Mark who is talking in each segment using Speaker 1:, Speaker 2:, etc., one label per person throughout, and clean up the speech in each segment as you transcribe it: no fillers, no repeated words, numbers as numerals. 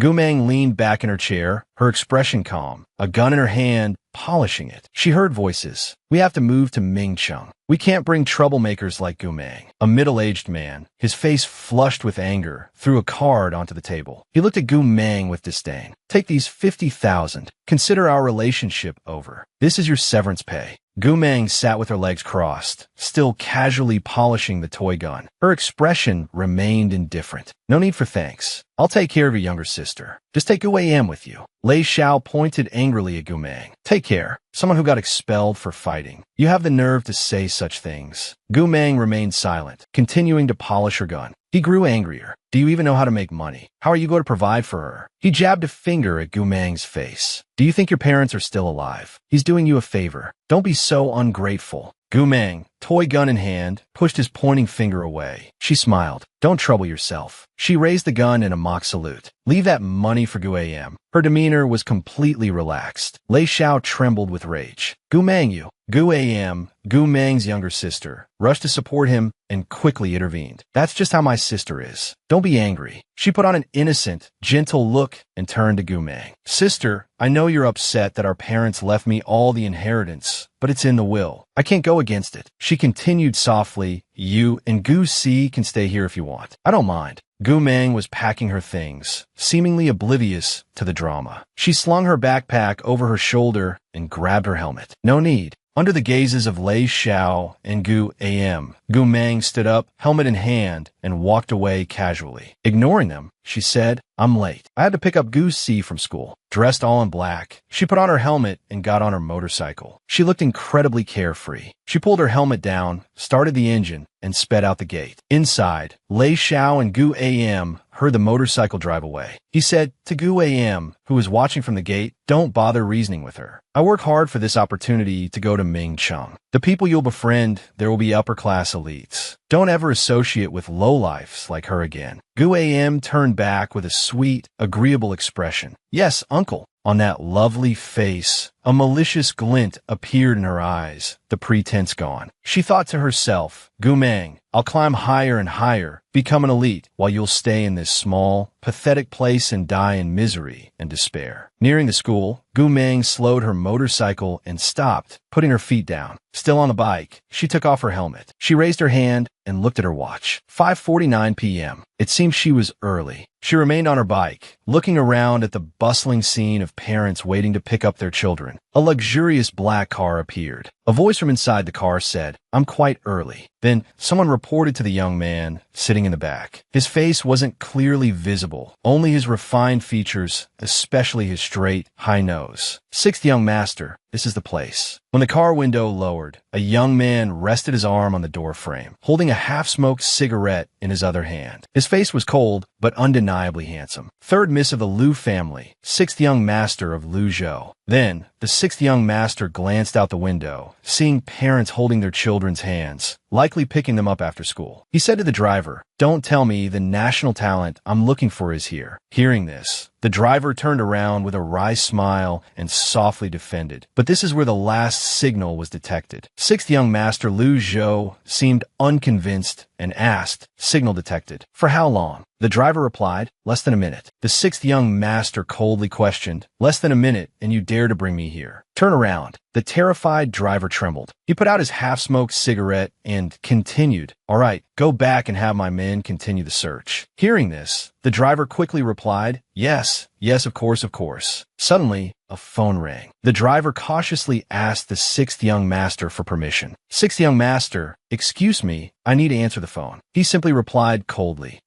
Speaker 1: Gu Meng leaned back in her chair, her expression calm, a gun in her hand, polishing it. She heard voices. We have to move to Mingcheng. We can't bring troublemakers like Gu Meng. A middle-aged man, his face flushed with anger, threw a card onto the table. He looked at Gu Meng with disdain. Take these 50,000. Consider our relationship over. This is your severance pay. Gu Meng sat with her legs crossed, still casually polishing the toy gun. Her expression remained indifferent. No need for thanks. I'll take care of your younger sister. Just take Gu Am with you. Lei Xiao pointed angrily at Gu Meng. Take care. Someone who got expelled for fighting. You have the nerve to say such things. Gu Meng remained silent, continuing to polish her gun. He grew angrier. Do you even know how to make money? How are you going to provide for her? He jabbed a finger at Gu Meng's face. Do you think your parents are still alive? He's doing you a favor. Don't be so ungrateful. Gu Meng, toy gun in hand, pushed his pointing finger away. She smiled. Don't trouble yourself. She raised the gun in a mock salute. Leave that money for Gu Am. Her demeanor was completely relaxed. Lei Xiao trembled with rage. Gu Meng, you. Gu Am, Gu Meng's younger sister, rushed to support him and quickly intervened. That's just how my sister is. Don't be angry. She put on an innocent, gentle look and turned to Gu Meng. Sister, I know you're upset that our parents left me all the inheritance, but it's in the will. I can't go against it. She continued softly, you and Gu Si can stay here if you want. I don't mind. Gu Meng was packing her things, seemingly oblivious to the drama. She slung her backpack over her shoulder and grabbed her helmet. No need. Under the gazes of Lei Xiao and Gu Am, Gu Meng stood up, helmet in hand, and walked away casually. Ignoring them, she said, I'm late. I had to pick up Gu Si from school. Dressed all in black, she put on her helmet and got on her motorcycle. She looked incredibly carefree. She pulled her helmet down, started the engine, and sped out the gate. Inside, Lei Xiao and Gu Am heard the motorcycle drive away. He said to Gu Am, who was watching from the gate, don't bother reasoning with her. I work hard for this opportunity to go to Mingcheng. The people you'll befriend, there will be upper-class elites. Don't ever associate with lowlifes like her again. Gu Am turned back with a sweet, agreeable expression. Yes, uncle. On that lovely face, a malicious glint appeared in her eyes, the pretense gone. She thought to herself, Gu Meng, I'll climb higher and higher, become an elite, while you'll stay in this small, pathetic place and die in misery and despair. Nearing the school, Gu Meng slowed her motorcycle and stopped, putting her feet down. Still on the bike, she took off her helmet. She raised her hand and looked at her watch. 5:49 p.m. It seemed she was early. She remained on her bike, looking around at the bustling scene of parents waiting to pick up their children. A luxurious black car appeared. A voice from inside the car said, I'm quite early. Then someone reported to the young man sitting in the back. His face wasn't clearly visible, only his refined features, especially his straight, high nose. Sixth young master, this is the place. When the car window lowered, a young man rested his arm on the door frame, holding a half-smoked cigarette in his other hand. His face was cold, but undeniably handsome. Third miss of the Liu family, sixth young master of Liu Zhou. Then, the sixth young master glanced out the window, seeing parents holding their children's hands, likely picking them up after school. He said to the driver, don't tell me the national talent I'm looking for is here. Hearing this, the driver turned around with a wry smile and softly defended. But this is where the last signal was detected. Sixth young master Liu Zhou seemed unconvinced and asked, signal detected. For how long? The driver replied, less than a minute. The sixth young master coldly questioned, less than a minute, and you dare to bring me here. Turn around. The terrified driver trembled. He put out his half-smoked cigarette and continued, all right, go back and have my men continue the search. Hearing this, the driver quickly replied, yes, of course. Suddenly, a phone rang. The driver cautiously asked the sixth young master for permission. Sixth young master, excuse me, I need to answer the phone. He simply replied coldly,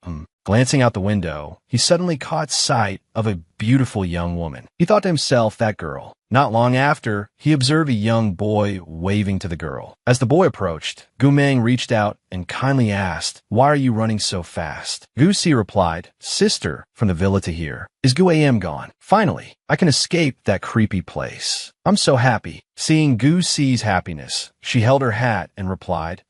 Speaker 1: Glancing out the window, he suddenly caught sight of a beautiful young woman. He thought to himself, that girl. Not long after, he observed a young boy waving to the girl. As the boy approached, Gu Meng reached out and kindly asked, why are you running so fast? Gu Si replied, sister, from the villa to here. Is Gu Am gone? Finally, I can escape that creepy place. I'm so happy. Seeing Gu Si's happiness, she held her hat and replied,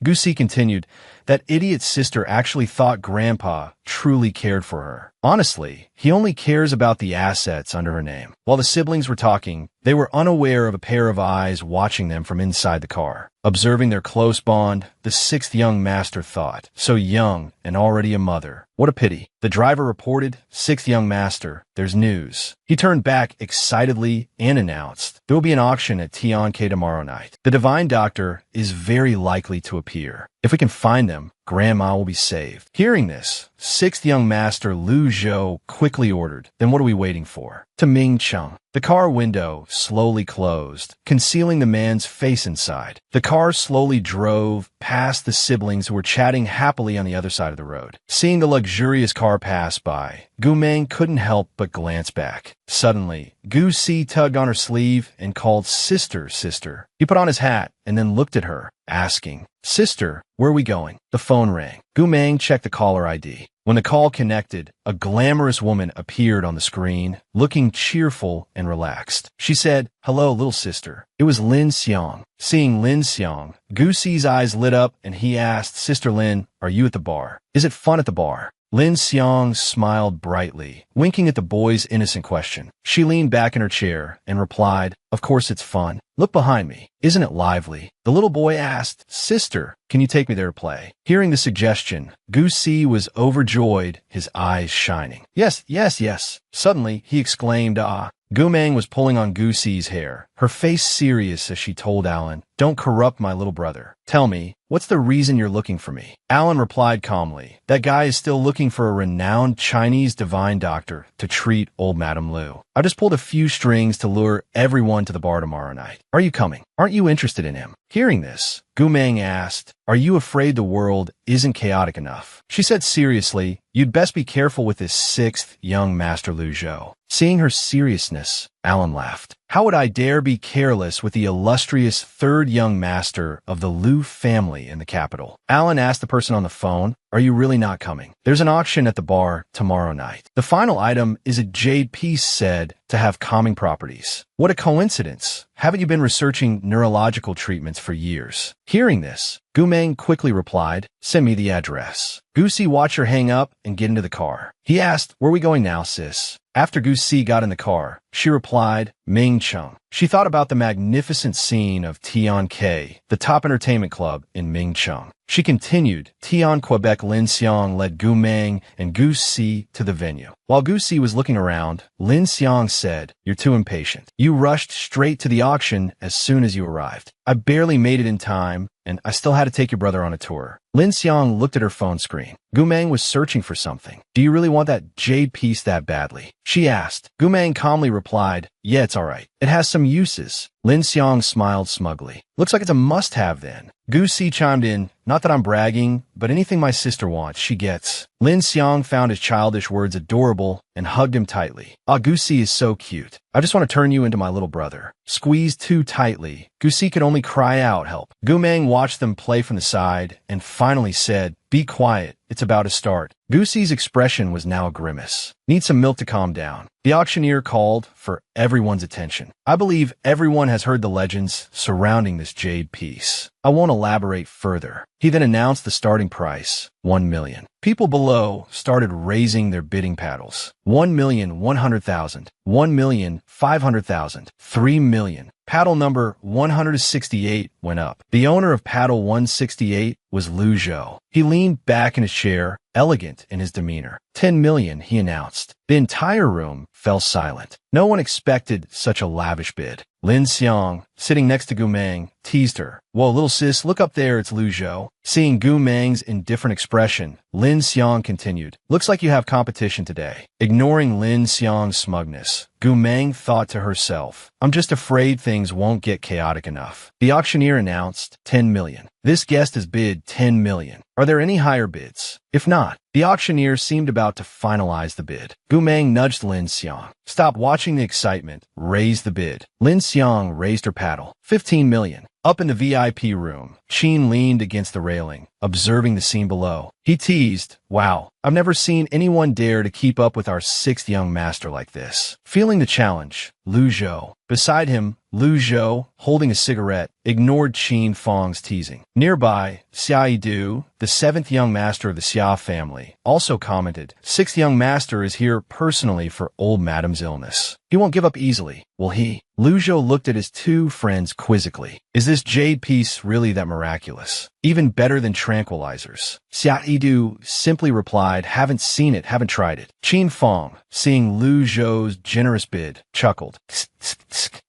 Speaker 1: Gu Si continued, that idiot sister actually thought Grandpa truly cared for her. Honestly, he only cares about the assets under her name. While the siblings were talking, they were unaware of a pair of eyes watching them from inside the car. Observing their close bond, the sixth young master thought, so young and already a mother. What a pity. The driver reported, sixth young master, there's news. He turned back excitedly and announced, there will be an auction at Tianke tomorrow night. The divine doctor is very likely to appear. If we can find them, Grandma will be saved. Hearing this, sixth young master Lu Zhou quickly ordered, then what are we waiting for? To Ming Cheng. The car window slowly closed, concealing the man's face inside. The car slowly drove past the siblings who were chatting happily on the other side of the road. Seeing the luxurious car pass by, Gu Meng couldn't help but glance back. Suddenly, Gu Si tugged on her sleeve and called, "Sister, sister." He put on his hat and then looked at her, asking, "Sister, where are we going?" The phone rang. Gu Meng checked the caller ID. When the call connected, a glamorous woman appeared on the screen, looking cheerful and relaxed. She said, "Hello, little sister." It was Lin Xiang. Seeing Lin Xiang, Gu Si's eyes lit up and he asked, "Sister Lin, are you at the bar? Is it fun at the bar?" Lin Xiang smiled brightly, winking at the boy's innocent question. She leaned back in her chair and replied, "Of course it's fun. Look behind me. Isn't it lively?" The little boy asked, "Sister, can you take me there to play?" Hearing the suggestion, Gu Si was overjoyed, his eyes shining. Yes, yes, yes. Suddenly, he exclaimed, "Ah." Gu Meng was pulling on Gu Si's hair, her face serious as she told Alan, "Don't corrupt my little brother. Tell me, what's the reason you're looking for me?" Alan replied calmly, "That guy is still looking for a renowned Chinese divine doctor to treat old Madame Lu. I just pulled a few strings to lure everyone to the bar tomorrow night. Are you coming? Aren't you interested in him?" Hearing this, Gu Meng asked, "Are you afraid the world isn't chaotic enough?" She said seriously, "You'd best be careful with this sixth young master Lu Zhou." Seeing her seriousness, Alan laughed. "How would I dare be careless with the illustrious third young master of the Lu family in the capital?" Alan asked the person on the phone, "Are you really not coming? There's an auction at the bar tomorrow night. The final item is a jade piece said to have calming properties." What a coincidence. Haven't you been researching neurological treatments for years? Hearing this, Gu Meng quickly replied, "Send me the address." Gu Si watched her hang up and get into the car. He asked, "Where are we going now, sis?" After Gu Si got in the car, she replied, "Ming Cheng." She thought about the magnificent scene of Tianke, the top entertainment club in Ming Cheng. She continued, Tian Quebec Lin Xiang led Gu Meng and Gu Si to the venue. While Gu Si was looking around, Lin Xiang said, "You're too impatient. You rushed straight to the auction as soon as you arrived. I barely made it in time, and I still had to take your brother on a tour." Lin Xiang looked at her phone screen. Gu Meng was searching for something. "Do you really want that jade piece that badly?" she asked. Gu Meng calmly replied, "Yeah, it's all right. It has some uses." Lin Xiang smiled smugly. "Looks like it's a must-have then." Gu Si chimed in, "Not that I'm bragging, but anything my sister wants, she gets." Lin Xiang found his childish words adorable and hugged him tightly. "Ah, Gu Si is so cute. I just want to turn you into my little brother." Squeezed too tightly, Gu Si could only cry out help. Gu Meng watched them play from the side and finally said, "Be quiet. It's about to start." Gu Si's expression was now a grimace. "Need some milk to calm down." The auctioneer called for everyone's attention. I believe everyone has heard the legends surrounding this jade piece. I won't elaborate further. He then announced the starting price, 1 million. People below started raising their bidding paddles. 1,100,000, 1,500,000, 3 million. Paddle number 168 went up. The owner of paddle 168 was Lu Zhou. He leaned back in his chair, elegant in his demeanor. 10 million, he announced. The entire room fell silent. No one expected such a lavish bid. Lin Xiang, sitting next to Gu Meng, teased her. "Whoa, little sis, look up there, it's Lu Zhou." Seeing Gu Meng's indifferent expression, Lin Xiang continued, "Looks like you have competition today." Ignoring Lin Xiang's smugness, Gu Meng thought to herself, "I'm just afraid things won't get chaotic enough." The auctioneer announced 10 million. This guest has bid 10 million. Are there any higher bids? If not, the auctioneer seemed about to finalize the bid. Gu Meng nudged Lin Xiang. "Stop watching the excitement. Raise the bid." Lin Xiang raised her paddle. 15 million. Up in the VIP room, Qin leaned against the railing, observing the scene below. He teased, "Wow, I've never seen anyone dare to keep up with our sixth young master like this." Feeling the challenge, Lu Zhou. Beside him, Lu Zhou, holding a cigarette, ignored Qin Fang's teasing. Nearby, Xia Yidu, the seventh young master of the Xia family, also commented, "Sixth young master is here personally for old madam's illness. He won't give up easily, will he?" Lu Zhou looked at his two friends quizzically. "Is this jade piece really that miraculous? Even better than tranquilizers?" Xia Yidu simply replied, "Haven't seen it, haven't tried it." Qin Fang, seeing Lu Zhou's generous bid, chuckled.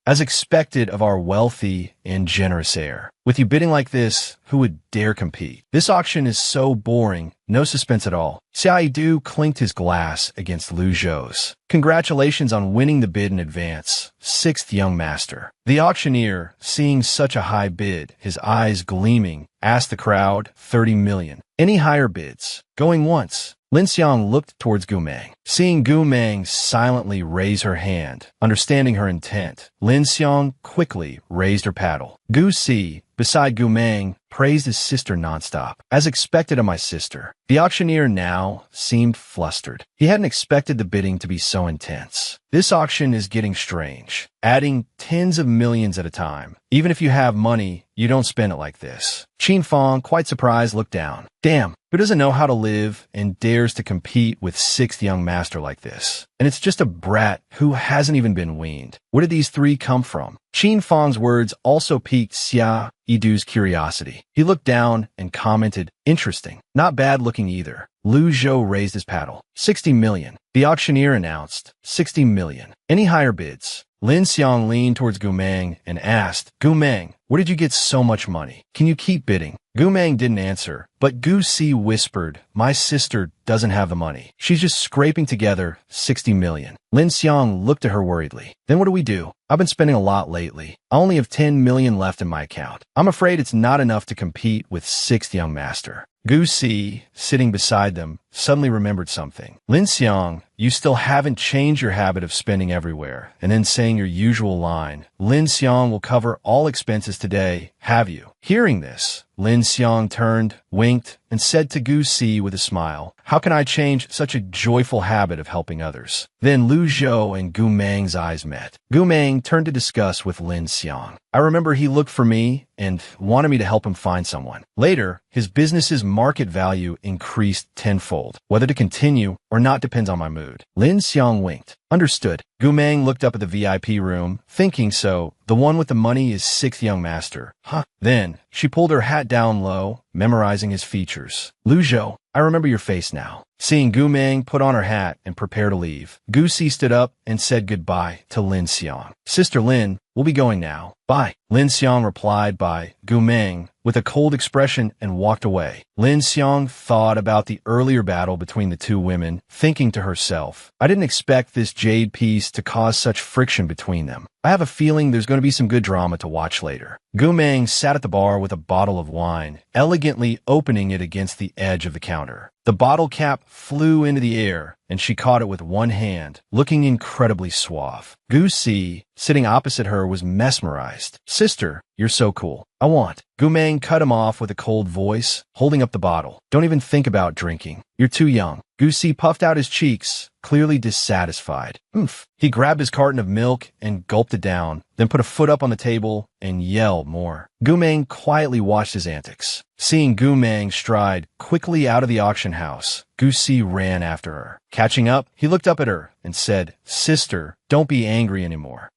Speaker 1: "As expected of our wealthy and generous heir. With you bidding like this, who would dare compete? This auction is so boring, no suspense at all." Xia Yidu clinked his glass against Lu Zhou's. "Congratulations on winning the bid in advance, sixth young master." The auctioneer, seeing such a high bid, his eyes gleaming, asked the crowd, 30 million. Any higher bids? Going once. Lin Xiang looked towards Gu Meng. Seeing Gu Meng silently raise her hand, understanding her intent, Lin Xiang quickly raised her paddle. Gu Si, beside Gu Meng, praised his sister nonstop. "As expected of my sister." The auctioneer now seemed flustered. He hadn't expected the bidding to be so intense. "This auction is getting strange. Adding tens of millions at a time. Even if you have money, you don't spend it like this." Qin Fang, quite surprised, looked down. "Damn, who doesn't know how to live and dares to compete with sixth young master like this? And it's just a brat who hasn't even been weaned. Where did these three come from?" Qin Fang's words also piqued Xia Yidu's curiosity. He looked down and commented, "Interesting. Not bad looking either." Lu Zhou raised his paddle. 60 million. The auctioneer announced, 60 million. Any higher bids? Lin Xiang leaned towards Gu Meng and asked, "Gu Meng, where did you get so much money? Can you keep bidding?" Gu Meng didn't answer, but Gu Si whispered, "My sister doesn't have the money. She's just scraping together 60 million. Lin Xiang looked at her worriedly. "Then what do we do? I've been spending a lot lately. I only have 10 million left in my account. I'm afraid it's not enough to compete with sixth young master." Gu Si, sitting beside them, suddenly remembered something. "Lin Xiang, you still haven't changed your habit of spending everywhere and then saying your usual line. Lin Xiang will cover all expenses today, have you?" Hearing this, Lin Xiang turned, winked, and said to Gu Si with a smile, "How can I change such a joyful habit of helping others?" Then Lu Zhou and Gu Meng's eyes met. Gu Meng turned to discuss with Lin Xiang. "I remember he looked for me and wanted me to help him find someone. Later, his business's market value increased tenfold. Whether to continue or not depends on my mood." Lin Xiang winked. "Understood." Gu Meng looked up at the VIP room, thinking so. The one with the money is sixth young master. Huh. Then, she pulled her hat down low, memorizing his features. "Lu Zhou, I remember your face now." Seeing Gu Meng put on her hat and prepare to leave, Gu Si stood up and said goodbye to Lin Xiang. "Sister Lin, we'll be going now. Bye." Lin Xiang replied by Gu Meng with a cold expression and walked away. Lin Xiang thought about the earlier battle between the two women, thinking to herself, "I didn't expect this jade piece to cause such friction between them. I have a feeling there's going to be some good drama to watch later." Gu Meng sat at the bar with a bottle of wine, elegantly opening it against the edge of the counter. The bottle cap flew into the air, and she caught it with one hand, looking incredibly suave. Gu Si, sitting opposite her, was mesmerized. "Sister, you're so cool. I want." Gu Meng cut him off with a cold voice, holding up the bottle. "Don't even think about drinking. You're too young." Gu Si puffed out his cheeks, clearly dissatisfied. "Oomph." He grabbed his carton of milk and gulped it down, then put a foot up on the table and yelled more. Gu Meng quietly watched his antics. Seeing Gu Meng stride quickly out of the auction house, Gu Si ran after her. Catching up, he looked up at her and said, "Sister, don't be angry anymore."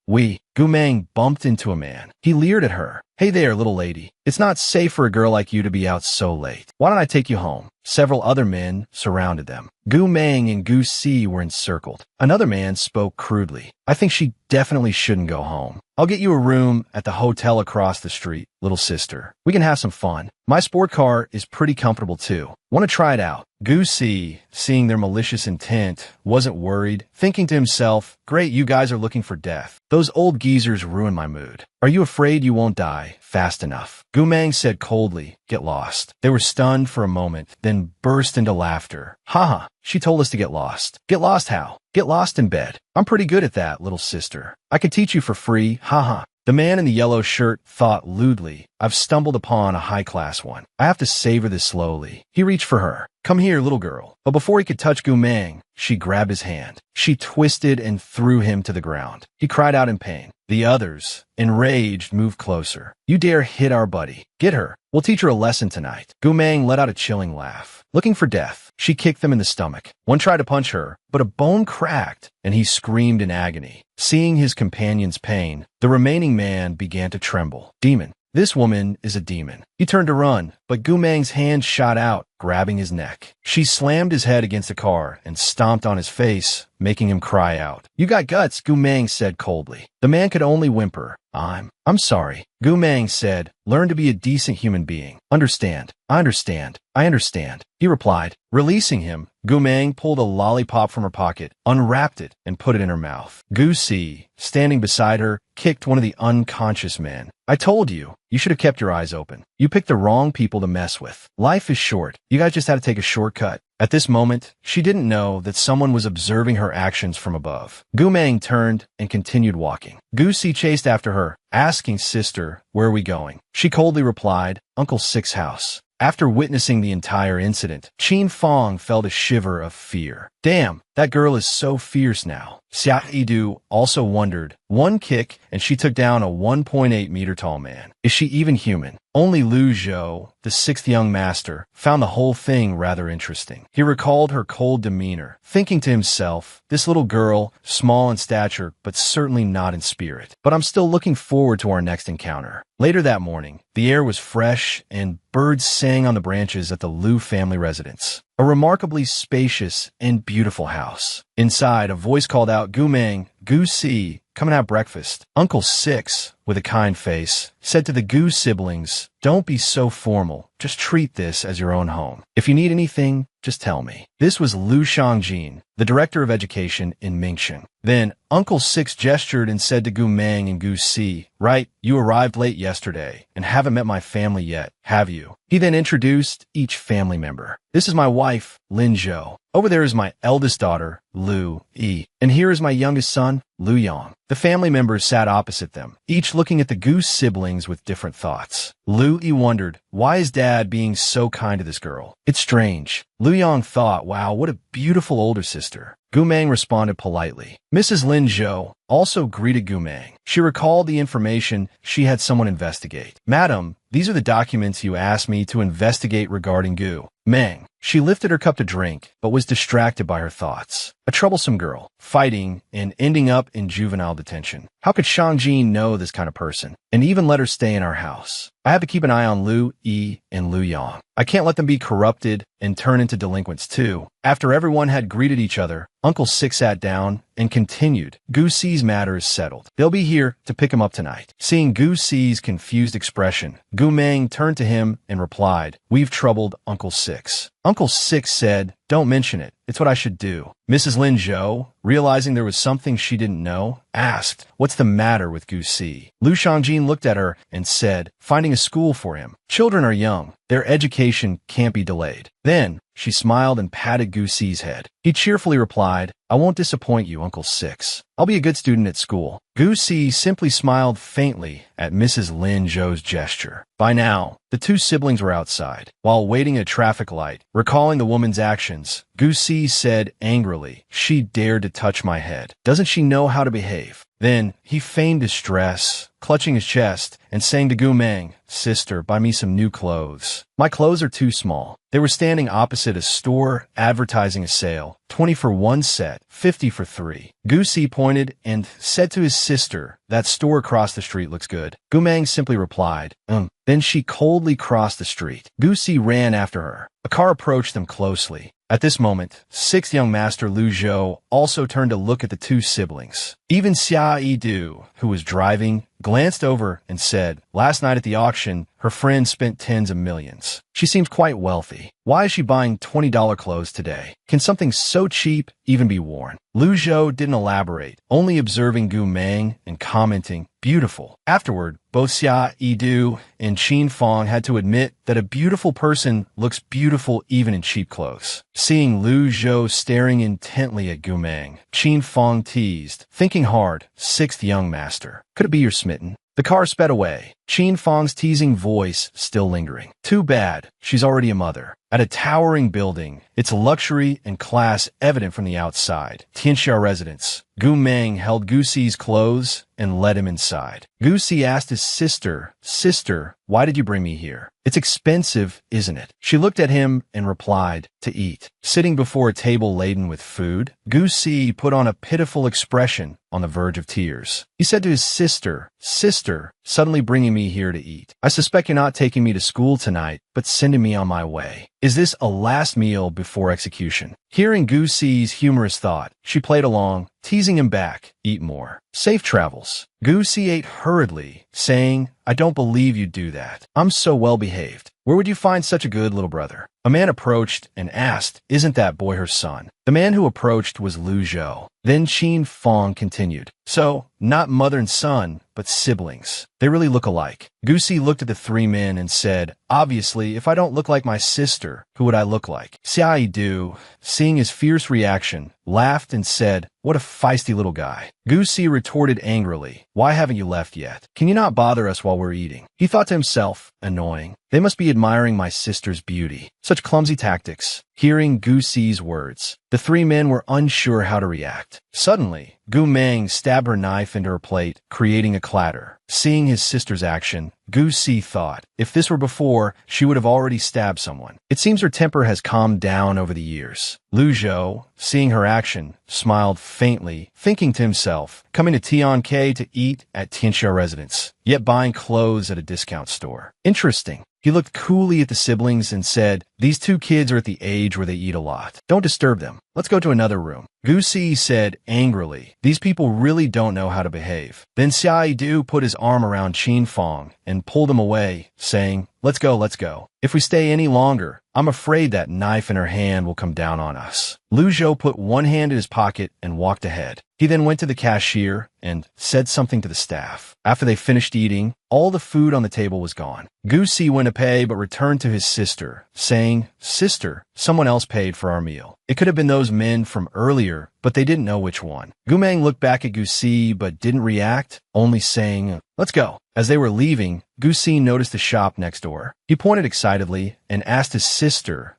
Speaker 1: Gu Meng bumped into a man. He leered at her. "Hey there, little lady. It's not safe for a girl like you to be out so late. Why don't I take you home?" Several other men surrounded them. Gu Meng and Gu Si were encircled. Another man spoke crudely. "I think she definitely shouldn't go home. I'll get you a room at the hotel across the street, little sister. We can have some fun. My sport car is pretty comfortable too. Want to try it out?" Gu Si, seeing their malicious intent, wasn't worried, thinking to himself, "Great, you guys are looking for death. Those old geezers ruin my mood. Are you afraid you won't die fast enough?" Gu Meng said coldly, "Get lost." They were stunned for a moment, then burst into laughter. "Haha, she told us to get lost." "Get lost how?" "Get lost in bed." "I'm pretty good at that, little sister. I could teach you for free, haha." The man in the yellow shirt thought lewdly, "I've stumbled upon a high-class one. I have to savor this slowly." He reached for her. "Come here, little girl." But before he could touch Gu Meng, she grabbed his hand. She twisted and threw him to the ground. He cried out in pain. The others, enraged, moved closer. You dare hit our buddy. Get her. We'll teach her a lesson tonight. Gumang let out a chilling laugh. Looking for death, she kicked them in the stomach. One tried to punch her, but a bone cracked, and he screamed in agony. Seeing his companion's pain, the remaining man began to tremble. Demon. This woman is a demon. He turned to run, but Gumang's hand shot out, grabbing his neck. She slammed his head against the car and stomped on his face, making him cry out. You got guts, Gumang said coldly. The man could only whimper. I'm sorry. Gumang said, learn to be a decent human being. Understand. I understand. I understand. He replied. Releasing him, Gumang pulled a lollipop from her pocket, unwrapped it, and put it in her mouth. Gu Si, standing beside her, kicked one of the unconscious men. I told you, you should have kept your eyes open. You picked the wrong people to mess with. Life is short. You guys just had to take a shortcut. At this moment, she didn't know that someone was observing her actions from above. Gumang turned and continued walking. Gu Si chased after her, asking, Sister, where are we going? She coldly replied, Uncle Six's house. After witnessing the entire incident, Qin Fong felt a shiver of fear. Damn, that girl is so fierce now. Xia Yidu also wondered. One kick, and she took down a 1.8-meter tall man. Is she even human? Only Lu Zhou, the sixth young master, found the whole thing rather interesting. He recalled her cold demeanor, thinking to himself, this little girl, small in stature, but certainly not in spirit. But I'm still looking forward to our next encounter. Later that morning, the air was fresh and birds sang on the branches at the Lu family residence. A remarkably spacious and beautiful house. Inside, a voice called out, Gumang, Gu Si, come and have breakfast. Uncle Six, with a kind face, said to the Gu siblings, don't be so formal. Just treat this as your own home. If you need anything, just tell me. This was Lu Shangjin, the director of education in Mingsheng. Then, Uncle Six gestured and said to Gumang and Gu Si, right, you arrived late yesterday and haven't met my family yet, have you? He then introduced each family member. This is my wife, Lin Zhou. Over there is my eldest daughter, Lu Yi. And here is my youngest son, Lu Yang. The family members sat opposite them, each looking at the Goose siblings with different thoughts. Lu Yi wondered, why is Dad being so kind to this girl? It's strange. Lu Yang thought, wow, what a beautiful older sister. Gumang responded politely. Mrs. Lin Zhou also greeted Gumang. She recalled the information she had someone investigate. Madam, these are the documents you asked me to investigate regarding Gu Meng. She lifted her cup to drink, but was distracted by her thoughts. A troublesome girl, fighting and ending up in juvenile detention. How could Shangjin know this kind of person and even let her stay in our house? I have to keep an eye on Lu Yi and Lu Yang. I can't let them be corrupted and turn into delinquents too. After everyone had greeted each other, Uncle Six sat down and continued. Gu Si's matter is settled. They'll be here to pick him up tonight. Seeing Gu Si's confused expression, Gu Meng turned to him and replied, we've troubled Uncle Six. Uncle Six said, don't mention it. It's what I should do. Mrs. Lin Zhou, realizing there was something she didn't know, asked, what's the matter with Gu Si? Lu Shangjin looked at her and said, finding a school for him. Children are young. Their education can't be delayed. Then, she smiled and patted Gu Si's head. He cheerfully replied, I won't disappoint you, Uncle Six. I'll be a good student at school. Gu Si simply smiled faintly at Mrs. Lin Zhou's gesture. By now, the two siblings were outside. While waiting at a traffic light, recalling the woman's actions, Gu Si said angrily, she dared to touch my head. Doesn't she know how to behave? Then, he feigned distress, clutching his chest, and saying to Gumang, sister, buy me some new clothes. My clothes are too small. They were standing opposite a store advertising a sale, 20 for one set, 50 for three. Gu Si pointed and said to his sister, that store across the street looks good. Gumang simply replied, Then she coldly crossed the street. Gu Si ran after her. A car approached them closely. At this moment, sixth young master Lu Zhou also turned to look at the two siblings. Even Xia Yidu, who was driving, glanced over and said, last night at the auction, her friend spent tens of millions. She seems quite wealthy. Why is she buying $20 clothes today? Can something so cheap even be worn? Lu Zhou didn't elaborate, only observing Gu Meng and commenting, beautiful. Afterward, both Xia Yidu and Qin Fong had to admit that a beautiful person looks beautiful even in cheap clothes. Seeing Lu Zhou staring intently at Gu Meng, Qin Fong teased, thinking hard, sixth young master. Could it be you're smitten? The car sped away, Qin Fong's teasing voice still lingering. Too bad, she's already a mother. at a towering building, its luxury and class evident from the outside. Tianxia residence. Gu Meng held Gu Si's clothes and led him inside. Gu Si asked his sister, why did you bring me here? It's expensive, isn't it? She looked at him and replied, to eat. Sitting before a table laden with food, Gu Si put on a pitiful expression on the verge of tears. He said to his sister, suddenly bringing me here to eat. I suspect you're not taking me to school tonight, but sending me on my way. Is this a last meal before execution? Hearing Gu Si's humorous thought, she played along, teasing him back, eat more. Safe travels. Gu Si ate hurriedly, saying, I don't believe you'd do that. I'm so well behaved. Where would you find such a good little brother? A man approached and asked, isn't that boy her son? The man who approached was Lu Zhou. Then Qin Fong continued, so, not mother and son, but siblings. They really look alike. Gu Si looked at the three men and said, obviously, if I don't look like my sister, who would I look like? Xia Du, seeing his fierce reaction, laughed and said, what a feisty little guy. Gu Si retorted angrily, why haven't you left yet? Can you not bother us while we're eating? He thought to himself, annoying. They must be admiring my sister's beauty. Such clumsy tactics. Hearing Gu Si's words, the three men were unsure how to react. Suddenly, Gu Meng stabbed her knife into her plate, creating a clatter. Seeing his sister's action, Gu Si thought, if this were before, she would have already stabbed someone. It seems her temper has calmed down over the years. Lu Zhou, seeing her action, smiled faintly, thinking to himself, coming to Tianke to eat at Tianxia residence, yet buying clothes at a discount store. Interesting. He looked coolly at the siblings and said, these two kids are at the age where they eat a lot. Don't disturb them. Let's go to another room. Gu Si said angrily, these people really don't know how to behave. Then Xia Du put his arm around Qin Fong and pulled him away, saying, let's go. If we stay any longer, I'm afraid that knife in her hand will come down on us. Lu Zhou put one hand in his pocket and walked ahead. He then went to the cashier and said something to the staff. After they finished eating, all the food on the table was gone. Gu Si went to pay but returned to his sister, saying, sister, someone else paid for our meal. It could have been those men from earlier, but they didn't know which one. Gu Meng looked back at Gu Si but didn't react, only saying, let's go. As they were leaving, Gu Si noticed a shop next door. He pointed excitedly and asked his sister,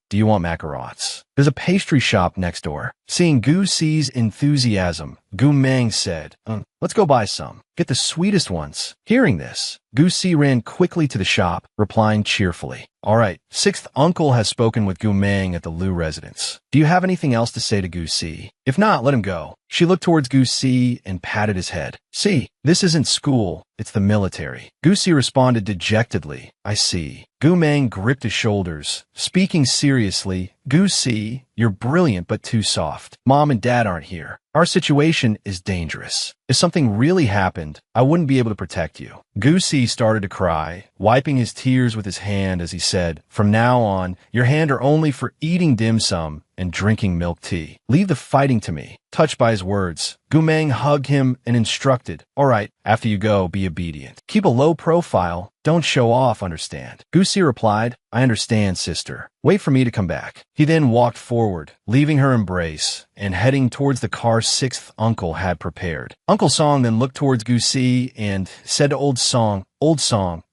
Speaker 1: do you want macarons? There's a pastry shop next door. Seeing Gu Si's enthusiasm, Gu Meng said, let's go buy some. Get the sweetest ones. Hearing this, Gu Si ran quickly to the shop, replying cheerfully, all right, sixth uncle has spoken with Gu Meng at the Lu residence. Do you have anything else to say to Gu Si? If not, let him go. She looked towards Gu Si and patted his head. See, this isn't school, it's the military. Gu Si responded dejectedly, I see. Gu Meng gripped his shoulders. Speaking seriously, Gu Si, you're brilliant but too soft. Mom and Dad aren't here. Our situation is dangerous. If something really happened, I wouldn't be able to protect you. Gu Si started to cry, wiping his tears with his hand as he said, from now on, your hand are only for eating dim sum and drinking milk tea. Leave the fighting to me. Touched by his words, Gu Meng hugged him and instructed, all right, after you go, be obedient. Keep a low profile. Don't show off, understand? Gu Si replied, I understand, sister. Wait for me to come back. He then walked forward, leaving her embrace, and heading towards the car sixth uncle had prepared. Uncle Song then looked towards Gu Si and said to Old Song,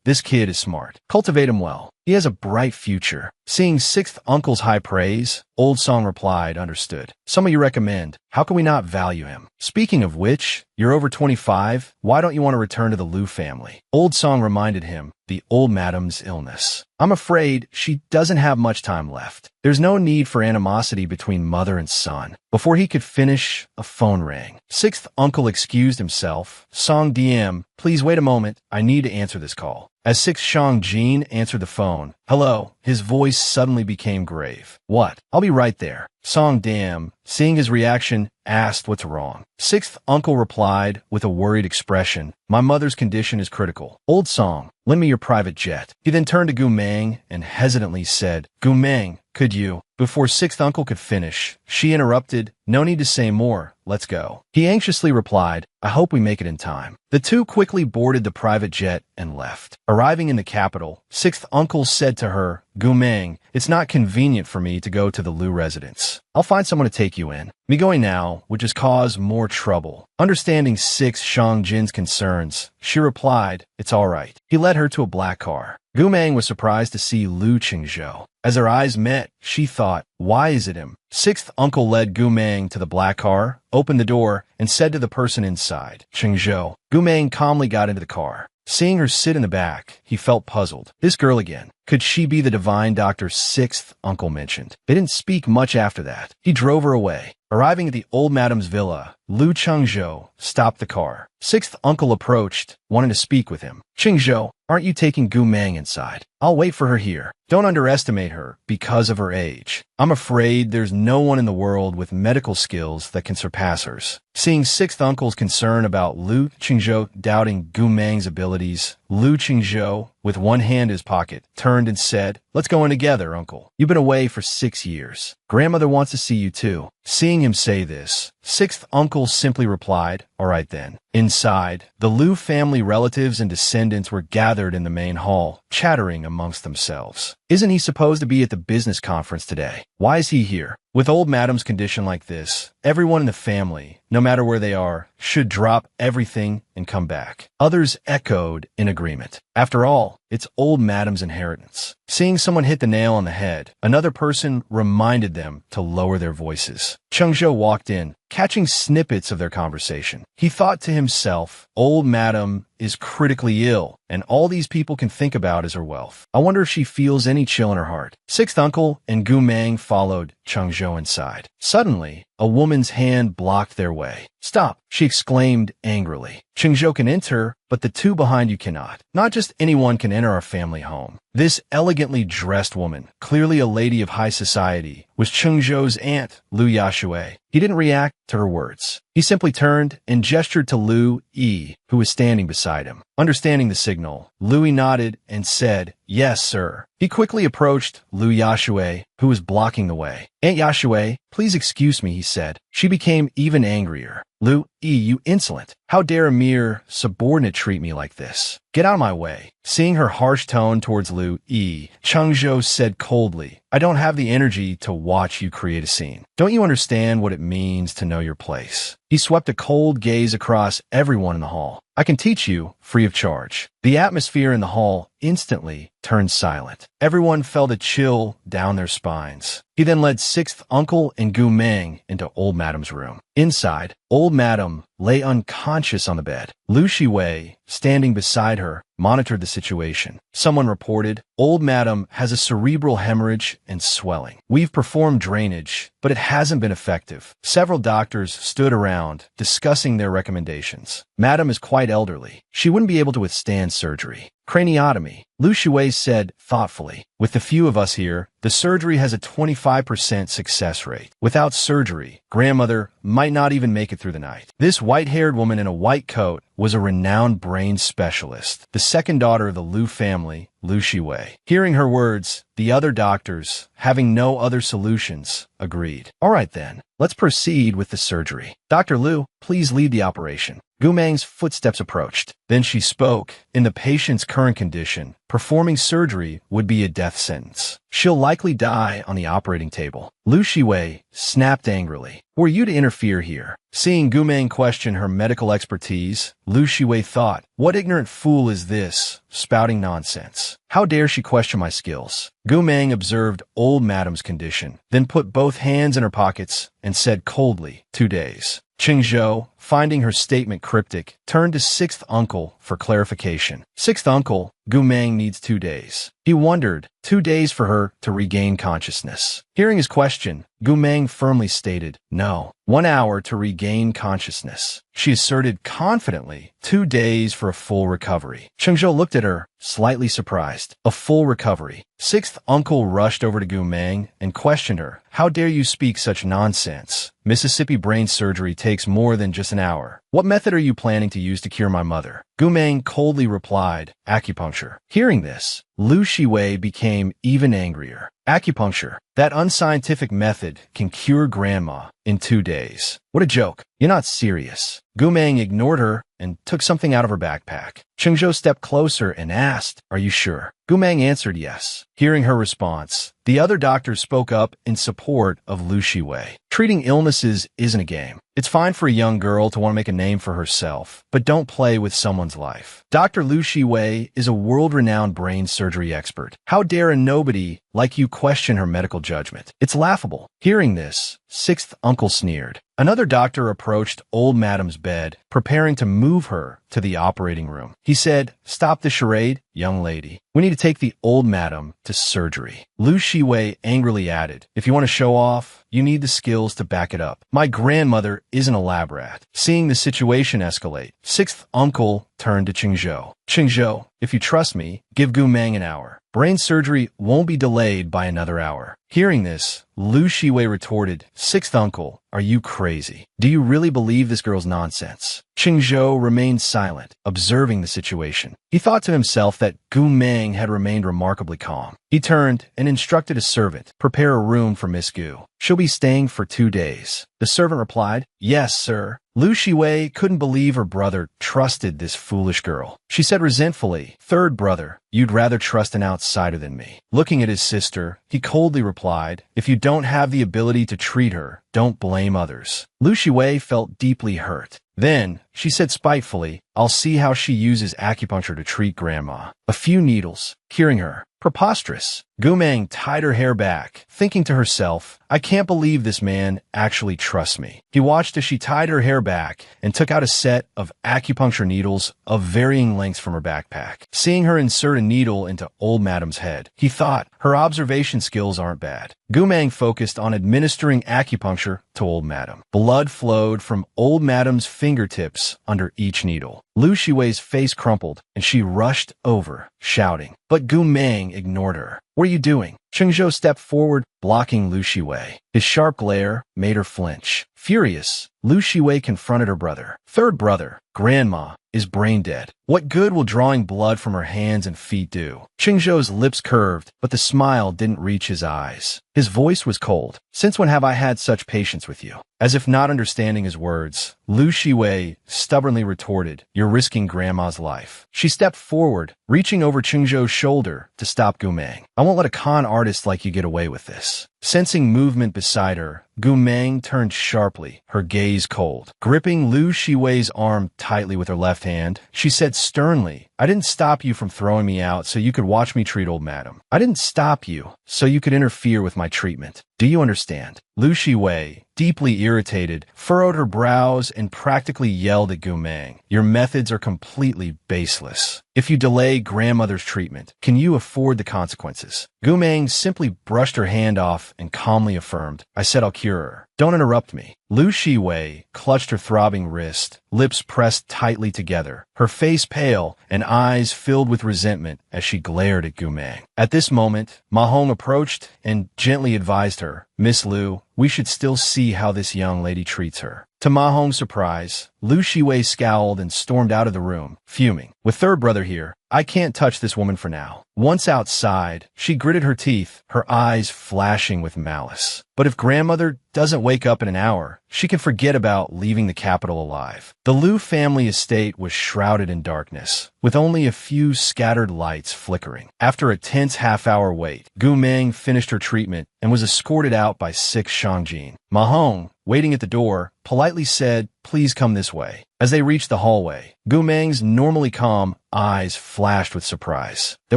Speaker 1: this kid is smart. Cultivate him well. He has a bright future. Seeing sixth uncle's high praise, Old Song replied, understood. Some of you recommend. How can we not value him? Speaking of which, you're over 25. Why don't you want to return to the Lu family? Old Song reminded him, the old madam's illness. I'm afraid she doesn't have much time left. There's no need for animosity between mother and son. Before he could finish, a phone rang. Sixth uncle excused himself. Song DM, please wait a moment. I need to answer this call. As Sixth Shang Jin answered the phone, hello, his voice suddenly became grave. What? I'll be right there. Song Dam, seeing his reaction, asked what's wrong. Sixth uncle replied with a worried expression, my mother's condition is critical. Old Song, lend me your private jet. He then turned to Gu Meng and hesitantly said, Gu Meng, could you? Before sixth uncle could finish, she interrupted, no need to say more, let's go. He anxiously replied, I hope we make it in time. The two quickly boarded the private jet and left. Arriving in the capital, sixth uncle said said to her, "Gumeng, it's not convenient for me to go to the Lu residence. I'll find someone to take you in. Me going now would just cause more trouble." Understanding Six Shang Jin's concerns, she replied, "It's all right." He led her to a black car. Gumeng was surprised to see Lu Qingzhou. As their eyes met, she thought, why is it him? Sixth uncle led Gumeng to the black car, opened the door, and said to the person inside, "Qingzhou." Gumeng calmly got into the car. Seeing her sit in the back, he felt puzzled. This girl again. Could she be the divine doctor Sixth uncle mentioned? They didn't speak much after that. He drove her away. Arriving at the old madam's villa, Lu Qingzhou stopped the car. Sixth uncle approached, wanting to speak with him. "Qingzhou, aren't you taking Gumeng inside? I'll wait for her here. Don't underestimate her because of her age. I'm afraid there's no one in the world with medical skills that can surpass hers." Seeing Sixth uncle's concern about Lu Qingzhou doubting Gumeng's abilities, Lu Qingzhou, with one hand in his pocket, turned and said, "Let's go in together, uncle. You've been away for 6 years. Grandmother wants to see you too." Seeing him say this, Sixth uncle simply replied, "All right then." Inside, the Lu family relatives and descendants were gathered in the main hall, chattering amongst themselves. Isn't he supposed to be at the business conference today? Why is he here? With old madam's condition like this, everyone in the family, no matter where they are, should drop everything and come back. Others echoed in agreement. After all, it's old madam's inheritance. Seeing someone hit the nail on the head, another person reminded them to lower their voices. Qingzhou walked in, catching snippets of their conversation. He thought to himself, old madam is critically ill, and all these people can think about is her wealth. I wonder if she feels any chill in her heart. Sixth uncle and Gumeng followed Qingzhou inside. Suddenly, a woman's hand blocked their way. "Stop," she exclaimed angrily. "Qingzhou can enter, but the two behind you cannot. Not just anyone can enter our family home." This elegantly dressed woman, clearly a lady of high society, was Qingzhou's aunt, Lu Yashui. He didn't react to her words. He simply turned and gestured to Lu Yi, who was standing beside him. Understanding the signal, Lu Yi nodded and said, "Yes, sir." He quickly approached Lu Yashui, who was blocking the way. "Aunt Yashui, please excuse me," he said. She became even angrier. "Lu Yi, you insolent. How dare a mere subordinate treat me like this? Get out of my way." Seeing her harsh tone towards Lu Yi, Qingzhou said coldly, "I don't have the energy to watch you create a scene. Don't you understand what it means to know your place?" He swept a cold gaze across everyone in the hall. "I can teach you, free of charge." The atmosphere in the hall instantly turned silent. Everyone felt a chill down their spines. He then led Sixth uncle and Gumeng into old madam's room. Inside, old madam lay unconscious on the bed. Lu Shiwei, standing beside her, monitored the situation. Someone reported, "Old madam has a cerebral hemorrhage and swelling. We've performed drainage, but it hasn't been effective." Several doctors stood around, discussing their recommendations. "Madam is quite elderly. She wouldn't be able to withstand surgery." "Craniotomy," Lu Shui said thoughtfully. "With the few of us here, the surgery has a 25% success rate. Without surgery, grandmother might not even make it through the night." This white-haired woman in a white coat was a renowned brain specialist, the second daughter of the Lu family, Lu Shiwei. Hearing her words, the other doctors, having no other solutions, agreed. "All right then, let's proceed with the surgery. Dr. Lu, please lead the operation." Gumeng's footsteps approached. Then she spoke. In the patient's current condition, performing surgery would be a death sentence. She'll likely die on the operating table. Lu Shiwei snapped angrily. "Were you to interfere here?" Seeing Gumeng question her medical expertise, Lu Shiwei thought, "What ignorant fool is this, spouting nonsense? How dare she question my skills?" Gumeng observed old madam's condition, then put both hands in her pockets and said coldly, 2 days. Qingzhou, finding her statement cryptic, turned to Sixth uncle for clarification. "Sixth uncle, Gumeng needs 2 days." He wondered, 2 days for her to regain consciousness. Hearing his question, Gumeng firmly stated, "No, 1 hour to regain consciousness." She asserted confidently, 2 days for a full recovery. Qingzhou looked at her, slightly surprised. A full recovery. Sixth uncle rushed over to Gumeng and questioned her. "How dare you speak such nonsense? Mississippi brain surgery takes more than just an hour. What method are you planning to use to cure my mother?" Gumeng coldly replied, "Acupuncture." Hearing this, Lu Shiwei became even angrier. "Acupuncture, that unscientific method, can cure grandma. in 2 days. What a joke. You're not serious. Gu Meng ignored her and took something out of her backpack. Chengzhou stepped closer and asked, "Are you sure?" Gu Meng answered yes. Hearing her response, the other doctors spoke up in support of Lu Shiwei. Treating illnesses isn't a game. It's fine for a young girl to want to make a name for herself, but don't play with someone's life. Dr. Lu Shiwei is a world-renowned brain surgery expert. How dare a nobody like you question her medical judgment? It's laughable. Hearing this, sixth uncle sneered. Another doctor approached old madam's bed, preparing to move her to the operating room. He said, "Stop the charade, young lady. We need to take the old madam to surgery." Lu Shiwei angrily added, "If you want to show off, you need the skills to back it up. My grandmother isn't a lab rat." Seeing the situation escalate, sixth uncle turned to Chengzhou. "Chengzhou, if you trust me, give Gu Meng an hour. Brain surgery won't be delayed by another hour." Hearing this, Lu Shiwei retorted, "Sixth uncle, are you crazy? Do you really believe this girl's nonsense?" Chengzhou remained silent, observing the situation. He thought to himself that Gu Meng had remained remarkably calm. He turned and instructed a servant, "Prepare a room for Miss Gu. She'll be staying for 2 days." The servant replied, "Yes, sir." Lu Shiwei couldn't believe her brother trusted this foolish girl. She said resentfully, "Third brother, you'd rather trust an outsider than me." Looking at his sister, he coldly replied, "If you don't have the ability to treat her, don't blame others." Lu Shiwei felt deeply hurt. Then, she said spitefully, "I'll see how she uses acupuncture to treat Grandma. A few needles." Hearing her, preposterous, Gu Meng tied her hair back, thinking to herself, "I can't believe this man actually trusts me." He watched as she tied her hair back and took out a set of acupuncture needles of varying lengths from her backpack. Seeing her insert a needle into old madam's head, he thought, her observation skills aren't bad. Gu Meng focused on administering acupuncture to old madam. Blood flowed from old madam's fingertips under each needle. Lu Shiwei's face crumpled, and she rushed over, shouting. But Gu Meng ignored her. "What are you doing?" Chengzhou stepped forward, blocking Lu Shiwei. His sharp glare made her flinch. Furious, Lu Shiwei confronted her brother. "Third brother, Grandma is brain dead. What good will drawing blood from her hands and feet do?" Chengzhou's lips curved, but the smile didn't reach his eyes. His voice was cold. "Since when have I had such patience with you?" As if not understanding his words, Lu Shiwei stubbornly retorted, "You're risking Grandma's life." She stepped forward, reaching over Chengzhou's shoulder to stop Gu Meng. "I won't let a con artist like you get away with this." Sensing movement beside her, Gu Meng turned sharply, her gaze cold. Gripping Lu Shiwei's arm tightly with her left hand, she said sternly, "I didn't stop you from throwing me out so you could watch me treat old madam. I didn't stop you so you could interfere with my treatment. Do you understand?" Lu Shiwei, deeply irritated, furrowed her brows and practically yelled at Gu Meng, "Your methods are completely baseless. If you delay grandmother's treatment, can you afford the consequences?" Gu Meng simply brushed her hand off and calmly affirmed, "I said I'll cure her. Don't interrupt me." Lu Shiwei clutched her throbbing wrist, lips pressed tightly together, her face pale and eyes filled with resentment as she glared at Gu Meng. At this moment, Ma Hong approached and gently advised her, "Miss Lu, we should still see how this young lady treats her." To Ma Hong's surprise, Lu Shiwei scowled and stormed out of the room, fuming. "With third brother here, I can't touch this woman for now." Once outside, she gritted her teeth, her eyes flashing with malice. But if grandmother doesn't wake up in an hour, she can forget about leaving the capital alive. The Lu family estate was shrouded in darkness, with only a few scattered lights flickering. After a tense half-hour wait, Gu Meng finished her treatment and was escorted out by 6 Shangjin. Ma Hong, waiting at the door, politely said, "Please come this way." As they reached the hallway, Gu Meng's normally calm eyes flashed with surprise. "They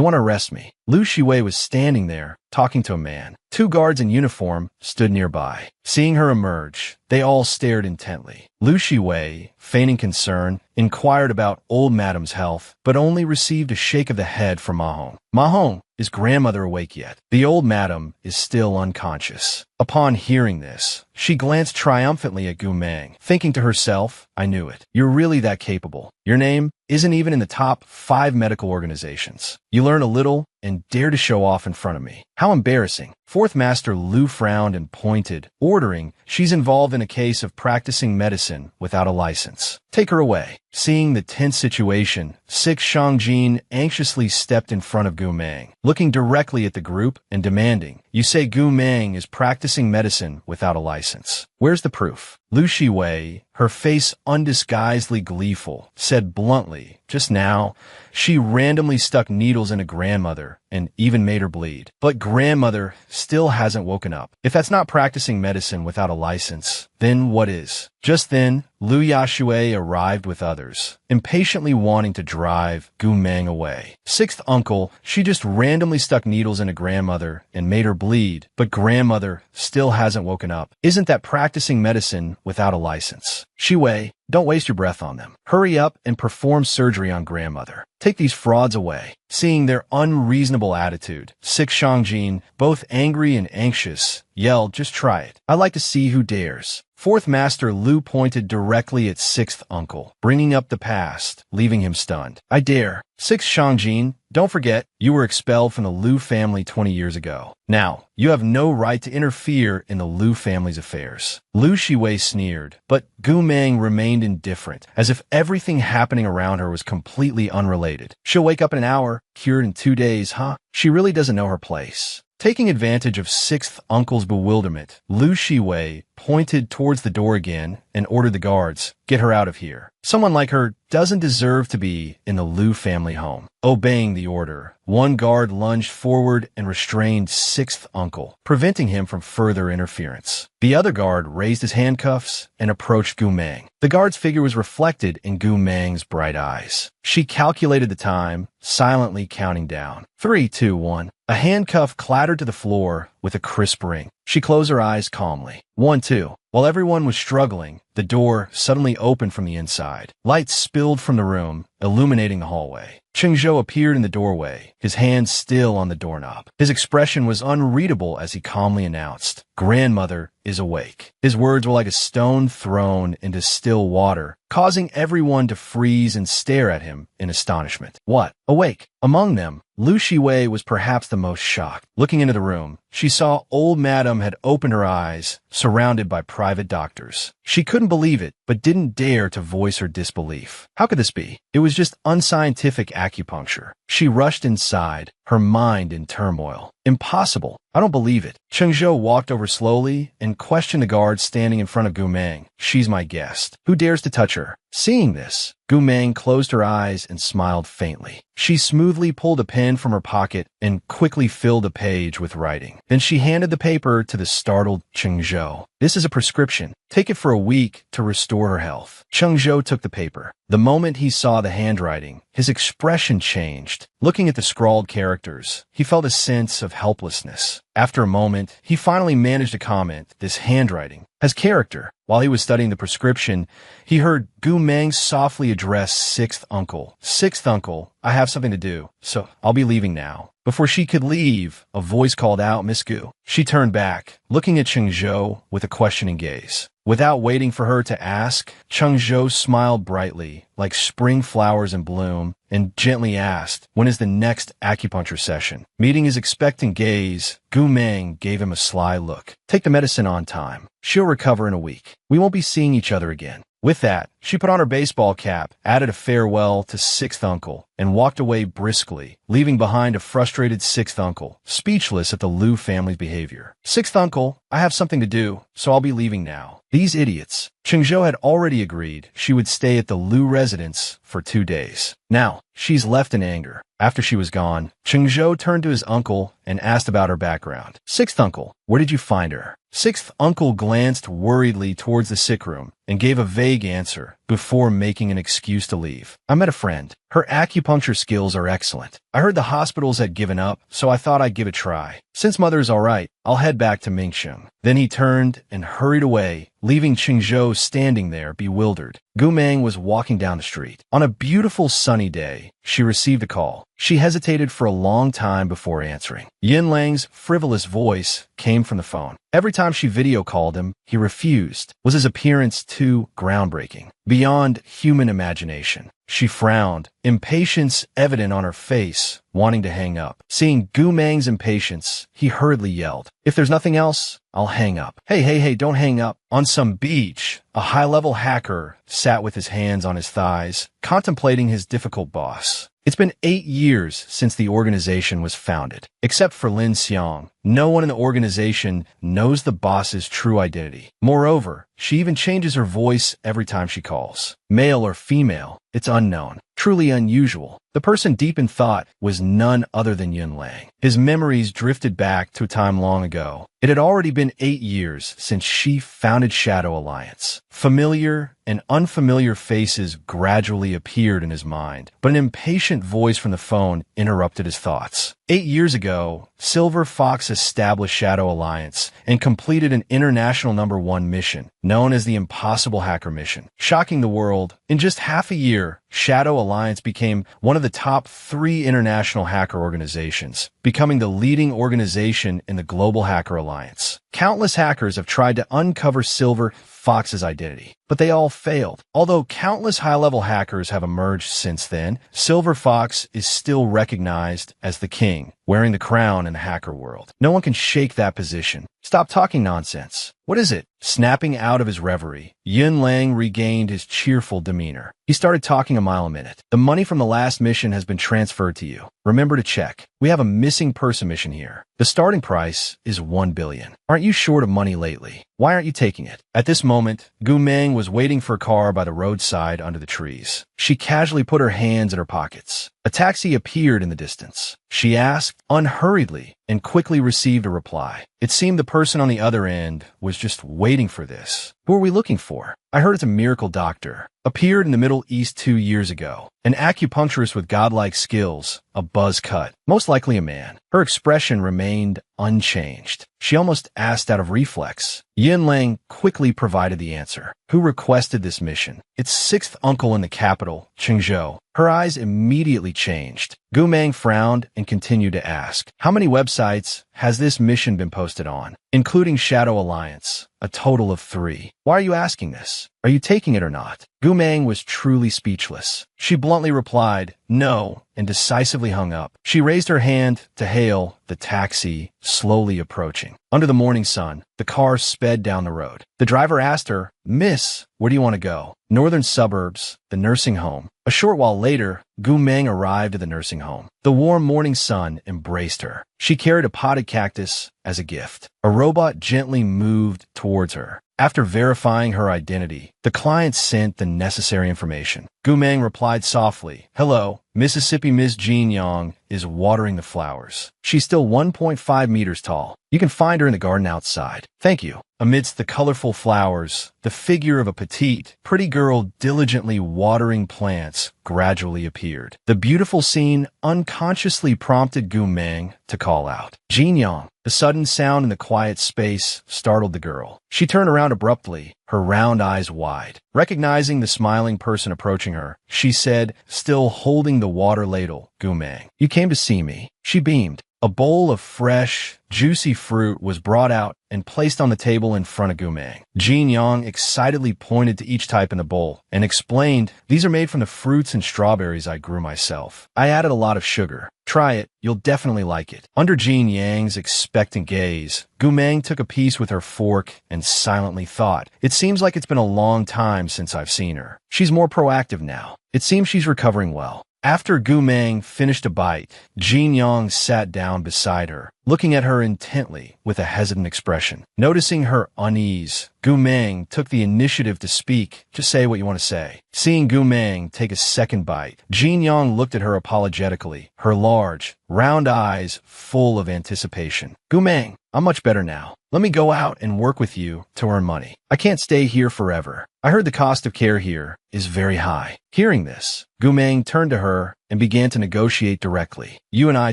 Speaker 1: want to arrest me." Lu Shiwei was standing there, talking to a man. 2 guards in uniform stood nearby. Seeing her emerge, they all stared intently. Lu Shiwei, feigning concern, inquired about old madam's health, but only received a shake of the head from Ma Hong. "Ma Hong, is grandmother awake yet?" "The old madam is still unconscious." Upon hearing this, she glanced triumphantly at Gu Meng, thinking to herself, "I knew it. You're really that capable. Your name isn't even in the top 5 medical organizations. You learn a little and dare to show off in front of me. How embarrassing." Fourth Master Lu frowned and pointed, ordering, "She's involved in a case of practicing medicine without a license. Take her away." Seeing the tense situation, 6 Shangjin anxiously stepped in front of Gu Meng, looking directly at the group and demanding, "You say Gu Meng is practicing medicine without a license. Where's the proof? Lu Shiwei, her face undisguisedly gleeful, said bluntly, just now, she randomly stuck needles into grandmother and even made her bleed. But grandmother still hasn't woken up. If that's not practicing medicine without a license, then what is? Just then, Lu Yashui arrived with others, impatiently wanting to drive Gu Meng away. Sixth uncle, she just randomly stuck needles into grandmother and made her bleed, but grandmother still hasn't woken up. Isn't that practicing medicine without a license? Shiwei, don't waste your breath on them. Hurry up and perform surgery on grandmother. Take these frauds away. Seeing their unreasonable attitude, Six Shangjin, both angry and anxious, yelled, just try it. I'd like to see who dares. Fourth Master Lu pointed directly at sixth uncle, bringing up the past, leaving him stunned. I dare. Sixth Shangjin, don't forget, you were expelled from the Lu family 20 years ago. Now, you have no right to interfere in the Lu family's affairs. Lu Shiwei sneered, but Gu Meng remained indifferent, as if everything happening around her was completely unrelated. She'll wake up in an hour, cured in 2 days, huh? She really doesn't know her place. Taking advantage of sixth uncle's bewilderment, Lu Shiwei pointed towards the door again and ordered the guards, get her out of here. Someone like her doesn't deserve to be in the Lu family home. Obeying the order, one guard lunged forward and restrained sixth uncle, preventing him from further interference. The other guard raised his handcuffs and approached Gu Meng. The guard's figure was reflected in Gu Meng's bright eyes. She calculated the time, silently counting down. 3, 2, 1. A handcuff clattered to the floor with a crisp ring. She closed her eyes calmly. 1, 2. While everyone was struggling, the door suddenly opened from the inside. Light spilled from the room, illuminating the hallway. Chengzhou appeared in the doorway, his hand still on the doorknob. His expression was unreadable as he calmly announced, "Grandmother is awake." His words were like a stone thrown into still water, causing everyone to freeze and stare at him in astonishment. What? Awake? Among them, Lu Shiwei was perhaps the most shocked. Looking into the room, she saw old Madam had opened her eyes, surrounded by private doctors. She couldn't believe it, but didn't dare to voice her disbelief. How could this be? It was just unscientific acupuncture. She rushed inside, her mind in turmoil. Impossible. I don't believe it. Chengzhou walked over slowly and questioned the guard standing in front of Gu Meng. She's my guest. Who dares to touch her? Seeing this, Gu Meng closed her eyes and smiled faintly. She smoothly pulled a pen from her pocket and quickly filled a page with writing. Then she handed the paper to the startled Chengzhou. This is a prescription. Take it for a week to restore her health. Chengzhou took the paper. The moment he saw the handwriting, his expression changed. Looking at the scrawled characters, he felt a sense of helplessness. After a moment, he finally managed to comment, this handwriting has character. While he was studying the prescription, he heard Gu Meng softly address sixth uncle. Sixth uncle, I have something to do, so I'll be leaving now. Before she could leave, a voice called out, Miss Gu. She turned back, looking at Chengzhou with a questioning gaze. Without waiting for her to ask, Chengzhou smiled brightly, like spring flowers in bloom, and gently asked, when is the next acupuncture session? Meeting his expectant gaze, Gu Meng gave him a sly look. Take the medicine on time. She'll recover in a week. We won't be seeing each other again. With that, she put on her baseball cap, added a farewell to sixth uncle, and walked away briskly, leaving behind a frustrated sixth uncle, speechless at the Lu family's behavior. Sixth uncle, I have something to do, so I'll be leaving now. These idiots. Chengzhou had already agreed she would stay at the Lu residence for 2 days. Now, she's left in anger. After she was gone, Chengzhou turned to his uncle and asked about her background. Sixth uncle, where did you find her? Sixth uncle glanced worriedly towards the sick room and gave a vague answer before making an excuse to leave. I met a friend. Her acupuncture skills are excellent. I heard the hospitals had given up, so I thought I'd give it a try. Since mother's all right, I'll head back to Mingsheng. Then he turned and hurried away, leaving Chengzhou standing there bewildered. Gu Meng was walking down the street. On a beautiful sunny day, she received a call. She hesitated for a long time before answering. Yin Lang's frivolous voice came from the phone. Every time she video called him, he refused. Was his appearance too groundbreaking, beyond human imagination? She frowned, impatience evident on her face, wanting to hang up. Seeing Gu Meng's impatience, he hurriedly yelled, if there's nothing else, I'll hang up. Hey, don't hang up. On some beach, a high-level hacker sat with his hands on his thighs, contemplating his difficult boss. It's been 8 years since the organization was founded. Except for Lin Xiang, no one in the organization knows the boss's true identity. Moreover, she even changes her voice every time she calls. Male or female, it's unknown. Truly unusual. The person deep in thought was none other than Yun Lang. His memories drifted back to a time long ago. It had already been 8 years since she founded Shadow Alliance. Familiar and unfamiliar faces gradually appeared in his mind, but an impatient voice from the phone interrupted his thoughts. 8 years ago, Silver Fox established Shadow Alliance and completed an international #1 mission, known as the Impossible Hacker Mission. Shocking the world, in just half a year, Shadow Alliance became one of the top 3 international hacker organizations, becoming the leading organization in the Global Hacker Alliance. Countless hackers have tried to uncover Silver Fox's identity, but they all failed. Although countless high-level hackers have emerged since then, Silver Fox is still recognized as the king, wearing the crown in the hacker world. No one can shake that position. Stop talking nonsense. What is it? Snapping out of his reverie, Yun Lang regained his cheerful demeanor. He started talking a mile a minute. The money from the last mission has been transferred to you. Remember to check. We have a missing person mission here. The starting price is 1 billion. Aren't you short of money lately? Why aren't you taking it? At this moment, Gu Meng was waiting for a car by the roadside under the trees. She casually put her hands in her pockets. A taxi appeared in the distance. She asked unhurriedly and quickly received a reply. It seemed the person on the other end was just waiting for this. Who are we looking for? I heard it's a miracle doctor. Appeared in the Middle East 2 years ago. An acupuncturist with godlike skills, a buzz cut, most likely a man. Her expression remained unchanged. She almost asked out of reflex. Yun Lang quickly provided the answer. Who requested this mission? Its 6th uncle in the capital, Qingzhou. Her eyes immediately changed. Gu Meng frowned and continued to ask, how many websites has this mission been posted on, including Shadow Alliance? A total of 3. Why are you asking this? Are you taking it or not? Gu Meng was truly speechless. She bluntly replied, no, and decisively hung up. She raised her hand to hail the taxi, slowly approaching. Under the morning sun, the car sped down the road. The driver asked her, Miss, where do you want to go? Northern suburbs, the nursing home. A short while later, Gu Meng arrived at the nursing home. The warm morning sun embraced her. She carried a potted cactus as a gift. A robot gently moved towards her. After verifying her identity, the client sent the necessary information. Gu Meng replied softly, hello, Mississippi Miss Jean Yang is watering the flowers. She's still 1.5 meters tall. You can find her in the garden outside. Thank you. Amidst the colorful flowers, the figure of a petite, pretty girl diligently watering plants gradually appeared. The beautiful scene unconsciously prompted Gu Meng to call out, Jean Yang. The sudden sound in the quiet space startled the girl. She turned around abruptly, her round eyes wide. Recognizing the smiling person approaching her, she said, still holding the water ladle, Gu Meng, you came to see me. She beamed. A bowl of fresh, juicy fruit was brought out and placed on the table in front of Gu Meng. Jean Yang excitedly pointed to each type in the bowl and explained, these are made from the fruits and strawberries I grew myself. I added a lot of sugar. Try it, you'll definitely like it. Under Jean Yang's expectant gaze, Gu Meng took a piece with her fork and silently thought, it seems like it's been a long time since I've seen her. She's more proactive now. It seems she's recovering well. After Gu Meng finished a bite, Jean Yang sat down beside her, looking at her intently with a hesitant expression. Noticing her unease, Gu Meng took the initiative to speak. Just say what you want to say. Seeing Gu Meng take a second bite, Jean Yang looked at her apologetically, her large, round eyes full of anticipation. Gu Meng, I'm much better now. Let me go out and work with you to earn money. I can't stay here forever. I heard the cost of care here is very high. Hearing this, Gu Meng turned to her and began to negotiate directly. You and I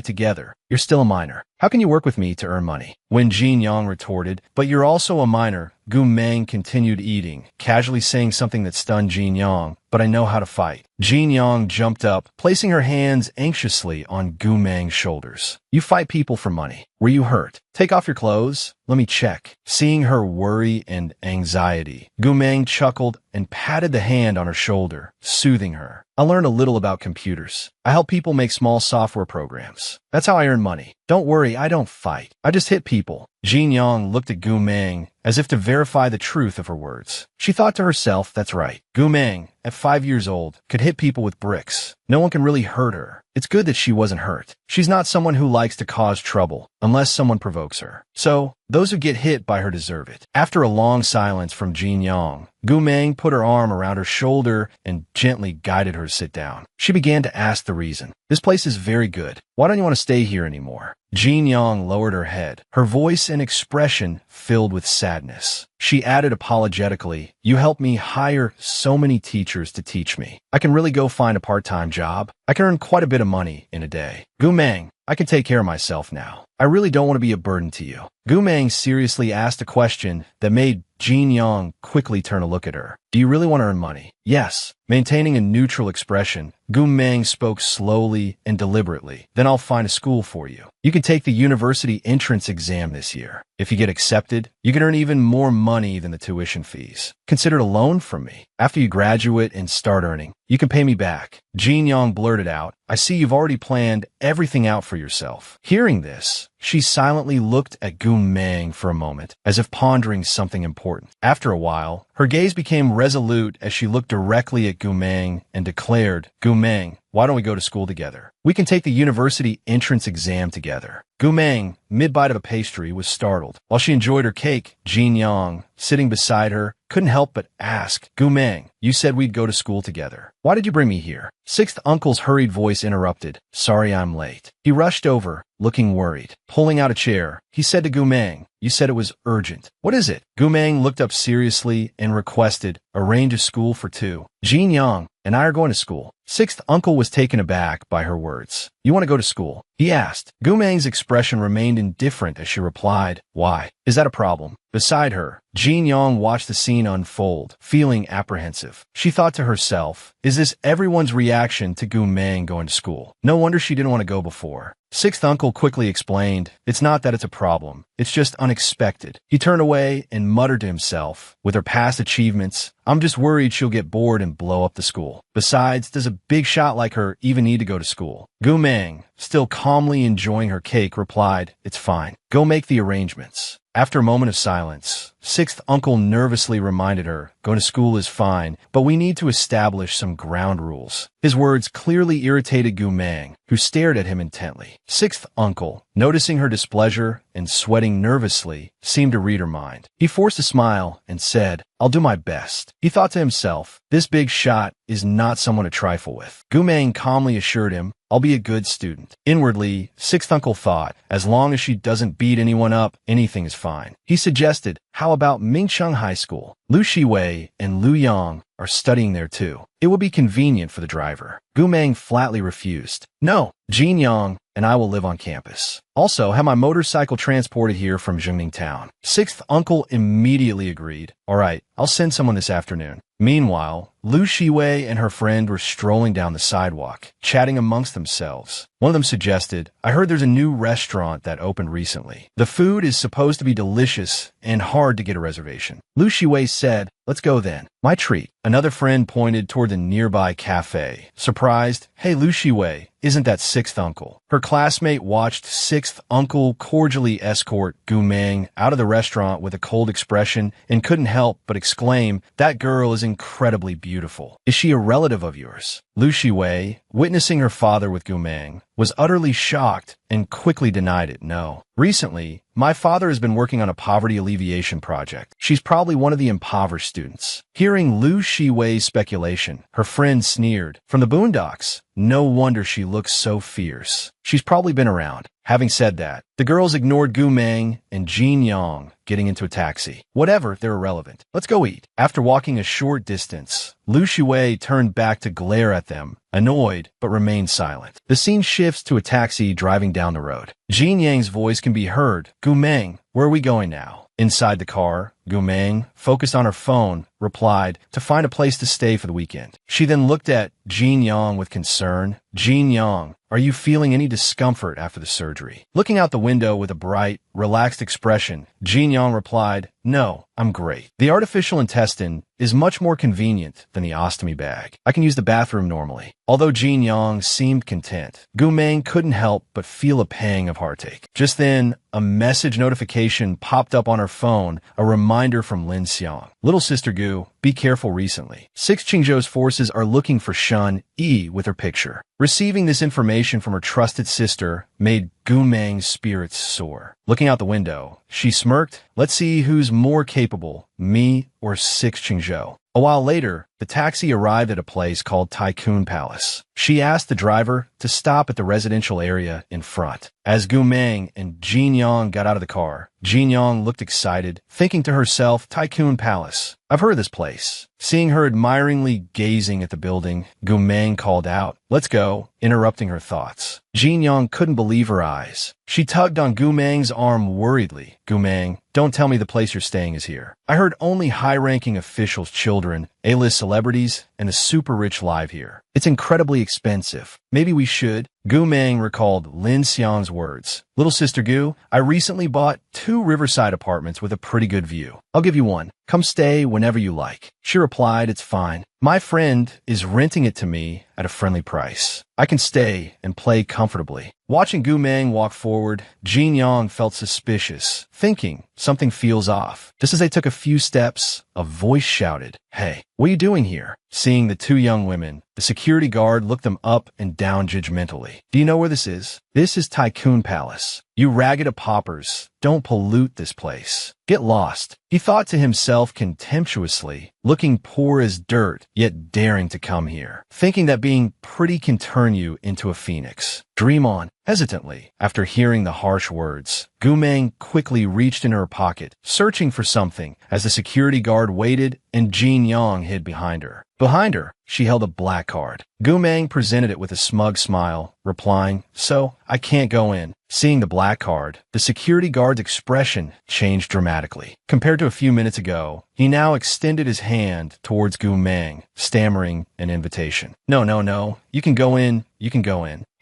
Speaker 1: together. You're still a minor. How can you work with me to earn money? When Jean Yang retorted, but you're also a minor, Gu Meng continued eating, casually saying something that stunned Jean Yang, but I know how to fight. Jean Yang jumped up, placing her hands anxiously on Gu Meng's shoulders. You fight people for money. Were you hurt? Take off your clothes. Let me check. Seeing her worry and anxiety, Gu Meng chuckled and patted the hand on her shoulder, soothing her. I learned a little about computers. I help people make small software programs. That's how I earn money. Don't worry, I don't fight. I just hit people. Jean Yang looked at Gu Meng as if to verify the truth of her words. She thought to herself, that's right. Gu Meng, at 5 years old, could hit people with bricks. No one can really hurt her. It's good that she wasn't hurt. She's not someone who likes to cause trouble, unless someone provokes her. So, those who get hit by her deserve it. After a long silence from Jin Yang, Gu Meng put her arm around her shoulder and gently guided her to sit down. She began to ask the reason. This place is very good. Why don't you want to stay here anymore? Jin Yang lowered her head, her voice and expression filled with sadness. She added apologetically, "You helped me hire so many teachers to teach me. I can really go find a part-time job. I can earn quite a bit of money in a day. Gu Meng, I can take care of myself now. I really don't want to be a burden to you." Gu Meng seriously asked a question that made Jin Yang quickly turn to look at her. "Do you really want to earn money?" "Yes." Maintaining a neutral expression, Gu Meng spoke slowly and deliberately. "Then I'll find a school for you. You can take the university entrance exam this year. If you get accepted, you can earn even more money than the tuition fees. Consider it a loan from me. After you graduate and start earning, you can pay me back." Jin Yang blurted out, "I see you've already planned everything out for yourself." Hearing this, she silently looked at Gu Meng for a moment, as if pondering something important. After a while, her gaze became resolute as she looked directly at Gu Meng and declared, "Gu Meng, why don't we go to school together? We can take the university entrance exam together." Gu Meng, mid-bite of a pastry, was startled. While she enjoyed her cake, Jin Yang, sitting beside her, couldn't help but ask, "Gu Meng, you said we'd go to school together. Why did you bring me here?" Sixth uncle's hurried voice interrupted, "Sorry I'm late." He rushed over, looking worried. Pulling out a chair, he said to Gu Meng, "You said it was urgent. What is it?" Gu Meng looked up seriously and requested, "Arrange a school for two. Jin Yang and I are going to school." Sixth uncle was taken aback by her words. "You want to go to school?" he asked. Gu Meng's expression remained indifferent as she replied, "Why? Is that a problem?" Beside her, Jin Yang watched the scene unfold, feeling apprehensive. She thought to herself, is this everyone's reaction to Gu Meng going to school? No wonder she didn't want to go before. Sixth uncle quickly explained, "It's not that it's a problem. It's just unexpected." He turned away and muttered to himself, with her past achievements, "I'm just worried she'll get bored and blow up the school. Besides, does a big shot like her even need to go to school?" Gu Meng, still calmly enjoying her cake, replied, "It's fine. Go make the arrangements." After a moment of silence, Sixth uncle nervously reminded her, "Going to school is fine, but we need to establish some ground rules." His words clearly irritated Gu Meng, who stared at him intently. Sixth uncle, noticing her displeasure and sweating nervously, seemed to read her mind. He forced a smile and said, "I'll do my best." He thought to himself, this big shot is not someone to trifle with. Gu Meng calmly assured him, "I'll be a good student." Inwardly, Sixth uncle thought, as long as she doesn't beat anyone up, anything is fine. He suggested, "How about Mingcheng High School? Lu Shiwei and Lu Yang are studying there too. It will be convenient for the driver." Gu Meng flatly refused. "No, Jin Yang and I will live on campus. Also, have my motorcycle transported here from Zhengning Town." Sixth uncle immediately agreed. "All right, I'll send someone this afternoon." Meanwhile, Lu Shiwei and her friend were strolling down the sidewalk, chatting amongst themselves. One of them suggested, "I heard there's a new restaurant that opened recently. The food is supposed to be delicious and hard to get a reservation." Lu Shiwei said, "Let's go then. My treat." Another friend pointed toward the nearby cafe. Surprised, "Hey Lu Shiwei, isn't that Sixth uncle?" Her classmate watched Sixth uncle cordially escort Gu Meng out of the restaurant with a cold expression and couldn't help but exclaim, "That girl is incredibly beautiful. Is she a relative of yours?" Lu Shiwei, witnessing her father with Gu Meng, was utterly shocked and quickly denied it. "No. Recently, my father has been working on a poverty alleviation project. She's probably one of the impoverished students." Hearing Lu Shiwei's speculation, her friend sneered, "From the boondocks? No wonder she looks so fierce. She's probably been around." Having said that, the girls ignored Gu Meng and Jin Yang, getting into a taxi. Whatever, they're irrelevant. "Let's go eat." After walking a short distance, Lu Shiwei turned back to glare at them, annoyed, but remained silent. The scene shifts to a taxi driving down the road. Jin Yang's voice can be heard. "Gu Meng, where are we going now?" Inside the car, Gu Meng, focused on her phone, replied, "To find a place to stay for the weekend." She then looked at Jin Yang with concern. "Jin Yang, are you feeling any discomfort after the surgery?" Looking out the window with a bright, relaxed expression, Jin Yang replied, "No, I'm great. The artificial intestine is much more convenient than the ostomy bag. I can use the bathroom normally." Although Jin Yang seemed content, Gu Meng couldn't help but feel a pang of heartache. Just then, a message notification popped up on her phone, a reminder from Lin Xiang. Little sister Gu, be careful recently. Six Qingzhou's forces are looking for Shun Yi with her picture. Receiving this information from her trusted sister made Gu Meng's spirits soar. Looking out the window, she smirked. Let's see who's more capable, me or Six Qingzhou. A while later, the taxi arrived at a place called Tycoon Palace. She asked the driver to stop at the residential area in front. As Gu Meng and Jin Yang got out of the car, Jin Yang looked excited, thinking to herself, Tycoon Palace. I've heard of this place. Seeing her admiringly gazing at the building, Gu Meng called out, let's go, interrupting her thoughts. Jin Yang couldn't believe her eyes. She tugged on Gu Meng's arm worriedly. Gu Meng, don't tell me the place you're staying is here. I heard only high-ranking officials' children, A-list celebrities, and the super-rich live here. It's incredibly expensive. Maybe we should. Gu Meng recalled Lin Xiang's words. Little sister Gu, I recently bought 2 riverside apartments with a pretty good view. I'll give you one. Come stay whenever you like. She replied, it's fine. My friend is renting it to me at a friendly price. I can stay and play comfortably. Watching Gu Meng walk forward, Jin Yang felt suspicious, thinking something feels off. Just as they took a few steps, a voice shouted, hey, what are you doing here? Seeing the 2 young women, the security guard looked them up and down judgmentally. Do you know where this is? This is Tycoon Palace. You ragged paupers, don't pollute this place. Get lost. He thought to himself contemptuously, looking poor as dirt, yet daring to come here, thinking that being pretty can turn you into a phoenix. Dream on. Hesitantly, after hearing the harsh words, Gu Meng quickly reached in her pocket, searching for something, as the security guard waited and Jin Yang hid behind her. Behind her, she held a black card. Gu Meng presented it with a smug smile, replying, so, I can't go in. Seeing the black card, the security guard's expression changed dramatically. Compared to a few minutes ago, he now extended his hand towards Gu Meng, stammering an invitation. No, you can go in.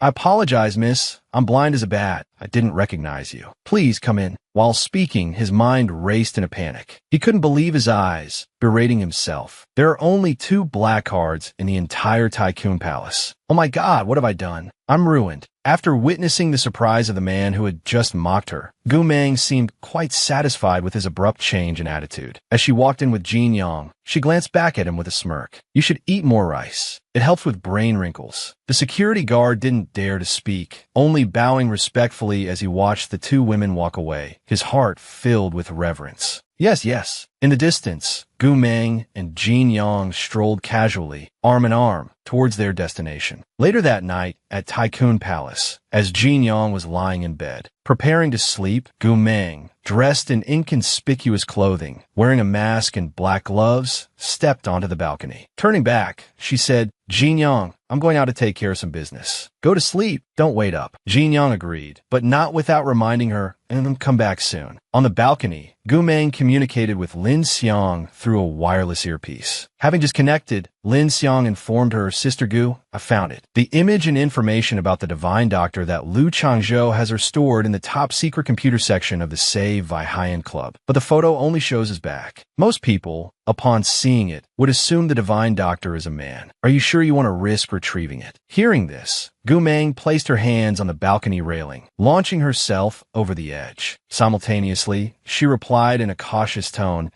Speaker 1: I apologize, miss. I'm blind as a bat. I didn't recognize you. Please come in. While speaking, his mind raced in a panic. He couldn't believe his eyes, berating himself. There are only 2 black cards in the entire Tycoon Palace. Oh my God, what have I done? I'm ruined. After witnessing the surprise of the man who had just mocked her, Gu Meng seemed quite satisfied with his abrupt change in attitude. As she walked in with Jin Yang, she glanced back at him with a smirk. You should eat more rice. It helps with brain wrinkles. The security guard didn't dare to speak, only bowing respectfully as he watched the 2 women walk away, his heart filled with reverence. Yes. In the distance, Gu Meng and Jin Yang strolled casually, arm in arm, towards their destination. Later that night, at Tycoon Palace, as Jin Yang was lying in bed, preparing to sleep, Gu Meng, dressed in inconspicuous clothing, wearing a mask and black gloves, stepped onto the balcony. Turning back, she said, Jin Yang, I'm going out to take care of some business. Go to sleep. Don't wait up. Jin Yang agreed, but not without reminding her, and then come back soon. On the balcony, Gu Meng communicated with Lin Xiang through a wireless earpiece. Having just connected, Lin Xiang informed her, Sister Gu, I found it. The image and information about the divine doctor that Lu Changzhou has stored in the top secret computer section of the Save by High-End Club. But the photo only shows his back. Most people, upon seeing it, would assume the divine doctor is a man. Are you sure you want to risk retrieving it? Hearing this, Gu Meng placed her hands on the balcony railing, launching herself over the edge. Simultaneously, she replied in a cautious tone,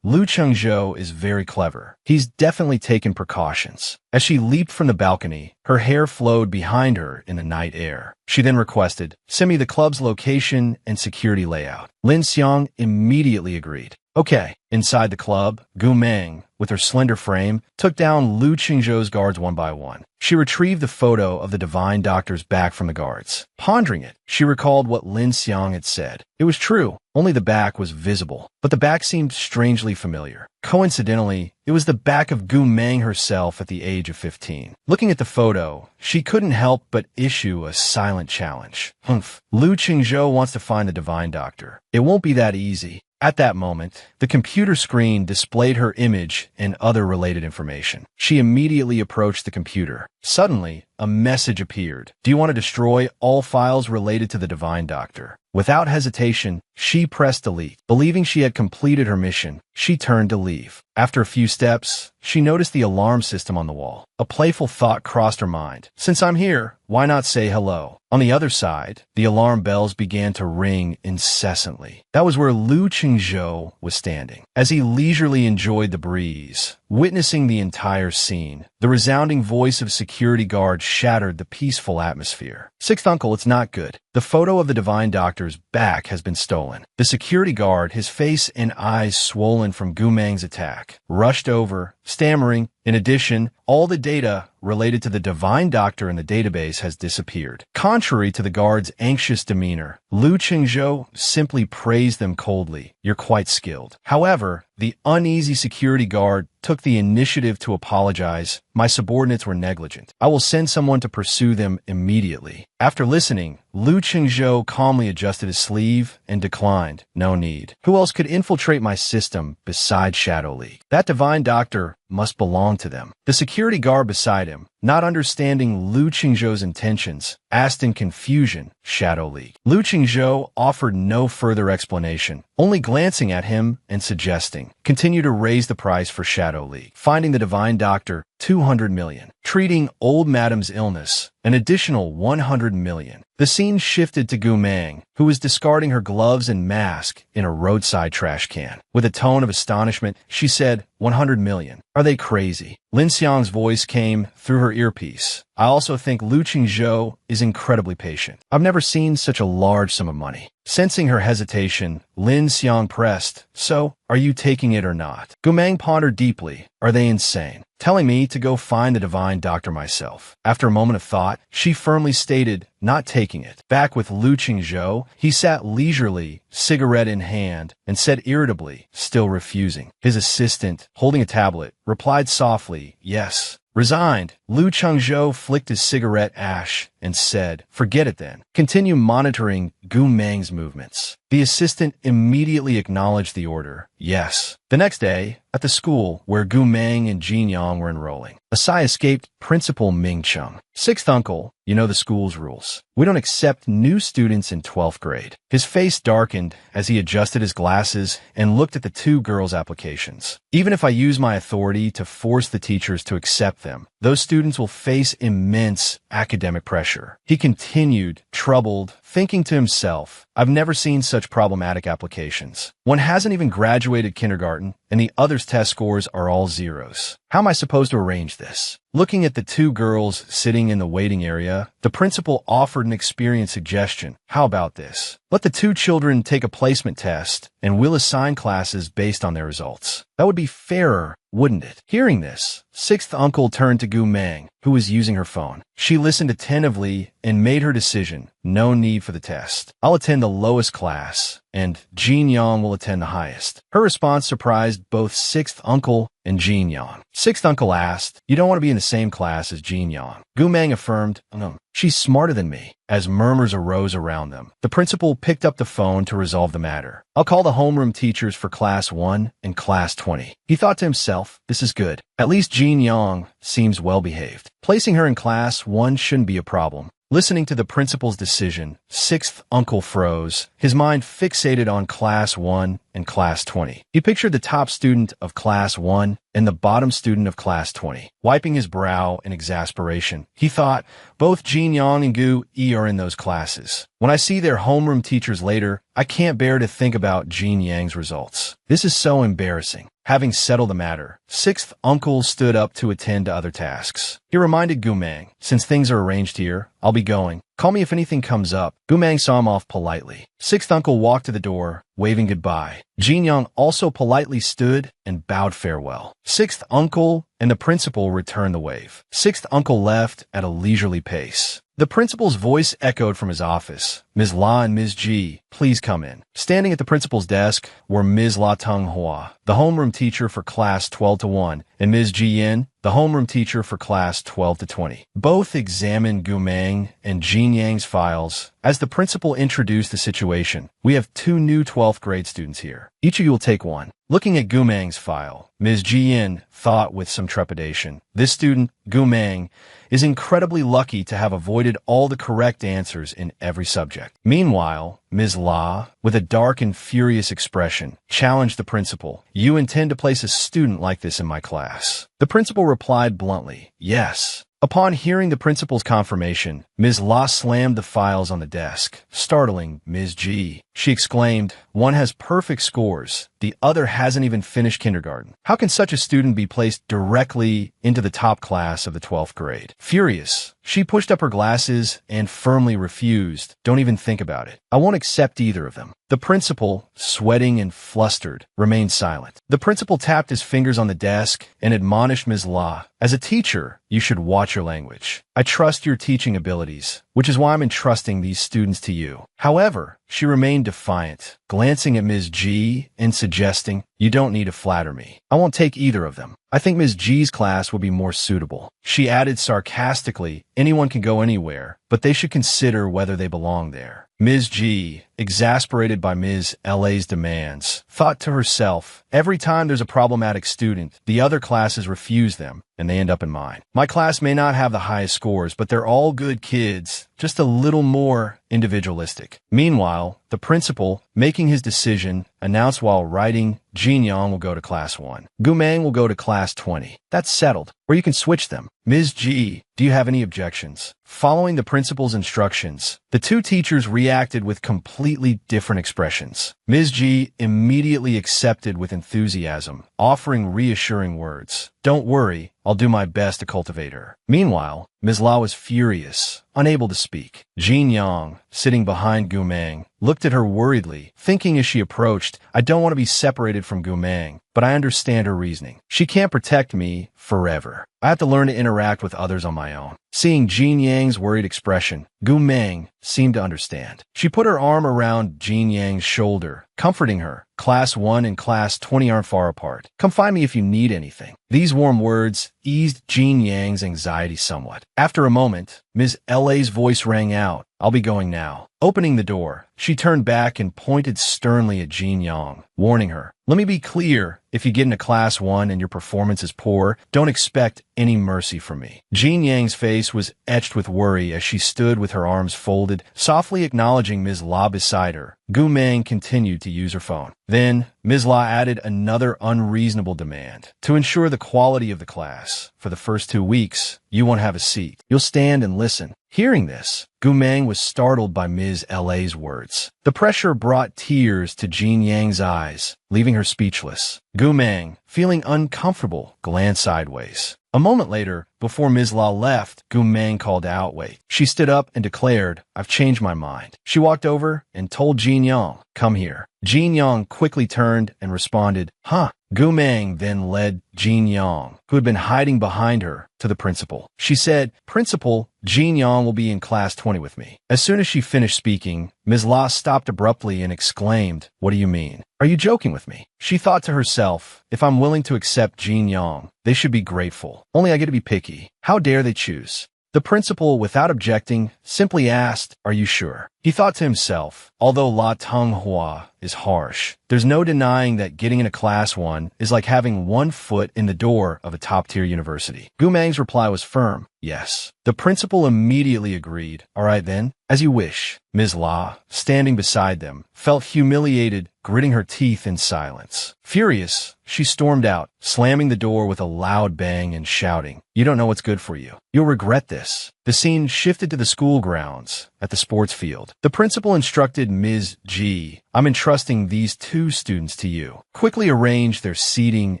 Speaker 1: Lu Chengzhou is very clever. He's definitely taken precautions. As she leaped from the balcony, her hair flowed behind her in the night air. She then requested, send me the club's location and security layout. Lin Xiang immediately agreed. Okay. Inside the club, Gu Meng, with her slender frame, took down Lu Qingzhou's guards one by one. She retrieved the photo of the divine doctor's back from the guards. Pondering it, she recalled what Lin Xiang had said. It was true. Only the back was visible, but the back seemed strangely familiar. Coincidentally, it was the back of Gu Meng herself at the age of 15. Looking at the photo, she couldn't help but issue a silent challenge. Lu Qingzhou wants to find the divine doctor. It won't be that easy. At that moment, the computer screen displayed her image and other related information. She immediately approached the computer. Suddenly, a message appeared. Do you want to destroy all files related to the Divine Doctor? Without hesitation, she pressed delete. Believing she had completed her mission, she turned to leave. After a few steps, she noticed the alarm system on the wall. A playful thought crossed her mind. Since I'm here, why not say hello? On the other side, the alarm bells began to ring incessantly. That was where Lu Qingzhou was standing. As he leisurely enjoyed the breeze, witnessing the entire scene, the resounding voice of security guard shattered the peaceful atmosphere. Sixth uncle, it's not good. The photo of the Divine Doctor's back has been stolen. The security guard, his face and eyes swollen from Gu Meng's attack, rushed over, stammering. In addition, all the data related to the Divine Doctor in the database has disappeared. Contrary to the guard's anxious demeanor, Lu Qingzhou simply praised them coldly. You're quite skilled. However, the uneasy security guard took the initiative to apologize. My subordinates were negligent. I will send someone to pursue them immediately. After listening, Lu Qingzhou calmly adjusted his sleeve and declined. No need. Who else could infiltrate my system besides Shadow League? That Divine Doctor must belong to them. The security guard beside him, not understanding Lu Qingzhou's intentions, asked in confusion, Shadow League. Lu Qingzhou offered no further explanation, only glancing at him and suggesting, continue to raise the price for Shadow League. Finding the Divine Doctor, 200 million. Treating old Madam's illness, an additional 100 million. The scene shifted to Gu Meng, who was discarding her gloves and mask in a roadside trash can. With a tone of astonishment, she said, 100 million. Are they crazy? Lin Xiang's voice came through her earpiece. I also think Lu Qingzhou is incredibly patient. I've never seen such a large sum of money. Sensing her hesitation, Lin Xiang pressed, so, are you taking it or not? Gu Meng pondered deeply. Are they insane? Telling me to go find the Divine Doctor myself. After a moment of thought, she firmly stated, not taking it. Back with Lu Qingzhou, he sat leisurely, cigarette in hand, and said irritably, still refusing. His assistant, holding a tablet, replied softly, yes. Resigned, Lu Qingzhou flicked his cigarette ash and said, forget it then. Continue monitoring Gu Meng's movements. The assistant immediately acknowledged the order. Yes. The next day, at the school where Gu Meng and Jin Yang were enrolling, a sigh escaped Principal Ming Cheng. Sixth uncle, you know the school's rules. We don't accept new students in 12th grade. His face darkened as he adjusted his glasses and looked at the two girls' applications. Even if I use my authority to force the teachers to accept them, those students will face immense academic pressure. He continued, troubled, thinking to himself, I've never seen such problematic applications. One hasn't even graduated kindergarten, and the others' test scores are all zeros. How am I supposed to arrange this? Looking at the two girls sitting in the waiting area, the principal offered an experienced suggestion. How about this? Let the two children take a placement test, and we'll assign classes based on their results. That would be fairer, wouldn't it? Hearing this, sixth uncle turned to Gu Meng, who was using her phone. She listened attentively and made her decision. No need for the test. I'll attend the lowest class, and Jin Yang will attend the highest. Her response surprised both sixth uncle and Jin Yang. Sixth uncle asked, you don't want to be in the same class as Jin Yang. Gu Meng affirmed, no, she's smarter than me. As murmurs arose around them, the principal picked up the phone to resolve the matter. I'll call the homeroom teachers for class 1 and class 20. He thought to himself, this is good. At least Jin Yang seems well behaved. Placing her in class 1 shouldn't be a problem. Listening to the principal's decision, sixth uncle froze, his mind fixated on class 1 and class 20. He pictured the top student of class 1 and the bottom student of class 20. Wiping his brow in exasperation, he thought, both Jin Yang and Gu Yi are in those classes. When I see their homeroom teachers later, I can't bear to think about Jin Yang's results. This is so embarrassing. Having settled the matter, sixth uncle stood up to attend to other tasks. He reminded Gu Meng, since things are arranged here, I'll be going. Call me if anything comes up. Gu Meng saw him off politely. Sixth uncle walked to the door, waving goodbye. Jin Yang also politely stood and bowed farewell. Sixth uncle and the principal returned the wave. Sixth uncle left at a leisurely pace. The principal's voice echoed from his office. Ms. La and Ms. G, please come in. Standing at the principal's desk were Ms. La Tenghua, the homeroom teacher for class 12-1, and Ms. Ji Yin, the homeroom teacher for class 12-20. Both examined Gu Meng and Jin Yang's files. As the principal introduced the situation, we have two new 12th grade students here. Each of you will take one. Looking at Gumang's file, Ms. Jian thought with some trepidation. This student, Gumang, is incredibly lucky to have avoided all the correct answers in every subject. Meanwhile, Ms. La, with a dark and furious expression, challenged the principal. You intend to place a student like this in my class? The principal replied bluntly, yes. Upon hearing the principal's confirmation, Ms. La slammed the files on the desk, startling Ms. G. She exclaimed, one has perfect scores, the other hasn't even finished kindergarten. How can such a student be placed directly into the top class of the 12th grade? Furious, she pushed up her glasses and firmly refused. Don't even think about it. I won't accept either of them. The principal, sweating and flustered, remained silent. The principal tapped his fingers on the desk and admonished Ms. La. As a teacher, you should watch your language. I trust your teaching abilities, which is why I'm entrusting these students to you. However, she remained defiant, glancing at Ms. G and suggesting, you don't need to flatter me. I won't take either of them. I think Ms. G's class would be more suitable. She added sarcastically, anyone can go anywhere, but they should consider whether they belong there. Ms. G, exasperated by Ms. La's demands, thought to herself, every time there's a problematic student, the other classes refuse them, and they end up in mine. My class may not have the highest scores, but they're all good kids, just a little more individualistic. Meanwhile, the principal, making his decision, announced while writing, Jin Yang will go to class 1. Gumang will go to class 20. That's settled, or you can switch them. Ms. G, do you have any objections? Following the principal's instructions, the two teachers reacted with completely different expressions. Ms. G immediately accepted with enthusiasm, offering reassuring words. Don't worry, I'll do my best to cultivate her. Meanwhile, Ms. La was furious, unable to speak. Jin Yang, sitting behind Gumang, looked at her worriedly, thinking as she approached, I don't want to be separated from Gumang, but I understand her reasoning. She can't protect me forever. I have to learn to interact with others on my own. Seeing Jin Yang's worried expression, Gumang seemed to understand. She put her arm around Jin Yang's shoulder, comforting her. Class 1 and Class 20 aren't far apart. Come find me if you need anything. These warm words eased Jin Yang's anxiety somewhat. After a moment, Ms. La's voice rang out. I'll be going now. Opening the door, she turned back and pointed sternly at Jin Yang, warning her. Let me be clear, if you get into Class 1 and your performance is poor, don't expect any mercy from me. Jin Yang's face was etched with worry as she stood with her arms folded, softly acknowledging Ms. La beside her. Gumang continued to use her phone. Then, Ms. La added another unreasonable demand. To ensure the quality of the class, for the first 2 weeks, you won't have a seat. You'll stand and listen. Hearing this, Gumang was startled by Ms. La's words. The pressure brought tears to Jin Yang's eyes, leaving her speechless. Gumang, feeling uncomfortable, glanced sideways. A moment later, before Ms. La left, Gumang called out, wait. She stood up and declared, I've changed my mind. She walked over and told Jin Yang, come here. Jin Yang quickly turned and responded, huh. Gumang then led Jin Yang, who had been hiding behind her, to the principal. She said, Principal, Jin Yang will be in Class 20 with me. As soon as she finished speaking, Ms. La stopped abruptly and exclaimed, what do you mean? Are you joking with me? She thought to herself, if I'm willing to accept Jin Yang, they should be grateful. Only I get to be picky. How dare they choose? The principal, without objecting, simply asked, are you sure? He thought to himself, although La Tonghua is harsh, there's no denying that getting into Class 1 is like having one foot in the door of a top-tier university. Gumang's reply was firm, yes. The principal immediately agreed. All right then, as you wish. Ms. La, standing beside them, felt humiliated, gritting her teeth in silence. Furious, she stormed out, slamming the door with a loud bang and shouting, you don't know what's good for you. You'll regret this. The scene shifted to the school grounds at the sports field. The principal instructed Ms. G, I'm entrusting these 2 students to you. Quickly arrange their seating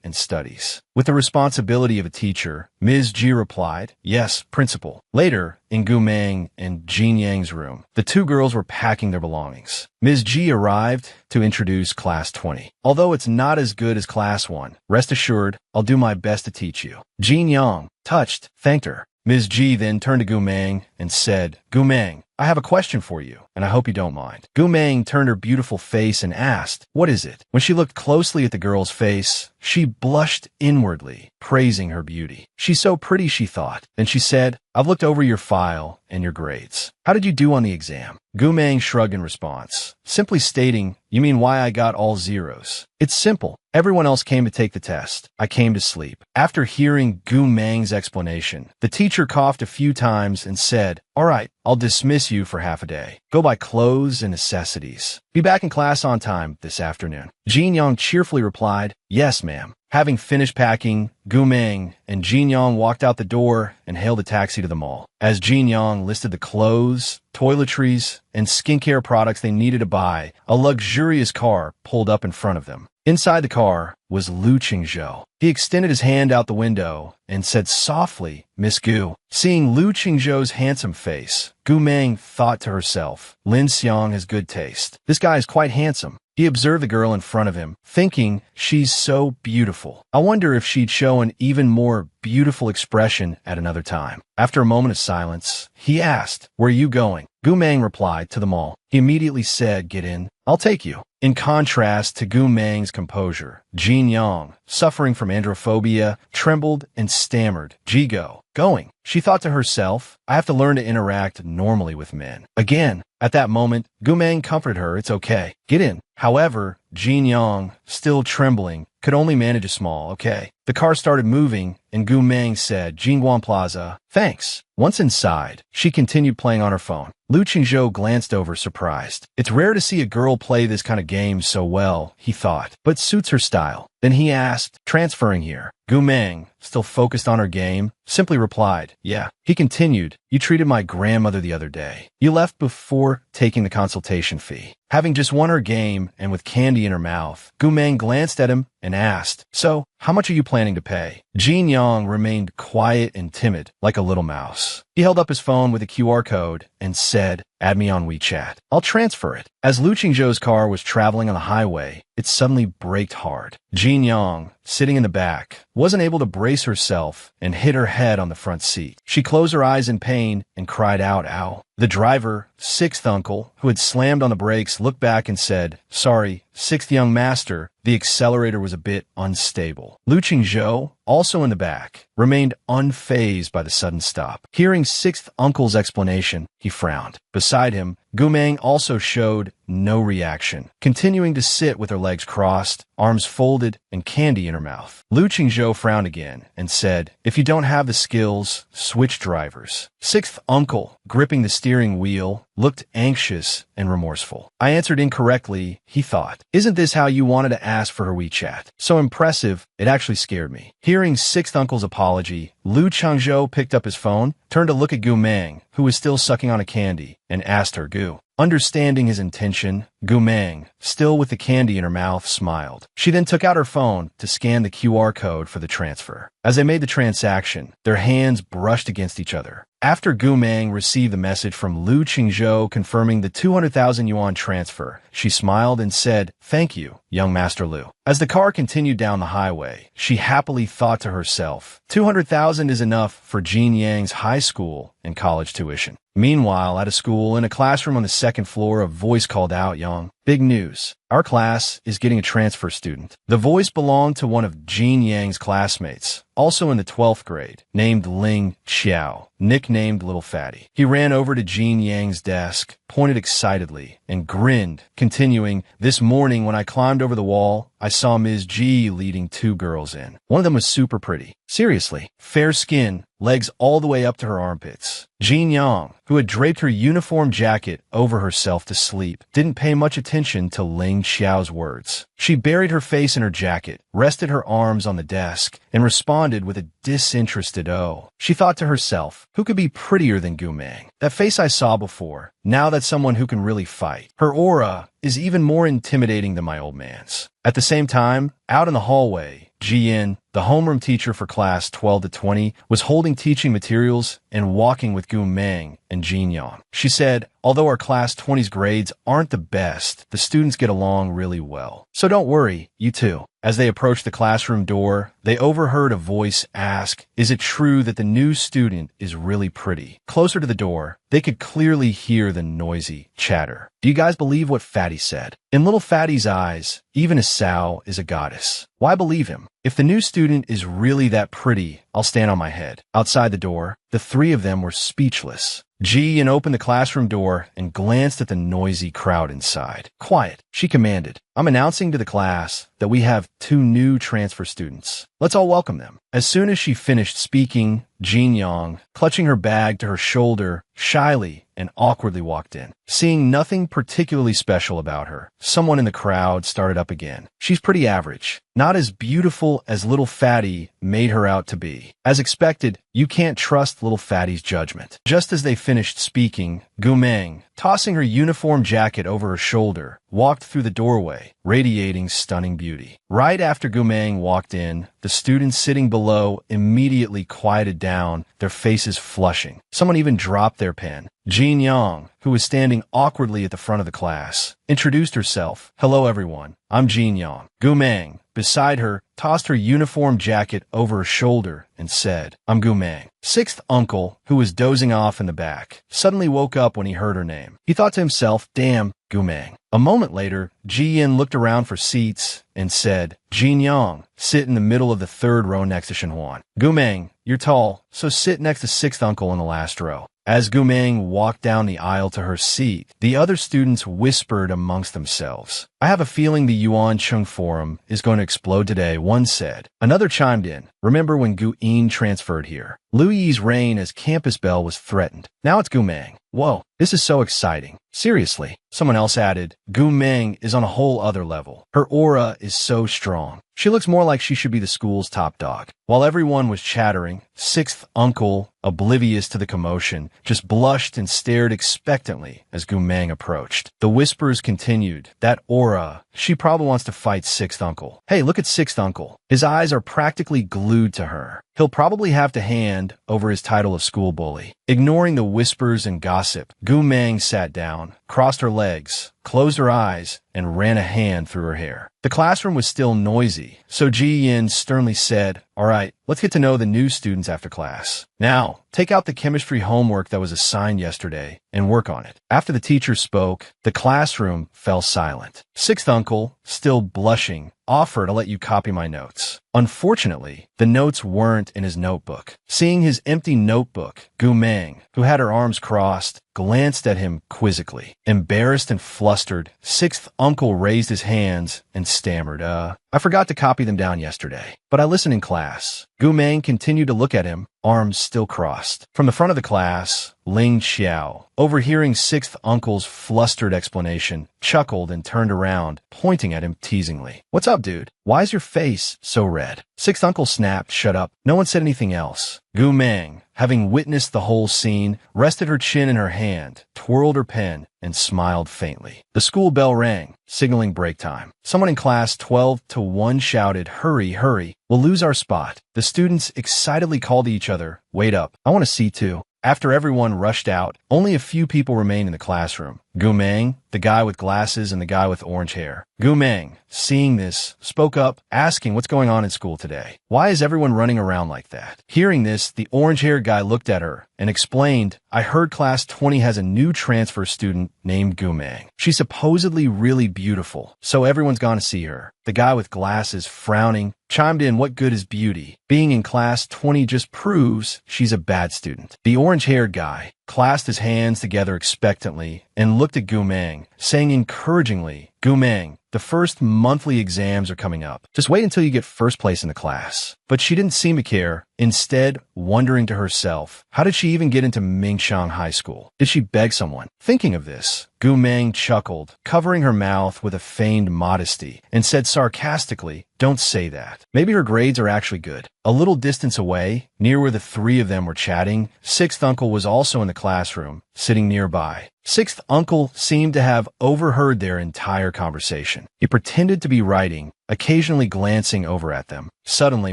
Speaker 1: and studies. With the responsibility of a teacher, Ms. G replied, yes, principal. Later, in Gumang and Jin Yang's room, the 2 girls were packing their belongings. Ms. G arrived to introduce Class 20. Although it's not as good as Class 1, rest assured, I'll do my best to teach you. Jin Yang, touched, thanked her. Ms. G then turned to Gumang and said, Gumang, I have a question for you, and I hope you don't mind. Gumang turned her beautiful face and asked, what is it? When she looked closely at the girl's face, she blushed inwardly, praising her beauty. She's so pretty, she thought. Then she said, I've looked over your file and your grades. How did you do on the exam? Gumang shrugged in response, simply stating, you mean why I got all zeros? It's simple. Everyone else came to take the test. I came to sleep. After hearing Gumang's explanation, the teacher coughed a few times and said, all right, I'll dismiss you for half a day. Go buy clothes and necessities. Be back in class on time this afternoon. Jin Yong cheerfully replied, yes, ma'am. Having finished packing, Gumang and Jin Yong walked out the door and hailed a taxi to the mall. As Jin Yong listed the clothes, toiletries, and skincare products they needed to buy, a luxurious car pulled up in front of them. Inside the car was Lu Qingzhou. He extended his hand out the window and said softly, Miss Gu. Seeing Lu Qingzhou's handsome face, Gumang thought to herself, Lin Xiang has good taste. This guy is quite handsome. He observed the girl in front of him, thinking, she's so beautiful. I wonder if she'd show an even more beautiful expression at another time. After a moment of silence, he asked, where are you going? Gumang replied, to the mall. He immediately said, get in. I'll take you. In contrast to Gumang's composure, Jin Yong, suffering from androphobia, trembled and stammered, Jigo. Going. She thought to herself, I have to learn to interact normally with men. Again, at that moment, Gumang comforted her, it's okay. Get in. However, Jin Yong, still trembling, could only manage a small okay. The car started moving, and Gumang said, Jingguan Plaza, thanks. Once inside, she continued playing on her phone. Lu Qingzhou glanced over, surprised. It's rare to see a girl play this kind of game so well, he thought, but suits her style. Then he asked, transferring here. Gumang, still focused on her game, simply replied, yeah. He continued, you treated my grandmother the other day. You left before taking the consultation fee. Having just won her game and with candy in her mouth, Gumang glanced at him and asked, so, how much are you planning to pay? Jin Yong remained quiet and timid, like a little mouse. He held up his phone with a QR code and said, add me on WeChat. I'll transfer it. As Lu Qingzhou's car was traveling on the highway, it suddenly braked hard. Jin Yong, sitting in the back, wasn't able to brace herself and hit her head on the front seat. She closed her eyes in pain and cried out, ow. The driver, sixth uncle, who had slammed on the brakes, looked back and said, sorry, sixth young master, the accelerator was a bit unstable. Lu Qingzhou, also in the back, remained unfazed by the sudden stop. Hearing sixth uncle's explanation, he frowned. Beside him, Gumang also showed no reaction, continuing to sit with her legs crossed, arms folded, and candy in her mouth. Lu Qingzhou frowned again and said, if you don't have the skills, switch drivers. Sixth uncle, gripping the steering wheel, looked anxious and remorseful. I answered incorrectly, he thought. Isn't this how you wanted to ask for her WeChat? So impressive, it actually scared me. Hearing sixth uncle's apology, Lu Qingzhou picked up his phone, turned to look at Gumang, who was still sucking on a candy, and asked her, Gu. Understanding his intention, Gumang, still with the candy in her mouth, smiled. She then took out her phone to scan the QR code for the transfer. As they made the transaction, their hands brushed against each other. After Gumang received the message from Lu Qingzhou confirming the 200,000 yuan transfer, she smiled and said, thank you, young Master Lu. As the car continued down the highway, she happily thought to herself, 200,000 is enough for Jin Yang's high school and college tuition. Meanwhile, at a school, in a classroom on the second floor, a voice called out, Yang, big news. Our class is getting a transfer student. The voice belonged to one of Jin Yang's classmates, also in the 12th grade, named Ling Xiao, nicknamed Little Fatty. He ran over to Jin Yang's desk, pointed excitedly, and grinned, continuing, this morning when I climbed over the wall, I saw Ms. G leading two girls in. One of them was super pretty. Seriously, fair skin, legs all the way up to her armpits. Jin Yang, who had draped her uniform jacket over herself to sleep, didn't pay much attention to Ling Xiao's words. She buried her face in her jacket, rested her arms on the desk, and responded with a disinterested oh. She thought to herself, who could be prettier than Gumang? That face I saw before. Now that's someone who can really fight. Her aura is even more intimidating than my old man's. At the same time, out in the hallway, Jian, the homeroom teacher for class 12 to 20, was holding teaching materials and walking with Gumang and Jin Yang. She said, although our class 20's grades aren't the best, the students get along really well. So don't worry, you too. As they approached the classroom door, they overheard a voice ask, is it true that the new student is really pretty? Closer to the door, they could clearly hear the noisy chatter. Do you guys believe what Fatty said? In little Fatty's eyes, even a sow is a goddess. Why believe him? If the new student is really that pretty, I'll stand on my head. Outside the door, The three of them were speechless. Ji Yin opened the classroom door and glanced at the noisy crowd inside. "Quiet," she commanded. "I'm announcing to the class that we have 2 new transfer students. Let's all welcome them." As soon as she finished speaking, Jin Yang, clutching her bag to her shoulder, shyly and awkwardly walked in. Seeing nothing particularly special about her, someone in the crowd started up again. "She's pretty average. Not as beautiful as little Fatty made her out to be. As expected, you can't trust little Fatty's judgment." Just as they finished speaking, Gumeng, tossing her uniform jacket over her shoulder, walked through the doorway, radiating stunning beauty. Right after Gumeng walked in, the students sitting below immediately quieted down, their faces flushing. Someone even dropped their pen. Jin Yang, who was standing awkwardly at the front of the class, introduced herself. "Hello, everyone. I'm Jin Yang." Gumeng, beside her, tossed her uniform jacket over her shoulder and said, "I'm Gumeng." Sixth uncle, who was dozing off in the back, suddenly woke up when he heard her name. He thought to himself, "Damn, Gumeng." A moment later, Ji Yin looked around for seats and said, "Jin Yang, sit in the middle of the 3rd row next to Shenhuan. Gumeng, you're tall, so sit next to sixth uncle in the last row." As Gumeng walked down the aisle to her seat, the other students whispered amongst themselves. "I have a feeling the Yuan Chung Forum is going to explode today," one said. Another chimed in, "Remember when Gu Yin transferred here? Lu Yi's reign as campus belle was threatened. Now it's Gumeng. Whoa, this is so exciting. Seriously." Someone else added, "Gumeng is on a whole other level. Her aura is so strong. She looks more like she should be the school's top dog." While everyone was chattering, sixth uncle, oblivious to the commotion, just blushed and stared expectantly as Gumeng approached. The whispers continued. "That aura. She probably wants to fight sixth uncle. Hey, look at sixth uncle. His eyes are practically glued to her. He'll probably have to hand over his title of school bully." Ignoring the whispers and gossip, Gumeng sat down, crossed her legs, closed her eyes, and ran a hand through her hair. The classroom was still noisy, so Ji Yin sternly said, "All right, let's get to know the new students after class. Now, take out the chemistry homework that was assigned yesterday and work on it." After the teacher spoke, the classroom fell silent. Sixth uncle, still blushing, offered to let you copy my notes. Unfortunately, the notes weren't in his notebook. Seeing his empty notebook, Gumeng, who had her arms crossed, glanced at him quizzically. Embarrassed and flustered, sixth uncle raised his hands and stammered, "I forgot to copy them down yesterday, but I listened in class." Gumeng continued to look at him, arms still crossed. From the front of the class, Ling Xiao, overhearing sixth uncle's flustered explanation, chuckled and turned around, pointing at him teasingly. "What's up, dude? Why is your face so red?" Sixth uncle snapped, "Shut up." No one said anything else. Gumeng, having witnessed the whole scene, rested her chin in her hand, twirled her pen, and smiled faintly. The school bell rang, signaling break time. Someone in class 12-1 shouted, "Hurry, hurry, we'll lose our spot." The students excitedly called to each other, "Wait up, I want to see too." After everyone rushed out, only a few people remained in the classroom. Gumeng, the guy with glasses, and the guy with orange hair. Gumeng, seeing this, spoke up, asking what's going on in school today. "Why is everyone running around like that?" Hearing this, the orange-haired guy looked at her and explained, "I heard class 20 has a new transfer student named Gumeng. She's supposedly really beautiful, so everyone's gone to see her." The guy with glasses, frowning, chimed in, "What good is beauty? Being in class 20 just proves she's a bad student." The orange-haired guy clasped his hands together expectantly and looked at Gumeng, saying encouragingly, "Gumeng, the first monthly exams are coming up. Just wait until you get first place in the class." But she didn't seem to care, instead wondering to herself, how did she even get into Mingxiang High School? Did she beg someone? Thinking of this, Gumeng chuckled, covering her mouth with a feigned modesty, and said sarcastically, "Don't say that. Maybe her grades are actually good." A little distance away, near where the three of them were chatting, sixth uncle was also in the classroom, sitting nearby. Sixth uncle seemed to have overheard their entire conversation. He pretended to be writing, occasionally glancing over at them. Suddenly,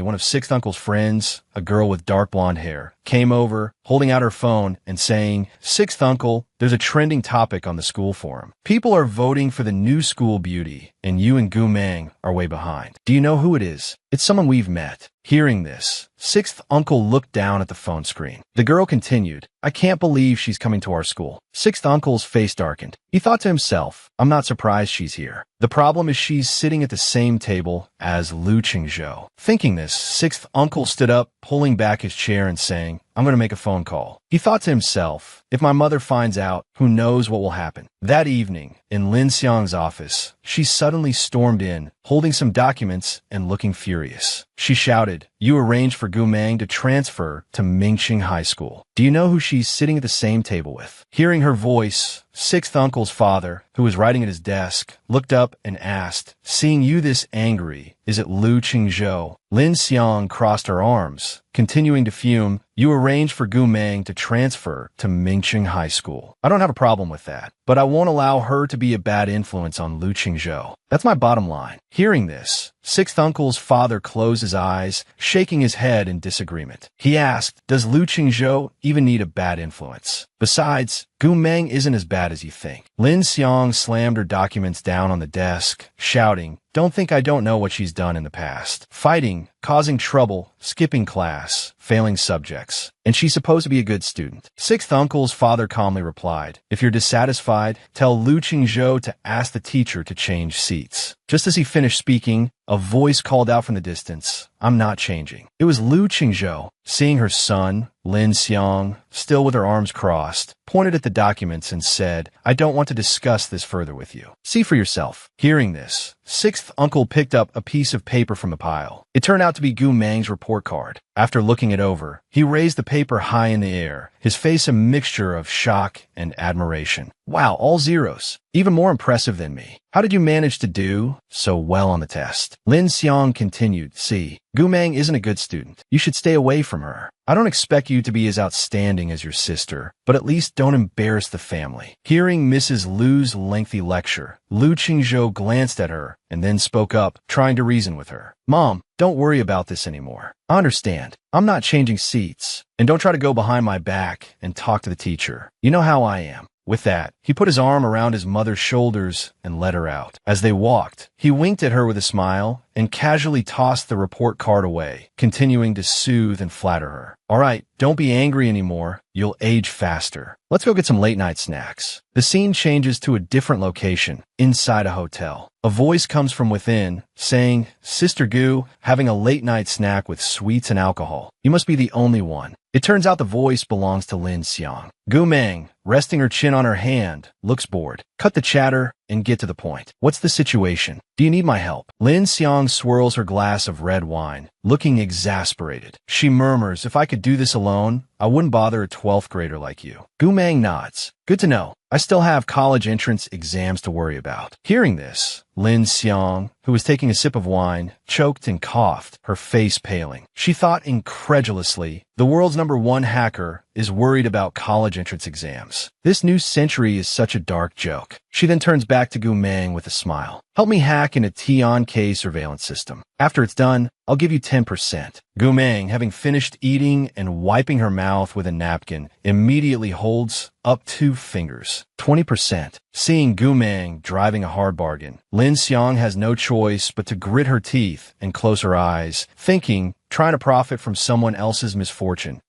Speaker 1: one of sixth uncle's friends, a girl with dark blonde hair, came over, holding out her phone and saying, "Sixth uncle, there's a trending topic on the school forum. People are voting for the new school beauty, and you and Gumeng are way behind. Do you know who it is? It's someone we've met." Hearing this, sixth uncle looked down at the phone screen. The girl continued, "I can't believe she's coming to our school." Sixth uncle's face darkened. He thought to himself, "I'm not surprised she's here. The problem is she's sitting at the same table as Lu Qingzhou." Thinking this, sixth uncle stood up, pulling back his chair and saying, I'm going to make a phone call. He thought to himself, if my mother finds out, who knows what will happen. That evening, in Lin Xiang's office, she suddenly stormed in, holding some documents and looking furious. She shouted, "You arranged for Gu Meng to transfer to Mingxing High School. Do you know who she's sitting at the same table with?" Hearing her voice, Sixth Uncle's father, who was writing at his desk, looked up and asked, "Seeing you this angry, is it Lu Qingzhou?" Lin Xiang crossed her arms, continuing to fume. "You arranged for Gu Meng to transfer to Mingxing High School. I don't have a problem with that, but I won't allow her to be a bad influence on Lu Qingzhou. That's my bottom line." Hearing this, Sixth Uncle's father closed his eyes, shaking his head in disagreement. He asked, "Does Lu Qingzhou even need a bad influence? Besides, Gu Meng isn't as bad as you think." Lin Xiang slammed her documents down on the desk, shouting, "Don't think I don't know what she's done in the past. Fighting, causing trouble, skipping class, failing subjects. And she's supposed to be a good student." Sixth Uncle's father calmly replied, "If you're dissatisfied, tell Lu Qingzhou to ask the teacher to change seats." Just as he finished speaking, a voice called out from the distance, "I'm not changing." It was Lu Qingzhou. Seeing her son, Lin Xiang, still with her arms crossed, pointed at the documents and said, "I don't want to discuss this further with you. See for yourself." Hearing this, Sixth Uncle picked up a piece of paper from the pile. It turned out to be Gu Meng's report card. After looking it over, he raised the paper high in the air, his face a mixture of shock and admiration. "Wow, all zeros. Even more impressive than me. How did you manage to do so well on the test?" Lin Xiang continued, "See, Gu Meng isn't a good student. You should stay away from her. I don't expect you to be as outstanding as your sister, but at least don't embarrass the family." Hearing Mrs. Lu's lengthy lecture, Lu Qingzhou glanced at her and then spoke up, trying to reason with her. "Mom, don't worry about this anymore. I understand. I'm not changing seats. And don't try to go behind my back and talk to the teacher. You know how I am." With that, he put his arm around his mother's shoulders and led her out. As they walked, he winked at her with a smile and casually tossed the report card away, continuing to soothe and flatter her. "All right, don't be angry anymore. You'll age faster. Let's go get some late-night snacks." The scene changes to a different location, inside a hotel. A voice comes from within, saying, "Sister Gu, having a late-night snack with sweets and alcohol. You must be the only one." It turns out the voice belongs to Lin Xiang. Gu Meng, resting her chin on her hand, looks bored. "Cut the chatter and get to the point. What's the situation? Do you need my help?" Lin Xiang swirls her glass of red wine, looking exasperated. She murmurs, "If I could do this alone, I wouldn't bother a 12th grader like you." Gu Meng nods. "Good to know. I still have college entrance exams to worry about." Hearing this, Lin Xiang, who was taking a sip of wine, choked and coughed, her face paling. She thought incredulously, the world's #1 hacker is worried about college entrance exams. This new century is such a dark joke. She then turns back to Gu Meng with a smile. "Help me hack into T-on-K surveillance system. After it's done, I'll give you 10%. Gu Meng, having finished eating and wiping her mouth with a napkin, immediately holds up 2 fingers. 20%. Seeing Gu Meng driving a hard bargain, Lin Xiang has no choice but to grit her teeth and close her eyes, thinking, trying to profit from someone else's misfortune.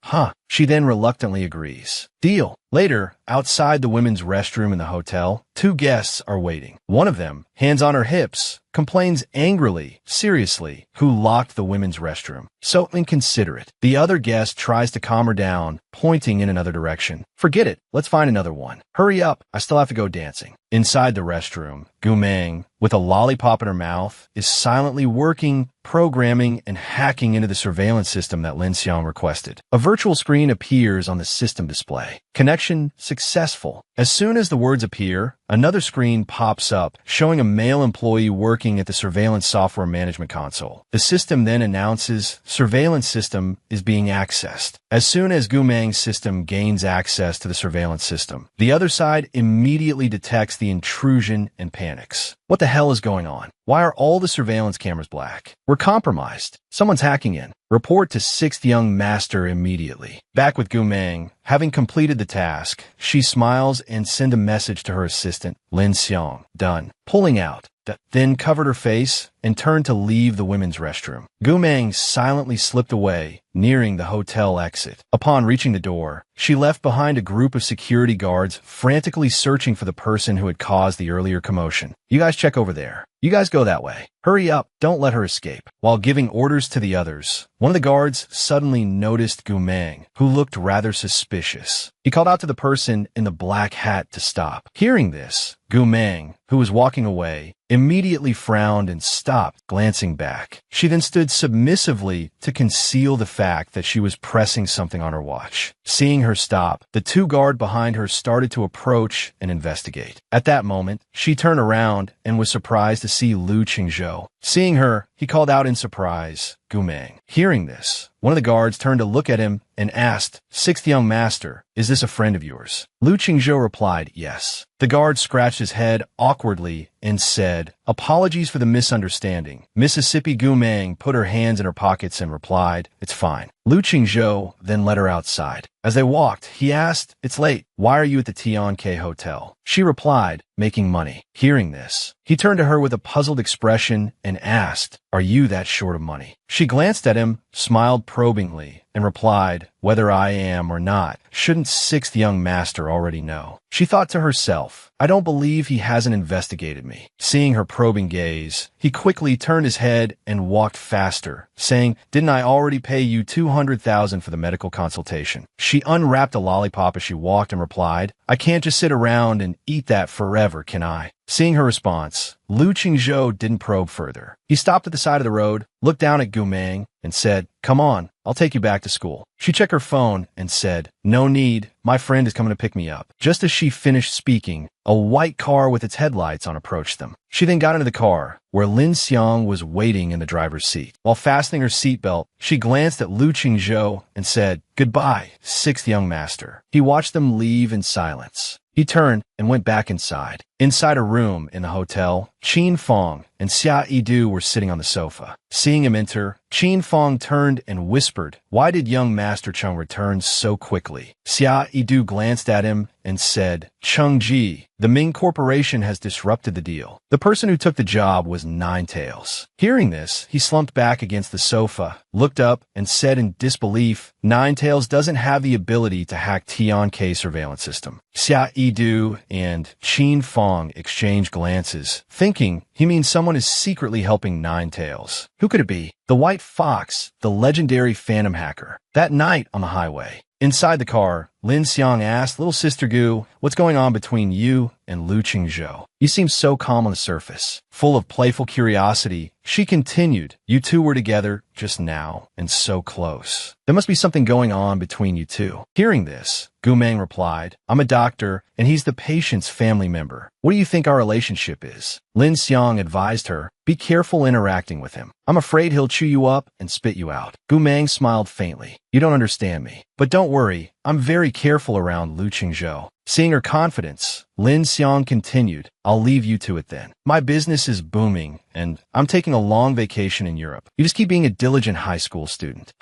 Speaker 1: She then reluctantly agrees. Deal. Later, outside the women's restroom in the hotel, 2 guests are waiting. One of them, hands on her hips, complains angrily, seriously, who locked the women's restroom. So inconsiderate. The other guest tries to calm her down, pointing in another direction. "Forget it. Let's find another one. Hurry up. I still have to go dancing." Inside the restroom, Gu Meng, with a lollipop in her mouth, is silently working, programming, and hacking into the surveillance system that Lin Xiang requested. A virtual screen appears on the system display. Connection successful. As soon as the words appear, another screen pops up, showing a male employee working at the surveillance software management console. The system then announces surveillance system is being accessed. As soon as Gu Meng's system gains access to the surveillance system, the other side immediately detects the intrusion and panics. What the hell is going on? Why are all the surveillance cameras black? We're compromised. Someone's hacking in. Report to 6th Young Master immediately. Back with Gu Meng, having completed the task, she smiles and sends a message to her assistant, Lin Xiang. Done. Pulling out. then covered her face and turned to leave the women's restroom. Gumang silently slipped away, nearing the hotel exit. Upon reaching the door, she left behind a group of security guards frantically searching for the person who had caused the earlier commotion. You guys check over there. You guys go that way. Hurry up, don't let her escape. While giving orders to the others, one of the guards suddenly noticed Gumang, who looked rather suspicious. He called out to the person in the black hat to stop. Hearing this, Gumang, who was walking away, immediately frowned and stopped, glancing back. She then stood submissively to conceal the fact that she was pressing something on her watch. Seeing her stop, the two guards behind her started to approach and investigate. At that moment, she turned around and was surprised to see Lu Qingzhou. Seeing her, he called out in surprise, Gumang. Hearing this, one of the guards turned to look at him and asked, "Sixth young master, is this a friend of yours?" Lu Qingzhou replied, "Yes." The guard scratched his head awkwardly and said, "Apologies for the misunderstanding." Mississippi Gumang put her hands in her pockets and replied, "It's fine." Lu Qingzhou then led her outside. As they walked, he asked, "It's late. Why are you at the Tian-K Hotel?" She replied, "Making money." Hearing this, he turned to her with a puzzled expression and asked, "Are you that short of money?" She glanced at him, smiled probingly, and replied, "Whether I am or not, shouldn't sixth young master already know?" She thought to herself, "I don't believe he hasn't investigated me." Seeing her probing gaze, he quickly turned his head and walked faster, saying, "Didn't I already pay you 200,000 for the medical consultation?" She unwrapped a lollipop as she walked and replied, "I can't just sit around and eat that forever, can I?" Seeing her response, Lu Qingzhou didn't probe further. He stopped at the side of the road, looked down at Gumang, and said, "Come on, I'll take you back to school." She checked her phone and said, "No need, my friend is coming to pick me up." Just as she finished speaking, a white car with its headlights on approached them. She then got into the car, where Lin Xiang was waiting in the driver's seat. While fastening her seatbelt, she glanced at Lu Qingzhou and said, "Goodbye, sixth young master." He watched them leave in silence. He turned and went back inside. Inside a room in the hotel, Qin Fong and Xia Yidu were sitting on the sofa. Seeing him enter, Qin Fong turned and whispered, "Why did young Master Chung return so quickly?" Xia Yidu glanced at him and said, "Chung Ji, the Ming Corporation has disrupted the deal. The person who took the job was Ninetails." Hearing this, he slumped back against the sofa, looked up, and said in disbelief, "Ninetails doesn't have the ability to hack Tian-K surveillance system." Xia Yidu and Qin Fong exchanged glances, thinking he means someone is secretly helping Ninetails. Who could it be? The White Fox, the legendary phantom hacker. That night on the highway. Inside the car, Lin Xiang asked, "Little Sister Gu, what's going on between you and Lu Qingzhou? You seem so calm on the surface." Full of playful curiosity, she continued, "You two were together just now, and so close. There must be something going on between you two." Hearing this, Gumang replied, "I'm a doctor, and he's the patient's family member. What do you think our relationship is?" Lin Xiang advised her, "Be careful interacting with him. I'm afraid he'll chew you up and spit you out." Gumang smiled faintly. "You don't understand me. But don't worry, I'm very careful around Lu Qingzhou." Seeing her confidence, Lin Xiang continued, "I'll leave you to it then. My business is booming, and I'm taking a long vacation in Europe. You just keep being a diligent high school student."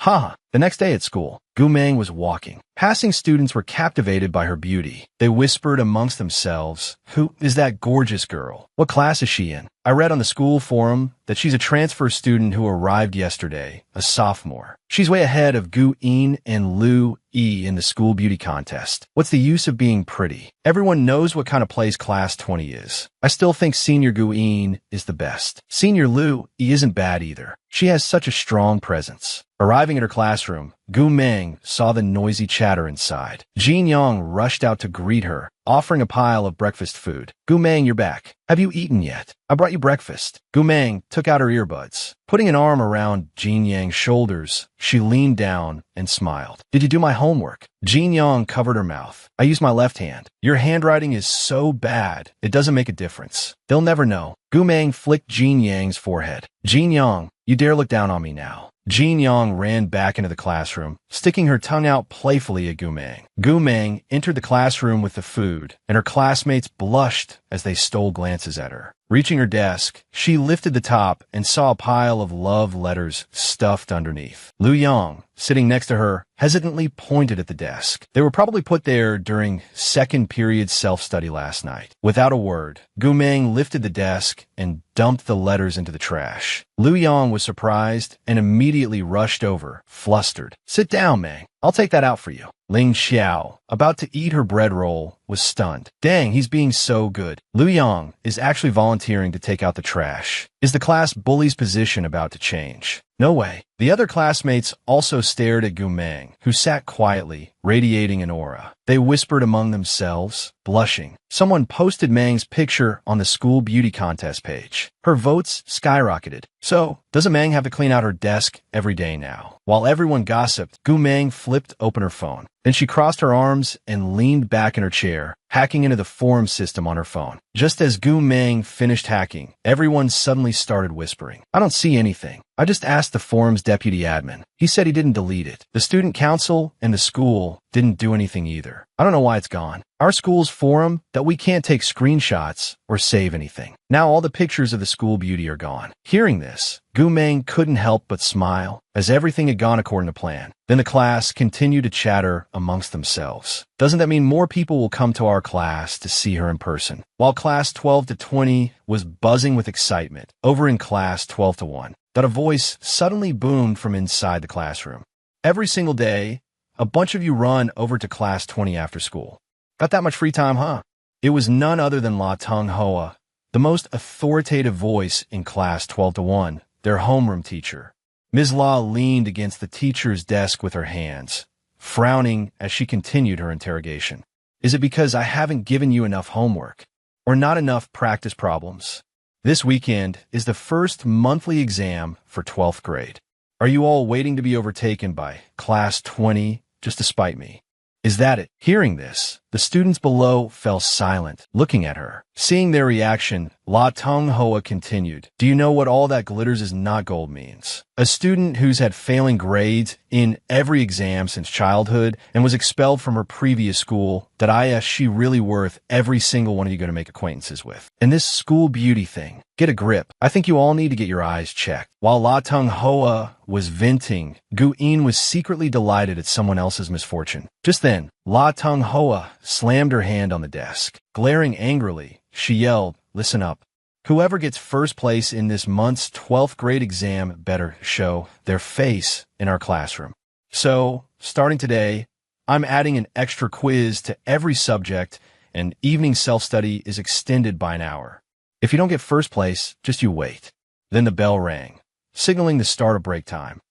Speaker 1: The next day at school, Gumang was walking. Passing students were captivated by her beauty. They whispered amongst themselves, "Who is that gorgeous girl? What class is she in? I read on the school forum that she's a transfer student who arrived yesterday, a sophomore. She's way ahead of Gu Yin and Lu Yi in the school beauty contest. What's the use of being pretty? Everyone knows what kind of place class 20 is. I still think senior Gu Yin is the best. Senior Lu Yi isn't bad either. She has such a strong presence." Arriving at her classroom, Gumang saw the noisy chatter inside. Jin Yang rushed out to greet her, offering a pile of breakfast food. "Gumang, you're back. Have you eaten yet? I brought you breakfast." Gumang took out her earbuds. Putting an arm around Jin Yang's shoulders, she leaned down and smiled. "Did you do my homework?" Jin Yang covered her mouth. "I used my left hand. Your handwriting is so bad, it doesn't make a difference. They'll never know." Gumang flicked Jin Yang's forehead. "Jin Yang, you dare look down on me now." Jin Yang ran back into the classroom, sticking her tongue out playfully at Gumang. Gumang entered the classroom with the food, and her classmates blushed as they stole glances at her. Reaching her desk, she lifted the top and saw a pile of love letters stuffed underneath. Lu Yang, sitting next to her, hesitantly pointed at the desk. They were probably put there during second period self-study last night. Without a word, Gu Meng lifted the desk and dumped the letters into the trash. Lu Yang was surprised and immediately rushed over, flustered. "Sit down, Meng. I'll take that out for you." Ling Xiao, about to eat her bread roll, was stunned. Dang, he's being so good. Lu Yang is actually volunteering to take out the trash. Is the class bully's position about to change? No way. The other classmates also stared at Gu Meng, who sat quietly, radiating an aura. They whispered among themselves, blushing. Someone posted Meng's picture on the school beauty contest page. Her votes skyrocketed. So, doesn't Meng have to clean out her desk every day now? While everyone gossiped, Gu Meng flipped open her phone. Then she crossed her arms and leaned back in her chair, hacking into the forum system on her phone. Just as Gu Meng finished hacking, everyone suddenly started whispering. "I don't see anything. I just asked the forum's deputy admin. He said he didn't delete it. The student council and the school didn't do anything either. I don't know why it's gone. Our school's forum that we can't take screenshots or save anything. Now all the pictures of the school beauty are gone." Hearing this, Gu Meng couldn't help but smile, as everything had gone according to plan. Then the class continued to chatter amongst themselves. "Doesn't that mean more people will come to our class to see her in person?" While class 12 to 20 was buzzing with excitement, over in class 12 to 1, that a voice suddenly boomed from inside the classroom. "Every single day, a bunch of you run over to class 20 after school. Got that much free time, huh?" It was none other than La Tung Hoa, the most authoritative voice in class 12 to 1, their homeroom teacher. Ms. La leaned against the teacher's desk with her hands, frowning as she continued her interrogation. "Is it because I haven't given you enough homework? Or not enough practice problems? This weekend is the first monthly exam for 12th grade. Are you all waiting to be overtaken by class 20 just to spite me? Is that it?" Hearing this, the students below fell silent, looking at her. Seeing their reaction, La Tung Hoa continued. "Do you know what all that glitters is not gold means? A student who's had failing grades in every exam since childhood and was expelled from her previous school, that she really worth every single one of you going to make acquaintances with. And this school beauty thing, get a grip. I think you all need to get your eyes checked." While La Tung Hoa was venting, Gu In was secretly delighted at someone else's misfortune. Just then, La Tung Hoa slammed her hand on the desk. Glaring angrily, she yelled, "Listen up. Whoever gets first place in this month's 12th grade exam better show their face in our classroom. So, starting today, I'm adding an extra quiz to every subject, and evening self-study is extended by an hour. If you don't get first place, just you wait." Then the bell rang, signaling the start of break time.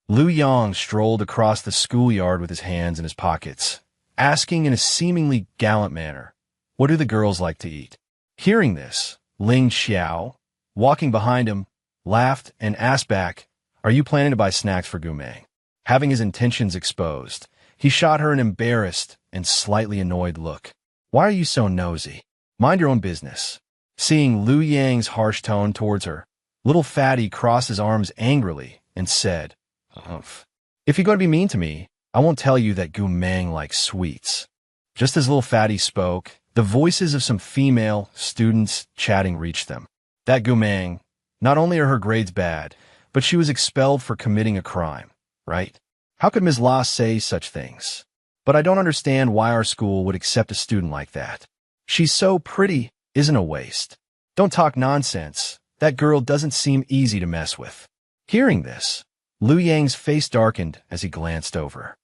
Speaker 1: Lu Yang strolled across the schoolyard with his hands in his pockets, asking in a seemingly gallant manner, "What do the girls like to eat?" Hearing this, Ling Xiao, walking behind him, laughed and asked back, "Are you planning to buy snacks for Gu Meng?" Having his intentions exposed, he shot her an embarrassed and slightly annoyed look. "Why are you so nosy? Mind your own business." Seeing Lu Yang's harsh tone towards her, little fatty crossed his arms angrily and said, "Humph. If you're going to be mean to me, I won't tell you that Gu Meng likes sweets." Just as little fatty spoke, the voices of some female students chatting reached them. That Gu Meng, not only are her grades bad, but she was expelled for committing a crime, right? How could Ms. La say such things? But I don't understand why our school would accept a student like that. She's so pretty, isn't a waste. Don't talk nonsense. That girl doesn't seem easy to mess with. Hearing this, Lu Yang's face darkened as he glanced over.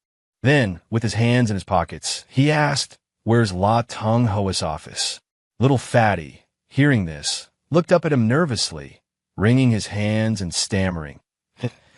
Speaker 1: Then, with his hands in his pockets, he asked, "Where's La Tung Hoa's office?" Little fatty, hearing this, looked up at him nervously, wringing his hands and stammering,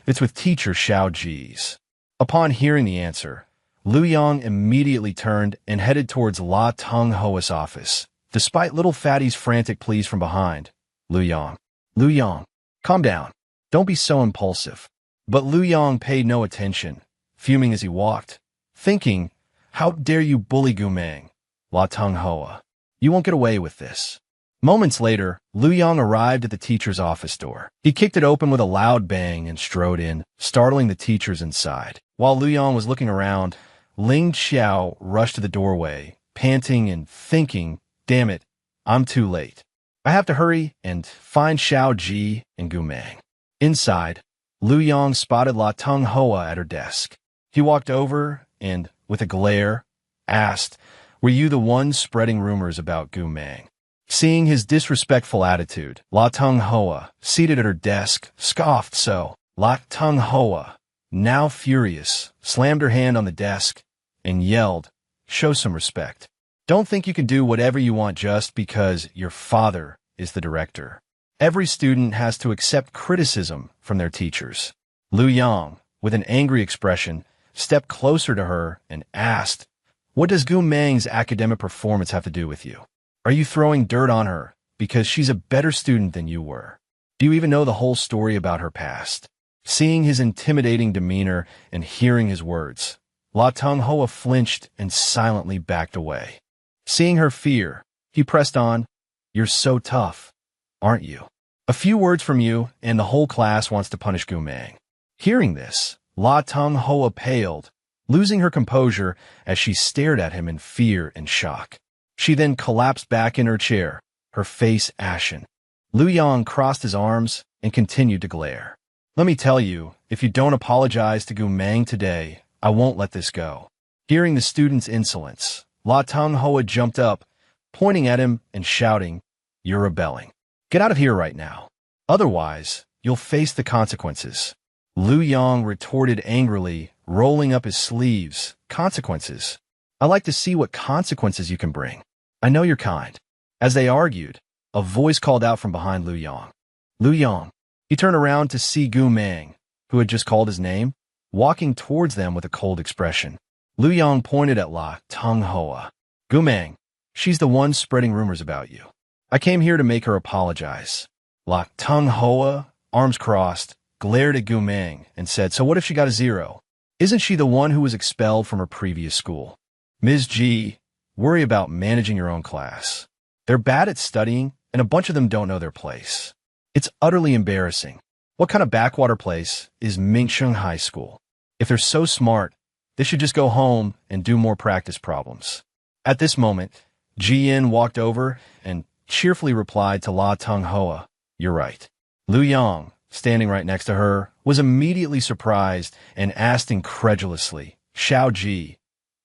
Speaker 1: "It's with teacher Xiao Ji's." Upon hearing the answer, Lu Yang immediately turned and headed towards La Tung Hoa's office. Despite little fatty's frantic pleas from behind, Lu Yang, calm down. Don't be so impulsive. But Lu Yang paid no attention, fuming as he walked, thinking, "How dare you bully Gu Meng, La Tung Hoa? You won't get away with this." Moments later, Lu Yang arrived at the teacher's office door. He kicked it open with a loud bang and strode in, startling the teachers inside. While Lu Yang was looking around, Ling Xiao rushed to the doorway, panting and thinking, "Damn it, I'm too late." I have to hurry and find Xiao Ji and Gu Meng. Inside, Lu Yong spotted La Tung Hoa at her desk. He walked over and, with a glare, asked, "Were you the one spreading rumors about Gu Meng?" Seeing his disrespectful attitude, La Tung Hoa, seated at her desk, scoffed so. La Tung Hoa, now furious, slammed her hand on the desk and yelled, "Show some respect. Don't think you can do whatever you want just because your father is the director. Every student has to accept criticism from their teachers." Lu Yang, with an angry expression, stepped closer to her and asked, "What does Gu Meng's academic performance have to do with you? Are you throwing dirt on her because she's a better student than you were? Do you even know the whole story about her past?" Seeing his intimidating demeanor and hearing his words, La Tung Hoa flinched and silently backed away. Seeing her fear, he pressed on, "You're so tough, aren't you? A few words from you, and the whole class wants to punish Gu Meng." Hearing this, La Tung Hoa paled, losing her composure as she stared at him in fear and shock. She then collapsed back in her chair, her face ashen. Lu Yang crossed his arms and continued to glare. "Let me tell you, if you don't apologize to Gu Meng today, I won't let this go." Hearing the student's insolence, La Tung Hoa jumped up, pointing at him and shouting, "You're rebelling. Get out of here right now. Otherwise, you'll face the consequences." Lu Yang retorted angrily, rolling up his sleeves. "Consequences? I like to see what consequences you can bring. I know you're kind." As they argued, a voice called out from behind Lu Yang. "Lu Yang." He turned around to see Gu Meng, who had just called his name, walking towards them with a cold expression. Lu Yang pointed at La Tung Hoa. "Gu Meng, she's the one spreading rumors about you. I came here to make her apologize." La Tung Hoa, arms crossed, glared at Gu Meng and said, "So what if she got a 0? Isn't she the one who was expelled from her previous school? Ms. G, worry about managing your own class. They're bad at studying, and a bunch of them don't know their place. It's utterly embarrassing. What kind of backwater place is Mingsheng High School? If they're so smart, they should just go home and do more practice problems." At this moment, Ji Yin walked over and cheerfully replied to La Tung Hoa, "You're right." Lu Yang, standing right next to her, was immediately surprised and asked incredulously, "Xiao Ji,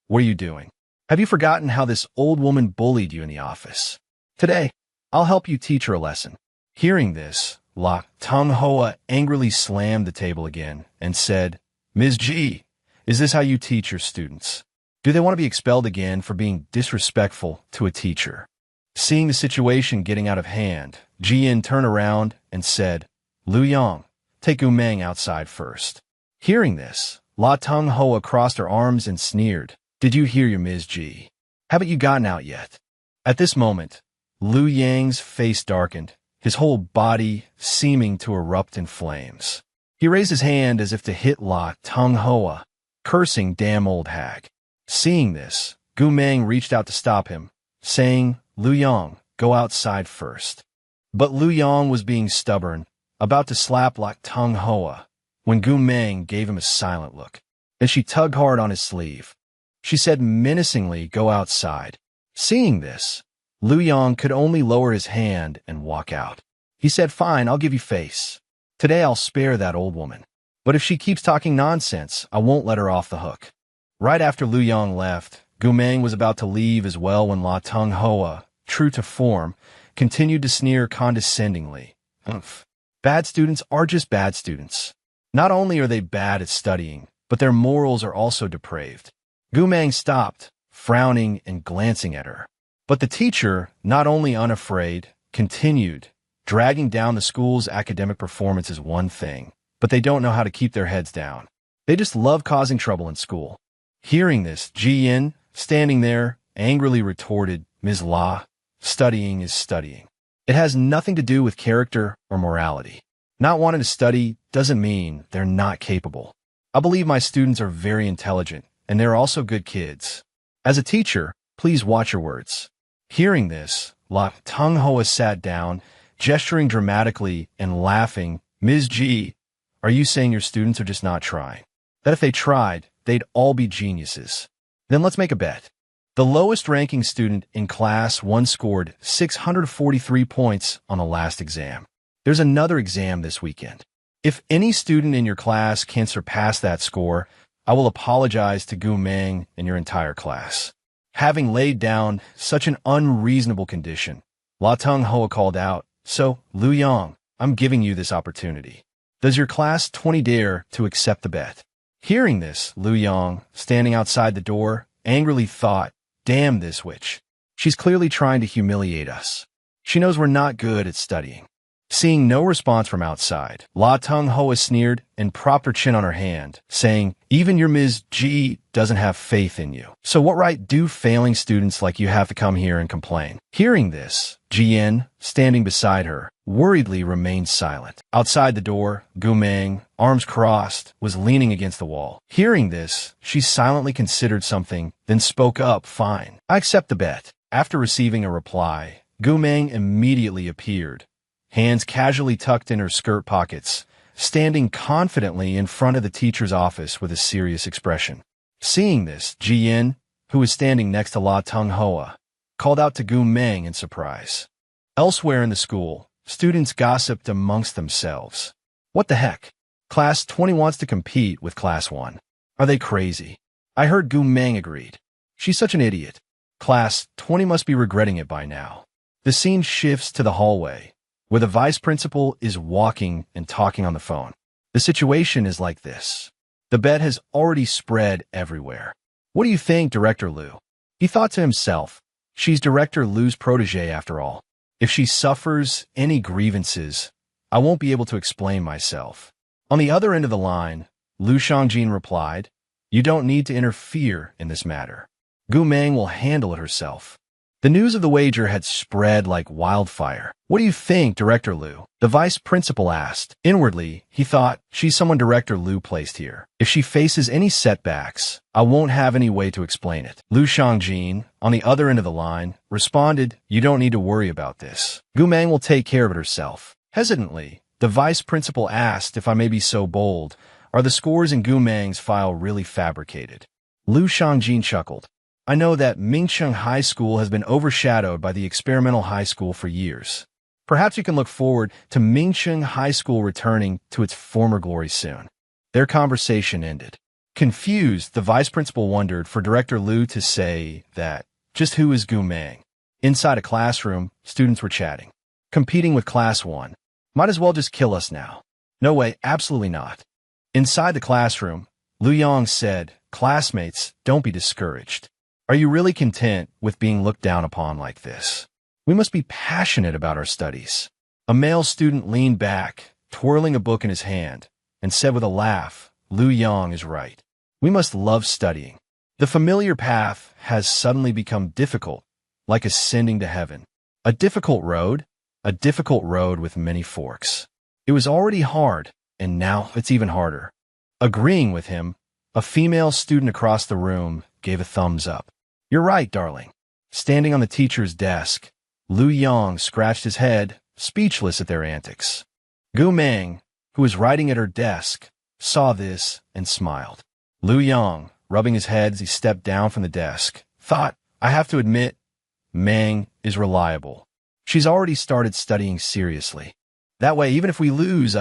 Speaker 1: what are you doing? Have you forgotten how this old woman bullied you in the office? Today, I'll help you teach her a lesson." Hearing this, La Tung Hoa angrily slammed the table again and said, "Ms. Ji, is this how you teach your students? Do they want to be expelled again for being disrespectful to a teacher?" Seeing the situation getting out of hand, Ji Yin turned around and said, "Lu Yang, take Gu Meng outside first." Hearing this, La Tung Hoa crossed her arms and sneered, "Did you hear your Ms. Ji? Haven't you gotten out yet?" At this moment, Lu Yang's face darkened, his whole body seeming to erupt in flames. He raised his hand as if to hit La Tung Hoa, cursing, "Damn old hag." Seeing this, Gu Meng reached out to stop him, saying, "Lu Yang, go outside first." But Lu Yang was being stubborn, about to slap La Tung Hoa, when Gu Meng gave him a silent look, and she tugged hard on his sleeve. She said menacingly, "Go outside." Seeing this, Lu Yang could only lower his hand and walk out. He said, "Fine, I'll give you face. Today I'll spare that old woman. But if she keeps talking nonsense, I won't let her off the hook." Right after Lu Yang left, Gu Meng was about to leave as well when La Tung Hoa, true to form, continued to sneer condescendingly. "Umph. Bad students are just bad students. Not only are they bad at studying, but their morals are also depraved." Gu Meng stopped, frowning and glancing at her. But the teacher, not only unafraid, continued, "Dragging down the school's academic performance is one thing, but they don't know how to keep their heads down. They just love causing trouble in school." Hearing this, Ji Yin, standing there, angrily retorted, "Ms. La, studying is studying. It has nothing to do with character or morality. Not wanting to study doesn't mean they're not capable. I believe my students are very intelligent, and they're also good kids. As a teacher, please watch your words." Hearing this, La Tung Hoa sat down, gesturing dramatically and laughing. "Ms. G, are you saying your students are just not trying? That if they tried, they'd all be geniuses? Then let's make a bet. The lowest-ranking student in Class 1 scored 643 points on the last exam. There's another exam this weekend. If any student in your class can surpass that score, I will apologize to Gu Meng and your entire class. Having laid down such an unreasonable condition, La Tung Hoa called out, "So, Lu Yang, I'm giving you this opportunity. Does your class 20 dare to accept the bet?" Hearing this, Lu Yang, standing outside the door, angrily thought, "Damn this witch. She's clearly trying to humiliate us. She knows we're not good at studying." Seeing no response from outside, La Tung Hoa sneered and propped her chin on her hand, saying, "Even your Ms. G doesn't have faith in you. So what right do failing students like you have to come here and complain?" Hearing this, Jian, standing beside her, worriedly remained silent. Outside the door, Gu Meng, arms crossed, was leaning against the wall. Hearing this, she silently considered something, then spoke up, "Fine, I accept the bet." After receiving a reply, Gu Meng immediately appeared, hands casually tucked in her skirt pockets, standing confidently in front of the teacher's office with a serious expression. Seeing this, Jian, who was standing next to La Tung Hoa, called out to Gu Meng in surprise. Elsewhere in the school, students gossiped amongst themselves. "What the heck? Class 20 wants to compete with Class 1. Are they crazy?" I heard Gu Meng agreed. "She's such an idiot. Class 20 must be regretting it by now." The scene shifts to the hallway, where the vice principal is walking and talking on the phone. The situation is like this. The bet has already spread everywhere. "What do you think, Director Liu?" He thought to himself. She's Director Liu's protege after all. If she suffers any grievances, I won't be able to explain myself. On the other end of the line, Lu Shangjin replied, "You don't need to interfere in this matter. Gu Meng will handle it herself." The news of the wager had spread like wildfire. "What do you think, Director Liu?" the vice principal asked. Inwardly, he thought, she's someone Director Liu placed here. If she faces any setbacks, I won't have any way to explain it. Lu Shangjin, on the other end of the line, responded, "You don't need to worry about this. Gu Meng will take care of it herself." Hesitantly, the vice principal asked, if I may be so bold, are the scores in Gu Meng's file really fabricated? Lu Shangjin chuckled. "I know that Mingcheng High School has been overshadowed by the experimental high school for years. Perhaps you can look forward to Mingcheng High School returning to its former glory soon." Their conversation ended. Confused, the vice principal wondered for Director Liu to say that, just who is Gu Meng? Inside a classroom, students were chatting. "Competing with Class 1. Might as well just kill us now." "No way, absolutely not." Inside the classroom, Lu Yang said, "Classmates, don't be discouraged. Are you really content with being looked down upon like this? We must be passionate about our studies." A male student leaned back, twirling a book in his hand, and said with a laugh, "Lu Yang is right. We must love studying. The familiar path has suddenly become difficult, like ascending to heaven. A difficult road with many forks. It was already hard, and now it's even harder." Agreeing with him, a female student across the room gave a thumbs up. "You're right, darling." Standing on the teacher's desk, Lu Yang scratched his head, speechless at their antics. Gu Meng, who was writing at her desk, saw this and smiled. Lu Yang, rubbing his head as he stepped down from the desk, thought, I have to admit, Meng is reliable. She's already started studying seriously. That way, even if we lose,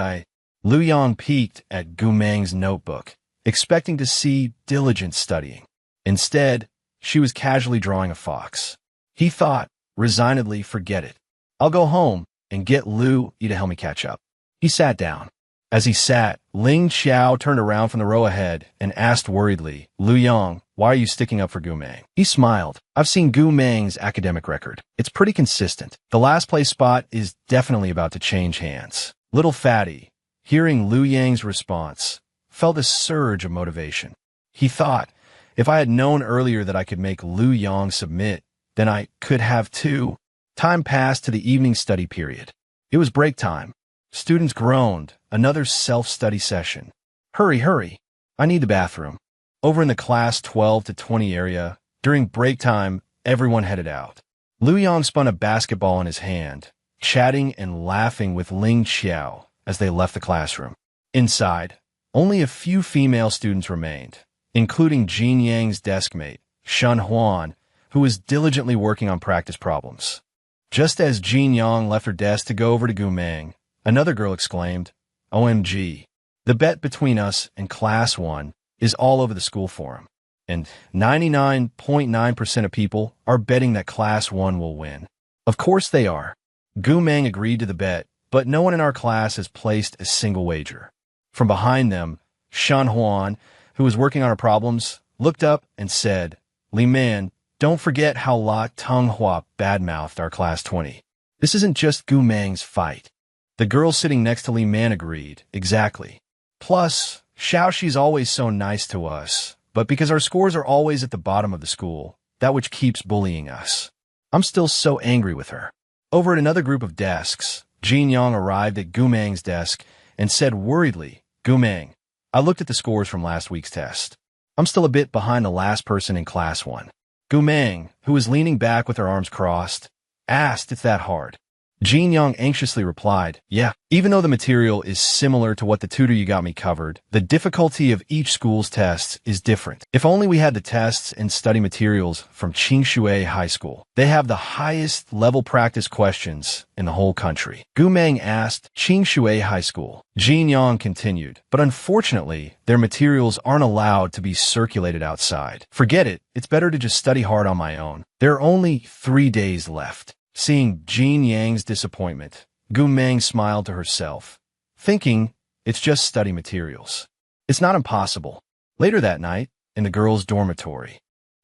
Speaker 1: Lu Yang peeked at Gu Meng's notebook, expecting to see diligent studying. Instead, she was casually drawing a fox. He thought, resignedly, forget it. I'll go home and get Lu Yi to help me catch up. He sat down. As he sat, Ling Xiao turned around from the row ahead and asked worriedly, Lu Yang, why are you sticking up for Gu Meng? He smiled. I've seen Gu Meng's academic record. It's pretty consistent. The last place spot is definitely about to change hands. Little Fatty, hearing Lu Yang's response, felt a surge of motivation. He thought, if I had known earlier that I could make Lu Yang submit, then I could have too. Time passed to the evening study period. It was break time. Students groaned. Another self-study session. Hurry, hurry. I need the bathroom. Over in the class 12 to 20 area, during break time, everyone headed out. Lu Yang spun a basketball in his hand, chatting and laughing with Ling Xiao as they left the classroom. Inside, only a few female students remained, including Jin Yang's desk mate, Shun Huan, who was diligently working on practice problems. Just as Jin Yang left her desk to go over to Gu Meng, another girl exclaimed, "OMG. The bet between us and Class 1 is all over the school forum, and 99.9% of people are betting that Class 1 will win." Of course they are. Gu Meng agreed to the bet, but no one in our class has placed a single wager. From behind them, Shan Huan, who was working on her problems, looked up and said, "Li Man, don't forget how La Tung Hua badmouthed our Class 20. This isn't just Gu Meng's fight." The girl sitting next to Li Man agreed, "Exactly. Plus, Xiaoxi's always so nice to us, but because our scores are always at the bottom of the school, that which keeps bullying us. I'm still so angry with her." Over at another group of desks, Jin Yang arrived at Gu Meng's desk and said worriedly, "Gu Meng, I looked at the scores from last week's test. I'm still a bit behind the last person in Class 1. Gu Meng, who was leaning back with her arms crossed, asked, "It's that hard?" Jin Yang anxiously replied, "Yeah, even though the material is similar to what the tutor you got me covered, the difficulty of each school's tests is different. If only we had the tests and study materials from Qingshui High School. They have the highest level practice questions in the whole country." Gu Meng asked, "Qingshui High School?" Jin Yang continued, "But unfortunately, their materials aren't allowed to be circulated outside. Forget it, it's better to just study hard on my own. There are only 3 days left." Seeing Jin Yang's disappointment, Gu Meng smiled to herself, thinking, "It's just study materials. It's not impossible." Later that night, in the girls' dormitory,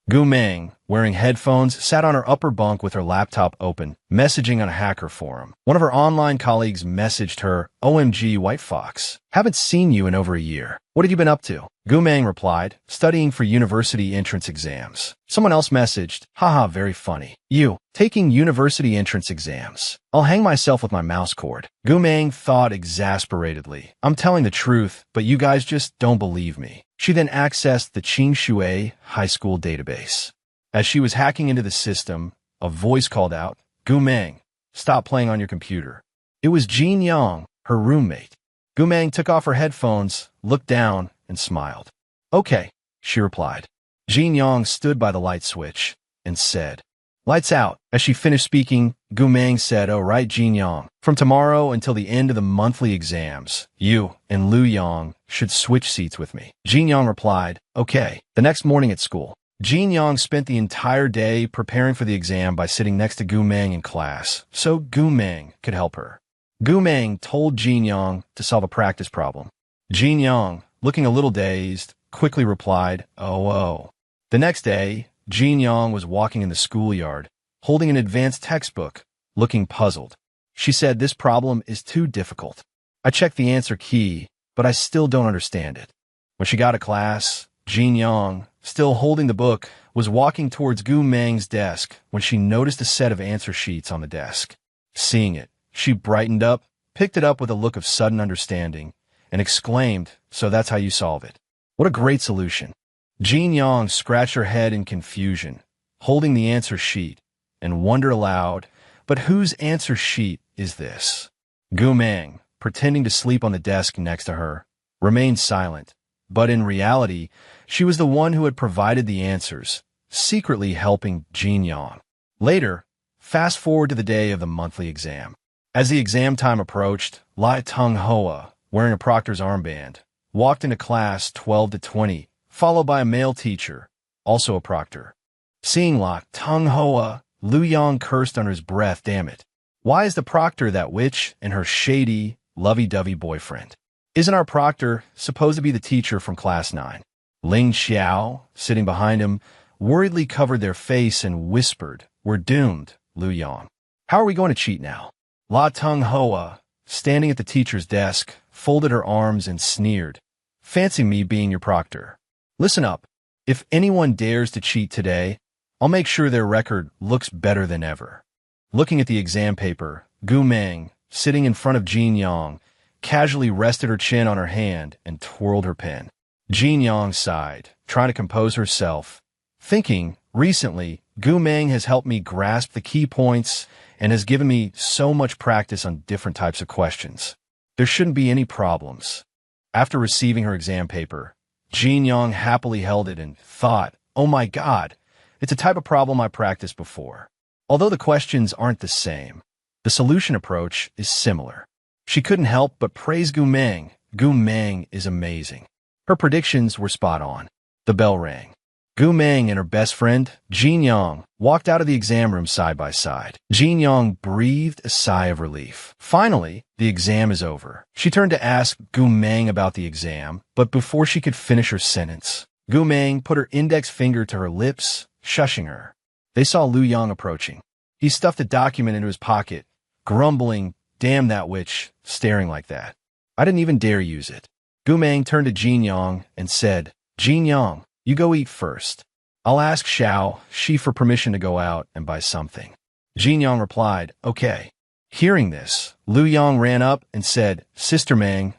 Speaker 1: Gu Meng, wearing headphones, sat on her upper bunk with her laptop open, messaging on a hacker forum. One of her online colleagues messaged her, "OMG, White Fox. Haven't seen you in over a year. What have you been up to?" Gu Meng replied, "Studying for university entrance exams." Someone else messaged, "Haha, very funny. You, taking university entrance exams. I'll hang myself with my mouse cord." Gu Meng thought exasperatedly, "I'm telling the truth, but you guys just don't believe me." She then accessed the Qingshui High School database. As she was hacking into the system, a voice called out, "Gu Meng, stop playing on your computer." It was Jin Yang, her roommate. Gu Meng took off her headphones, looked down, and smiled. "Okay," she replied. Jin Yang stood by the light switch and said, "Lights out." As she finished speaking, Gu Meng said, "Oh right, Jin Yang. From tomorrow until the end of the monthly exams, you and Lu Yang should switch seats with me." Jin Yang replied, "Okay." The next morning at school, Jin Yang spent the entire day preparing for the exam by sitting next to Gu Meng in class, so Gu Meng could help her. Gu Meng told Jin Yang to solve a practice problem. Jin Yang, looking a little dazed, quickly replied, "Oh." The next day, Jin Yang was walking in the schoolyard, holding an advanced textbook, looking puzzled. She said, "This problem is too difficult. I checked the answer key, but I still don't understand it." When she got to class, Jin Yang, still holding the book, was walking towards Gu Meng's desk when she noticed a set of answer sheets on the desk. Seeing it, she brightened up, picked it up with a look of sudden understanding, and exclaimed, "So that's how you solve it. What a great solution." Jin Yang scratched her head in confusion, holding the answer sheet, and wondered aloud, "But whose answer sheet is this?" Gu Meng, pretending to sleep on the desk next to her, remained silent, but in reality, she was the one who had provided the answers, secretly helping Jin Yang. Later, fast forward to the day of the monthly exam. As the exam time approached, Lai Tung Hoa, wearing a proctor's armband, walked into class 12 to 20, followed by a male teacher, also a proctor. Seeing Lai Tung Hoa, Lu Yang cursed under his breath, "Damn it. Why is the proctor that witch and her shady, lovey-dovey boyfriend? Isn't our proctor supposed to be the teacher from class 9? Ling Xiao, sitting behind him, worriedly covered their face and whispered, "We're doomed, Lu Yang. How are we going to cheat now?" La Tung Hoa, standing at the teacher's desk, folded her arms and sneered, "Fancy me being your proctor. Listen up. If anyone dares to cheat today, I'll make sure their record looks better than ever." Looking at the exam paper, Gu Meng, sitting in front of Jin Yang, casually rested her chin on her hand and twirled her pen. Jin Yang sighed, trying to compose herself, thinking, recently, Gu Meng has helped me grasp the key points and has given me so much practice on different types of questions. There shouldn't be any problems. After receiving her exam paper, Jin Yang happily held it and thought, "Oh my God, It's a type of problem I practiced before. Although the questions aren't the same, the solution approach is similar. She couldn't help but praise Gu Meng. Gu Meng is amazing. Her predictions were spot on. The bell rang. Gu Meng and her best friend, Jin Yang, walked out of the exam room side by side. Jin Yang breathed a sigh of relief. Finally, the exam is over. She turned to ask Gu Meng about the exam, but before she could finish her sentence, Gu Meng put her index finger to her lips, shushing her. They saw Lu Yang approaching. He stuffed a document into his pocket, grumbling, "Damn that witch, staring like that. I didn't even dare use it." Gu Meng turned to Jin Yang and said, "Jin Yang, you go eat first. I'll ask Shi for permission to go out and buy something." Jin Yang replied, "Okay." Hearing this, Lu Yang ran up and said, Sister Meng,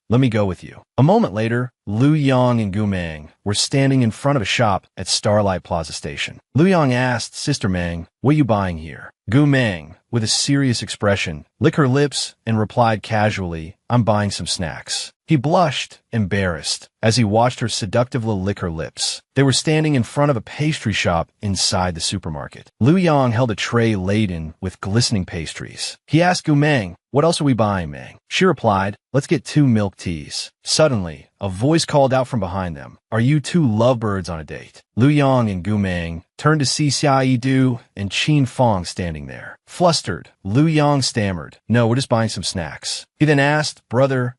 Speaker 1: let me go with you." A moment later, Lu Yang and Gu Meng were standing in front of a shop at Starlight Plaza Station. Lu Yang asked Sister Meng, "What are you buying here?" Gu Meng, with a serious expression, licked her lips and replied casually, "I'm buying some snacks." He blushed, embarrassed, as he watched her seductively lick her lips. They were standing in front of a pastry shop inside the supermarket. Lu Yang held a tray laden with glistening pastries. He asked Gu Meng, "What else are we buying, Meng?" She replied, "Let's get 2 milk teas." Suddenly, a voice called out from behind them, "Are you 2 lovebirds on a date?" Lu Yang and Gu Meng turned to see Xia Du and Qin Fong standing there. Flustered, Lu Yang stammered, "No, we're just buying some snacks." He then asked, brother,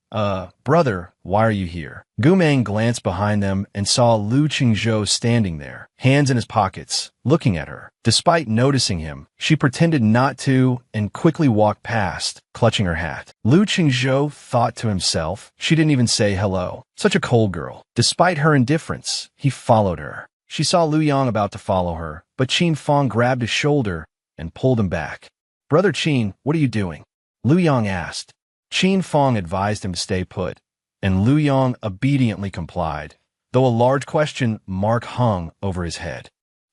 Speaker 1: why are you here?" Gu Meng glanced behind them and saw Lu Qingzhou standing there, hands in his pockets, looking at her. Despite noticing him, she pretended not to and quickly walked past, clutching her hat. Lu Qingzhou thought to himself, she didn't even say hello. Such a cold girl. Despite her indifference, he followed her. She saw Lu Yang about to follow her, but Qin Fong grabbed his shoulder and pulled him back. "Brother Qin, what are you doing?" Lu Yang asked. Qin Fong advised him to stay put, and Lu Yang obediently complied, though a large question mark hung over his head.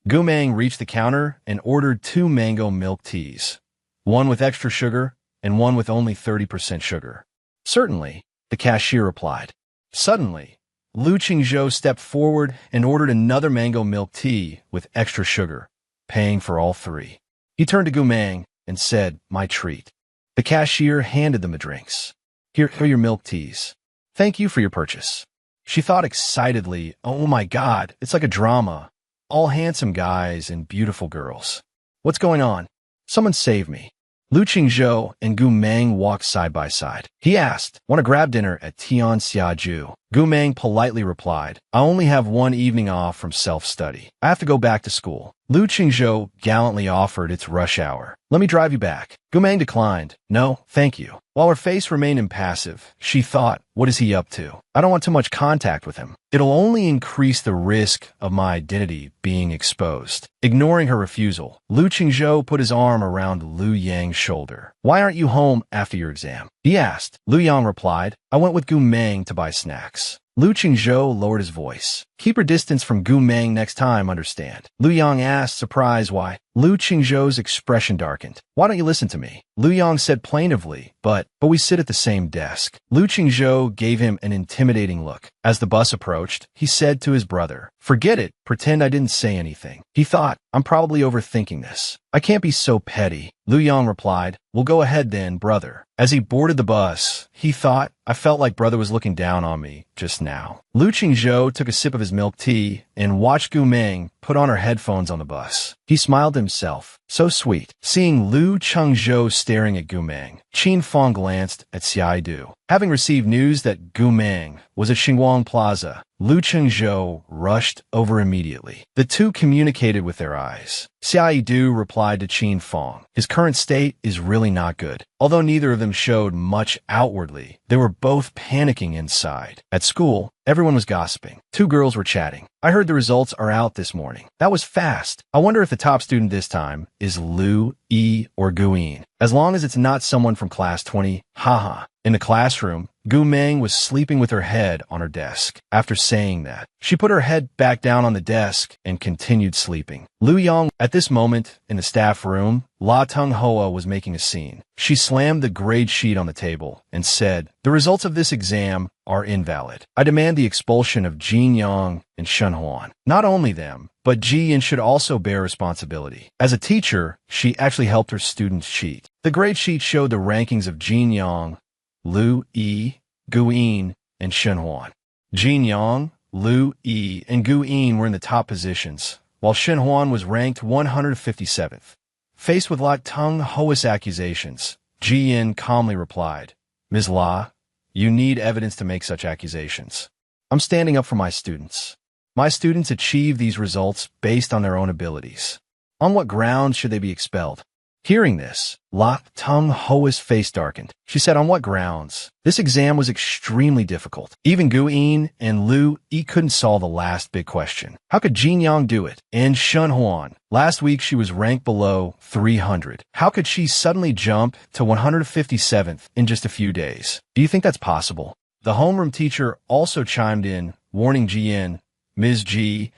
Speaker 1: Gu Meng reached the counter and ordered 2 mango milk teas, one with extra sugar and one with only 30% sugar. "Certainly," the cashier replied. Suddenly, Lu Qingzhou stepped forward and ordered another mango milk tea with extra sugar, paying for all 3. He turned to Gu Meng and said, "My treat." The cashier handed them the drinks. Here are your milk teas. Thank you for your purchase." She thought excitedly, "Oh my God, it's like a drama. All handsome guys and beautiful girls. What's going on? Someone save me." Lu Qingzhou and Gu Meng walked side by side. He asked, "Want to grab dinner at Tian Xiaju?" Gu Meng politely replied, "I only have 1 evening off from self-study. I have to go back to school." Lu Qingzhou gallantly offered its rush hour. "Let me drive you back." Gu Meng declined. "No, thank you." While her face remained impassive, she thought, what is he up to? I don't want too much contact with him. It'll only increase the risk of my identity being exposed. Ignoring her refusal, Lu Qingzhou put his arm around Lu Yang's shoulder. "Why aren't you home after your exam?" he asked. Lu Yang replied, "I went with Gu Meng to buy snacks." Lu Qingzhou lowered his voice. "Keep your distance from Gu Meng next time, understand?" Lu Yang asked, surprised why. Lu Qingzhou's expression darkened. "Why don't you listen to me?" Lu Yang said plaintively, but we sit at the same desk." Lu Qingzhou gave him an intimidating look. As the bus approached, he said to his brother, "Forget it, pretend I didn't say anything." He thought, "I'm probably overthinking this. I can't be so petty." Lu Yang replied, "Well, go ahead then, brother." As he boarded the bus, he thought, "I felt like brother was looking down on me just now." Lu Qingzhou took a sip of his milk tea and watched Gu Meng put on her headphones on the bus. He smiled to himself. So sweet. Seeing Lu Qingzhou staring at Gu Meng, Qin Fong glanced at Xia Du. Having received news that Gu Meng was at Xinguang Plaza, Lu Qingzhou rushed over immediately. The two communicated with their eyes. Xia Du replied to Qin Fong, "His current state is really not good." Although neither of them showed much outwardly, they were both panicking inside. At school, everyone was gossiping. 2 girls were chatting. "I heard the results are out this morning. That was fast. I wonder if the top student this time is Lu, Yi, or Guin. As long as it's not someone from class 20, haha." In the classroom, Gu Meng was sleeping with her head on her desk. After saying that, she put her head back down on the desk and continued sleeping. Lu Yang, at this moment, in the staff room, La Tung Hoa was making a scene. She slammed the grade sheet on the table and said, "The results of this exam are invalid. I demand the expulsion of Jin Yang and Shen Huan. Not only them, But Ji-yin should also bear responsibility. As a teacher, she actually helped her students cheat. The grade sheet showed the rankings of Jin Yang, Lu Yi, Gu Yin, and Shen Huan. Jin Yang, Lu Yi, and Gu Yin were in the top positions, while Shen Huan was ranked 157th. Faced with Lot Tung Ho's accusations, Ji-yin calmly replied, "Ms. La, you need evidence to make such accusations. I'm standing up for my students. My students achieve these results based on their own abilities. On what grounds should they be expelled?" Hearing this, Lot Tung Ho's face darkened. She said, "On what grounds? This exam was extremely difficult. Even Gu Yin and Lu Yi couldn't solve the last big question. How could Jin Yang do it? And Shen Huan? Last week she was ranked below 300. How could she suddenly jump to 157th in just a few days? Do you think that's possible?" The homeroom teacher also chimed in, warning Ji-yin, "Ms. Ji,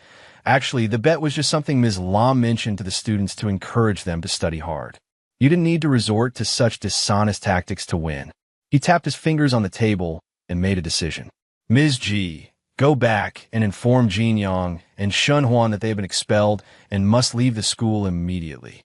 Speaker 1: actually, the bet was just something Ms. Lam mentioned to the students to encourage them to study hard. You didn't need to resort to such dishonest tactics to win." He tapped his fingers on the table and made a decision. "Ms. Ji, go back and inform Jin Yang and Shen Huan that they have been expelled and must leave the school immediately."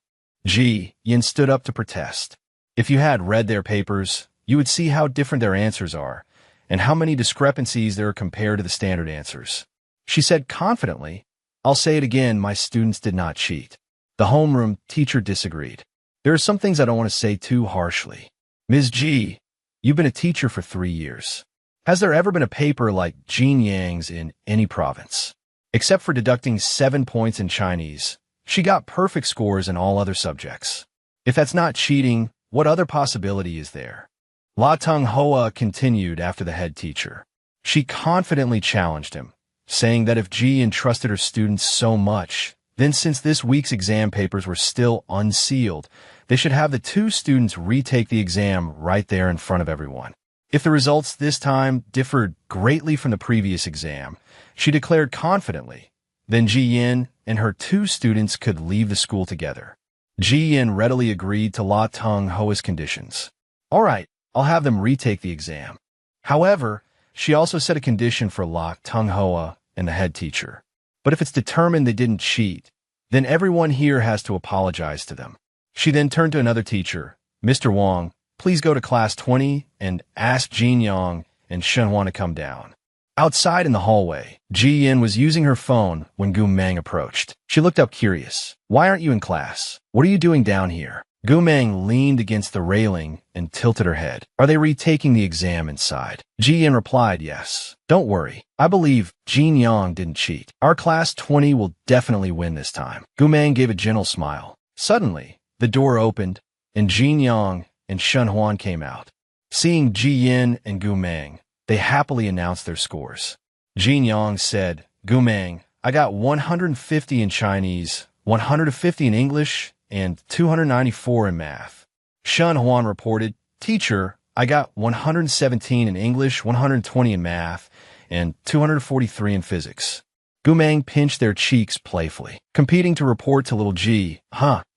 Speaker 1: Ji-yin stood up to protest. If you had read their papers, you would see how different their answers are and how many discrepancies there are compared to the standard answers. She said confidently, "I'll say it again, my students did not cheat." The homeroom teacher disagreed. "There are some things I don't want to say too harshly. Ms. Ji, you've been a teacher for 3 years. Has there ever been a paper like Jin Yang's in any province? Except for deducting 7 points in Chinese, she got perfect scores in all other subjects. If that's not cheating, what other possibility is there?" La Tung Hoa continued after the head teacher. She confidently challenged him, saying that if Ji entrusted her students so much, then since this week's exam papers were still unsealed, they should have the 2 students retake the exam right there in front of everyone. If the results this time differed greatly from the previous exam, she declared confidently, then Ji-yin and her 2 students could leave the school together. Ji-yin readily agreed to La Tung Hoa's conditions. "All right, I'll have them retake the exam." However, she also set a condition for La Tung Hoa and the head teacher. "But if it's determined they didn't cheat, then everyone here has to apologize to them." She then turned to another teacher, "Mr. Wang, please go to class 20 and ask Jin Yang and Shen Huan to come down." Outside in the hallway, Ji-yin was using her phone when Gu Meng approached. She looked up curious. "Why aren't you in class? What are you doing down here?" Gu Meng leaned against the railing and tilted her head. "Are they retaking the exam inside?" Ji-yin replied, "Yes. Don't worry. I believe Jin Yang didn't cheat. Our class 20 will definitely win this time." Gu Meng gave a gentle smile. Suddenly, the door opened, and Jin Yang and Shen Huan came out. Seeing Ji-yin and Gu Meng, they happily announced their scores. Jin Yang said, "Gu Meng, I got 150 in Chinese, 150 in English, and 294 in math." Shen Huan reported, "Teacher, I got 117 in English, 120 in math, and 243 in physics." Gu Meng pinched their cheeks playfully, competing to report to little Ji.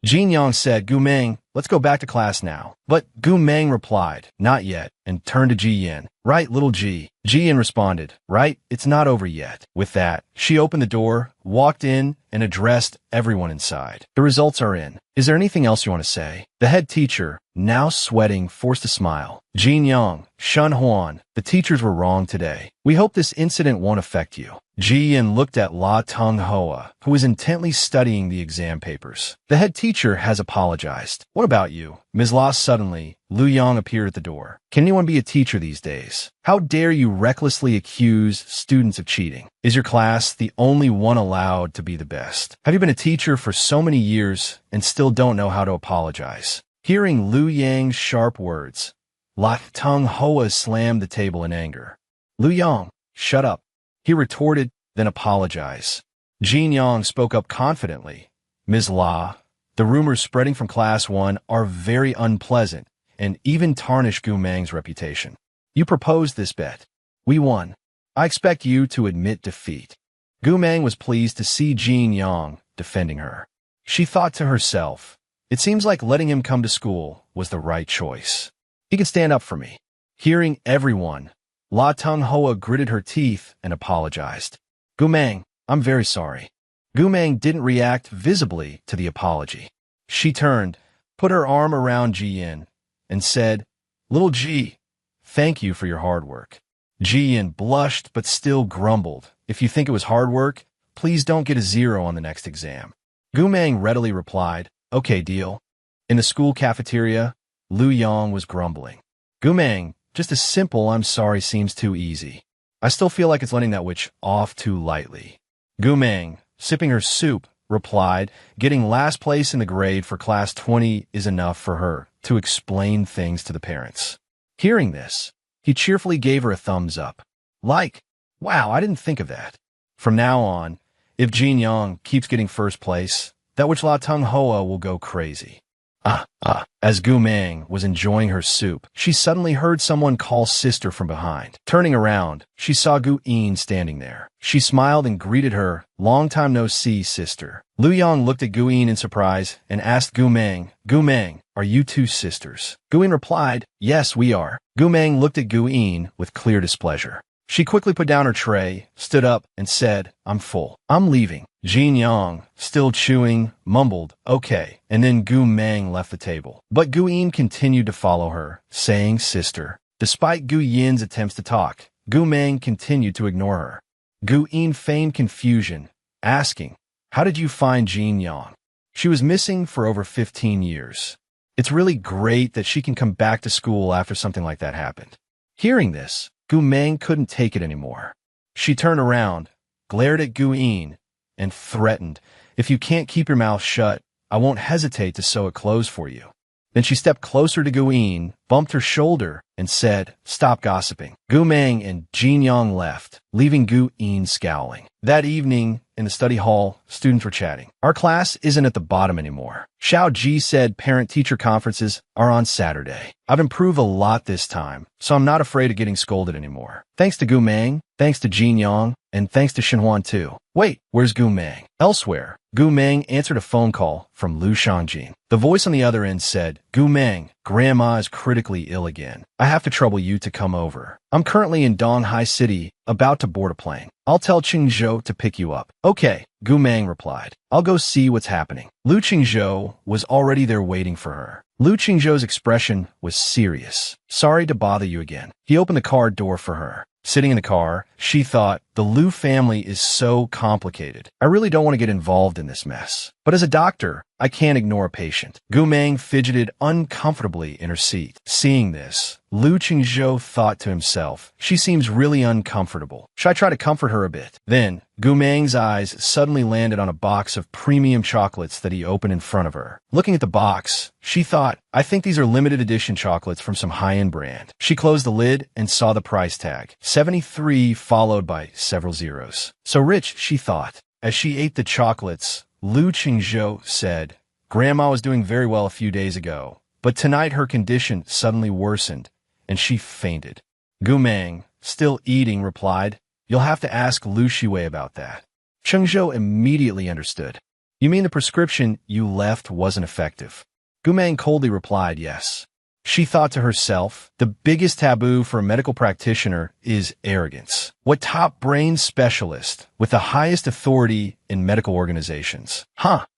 Speaker 1: Jin Yang said, "Gu Meng, let's go back to class now." But Gu Meng replied, "Not yet," and turned to Ji-yin. "Right, little Ji." Ji-yin responded, "Right, it's not over yet." With that, she opened the door, walked in, and addressed everyone inside. "The results are in. Is there anything else you want to say?" The head teacher, now sweating, forced a smile. "Jin Yang, Shen Huan, the teachers were wrong today. We hope this incident won't affect you." Ji-yin looked at La Tung Hoa, who was intently studying the exam papers. "The head teacher has apologized. What about you?" Ms. La suddenly, Lu Yang appeared at the door. "Can anyone be a teacher these days? How dare you recklessly accuse students of cheating? Is your class the only one allowed to be the best? Have you been a teacher for so many years and still don't know how to apologize?" Hearing Lu Yang's sharp words, La Tung Hoa slammed the table in anger. "Lu Yang, shut up," he retorted, "then apologize." Jin Yang spoke up confidently. "Ms. La, the rumors spreading from Class 1 are very unpleasant and even tarnish Gu Meng's reputation. You proposed this bet. We won. I expect you to admit defeat." Gu Meng was pleased to see Jin Yang defending her. She thought to herself, "It seems like letting him come to school was the right choice. He can stand up for me." Hearing everyone, La Tung Hoa gritted her teeth and apologized. "Gu Meng, I'm very sorry. Gu Meng didn't react visibly to the apology. She turned, put her arm around Ji Yin, and said, "Little Ji, thank you for your hard work." Ji Yin blushed but still grumbled, "If you think it was hard work, please don't get a 0 on the next exam." Gu Meng readily replied, "Okay, deal." In the school cafeteria, Lu Yang was grumbling. "Gu Meng, just a simple I'm sorry seems too easy. I still feel like it's letting that witch off too lightly." Gu Meng, sipping her soup, replied, "Getting last place in the grade for class 20 is enough for her to explain things to the parents." Hearing this, he cheerfully gave her a thumbs up. Like, "Wow, I didn't think of that." From now on, if Jin Yang keeps getting first place, that witch La Tung Hoa will go crazy. As Gu Meng was enjoying her soup, she suddenly heard someone call sister from behind. Turning around, she saw Gu Yin standing there. She smiled and greeted her, "Long time no see, sister." Lu Yang looked at Gu Yin in surprise and asked Gu Meng, "Gu Meng, are you two sisters?" Gu Yin replied, "Yes, we are." Gu Meng looked at Gu Yin with clear displeasure. She quickly put down her tray, stood up, and said, "I'm full. I'm leaving." Jin Yang, still chewing, mumbled, "Okay," and then Gu Meng left the table. But Gu Yin continued to follow her, saying, "Sister." Despite Gu Yin's attempts to talk, Gu Meng continued to ignore her. Gu Yin feigned confusion, asking, "How did you find Jin Yang?" She was missing for over 15 years. It's really great that she can come back to school after something like that happened. Hearing this, Gu Meng couldn't take it anymore. She turned around, glared at Gu Yin, and threatened, "If you can't keep your mouth shut, I won't hesitate to sew it closed for you." Then she stepped closer to Gu Yin, bumped her shoulder, and said, "Stop gossiping." Gu Meng and Jin Yang left, leaving Gu Yin scowling. That evening, in the study hall, students were chatting. "Our class isn't at the bottom anymore. Xiao Ji said parent-teacher conferences are on Saturday. I've improved a lot this time, so I'm not afraid of getting scolded anymore. Thanks to Gu Meng, thanks to Jin Yang, and thanks to Xinhuan too." "Wait, where's Gu Meng?" Elsewhere, Gu Meng answered a phone call from Lu Shangjin. The voice on the other end said, "Gu Meng, Grandma is critically ill again. I have to trouble you to come over. I'm currently in Donghai City, about to board a plane. I'll tell Qingzhou to pick you up." "Okay," Gu Meng replied. "I'll go see what's happening." Lu Qingzhou was already there waiting for her. Lu Qingzhou's expression was serious. "Sorry to bother you again." He opened the car door for her. Sitting in the car, she thought, the Lu family is so complicated. I really don't want to get involved in this mess. But as a doctor, I can't ignore a patient. Gu Meng fidgeted uncomfortably in her seat. Seeing this, Lu Qingzhou thought to himself, she seems really uncomfortable. Should I try to comfort her a bit? Then, Gu Meng's eyes suddenly landed on a box of premium chocolates that he opened in front of her. Looking at the box, she thought, I think these are limited edition chocolates from some high-end brand. She closed the lid and saw the price tag. 73 followed by several zeros. So rich, she thought. As she ate the chocolates, Lu Qingzhou said, Grandma was doing very well a few days ago, but tonight her condition suddenly worsened, and she fainted. Gu Meng, still eating, replied, You'll have to ask Lu Shiwei about that. Qingzhou immediately understood. You mean the prescription you left wasn't effective? Gu Meng coldly replied, yes. She thought to herself, the biggest taboo for a medical practitioner is arrogance. What top brain specialist with the highest authority in medical organizations?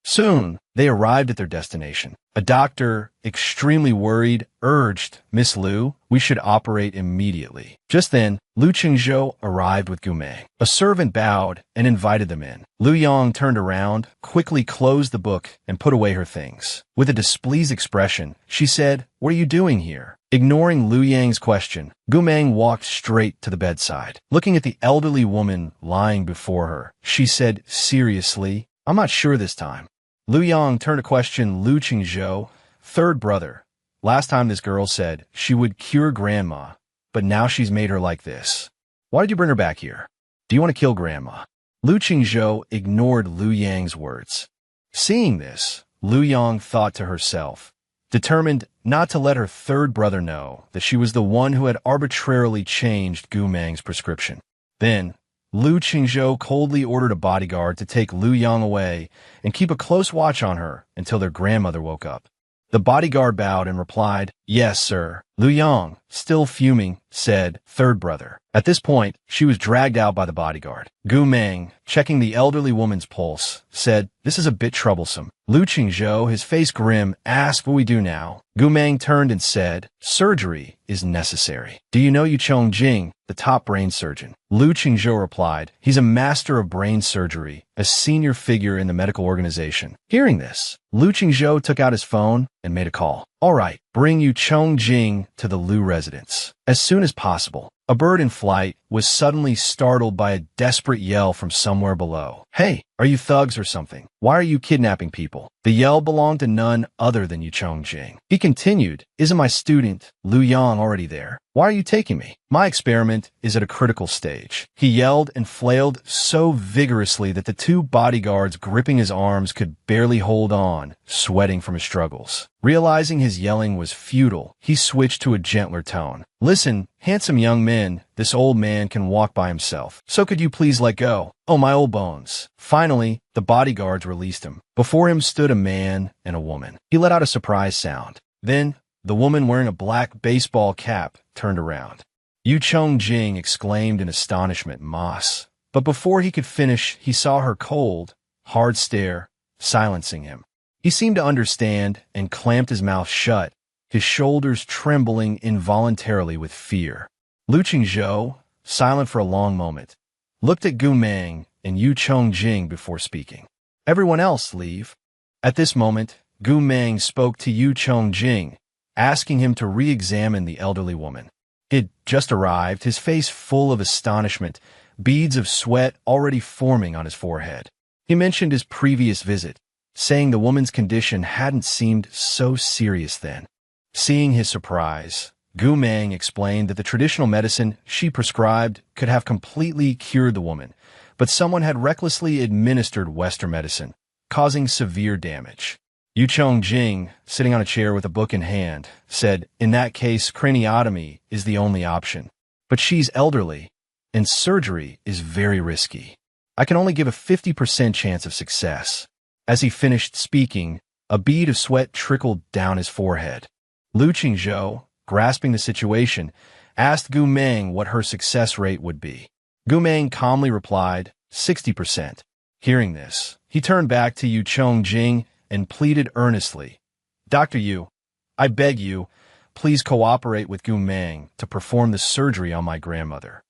Speaker 1: Soon, they arrived at their destination. A doctor, extremely worried, urged, Miss Lu, we should operate immediately. Just then, Lu Qingzhou arrived with Gu Meng. A servant bowed and invited them in. Lu Yang turned around, quickly closed the book, and put away her things. With a displeased expression, she said, What are you doing here? Ignoring Lu Yang's question, Gu Meng walked straight to the bedside. Looking at the elderly woman lying before her, she said seriously, I'm not sure this time. Lu Yang turned to question Lu Qingzhou, third brother. Last time this girl said she would cure Grandma, but now she's made her like this. Why did you bring her back here? Do you want to kill Grandma? Lu Qingzhou ignored Lu Yang's words. Seeing this, Lu Yang thought to herself, determined not to let her third brother know that she was the one who had arbitrarily changed Gu Meng's prescription. Then, Lu Qingzhou coldly ordered a bodyguard to take Lu Yang away and keep a close watch on her until their grandmother woke up. The bodyguard bowed and replied, "Yes, sir." Lu Yang, still fuming, said, "Third brother." At this point, she was dragged out by the bodyguard. Gu Meng, checking the elderly woman's pulse, said, "This is a bit troublesome." Lu Qingzhou, his face grim, asked, "What we do now?" Gu Meng turned and said, "Surgery is necessary. Do you know Yu Chongjing, the top brain surgeon?" Lu Qingzhou replied, "He's a master of brain surgery, a senior figure in the medical organization." Hearing this, Lu Qingzhou took out his phone and made a call. "All right, bring Yu Chongjing to the Lu residence as soon as possible." A bird in flight was suddenly startled by a desperate yell from somewhere below. "Hey, are you thugs or something? Why are you kidnapping people?" The yell belonged to none other than Yu Chongjing. He continued, "Isn't my student, Lu Yang, already there? Why are you taking me? My experiment is at a critical stage." He yelled and flailed so vigorously that the two bodyguards gripping his arms could barely hold on, sweating from his struggles. Realizing his yelling was futile, he switched to a gentler tone. "Listen, handsome young men, this old man can walk by himself. So could you please let go? Oh, my old bones." Finally, the bodyguards released him. Before him stood a man and a woman. He let out a surprise sound. Then, the woman wearing a black baseball cap turned around. Yu Chongjing exclaimed in astonishment, "Moss." But before he could finish, he saw her cold, hard stare, silencing him. He seemed to understand and clamped his mouth shut, his shoulders trembling involuntarily with fear. Lu Qingzhou, silent for a long moment, looked at Gu Meng and Yu Chongjing before speaking. "Everyone else leave." At this moment, Gu Meng spoke to Yu Chongjing, asking him to re-examine the elderly woman. He'd just arrived, his face full of astonishment, beads of sweat already forming on his forehead. He mentioned his previous visit, saying the woman's condition hadn't seemed so serious then. Seeing his surprise, Gu Meng explained that the traditional medicine she prescribed could have completely cured the woman, but someone had recklessly administered Western medicine, causing severe damage. Yu Chongjing, sitting on a chair with a book in hand, said, "In that case, craniotomy is the only option. But she's elderly, and surgery is very risky. I can only give a 50% chance of success." As he finished speaking, a bead of sweat trickled down his forehead. Lu Qingzhou, grasping the situation, asked Gu Meng what her success rate would be. Gu Meng calmly replied, 60%. Hearing this, he turned back to Yu Chongjing and pleaded earnestly, "Dr. Yu, I beg you, please cooperate with Gu Meng to perform the surgery on my grandmother."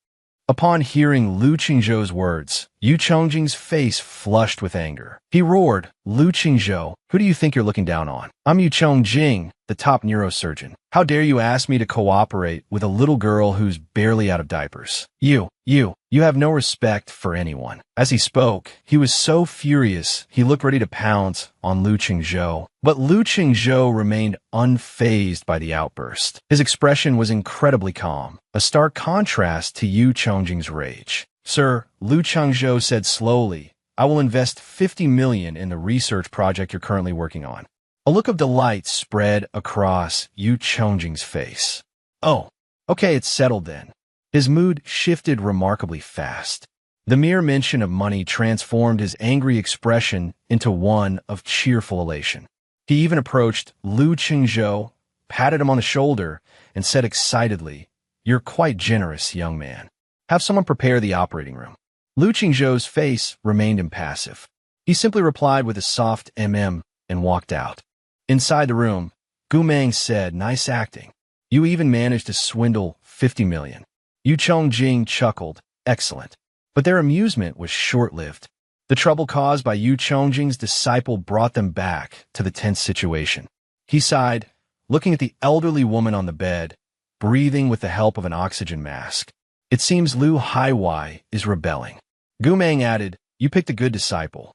Speaker 1: Upon hearing Lu Qingzhou's words, Yu Chongjing's face flushed with anger. He roared, "Lu Qingzhou, who do you think you're looking down on? I'm Yu Chongjing, the top neurosurgeon. How dare you ask me to cooperate with a little girl who's barely out of diapers? You have no respect for anyone." As he spoke, he was so furious he looked ready to pounce on Lu Qingzhou. But Lu Qingzhou remained unfazed by the outburst. His expression was incredibly calm, a stark contrast to Yu Chongjing's rage. "Sir," Lu Qingzhou said slowly, "I will invest 50 million in the research project you're currently working on." A look of delight spread across Yu Chongjing's face. "Oh, okay, it's settled then." His mood shifted remarkably fast. The mere mention of money transformed his angry expression into one of cheerful elation. He even approached Lu Qingzhou, patted him on the shoulder, and said excitedly, "You're quite generous, young man. Have someone prepare the operating room." Lu Qingzhou's face remained impassive. He simply replied with a soft mm and walked out. Inside the room, Gu Meng said, "Nice acting. You even managed to swindle 50 million. Yu Chongjing chuckled, "Excellent." But their amusement was short-lived. The trouble caused by Yu Chongjing's disciple brought them back to the tense situation. He sighed, looking at the elderly woman on the bed, breathing with the help of an oxygen mask. "It seems Lu Haiwai is rebelling." Gu Meng added, "You picked a good disciple."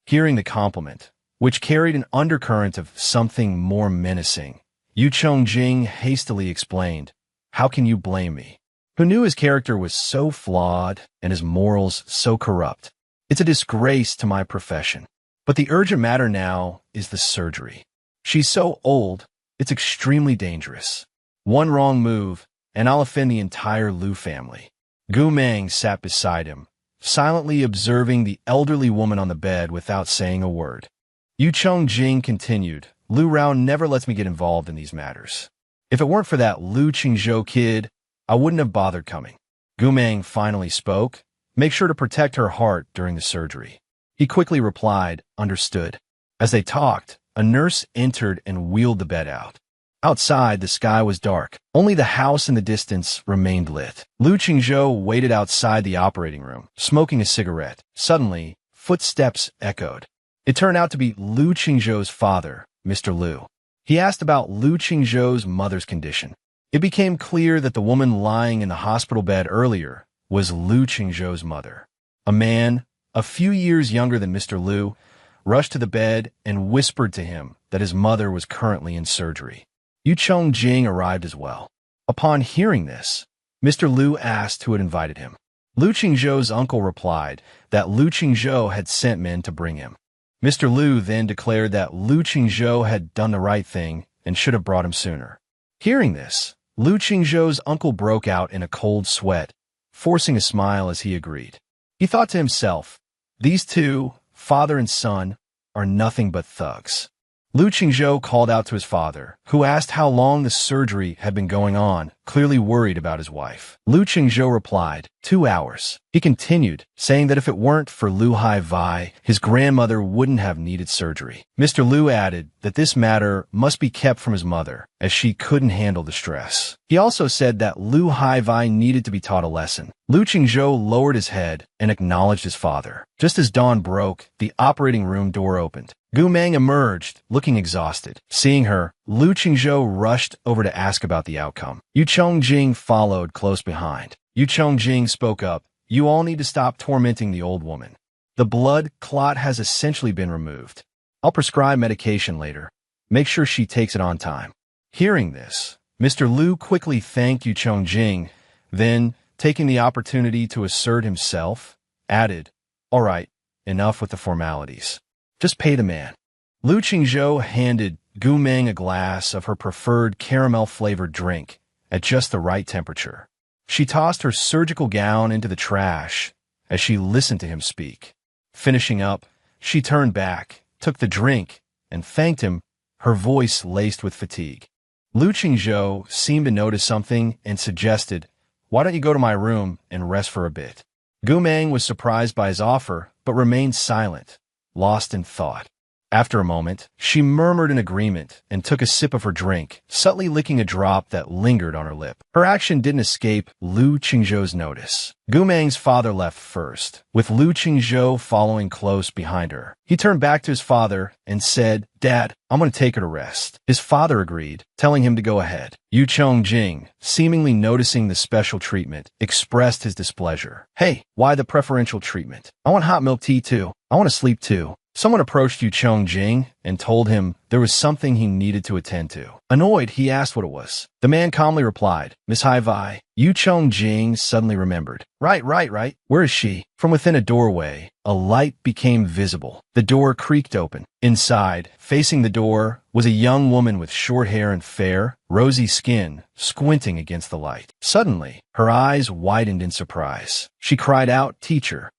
Speaker 1: Hearing the compliment, which carried an undercurrent of something more menacing, Yu Chongjing hastily explained, "How can you blame me? Who knew his character was so flawed and his morals so corrupt? It's a disgrace to my profession. But the urgent matter now is the surgery. She's so old, it's extremely dangerous. One wrong move, and I'll offend the entire Lu family." Gu Meng sat beside him, silently observing the elderly woman on the bed without saying a word. Yu Chongjing continued, Lu Rao never lets me get involved in these matters. If it weren't for that Lu Qingzhou kid, I wouldn't have bothered coming. Gumang finally spoke. Make sure to protect her heart during the surgery. He quickly replied, understood. As they talked, a nurse entered and wheeled the bed out. Outside, the sky was dark. Only the house in the distance remained lit. Lu Qingzhou waited outside the operating room, smoking a cigarette. Suddenly, footsteps echoed. It turned out to be Lu Qingzhou's father, Mr. Lu. He asked about Lu Qingzhou's mother's condition. It became clear that the woman lying in the hospital bed earlier was Lu Qingzhou's mother. A man, a few years younger than Mr. Lu, rushed to the bed and whispered to him that his mother was currently in surgery. Yu Chongjing arrived as well. Upon hearing this, Mr. Lu asked who had invited him. Lu Qingzhou's uncle replied that Lu Qingzhou had sent men to bring him. Mr. Lu then declared that Lu Qingzhou had done the right thing and should have brought him sooner. Hearing this, Lu Qingzhou's uncle broke out in a cold sweat, forcing a smile as he agreed. He thought to himself, these two, father and son, are nothing but thugs. Lu Qingzhou called out to his father, who asked how long the surgery had been going on, clearly worried about his wife. Lu Qingzhou replied, 2 hours. He continued, saying that if it weren't for Lu Haivai, his grandmother wouldn't have needed surgery. Mr. Lu added that this matter must be kept from his mother, as she couldn't handle the stress. He also said that Lu Haivai needed to be taught a lesson. Lu Qingzhou lowered his head and acknowledged his father. Just as dawn broke, the operating room door opened. Gu Meng emerged, looking exhausted. Seeing her, Lu Qingzhou rushed over to ask about the outcome. Yu Chongjing followed close behind. Yu Chongjing spoke up, you all need to stop tormenting the old woman. The blood clot has essentially been removed. I'll prescribe medication later. Make sure she takes it on time. Hearing this, Mr. Lu quickly thanked Yu Chongjing, then, taking the opportunity to assert himself, added, all right, enough with the formalities. Just pay the man. Lu Qingzhou handed Gu Meng a glass of her preferred caramel-flavored drink at just the right temperature. She tossed her surgical gown into the trash as she listened to him speak. Finishing up, she turned back, took the drink, and thanked him, her voice laced with fatigue. Lu Qingzhou seemed to notice something and suggested, why don't you go to my room and rest for a bit? Gu Meng was surprised by his offer, but remained silent, lost in thought. After a moment, she murmured in agreement and took a sip of her drink, subtly licking a drop that lingered on her lip. Her action didn't escape Lu Qingzhou's notice. Gu Meng's father left first, with Lu Qingzhou following close behind her. He turned back to his father and said, Dad, I'm going to take her to rest. His father agreed, telling him to go ahead. Yu Chongjing, seemingly noticing the special treatment, expressed his displeasure. Hey, why the preferential treatment? I want hot milk tea too. I want to sleep too. Someone approached Yu Chongjing and told him there was something he needed to attend to. Annoyed, he asked what it was. The man calmly replied, Miss Haivai. Yu Chongjing suddenly remembered. Right. Where is she? From within a doorway, a light became visible. The door creaked open. Inside, facing the door, was a young woman with short hair and fair, rosy skin, squinting against the light. Suddenly, her eyes widened in surprise. She cried out, Teacher,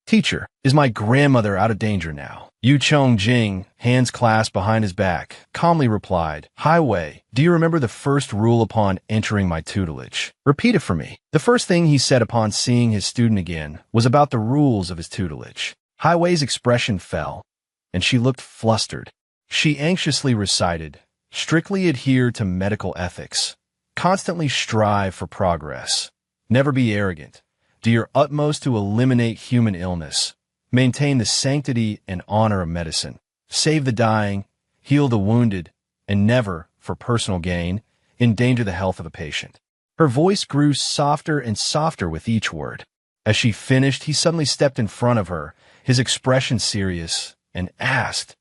Speaker 1: is my grandmother out of danger now? Yu Chongjing, hands clasped behind his back, calmly replied, Highway, do you remember the first rule upon entering my tutelage? Repeat it for me. The first thing he said upon seeing his student again was about the rules of his tutelage. Highway's expression fell, and she looked flustered. She anxiously recited, strictly adhere to medical ethics, constantly strive for progress, never be arrogant, do your utmost to eliminate human illness, maintain the sanctity and honor of medicine, save the dying, heal the wounded, and never, for personal gain, endanger the health of a patient. Her voice grew softer and softer with each word. As she finished, he suddenly stepped in front of her, his expression serious, and asked,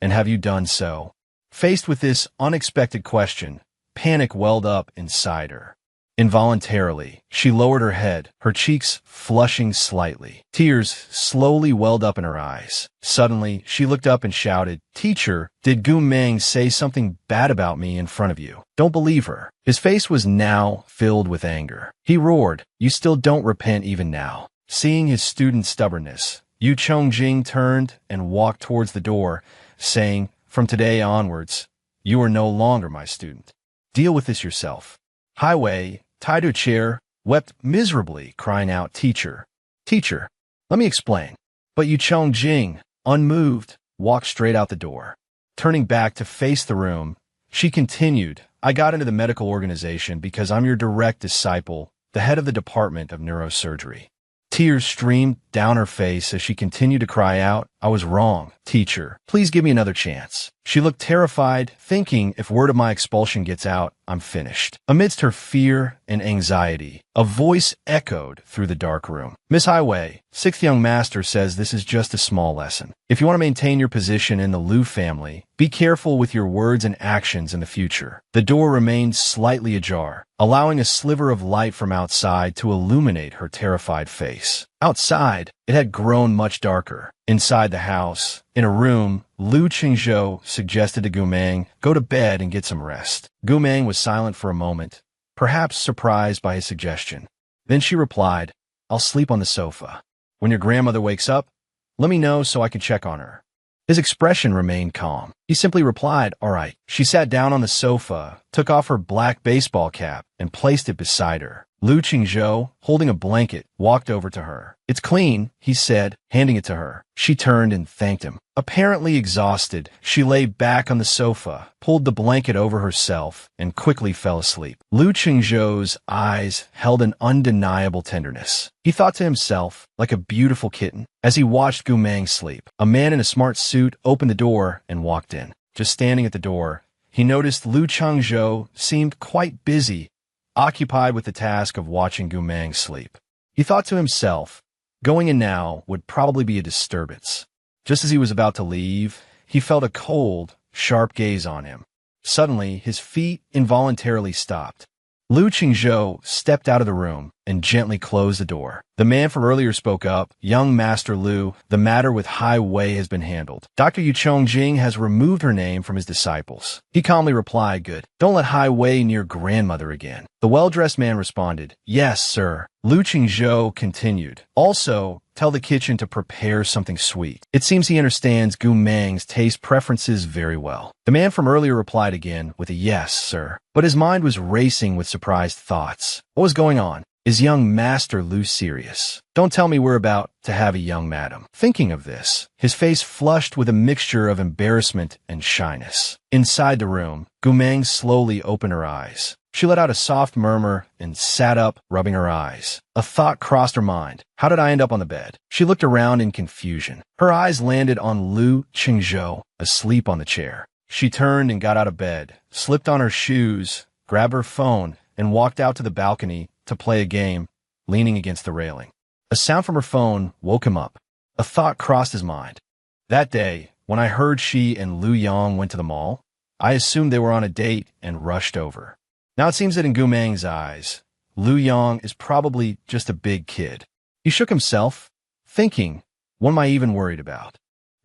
Speaker 1: And have you done so? Faced with this unexpected question, panic welled up inside her. Involuntarily, she lowered her head, her cheeks flushing slightly. Tears slowly welled up in her eyes. Suddenly, she looked up and shouted, Teacher, did Gu Meng say something bad about me in front of you? Don't believe her. His face was now filled with anger. He roared, You still don't repent even now. Seeing his student's stubbornness, Yu Chongjing turned and walked towards the door, saying, From today onwards, You are no longer my student. Deal with this yourself. Hai Wei, tied to a chair, wept miserably, crying out, Teacher, teacher, let me explain. But Yu Chongjing, unmoved, walked straight out the door. Turning back to face the room, she continued, I got into the medical organization because I'm your direct disciple, the head of the department of neurosurgery. Tears streamed down her face as she continued to cry out, I was wrong, teacher. Please give me another chance. She looked terrified, thinking if word of my expulsion gets out, I'm finished. Amidst her fear and anxiety, a voice echoed through the dark room. Miss Hai Wei, sixth young master says this is just a small lesson. If you want to maintain your position in the Liu family, be careful with your words and actions in the future. The door remained slightly ajar, allowing a sliver of light from outside to illuminate her terrified face. Outside, it had grown much darker. Inside the house, in a room, Lu Qingzhou suggested to Gumeng, go to bed and get some rest. Gumeng was silent for a moment, perhaps surprised by his suggestion. Then she replied, I'll sleep on the sofa. When your grandmother wakes up, let me know so I can check on her. His expression remained calm. He simply replied, all right. She sat down on the sofa, took off her black baseball cap, and placed it beside her. Lu Qingzhou, holding a blanket, walked over to her. It's clean, he said, handing it to her. She turned and thanked him. Apparently exhausted, she lay back on the sofa, pulled the blanket over herself, and quickly fell asleep. Lu Qingzhou's eyes held an undeniable tenderness. He thought to himself, like a beautiful kitten, as he watched Gumeng sleep. A man in a smart suit opened the door and walked in. Just standing at the door, he noticed Lu Qingzhou seemed quite busy, occupied with the task of watching Gumeng sleep. He thought to himself, going in now would probably be a disturbance. Just as he was about to leave, he felt a cold, sharp gaze on him. Suddenly, his feet involuntarily stopped. Lu Qingzhou stepped out of the room and gently closed the door. The man from earlier spoke up, Young Master Lu, the matter with Hai Wei has been handled. Dr. Yu Chongjing has removed her name from his disciples. He calmly replied, good. Don't let Hai Wei near grandmother again. The well-dressed man responded, yes, sir. Lu Qingzhou continued, also, tell the kitchen to prepare something sweet. It seems he understands Gumeng's taste preferences very well. The man from earlier replied again with a yes, sir. But his mind was racing with surprised thoughts. What was going on? Is young Master Lu serious? Don't tell me we're about to have a young madam. Thinking of this, his face flushed with a mixture of embarrassment and shyness. Inside the room, Gumeng slowly opened her eyes. She let out a soft murmur and sat up, rubbing her eyes. A thought crossed her mind. How did I end up on the bed? She looked around in confusion. Her eyes landed on Lu Qingzhou, asleep on the chair. She turned and got out of bed, slipped on her shoes, grabbed her phone, and walked out to the balcony to play a game, leaning against the railing. A sound from her phone woke him up. A thought crossed his mind. That day, when I heard she and Lu Yang went to the mall, I assumed they were on a date and rushed over. Now it seems that in Gumeng's eyes, Lu Yang is probably just a big kid. He shook himself, thinking, what am I even worried about?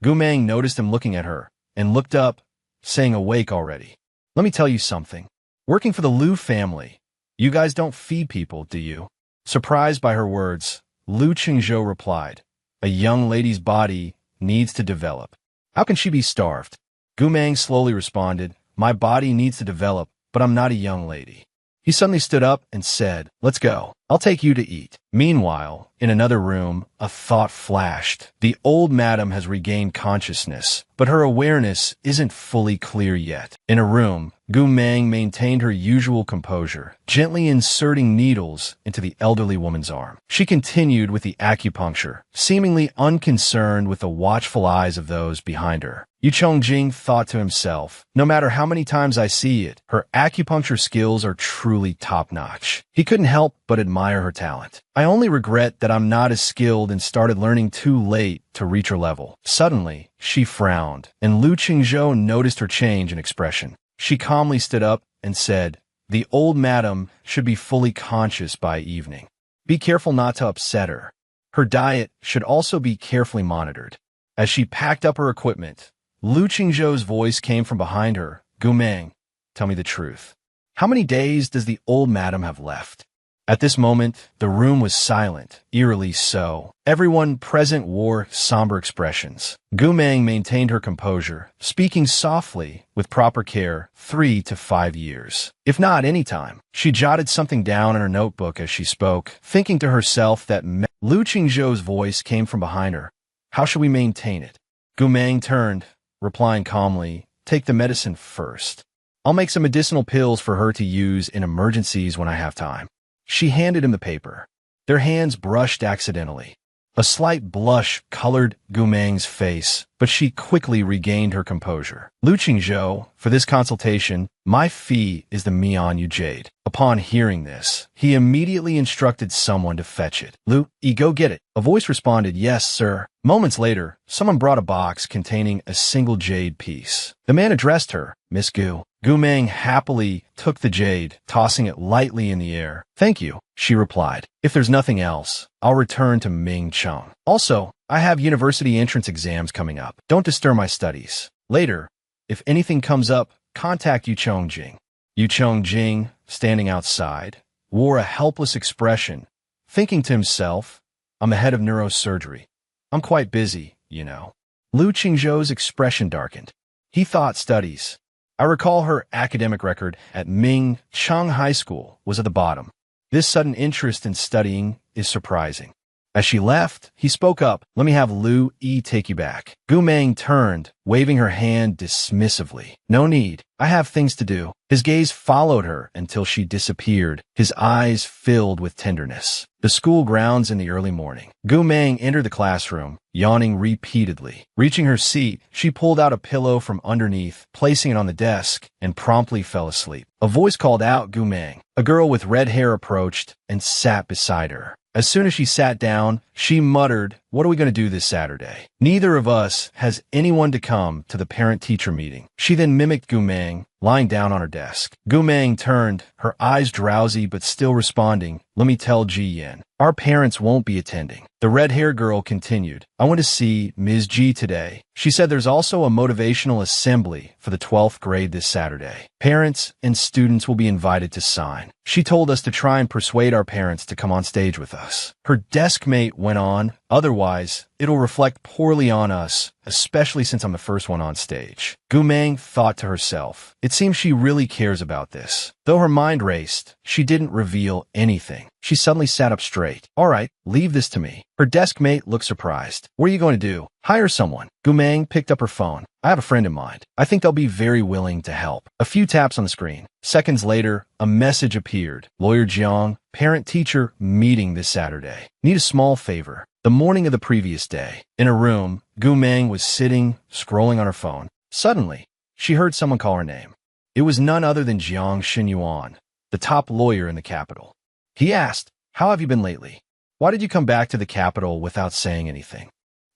Speaker 1: Gumeng noticed him looking at her and looked up, saying, awake already. Let me tell you something. Working for the Liu family, you guys don't feed people, do you? Surprised by her words, Lu Qingzhou replied, a young lady's body needs to develop. How can she be starved? Gumeng slowly responded, my body needs to develop, but I'm not a young lady. He suddenly stood up and said, let's go. I'll take you to eat. Meanwhile, in another room, a thought flashed. The old madam has regained consciousness, but her awareness isn't fully clear yet. In a room, Gumeng maintained her usual composure, gently inserting needles into the elderly woman's arm. She continued with the acupuncture, seemingly unconcerned with the watchful eyes of those behind her. Yu Chongjing thought to himself, no matter how many times I see it, her acupuncture skills are truly top-notch. He couldn't help but admire her talent. I only regret that I'm not as skilled and started learning too late to reach her level. Suddenly, she frowned, and Lu Qingzhou noticed her change in expression. She calmly stood up and said, the old madam should be fully conscious by evening. Be careful not to upset her. Her diet should also be carefully monitored. As she packed up her equipment, Lu Qingzhou's voice came from behind her. Gumeng, tell me the truth. How many days does the old madam have left? At this moment, the room was silent, eerily so. Everyone present wore somber expressions. Gumang maintained her composure, speaking softly, with proper care, 3 to 5 years. If not any time. She jotted something down in her notebook as she spoke, thinking to herself that Lu Qingzhou's voice came from behind her. How shall we maintain it? Gumang turned, replying calmly, take the medicine first. I'll make some medicinal pills for her to use in emergencies when I have time. She handed him the paper. Their hands brushed accidentally. A slight blush colored Gumang's face, but she quickly regained her composure. Lu Qingzhou, for this consultation, my fee is the Mian Jade. Upon hearing this, he immediately instructed someone to fetch it. Lu, go get it. A voice responded, yes, sir. Moments later, someone brought a box containing a single jade piece. The man addressed her, Miss Gu. Gumang happily took the jade, tossing it lightly in the air. Thank you, she replied. If there's nothing else, I'll return to Mingcheng. Also, I have university entrance exams coming up. Don't disturb my studies. Later, if anything comes up, contact Yu Chongjing. Yu Chongjing, standing outside, wore a helpless expression, thinking to himself, I'm the head of neurosurgery. I'm quite busy, you know. Lu Qingzhou's expression darkened. He thought studies. I recall her academic record at Mingcheng High School was at the bottom. This sudden interest in studying is surprising. As she left, he spoke up, let me have Lu take you back. Gumang turned, waving her hand dismissively. No need. I have things to do. His gaze followed her until she disappeared, his eyes filled with tenderness. The school grounds in the early morning. Gumang entered the classroom, yawning repeatedly. Reaching her seat, she pulled out a pillow from underneath, placing it on the desk, and promptly fell asleep. A voice called out Gumang. A girl with red hair approached and sat beside her. As soon as she sat down, she muttered, what are we going to do this Saturday? Neither of us has anyone to come to the parent-teacher meeting. She then mimicked Gumang, lying down on her desk. Gumang turned, her eyes drowsy but still responding, let me tell Ji Yen. Our parents won't be attending. The red-haired girl continued, I want to see Ms. Ji today. She said there's also a motivational assembly for the 12th grade this Saturday. Parents and students will be invited to sign. She told us to try and persuade our parents to come on stage with us. Her desk mate went on, otherwise, it'll reflect poorly on us, especially since I'm the first one on stage. Gumang thought to herself, it seems she really cares about this. Though her mind raced, she didn't reveal anything. She suddenly sat up straight. All right, leave this to me. Her desk mate looked surprised. What are you going to do? Hire someone. Gumang picked up her phone. I have a friend in mind. I think they'll be very willing to help. A few taps on the screen. Seconds later, a message appeared. Lawyer Jiang, parent-teacher meeting this Saturday. Need a small favor. The morning of the previous day. In a room, Gumang was sitting, scrolling on her phone. Suddenly, she heard someone call her name. It was none other than Jiang Xinyuan, the top lawyer in the capital. He asked, how have you been lately? Why did you come back to the capital without saying anything?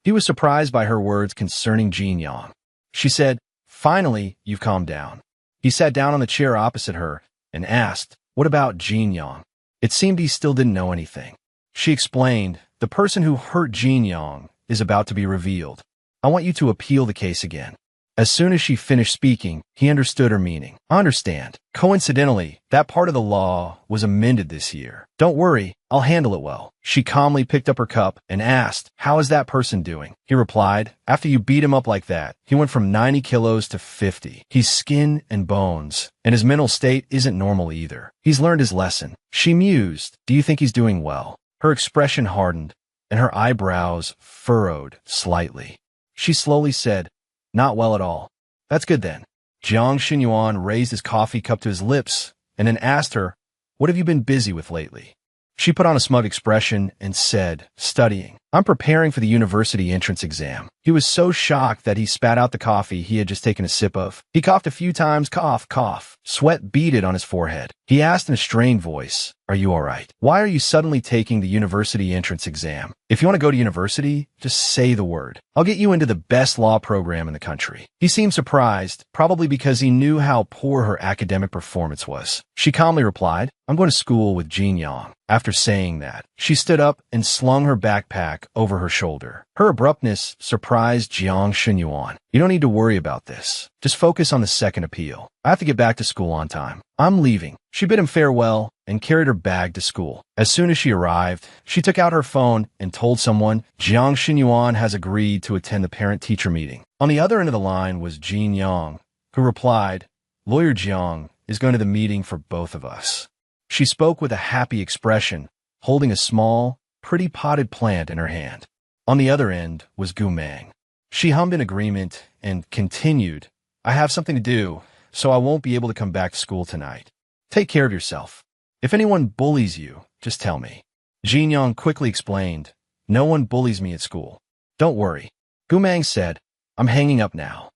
Speaker 1: He was surprised by her words concerning Jin Yang. She said, finally, you've calmed down. He sat down on the chair opposite her and asked, what about Jin Yang? It seemed he still didn't know anything. She explained, the person who hurt Jin Yang is about to be revealed. I want you to appeal the case again. As soon as she finished speaking, he understood her meaning. I understand. Coincidentally, that part of the law was amended this year. Don't worry, I'll handle it well. She calmly picked up her cup and asked, how is that person doing? He replied, after you beat him up like that, he went from 90 kilos to 50. He's skin and bones, and his mental state isn't normal either. He's learned his lesson. She mused, do you think he's doing well? Her expression hardened, and her eyebrows furrowed slightly. She slowly said, not well at all. That's good then. Jiang Xinyuan raised his coffee cup to his lips and then asked her, what have you been busy with lately? She put on a smug expression and said, studying. I'm preparing for the university entrance exam. He was so shocked that he spat out the coffee he had just taken a sip of. He coughed a few times, cough, cough. Sweat beaded on his forehead. He asked in a strained voice, are you all right? Why are you suddenly taking the university entrance exam? If you want to go to university, just say the word. I'll get you into the best law program in the country. He seemed surprised, probably because he knew how poor her academic performance was. She calmly replied, I'm going to school with Jin Yang. After saying that, she stood up and slung her backpack over her shoulder. Her abruptness surprised Jiang Xinyuan. You don't need to worry about this. Just focus on the second appeal. I have to get back to school on time. I'm leaving. She bid him farewell and carried her bag to school. As soon as she arrived, she took out her phone and told someone Jiang Xinyuan has agreed to attend the parent-teacher meeting. On the other end of the line was Jin Yang, who replied, Lawyer Jiang is going to the meeting for both of us. She spoke with a happy expression, holding a small, pretty potted plant in her hand. On the other end was Gu Mang. She hummed in agreement and continued, I have something to do, so I won't be able to come back to school tonight. Take care of yourself. If anyone bullies you, just tell me. Jin Yang quickly explained, No one bullies me at school. Don't worry. Gu Mang said, I'm hanging up now.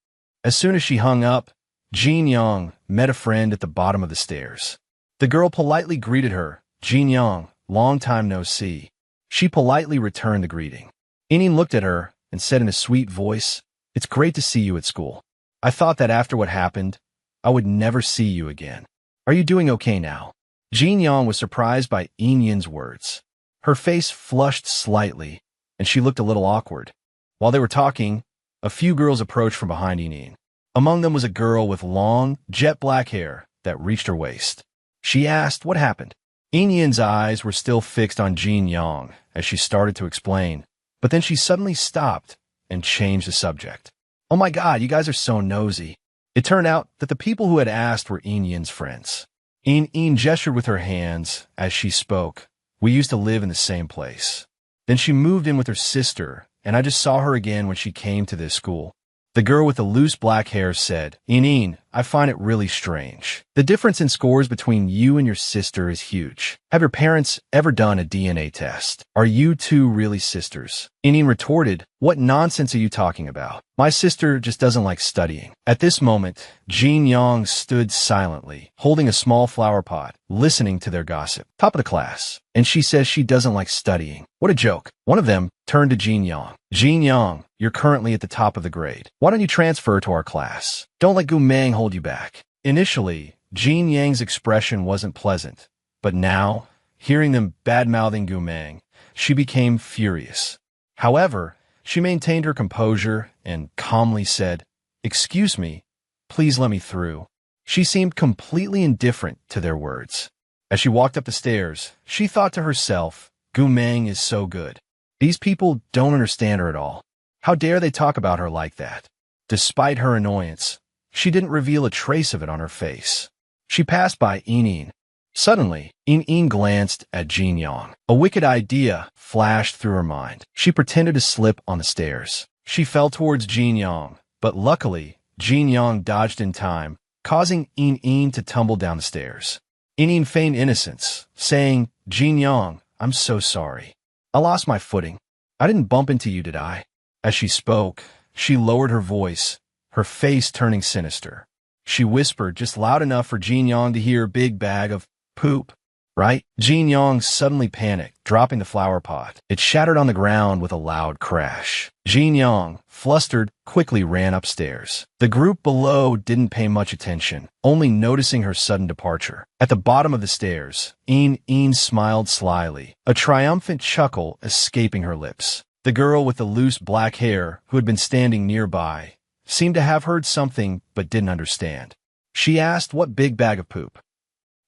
Speaker 1: As soon as she hung up, Jin Yang met a friend at the bottom of the stairs. The girl politely greeted her, Jin Yang, long time no see. She politely returned the greeting. Inin looked at her and said in a sweet voice, It's great to see you at school. I thought that after what happened, I would never see you again. Are you doing okay now? Jin Yang was surprised by Yin's words. Her face flushed slightly, and she looked a little awkward. While they were talking, a few girls approached from behind Yin. Among them was a girl with long, jet-black hair that reached her waist. She asked what happened. Yin's eyes were still fixed on Jin Yang as she started to explain, but then she suddenly stopped and changed the subject. Oh my God, you guys are so nosy. It turned out that the people who had asked were Yin's friends. Yin gestured with her hands as she spoke. We used to live in the same place. Then she moved in with her sister, and I just saw her again when she came to this school. The girl with the loose black hair said, Yin, I find it really strange. The difference in scores between you and your sister is huge. Have your parents ever done a DNA test? Are you two really sisters? Yin retorted, What nonsense are you talking about? My sister just doesn't like studying. At this moment, Jin Yang stood silently, holding a small flower pot, listening to their gossip. Top of the class. And she says she doesn't like studying. What a joke. One of them turned to Jin Yang. Jin Yang, you're currently at the top of the grade. Why don't you transfer to our class? Don't let Gu Mang hold you back. Initially, Jin Yang's expression wasn't pleasant, but now, hearing them bad-mouthing Gu Mang, she became furious. However, she maintained her composure and calmly said, Excuse me, please let me through. She seemed completely indifferent to their words. As she walked up the stairs, she thought to herself, Gu Mang is so good. These people don't understand her at all. How dare they talk about her like that? Despite her annoyance, she didn't reveal a trace of it on her face. She passed by Yin. Suddenly, Yin glanced at Jin Yang. A wicked idea flashed through her mind. She pretended to slip on the stairs. She fell towards Jin Yang, but luckily, Jin Yang dodged in time, causing Yin to tumble down the stairs. Yin feigned innocence, saying, Jin Yang, I'm so sorry. I lost my footing. I didn't bump into you, did I? As she spoke, she lowered her voice, her face turning sinister. She whispered just loud enough for Jin Yang to hear a big bag of poop, right? Jin Yang suddenly panicked, dropping the flower pot. It shattered on the ground with a loud crash. Jin Yang, flustered, quickly ran upstairs. The group below didn't pay much attention, only noticing her sudden departure. At the bottom of the stairs, Yin smiled slyly, a triumphant chuckle escaping her lips. The girl with the loose black hair, who had been standing nearby, seemed to have heard something but didn't understand. She asked what big bag of poop.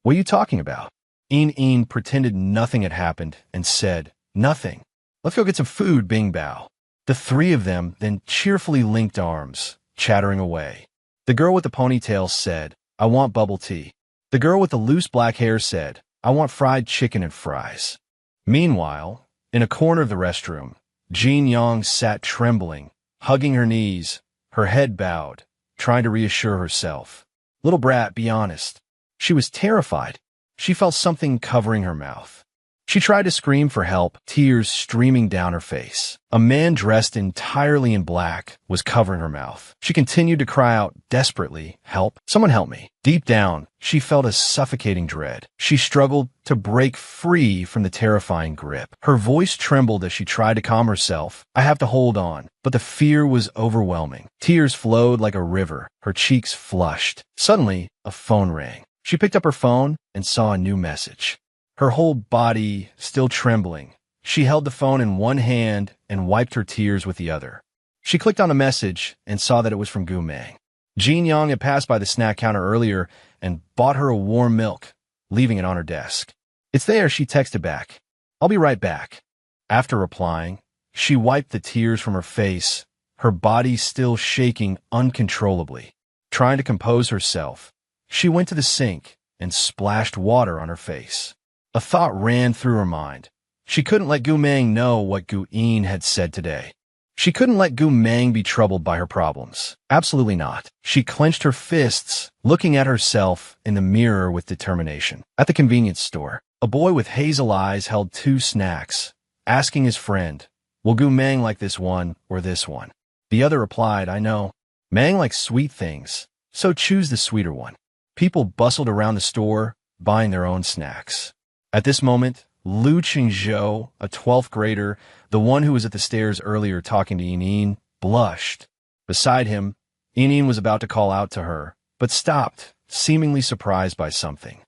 Speaker 1: What are you talking about? Yin pretended nothing had happened and said, Nothing. Let's go get some food, Bing Bao. The three of them then cheerfully linked arms, chattering away. The girl with the ponytail said, I want bubble tea. The girl with the loose black hair said, I want fried chicken and fries. Meanwhile, in a corner of the restroom, Jin Yang sat trembling, hugging her knees, her head bowed, trying to reassure herself. Little brat, be honest. She was terrified. She felt something covering her mouth. She tried to scream for help, tears streaming down her face. A man dressed entirely in black was covering her mouth. She continued to cry out desperately, Help! Someone help me! Deep down, she felt a suffocating dread. She struggled to break free from the terrifying grip. Her voice trembled as she tried to calm herself. I have to hold on. But the fear was overwhelming. Tears flowed like a river. Her cheeks flushed. Suddenly, a phone rang. She picked up her phone and saw a new message. Her whole body still trembling, she held the phone in one hand and wiped her tears with the other. She clicked on the message and saw that it was from Gu Mang. Jin Yang had passed by the snack counter earlier and bought her a warm milk, leaving it on her desk. "It's there," she texted back. "I'll be right back." After replying, she wiped the tears from her face, her body still shaking uncontrollably. Trying to compose herself, she went to the sink and splashed water on her face. A thought ran through her mind. She couldn't let Gu Meng know what Gu Yin had said today. She couldn't let Gu Meng be troubled by her problems. Absolutely not. She clenched her fists, looking at herself in the mirror with determination. At the convenience store, a boy with hazel eyes held 2 snacks, asking his friend, "Will Gu Meng like this one or this one?" The other replied, "I know. Meng likes sweet things, so choose the sweeter one." People bustled around the store, buying their own snacks. At this moment, Lu Qingzhou, a 12th grader, the one who was at the stairs earlier talking to Yin, blushed. Beside him, Yin was about to call out to her, but stopped, seemingly surprised by something.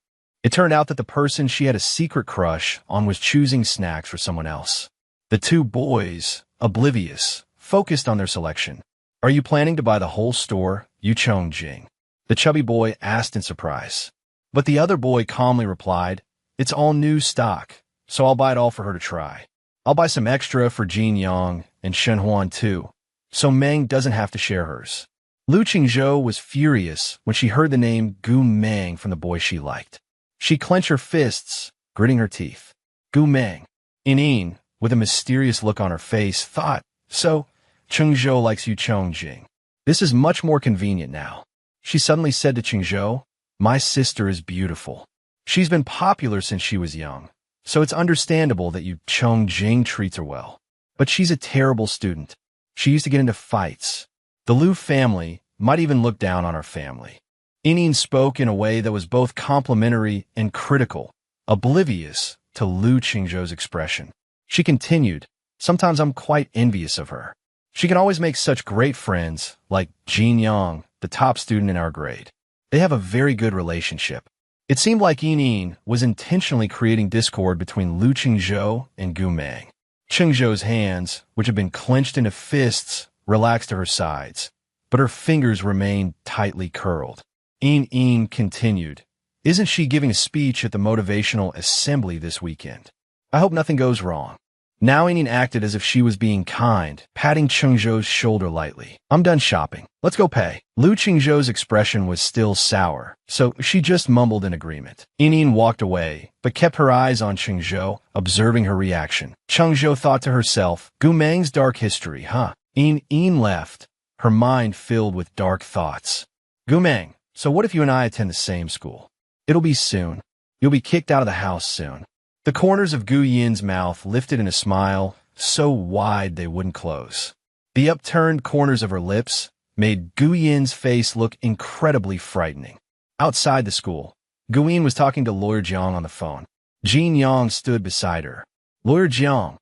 Speaker 1: It turned out that the person she had a secret crush on was choosing snacks for someone else. The 2 boys, oblivious, focused on their selection. "Are you planning to buy the whole store, Yu Chongjing?" the chubby boy asked in surprise. But the other boy calmly replied, "It's all new stock, so I'll buy it all for her to try. I'll buy some extra for Jin Yang and Shen Huan too, so Meng doesn't have to share hers." Lu Qingzhou was furious when she heard the name Gu Meng from the boy she liked. She clenched her fists, gritting her teeth. Gu Meng. Yin, with a mysterious look on her face, thought, "So, Qingzhou likes Yu Chongjing. This is much more convenient now." She suddenly said to Qingzhou, "My sister is beautiful. She's been popular since she was young, so it's understandable that Yu Chongjing treats her well. But she's a terrible student. She used to get into fights. The Lu family might even look down on our family." Yin spoke in a way that was both complimentary and critical, oblivious to Lu Qingzhou's expression. She continued, "Sometimes I'm quite envious of her. She can always make such great friends, like Jin Yang, the top student in our grade. They have a very good relationship." It seemed like Yin was intentionally creating discord between Lu Qingzhou and Gu Meng. Qingzhou's hands, which had been clenched into fists, relaxed to her sides, but her fingers remained tightly curled. Yin continued, "Isn't she giving a speech at the motivational assembly this weekend? I hope nothing goes wrong." Now Yin acted as if she was being kind, patting Qingzhou's shoulder lightly. "I'm done shopping. Let's go pay." Lu Qingzhou's expression was still sour, so she just mumbled in agreement. Yin walked away, but kept her eyes on Qingzhou, observing her reaction. Qingzhou thought to herself, "Gu Meng's dark history, huh?" Yin left, her mind filled with dark thoughts. "Gu Meng, so what if you and I attend the same school? It'll be soon. You'll be kicked out of the house soon." The corners of Gu Yin's mouth lifted in a smile, so wide they wouldn't close. The upturned corners of her lips made Gu Yin's face look incredibly frightening. Outside the school, Gu Yin was talking to Lawyer Jiang on the phone. Jin Yang stood beside her. "Lawyer Jiang,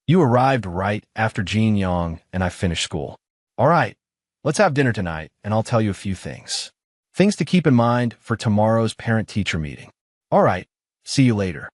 Speaker 1: you arrived right after Jin Yang and I finished school. All right, let's have dinner tonight, and I'll tell you a few things. Things to keep in mind for tomorrow's parent-teacher meeting. All right, see you later."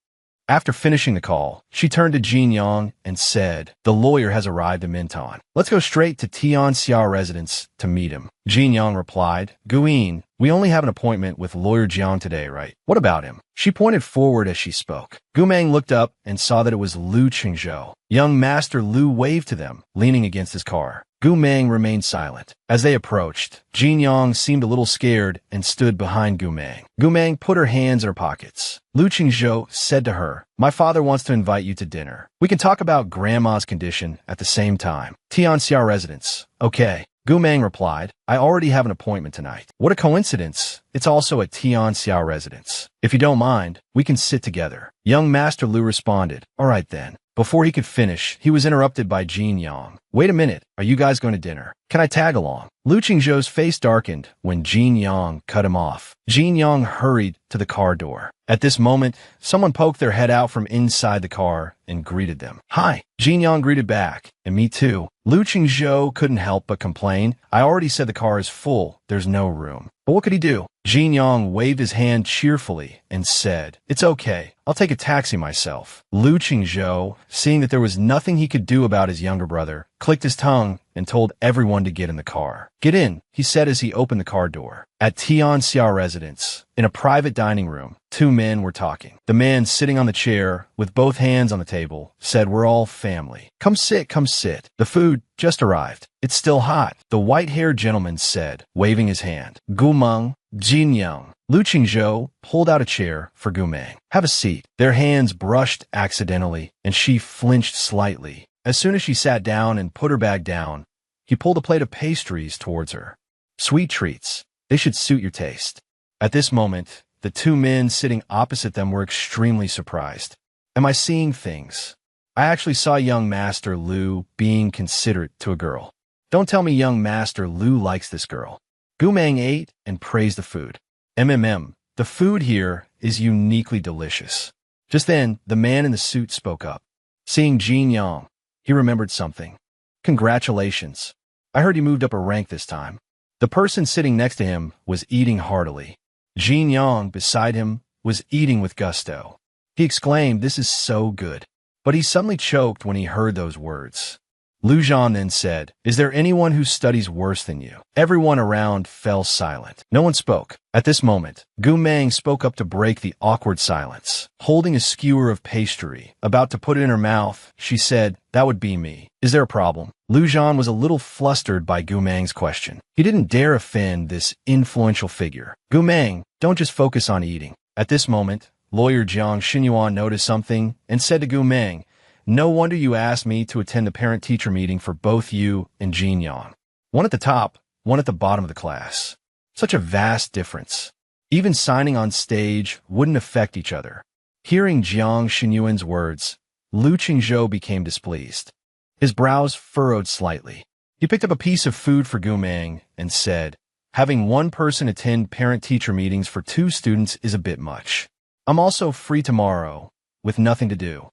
Speaker 1: After finishing the call, she turned to Jin Yang and said, "The lawyer has arrived in Minton. Let's go straight to Tianxia residence to meet him." Jin Yang replied, "Gu Yin, we only have an appointment with Lawyer Jiang today, right? What about him?" She pointed forward as she spoke. Gu Meng looked up and saw that it was Lu Qingzhou. Young Master Lu waved to them, leaning against his car. Gu Meng remained silent. As they approached, Jin Yang seemed a little scared and stood behind Gu Meng. Gu Meng put her hands in her pockets. Lu Qingzhou said to her, "My father wants to invite you to dinner. We can talk about Grandma's condition at the same time. Tianxia residence. Okay." Gu Meng replied, "I already have an appointment tonight." "What a coincidence. It's also at Tianxia residence. If you don't mind, we can sit together." Young Master Lu responded, "All right then." Before he could finish, he was interrupted by Jin Yang. "Wait a minute, are you guys going to dinner? Can I tag along?" Lu Qingzhou's face darkened when Jin Yang cut him off. Jin Yang hurried to the car door. At this moment, someone poked their head out from inside the car and greeted them. "Hi." Jin Yang greeted back, "And me too." Lu Qingzhou couldn't help but complain. "I already said the car is full. There's no room." But what could he do? Jin Yong waved his hand cheerfully and said, "It's okay. I'll take a taxi myself." Lu Qingzhou, seeing that there was nothing he could do about his younger brother, clicked his tongue and told everyone to get in the car. "Get in," he said as he opened the car door. At Tianxia residence, in a private dining room, two men were talking. The man sitting on the chair, with both hands on the table, said, "We're all family. Come sit, come sit. The food just arrived. It's still hot," the white-haired gentleman said, waving his hand. Gumeng, Jin Young. Lu Qingzhou pulled out a chair for Gumeng. "Have a seat." Their hands brushed accidentally, and she flinched slightly. As soon as she sat down and put her bag down, he pulled a plate of pastries towards her. "Sweet treats. They should suit your taste." At this moment, the two men sitting opposite them were extremely surprised. "Am I seeing things? I actually saw young Master Lu being considerate to a girl. Don't tell me young Master Lu likes this girl." Gumeng ate and praised the food. The food here is uniquely delicious." Just then, the man in the suit spoke up. Seeing Jin Yong, he remembered something. "Congratulations. I heard you moved up a rank this time." The person sitting next to him was eating heartily. Jin Yong, beside him, was eating with gusto. He exclaimed, "This is so good." But he suddenly choked when he heard those words. Lu Zhan then said, "Is there anyone who studies worse than you?" Everyone around fell silent. No one spoke. At this moment, Gumeng spoke up to break the awkward silence. Holding a skewer of pastry, about to put it in her mouth, she said, "That would be me. Is there a problem?" Lu Zhan was a little flustered by Gumeng's question. He didn't dare offend this influential figure. "Gumeng, don't just focus on eating." At this moment, lawyer Jiang Xinyuan noticed something and said to Gumeng, "No wonder you asked me to attend the parent-teacher meeting for both you and Jin Yong. One at the top, one at the bottom of the class. Such a vast difference. Even signing on stage wouldn't affect each other." Hearing Jiang Xinyuan's words, Lu Qingzhou became displeased. His brows furrowed slightly. He picked up a piece of food for Gumeng and said, "Having one person attend parent-teacher meetings for two students is a bit much. I'm also free tomorrow, with nothing to do."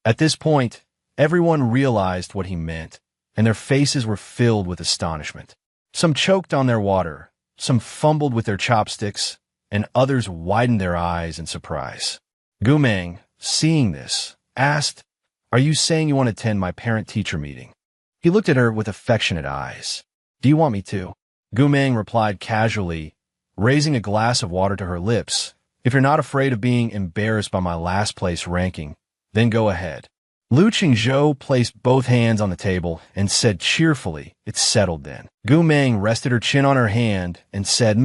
Speaker 1: At this point, everyone realized what he meant, and their faces were filled with astonishment. Some choked on their water, some fumbled with their chopsticks, and others widened their eyes in surprise. Gumeng, seeing this, asked, "Are you saying you want to attend my parent-teacher meeting?" He looked at her with affectionate eyes. "Do you want me to?" Gumeng replied casually, raising a glass of water to her lips. "If you're not afraid of being embarrassed by my last-place ranking, then go ahead." Lu Qingzhou placed both hands on the table and said cheerfully, "It's settled then." Gumeng rested her chin on her hand and said,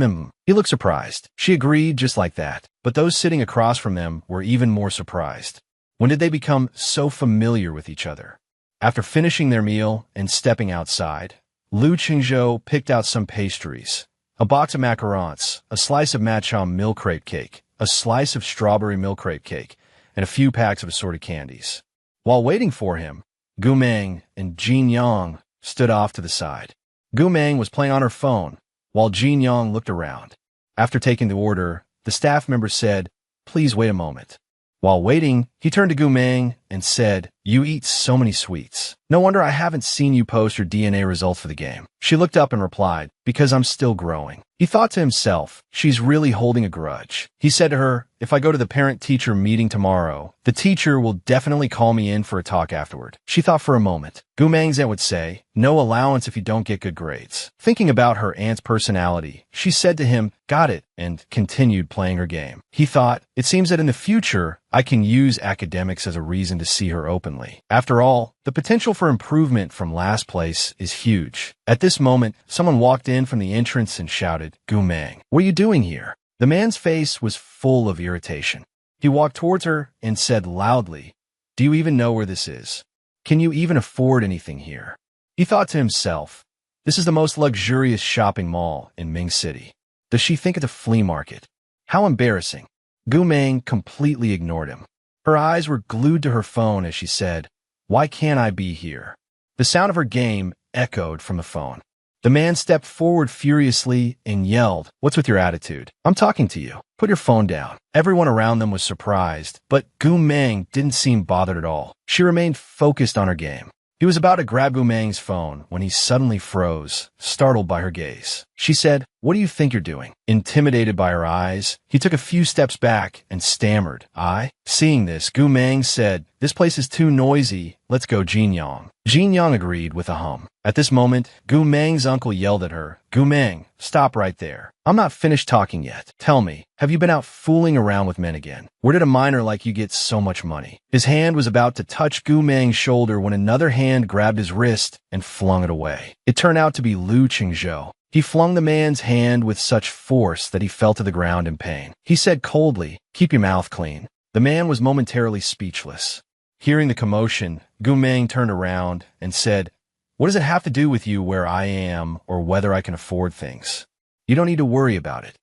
Speaker 1: He looked surprised. She agreed just like that, but those sitting across from them were even more surprised. When did they become so familiar with each other? After finishing their meal and stepping outside, Lu Qingzhou picked out some pastries, a box of macarons, a slice of matcha milk crepe cake, a slice of strawberry milk crepe cake, and a few packs of assorted candies. While waiting for him, Gumeng and Jin Yong stood off to the side. Gumeng was playing on her phone, while Jin Yong looked around. After taking the order, the staff member said, "Please wait a moment." While waiting, he turned to Gumeng and said, "You eat so many sweets. No wonder I haven't seen you post your DNA results for the game." She looked up and replied, "Because I'm still growing." He thought to himself, she's really holding a grudge. He said to her, "If I go to the parent-teacher meeting tomorrow, the teacher will definitely call me in for a talk afterward." She thought for a moment. Gumeng's aunt would say, "No allowance if you don't get good grades." Thinking about her aunt's personality, she said to him, "Got it," and continued playing her game. He thought, it seems that in the future, I can use academics as a reason to see her openly. After all, the potential for improvement from last place is huge. At this moment, someone walked in from the entrance and shouted, "Gumeng, what are you doing here?" The man's face was full of irritation. He walked towards her and said loudly, "Do you even know where this is? Can you even afford anything here?" He thought to himself, this is the most luxurious shopping mall in Ming City. Does she think it's a flea market? How embarrassing. Gumeng completely ignored him. Her eyes were glued to her phone as she said, "Why can't I be here?" The sound of her game echoed from the phone. The man stepped forward furiously and yelled, "What's with your attitude? I'm talking to you. Put your phone down." Everyone around them was surprised, but Gumeng didn't seem bothered at all. She remained focused on her game. He was about to grab Gumeng's phone when he suddenly froze, startled by her gaze. She said, what do you think you're doing? Intimidated by her eyes, he took a few steps back and stammered, I? Seeing this, Gu Meng said, this place is too noisy. Let's go, Jin Yang. Jin Yang agreed with a hum. At this moment, Gu Meng's uncle yelled at her, Gu Meng, stop right there. I'm not finished talking yet. Tell me, have you been out fooling around with men again? Where did a minor like you get so much money? His hand was about to touch Gu Meng's shoulder when another hand grabbed his wrist and flung it away. It turned out to be Lu Qingzhou. He flung the man's hand with such force that he fell to the ground in pain. He said coldly, keep your mouth clean. The man was momentarily speechless. Hearing the commotion, Gu Meng turned around and said, what does it have to do with you where I am or whether I can afford things? You don't need to worry about it.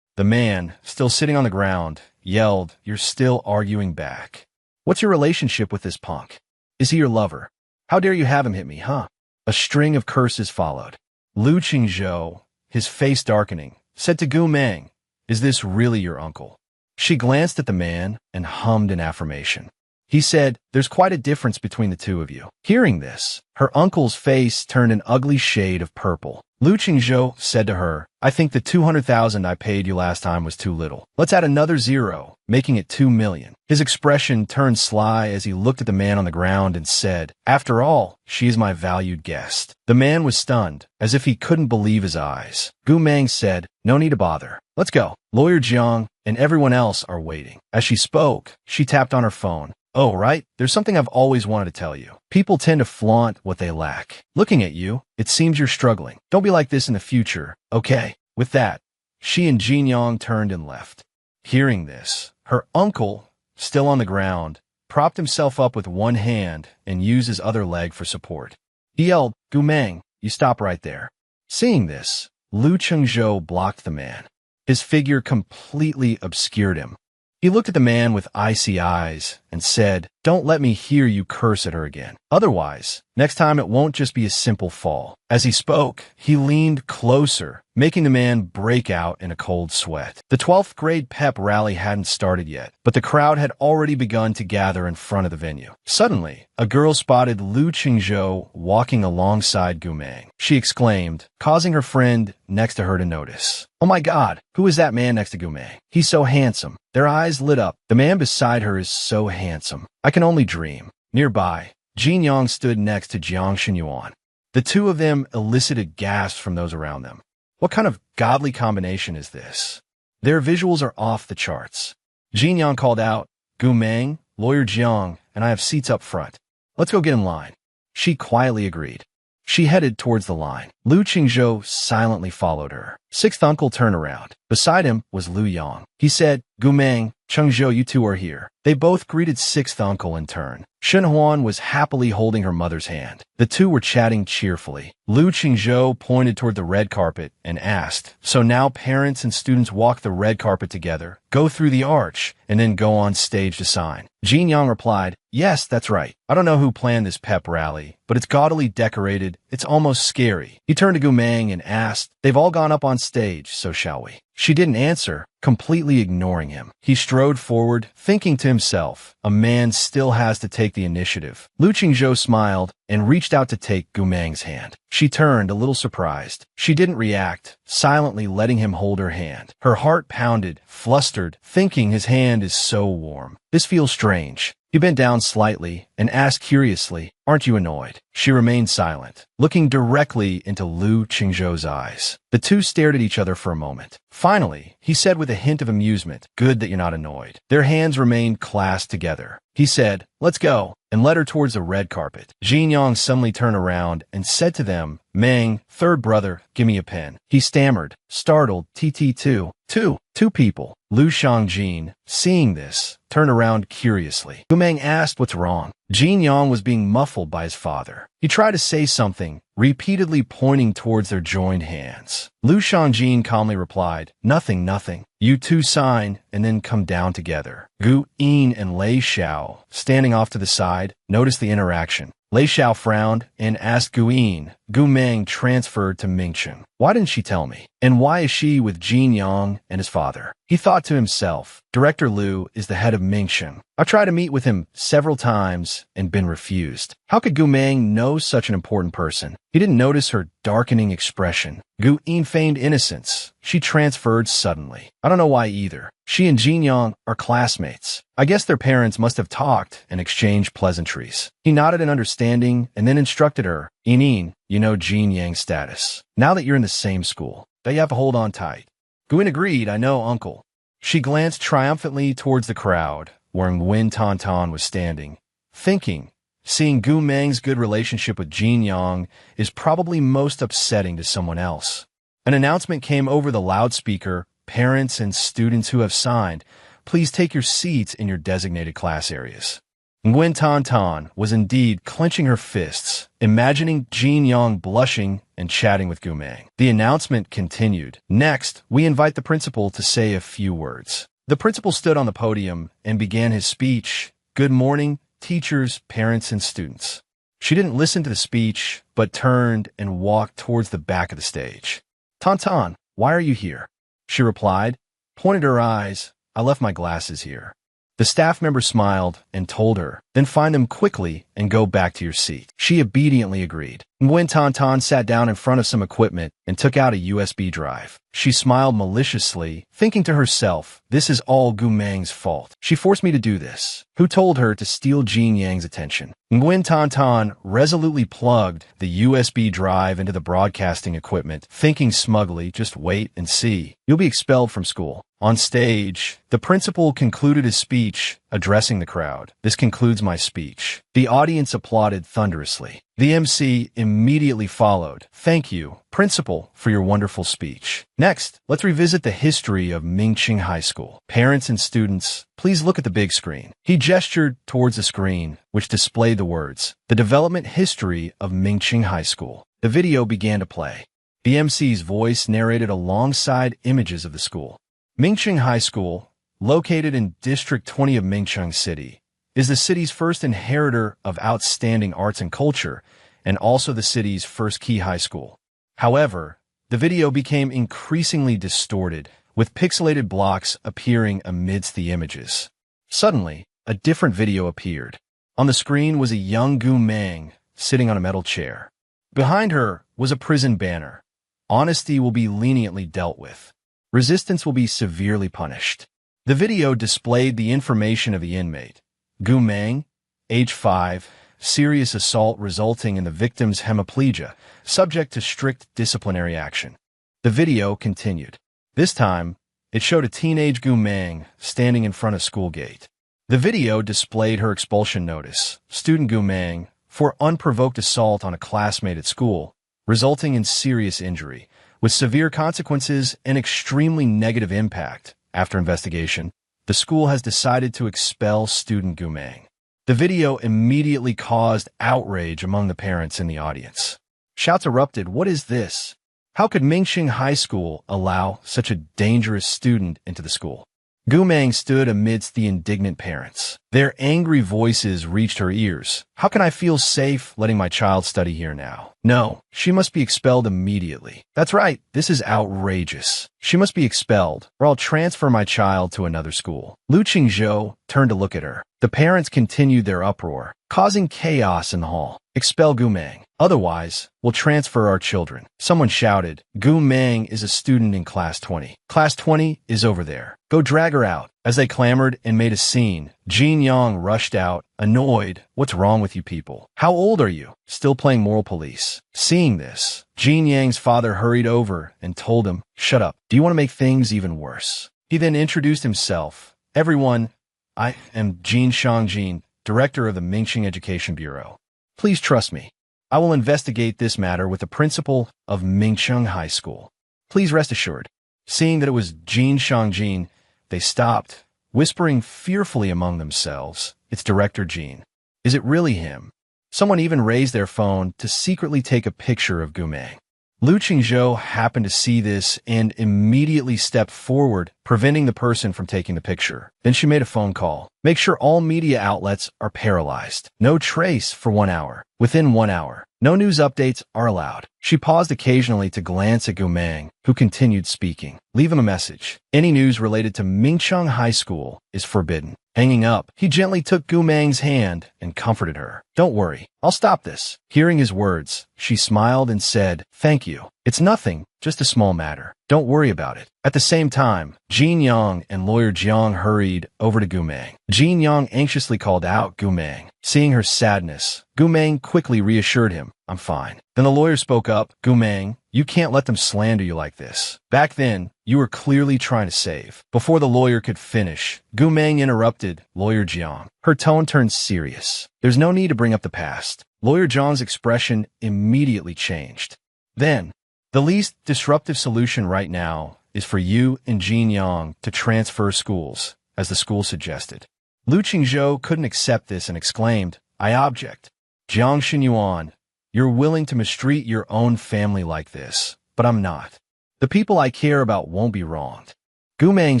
Speaker 1: The man, still sitting on the ground, yelled, you're still arguing back. What's your relationship with this punk? Is he your lover? How dare you have him hit me, huh? A string of curses followed. Lu Qingzhou, his face darkening, said to Gu Meng, is this really your uncle? She glanced at the man and hummed in affirmation. He said, there's quite a difference between the two of you. Hearing this, her uncle's face turned an ugly shade of purple. Lu Qingzhou said to her, I think the 200,000 I paid you last time was too little. Let's add another zero, making it 2 million. His expression turned sly as he looked at the man on the ground and said, after all, she is my valued guest. The man was stunned, as if he couldn't believe his eyes. Gu Meng said, no need to bother. Let's go. Lawyer Jiang and everyone else are waiting. As she spoke, she tapped on her phone. Oh, right, there's something I've always wanted to tell you. People tend to flaunt what they lack. Looking at you, it seems you're struggling. Don't be like this in the future, okay? With that, she and Jin Yang turned and left. Hearing this, her uncle, still on the ground, propped himself up with one hand and used his other leg for support. He yelled, Gu Meng, you stop right there. Seeing this, Lu Qingzhou blocked the man. His figure completely obscured him. He looked at the man with icy eyes and said, don't let me hear you curse at her again. Otherwise, next time it won't just be a simple fall. As he spoke, he leaned closer, making the man break out in a cold sweat. The 12th grade pep rally hadn't started yet, but the crowd had already begun to gather in front of the venue. Suddenly, a girl spotted Lu Qingzhou walking alongside Gu Meng. She exclaimed, causing her friend next to her to notice. Oh my God, who is that man next to Gu Meng? He's so handsome. Their eyes lit up. The man beside her is so handsome. I can only dream. Nearby, Jin Yang stood next to Jiang Xinyuan. The two of them elicited gasps from those around them. What kind of godly combination is this? Their visuals are off the charts. Jin Yang called out, Gu Meng, Lawyer Jiang, and I have seats up front. Let's go get in line. She quietly agreed. She headed towards the line. Lu Qingzhou silently followed her. Sixth uncle turned around. Beside him was Lu Yang. He said, Gu Meng, Qingzhou, you two are here. They both greeted sixth uncle in turn. Shen Huan was happily holding her mother's hand. The two were chatting cheerfully. Lu Qingzhou pointed toward the red carpet and asked, so now parents and students walk the red carpet together, go through the arch, and then go on stage to sign. Jin Yang replied, yes, that's right. I don't know who planned this pep rally, but it's gaudily decorated. It's almost scary. He turned to Gu Meng and asked, they've all gone up on stage, so shall we? She didn't answer, completely ignoring him. He strode forward, thinking to himself, a man still has to take the initiative. Lu Qingzhou smiled and reached out to take Gu Meng's hand. She turned, a little surprised. She didn't react, silently letting him hold her hand. Her heart pounded, flustered, thinking his hand is so warm. This feels strange. He bent down slightly and asked curiously, aren't you annoyed? She remained silent, looking directly into Lu Qingzhou's eyes. The two stared at each other for a moment. Finally, he said with a hint of amusement, good that you're not annoyed. Their hands remained clasped together. He said, let's go, and led her towards the red carpet. Jin Yang suddenly turned around and said to them, Meng, third brother, give me a pen. He stammered, startled, TT2. Two people. Lu Shangjin, seeing this, turned around curiously. Gu Meng asked what's wrong. Jin Yang was being muffled by his father. He tried to say something, repeatedly pointing towards their joined hands. Lu Shangjin calmly replied, nothing. You two sign and then come down together. Gu Yin and Lei Xiao, standing off to the side, noticed the interaction. Lei Xiao frowned and asked Gu Yin. Gu Meng transferred to Mingchen. Why didn't she tell me? And why is she with Jin Yang and his father? He thought to himself, Director Liu is the head of Mingsheng. I've tried to meet with him several times and been refused. How could Gu Meng know such an important person? He didn't notice her darkening expression. Gu Yin feigned innocence. She transferred suddenly. I don't know why either. She and Jin Yang are classmates. I guess their parents must have talked and exchanged pleasantries. He nodded in understanding and then instructed her, Yin, you know Jin Yang's status. Now that you're in the same school, that you have to hold on tight. Guin agreed, I know, uncle. She glanced triumphantly towards the crowd, where Nguyen Tan was standing, thinking, seeing Gu Meng's good relationship with Jin Yang is probably most upsetting to someone else. An announcement came over the loudspeaker, parents and students who have signed, please take your seats in your designated class areas. Nguyen Tan was indeed clenching her fists, imagining Jin Yang blushing and chatting with Gu Meng. The announcement continued. Next, we invite the principal to say a few words. The principal stood on the podium and began his speech. Good morning, teachers, parents, and students. She didn't listen to the speech, but turned and walked towards the back of the stage. Tan, why are you here? She replied, pointed her eyes. I left my glasses here. The staff member smiled and told her, then find them quickly and go back to your seat. She obediently agreed. Nguyen Tan sat down in front of some equipment and took out a USB drive. She smiled maliciously, thinking to herself, this is all Gu Meng's fault. She forced me to do this. Who told her to steal Jin Yang's attention? Nguyen Tan resolutely plugged the USB drive into the broadcasting equipment, thinking smugly, just wait and see. You'll be expelled from school. On stage, the principal concluded his speech, addressing the crowd. This concludes my speech. The audience applauded thunderously. The MC immediately followed. Thank you, principal, for your wonderful speech. Next, let's revisit the history of Mingqing High School. Parents and students, please look at the big screen. He gestured towards the screen, which displayed the words, the development history of Mingqing High School. The video began to play. The MC's voice narrated alongside images of the school. Mingqing High School, located in District 20 of Mingcheng City, is the city's first inheritor of outstanding arts and culture, and also the city's first key high school. However, the video became increasingly distorted, with pixelated blocks appearing amidst the images. Suddenly, a different video appeared. On the screen was a young Gu Meng sitting on a metal chair. Behind her was a prison banner. Honesty will be leniently dealt with. Resistance will be severely punished. The video displayed the information of the inmate. Gu Meng, age 5, serious assault resulting in the victim's hemiplegia, subject to strict disciplinary action. The video continued. This time, it showed a teenage Gu Meng standing in front of school gate. The video displayed her expulsion notice. Student Gu Meng, for unprovoked assault on a classmate at school, resulting in serious injury, with severe consequences and extremely negative impact. After investigation, the school has decided to expel student Gu Meng. The video immediately caused outrage among the parents in the audience. Shouts erupted, what is this? How could Mingqing High School allow such a dangerous student into the school? Gu Meng stood amidst the indignant parents. Their angry voices reached her ears. How can I feel safe letting my child study here now? No, she must be expelled immediately. That's right, this is outrageous. She must be expelled, or I'll transfer my child to another school. Lu Qingzhou turned to look at her. The parents continued their uproar, causing chaos in the hall. Expel Gu Meng. Otherwise, we'll transfer our children. Someone shouted, Gu Meng is a student in Class 20. Class 20 is over there. Go drag her out. As they clamored and made a scene, Jin Yang rushed out, annoyed. What's wrong with you people? How old are you? Still playing moral police. Seeing this, Jin Yang's father hurried over and told him, shut up. Do you want to make things even worse? He then introduced himself. Everyone, I am Jin Shangjin, director of the Mingqing Education Bureau. Please trust me. I will investigate this matter with the principal of Mingcheng High School. Please rest assured. Seeing that it was Jin Shangjin, they stopped, whispering fearfully among themselves, it's Director Jin. Is it really him? Someone even raised their phone to secretly take a picture of Gu Meng. Lu Qingzhou happened to see this and immediately stepped forward, preventing the person from taking the picture. Then she made a phone call. Make sure all media outlets are paralyzed. No trace for 1 hour. Within 1 hour, no news updates are allowed. She paused occasionally to glance at Gumeng, who continued speaking. Leave him a message. Any news related to Mingcheng High School is forbidden. Hanging up, he gently took Gumeng's hand and comforted her. Don't worry, I'll stop this. Hearing his words, she smiled and said, thank you. It's nothing, just a small matter. Don't worry about it. At the same time, Jin Yang and lawyer Jiang hurried over to Gumeng. Jin Yang anxiously called out Gumeng. Seeing her sadness, Gumeng quickly reassured him, I'm fine. Then the lawyer spoke up, Gumeng, you can't let them slander you like this. Back then, you were clearly trying to save. Before the lawyer could finish, Gumeng interrupted lawyer Jiang. Her tone turned serious. There's no need to bring up the past. Lawyer Jiang's expression immediately changed. Then, the least disruptive solution right now is for you and Jin Yang to transfer schools, as the school suggested. Lu Qingzhou couldn't accept this and exclaimed, I object. Jiang Xinyuan, you're willing to mistreat your own family like this, but I'm not. The people I care about won't be wronged. Gumeng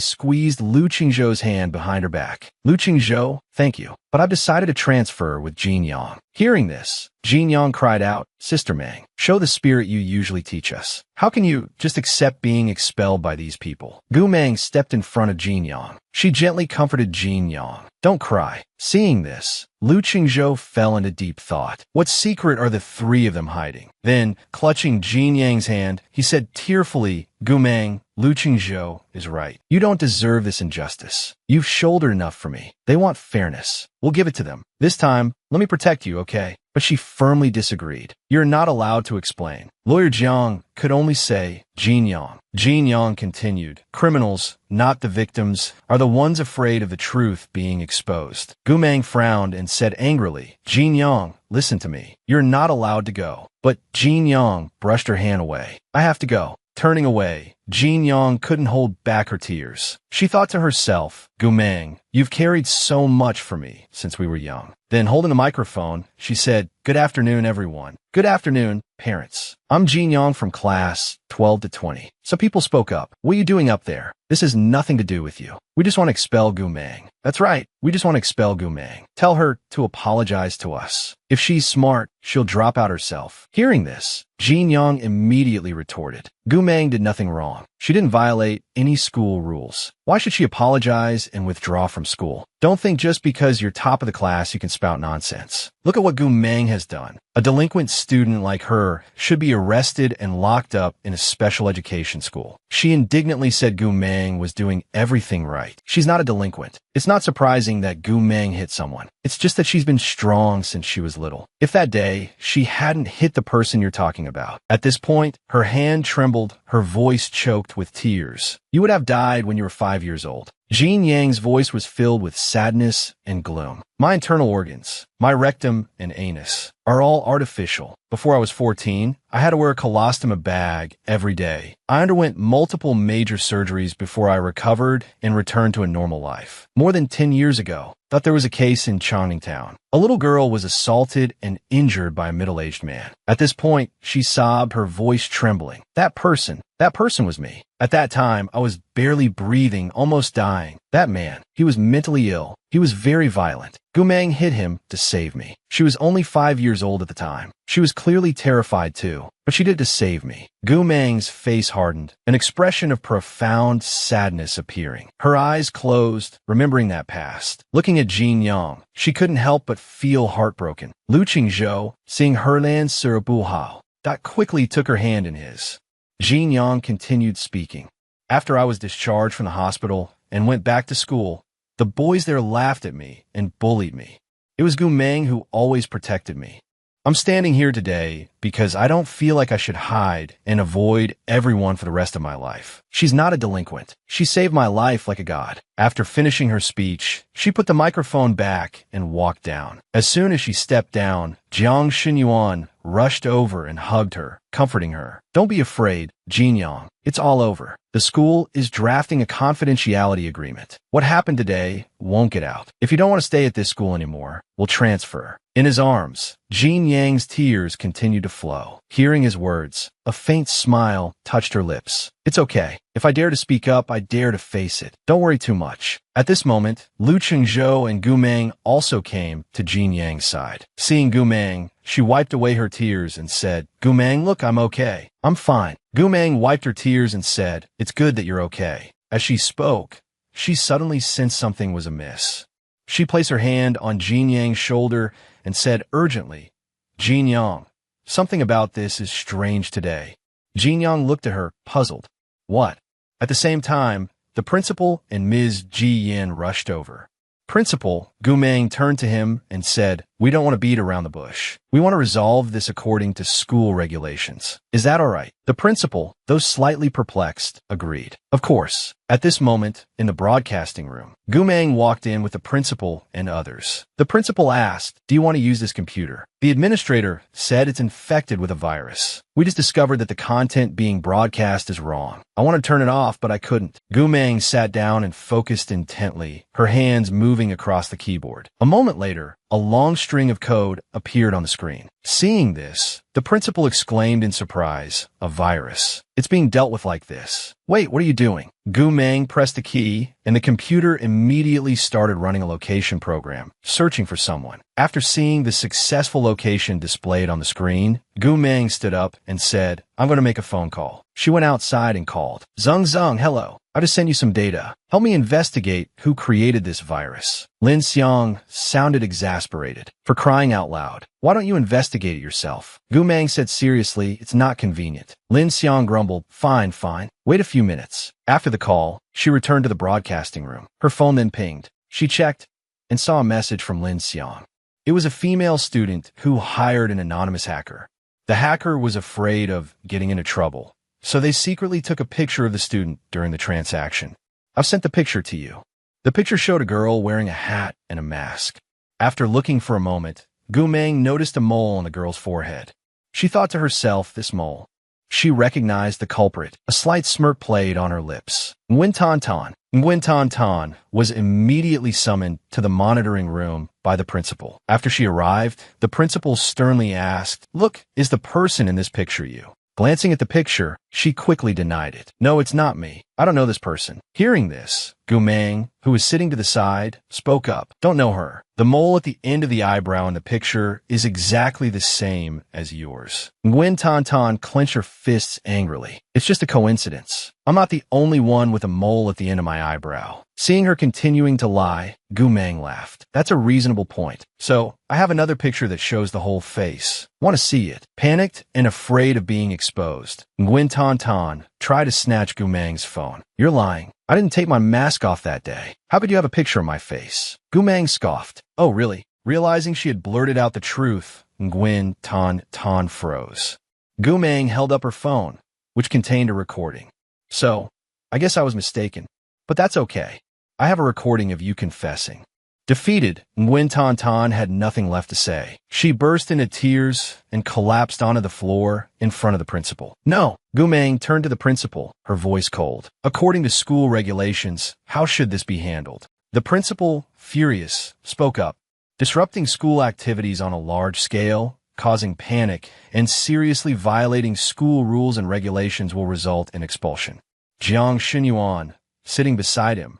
Speaker 1: squeezed Lu Qingzhou's hand behind her back. Lu Qingzhou, thank you, but I've decided to transfer with Jin Yang. Hearing this, Jin Yang cried out, Sister Meng, show the spirit you usually teach us. How can you just accept being expelled by these people? Gumeng stepped in front of Jin Yang. She gently comforted Jin Yang. Don't cry. Seeing this, Lu Qingzhou fell into deep thought. What secret are the three of them hiding? Then, clutching Jin Yang's hand, he said tearfully, Gumeng, Lu Qingzhou is right. You don't deserve this injustice. You've shouldered enough for me. They want fairness. We'll give it to them. This time, let me protect you, okay? But she firmly disagreed. You're not allowed to explain. Lawyer Jiang could only say, Jin Yang. Jin Yang continued, criminals, not the victims, are the ones afraid of the truth being exposed. Gumeng frowned and said angrily, Jin Yang, listen to me. You're not allowed to go. But Jin Yang brushed her hand away. I have to go. Turning away, Jin Yang couldn't hold back her tears. She thought to herself, Gumeng, you've carried so much for me since we were young. Then, holding the microphone, she said, Good afternoon, everyone. Good afternoon, parents. I'm Jin Yang from class 12 to 20. So people spoke up. What are you doing up there? This has nothing to do with you. We just want to expel Gumeng. That's right. We just want to expel Gumeng. Tell her to apologize to us. If she's smart, she'll drop out herself. Hearing this, Jin Yang immediately retorted. Gumeng did nothing wrong. She didn't violate any school rules. Why should she apologize and withdraw from school? Don't think just because you're top of the class you can spout nonsense. Look at what Gumeng has done. A delinquent student like her should be arrested and locked up in a special education school. She indignantly said Gumeng was doing everything right. She's not a delinquent. It's not surprising that Gumeng hit someone. It's just that she's been strong since she was little. If that day she hadn't hit the person you're talking about. At this point, her hand trembled, her voice choked with tears. You would have died when you were 5 years old. Jin Yang's voice was filled with sadness and gloom. My internal organs, my rectum and anus, are all artificial. Before I was 14, I had to wear a colostomy bag every day. I underwent multiple major surgeries before I recovered and returned to a normal life. More than 10 years ago, thought there was a case in Changning. A little girl was assaulted and injured by a middle-aged man. At this point, she sobbed, her voice trembling. That person was me. At that time, I was barely breathing, almost dying. That man, he was mentally ill. He was very violent. Gumeng hit him to save me. She was only 5 years old at the time. She was clearly terrified too, but she did it to save me. Gumeng's face hardened, an expression of profound sadness appearing. Her eyes closed, remembering that past. Looking at Jin Yang, she couldn't help but feel heartbroken. Lu Qingzhou, seeing Herlan Surabuhao, quickly took her hand in his. Jin Yang continued speaking. After I was discharged from the hospital and went back to school, the boys there laughed at me and bullied me. It was Gumeng who always protected me. I'm standing here today because I don't feel like I should hide and avoid everyone for the rest of my life. She's not a delinquent. She saved my life like a god. After finishing her speech, she put the microphone back and walked down. As soon as she stepped down, Jiang Xinyuan rushed over and hugged her, comforting her. Don't be afraid, Jin Yang. It's all over. The school is drafting a confidentiality agreement. What happened today won't get out. If you don't want to stay at this school anymore, we'll transfer. In his arms, Jin Yang's tears continued to flow. Hearing his words, A faint smile touched her lips. It's okay. If I dare to speak up, I dare to face it. Don't worry too much. At this moment, Lu Chengzhou and Gu Meng also came to Jin Yang's side. Seeing Gu Meng, she wiped away her tears and said, Gu Meng, look, I'm okay. I'm fine. Gu Meng wiped her tears and said, it's good that you're okay. As she spoke, she suddenly sensed something was amiss. She placed her hand on Jin Yang's shoulder and said urgently, Jin Yang, something about this is strange today. Jin Yang looked at her, puzzled. What? At the same time, the principal and Ms. Ji Yin rushed over. Principal, Gu Meng turned to him and said, we don't want to beat around the bush. We want to resolve this according to school regulations. Is that all right? The principal, though slightly perplexed, agreed. Of course. At this moment, in the broadcasting room, Gu Meng walked in with the principal and others. The principal asked, do you want to use this computer? The administrator said it's infected with a virus. We just discovered that the content being broadcast is wrong. I want to turn it off, but I couldn't. Gu Meng sat down and focused intently, her hands moving across the keyboard. A moment later, a long string of code appeared on the screen. Seeing this, the principal exclaimed in surprise, a virus. It's being dealt with like this. Wait, what are you doing? Gu Meng pressed a key, and the computer immediately started running a location program, searching for someone. After seeing the successful location displayed on the screen, Gu Meng stood up and said, I'm going to make a phone call. She went outside and called. Zeng Zeng, hello. I just sent you some data. Help me investigate who created this virus. Lin Xiang sounded exasperated. For crying out loud. Why don't you investigate it yourself? Gu Meng said seriously, it's not convenient. Lin Xiang grumbled, fine. Wait a few minutes. After the call, she returned to the broadcasting room. Her phone then pinged. She checked and saw a message from Lin Xiang. It was a female student who hired an anonymous hacker. The hacker was afraid of getting into trouble, so they secretly took a picture of the student during the transaction. I've sent the picture to you. The picture showed a girl wearing a hat and a mask. After looking for a moment, Gu Meng noticed a mole on the girl's forehead. She thought to herself, this mole. She recognized the culprit. A slight smirk played on her lips. Nguyen Tan was immediately summoned to the monitoring room by the principal. After she arrived, the principal sternly asked, look, is the person in this picture you? Glancing at the picture, she quickly denied it. No, it's not me. I don't know this person. Hearing this, Gu Meng, who was sitting to the side, spoke up. Don't know her. The mole at the end of the eyebrow in the picture is exactly the same as yours. Nguyen Tan clenched her fists angrily. It's just a coincidence. I'm not the only one with a mole at the end of my eyebrow. Seeing her continuing to lie, Gu Meng laughed. That's a reasonable point. So, I have another picture that shows the whole face. Want to see it? Panicked and afraid of being exposed, Nguyen Tan tried to snatch Gu Meng's phone. You're lying. I didn't take my mask off that day. How could you have a picture of my face? Gu Meng scoffed. Oh, really? Realizing she had blurted out the truth, Nguyen Tan froze. Gu Meng held up her phone, which contained a recording. So, I guess I was mistaken. But that's okay. I have a recording of you confessing. Defeated, Nguyen Tan had nothing left to say. She burst into tears and collapsed onto the floor in front of the principal. No! Gu Meng turned to the principal, her voice cold. According to school regulations, how should this be handled? The principal, furious, spoke up. Disrupting school activities on a large scale, causing panic, and seriously violating school rules and regulations will result in expulsion. Jiang Xinyuan, sitting beside him,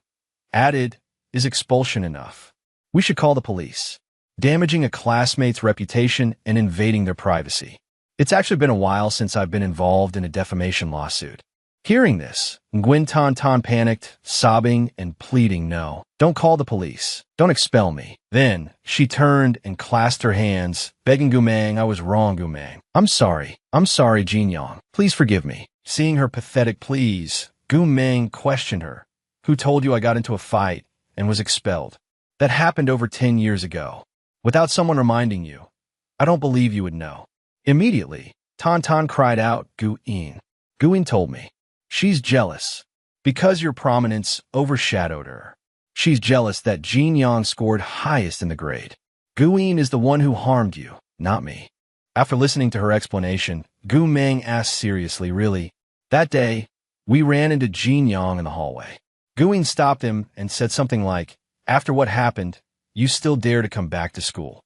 Speaker 1: added, is expulsion enough? We should call the police. Damaging a classmate's reputation and invading their privacy. It's actually been a while since I've been involved in a defamation lawsuit. Hearing this, Nguyen Tan panicked, sobbing and pleading no. Don't call the police. Don't expel me. Then, she turned and clasped her hands, begging Gu Meng, I was wrong, Gu Meng. I'm sorry, Jin Yang. Please forgive me. Seeing her pathetic pleas, Gu Meng questioned her. Who told you I got into a fight and was expelled? That happened over 10 years ago. Without someone reminding you, I don't believe you would know. Immediately, Tan cried out, Gu Yin. Gu Yin told me. She's jealous. Because your prominence overshadowed her. She's jealous that Jin Yang scored highest in the grade. Gu Yin is the one who harmed you, not me. After listening to her explanation, Gu Meng asked seriously, really? That day, we ran into Jin Yang in the hallway. Gu Yin stopped him and said something like, after what happened, you still dare to come back to school.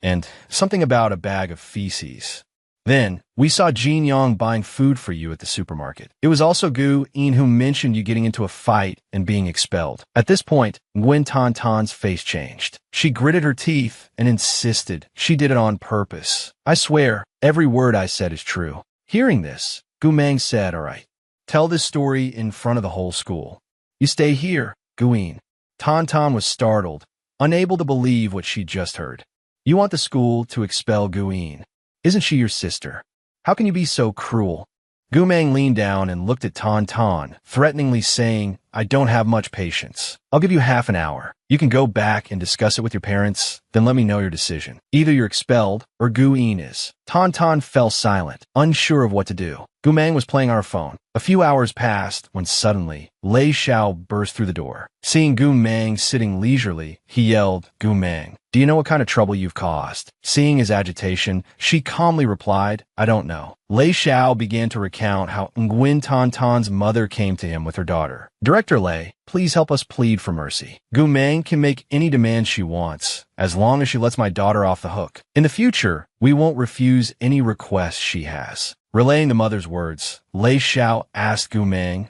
Speaker 1: And something about a bag of feces. Then, we saw Jin Yong buying food for you at the supermarket. It was also Gu In who mentioned you getting into a fight and being expelled. At this point, Nguyen Tan Tan's face changed. She gritted her teeth and insisted she did it on purpose. I swear, every word I said is true. Hearing this, Gu Mang said, all right, tell this story in front of the whole school. You stay here, Guin. Tan Tan was startled, unable to believe what she'd just heard. You want the school to expel Guin. Isn't she your sister? How can you be so cruel? Gu Mang leaned down and looked at Tan Tan, threateningly saying, I don't have much patience. I'll give you half an hour. You can go back and discuss it with your parents, then let me know your decision. Either you're expelled or Gu In is. Tan Tan fell silent, unsure of what to do. Gu Mang was playing on her phone. A few hours passed when suddenly, Lei Xiao burst through the door. Seeing Gu Mang sitting leisurely, he yelled, Gu Mang, do you know what kind of trouble you've caused? Seeing his agitation, she calmly replied, I don't know. Lei Xiao began to recount how Nguyen Tan Tan's mother came to him with her daughter. Director Lei, please help us plead for mercy. Gu Mang can make any demand she wants, as long as she lets my daughter off the hook. In the future, we won't refuse any requests she has. Relaying the mother's words, Lei Xiao asked Gu Mang,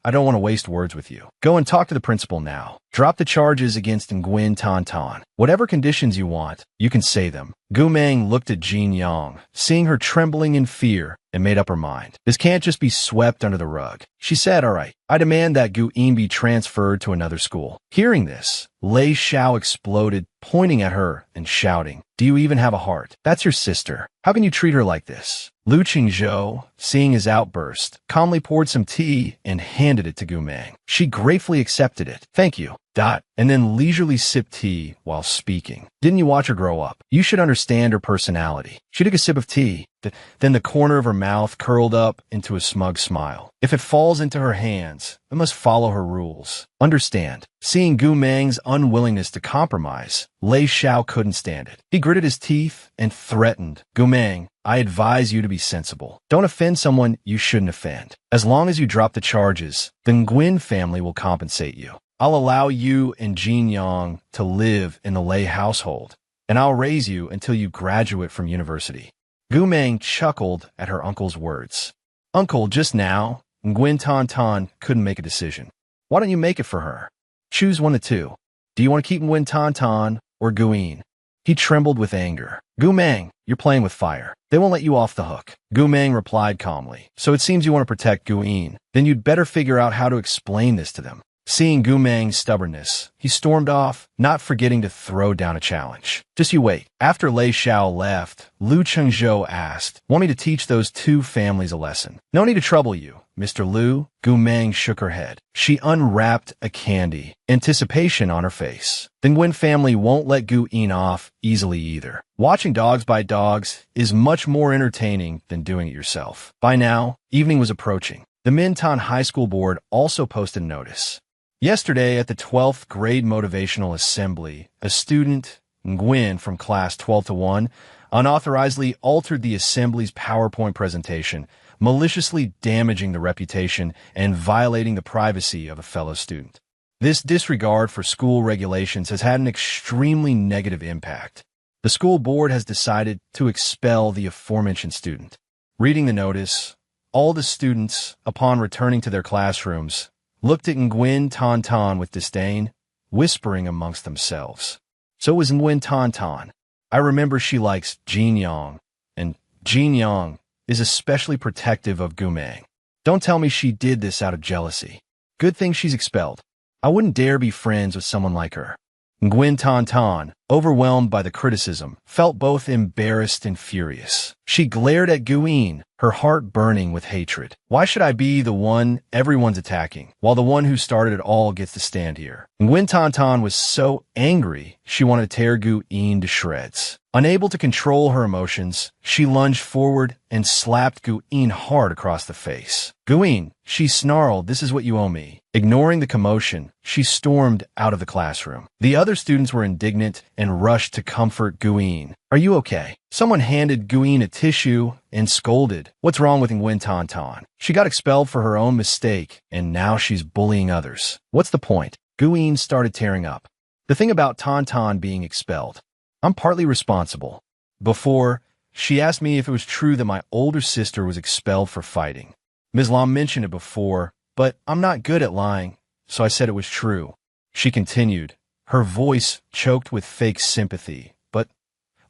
Speaker 1: I don't want to waste words with you. Go and talk to the principal now. Drop the charges against Nguyen Tan Tan. Whatever conditions you want, you can say them. Gu Mang looked at Jin Yong, seeing her trembling in fear, and made up her mind. This can't just be swept under the rug. She said, all right, I demand that Gu In be transferred to another school. Hearing this, Lei Xiao exploded, pointing at her and shouting, do you even have a heart? That's your sister. How can you treat her like this? Lu Qingzhou, seeing his outburst, calmly poured some tea and handed it to Gu Mang. She gratefully accepted it. Thank you. And then leisurely sipped tea while speaking. Didn't you watch her grow up? You should understand her personality. She took a sip of tea. Then the corner of her mouth curled up into a smug smile. If it falls into her hands, it must follow her rules. Understand. Seeing Gu Mang's unwillingness to compromise, Lei Xiao couldn't stand it. He gritted his teeth and threatened, Gu Mang, I advise you to be sensible. Don't offend someone you shouldn't offend. As long as you drop the charges, the Nguyen family will compensate you. I'll allow you and Jin Yong to live in the Lei household, and I'll raise you until you graduate from university. Gu Mang chuckled at her uncle's words. Uncle, just now, Nguyen Tan Tan couldn't make a decision. Why don't you make it for her? Choose one of two. Do you want to keep Nguyen Tan Tan or Gu In? He trembled with anger. Gu Mang, you're playing with fire. They won't let you off the hook. Gu Mang replied calmly. So it seems you want to protect Gu In. Then you'd better figure out how to explain this to them. Seeing Gu Mang's stubbornness, he stormed off, not forgetting to throw down a challenge. Just you wait. After Lei Xiao left, Lu Qingzhou asked, want me to teach those two families a lesson? No need to trouble you, Mr. Lu. Gu Mang shook her head. She unwrapped a candy, anticipation on her face. The Nguyen family won't let Gu In off easily either. Watching dogs bite dogs is much more entertaining than doing it yourself. By now, evening was approaching. The Mintan High School Board also posted a notice. Yesterday, at the 12th grade motivational assembly, a student, Nguyen from class 12-1, unauthorizedly altered the assembly's PowerPoint presentation, maliciously damaging the reputation and violating the privacy of a fellow student. This disregard for school regulations has had an extremely negative impact. The school board has decided to expel the aforementioned student. Reading the notice, all the students, upon returning to their classrooms, looked at Nguyen Tan Tan with disdain, whispering amongst themselves. So was Nguyen Tan Tan. I remember she likes Jin Yong, and Jin Yong is especially protective of Gu Mang. Don't tell me she did this out of jealousy. Good thing she's expelled. I wouldn't dare be friends with someone like her. Nguyen Tan Tan, overwhelmed by the criticism, felt both embarrassed and furious. She glared at Gu In, her heart burning with hatred. Why should I be the one everyone's attacking, while the one who started it all gets to stand here? Nguyen Tan Tan was so angry, she wanted to tear Gu In to shreds. Unable to control her emotions, she lunged forward and slapped Gu In hard across the face. Gu In, she snarled, this is what you owe me. Ignoring the commotion, she stormed out of the classroom. The other students were indignant and rushed to comfort Gu In. Are you okay? Someone handed Gu In a tissue and scolded, what's wrong with Nguyen Tan Tan? She got expelled for her own mistake, and now she's bullying others. What's the point? Gu In started tearing up. The thing about Tan Tan being expelled, I'm partly responsible. Before, She asked me if it was true that my older sister was expelled for fighting. Ms. Lam mentioned it before, but I'm not good at lying, so I said it was true. She continued, her voice choked with fake sympathy,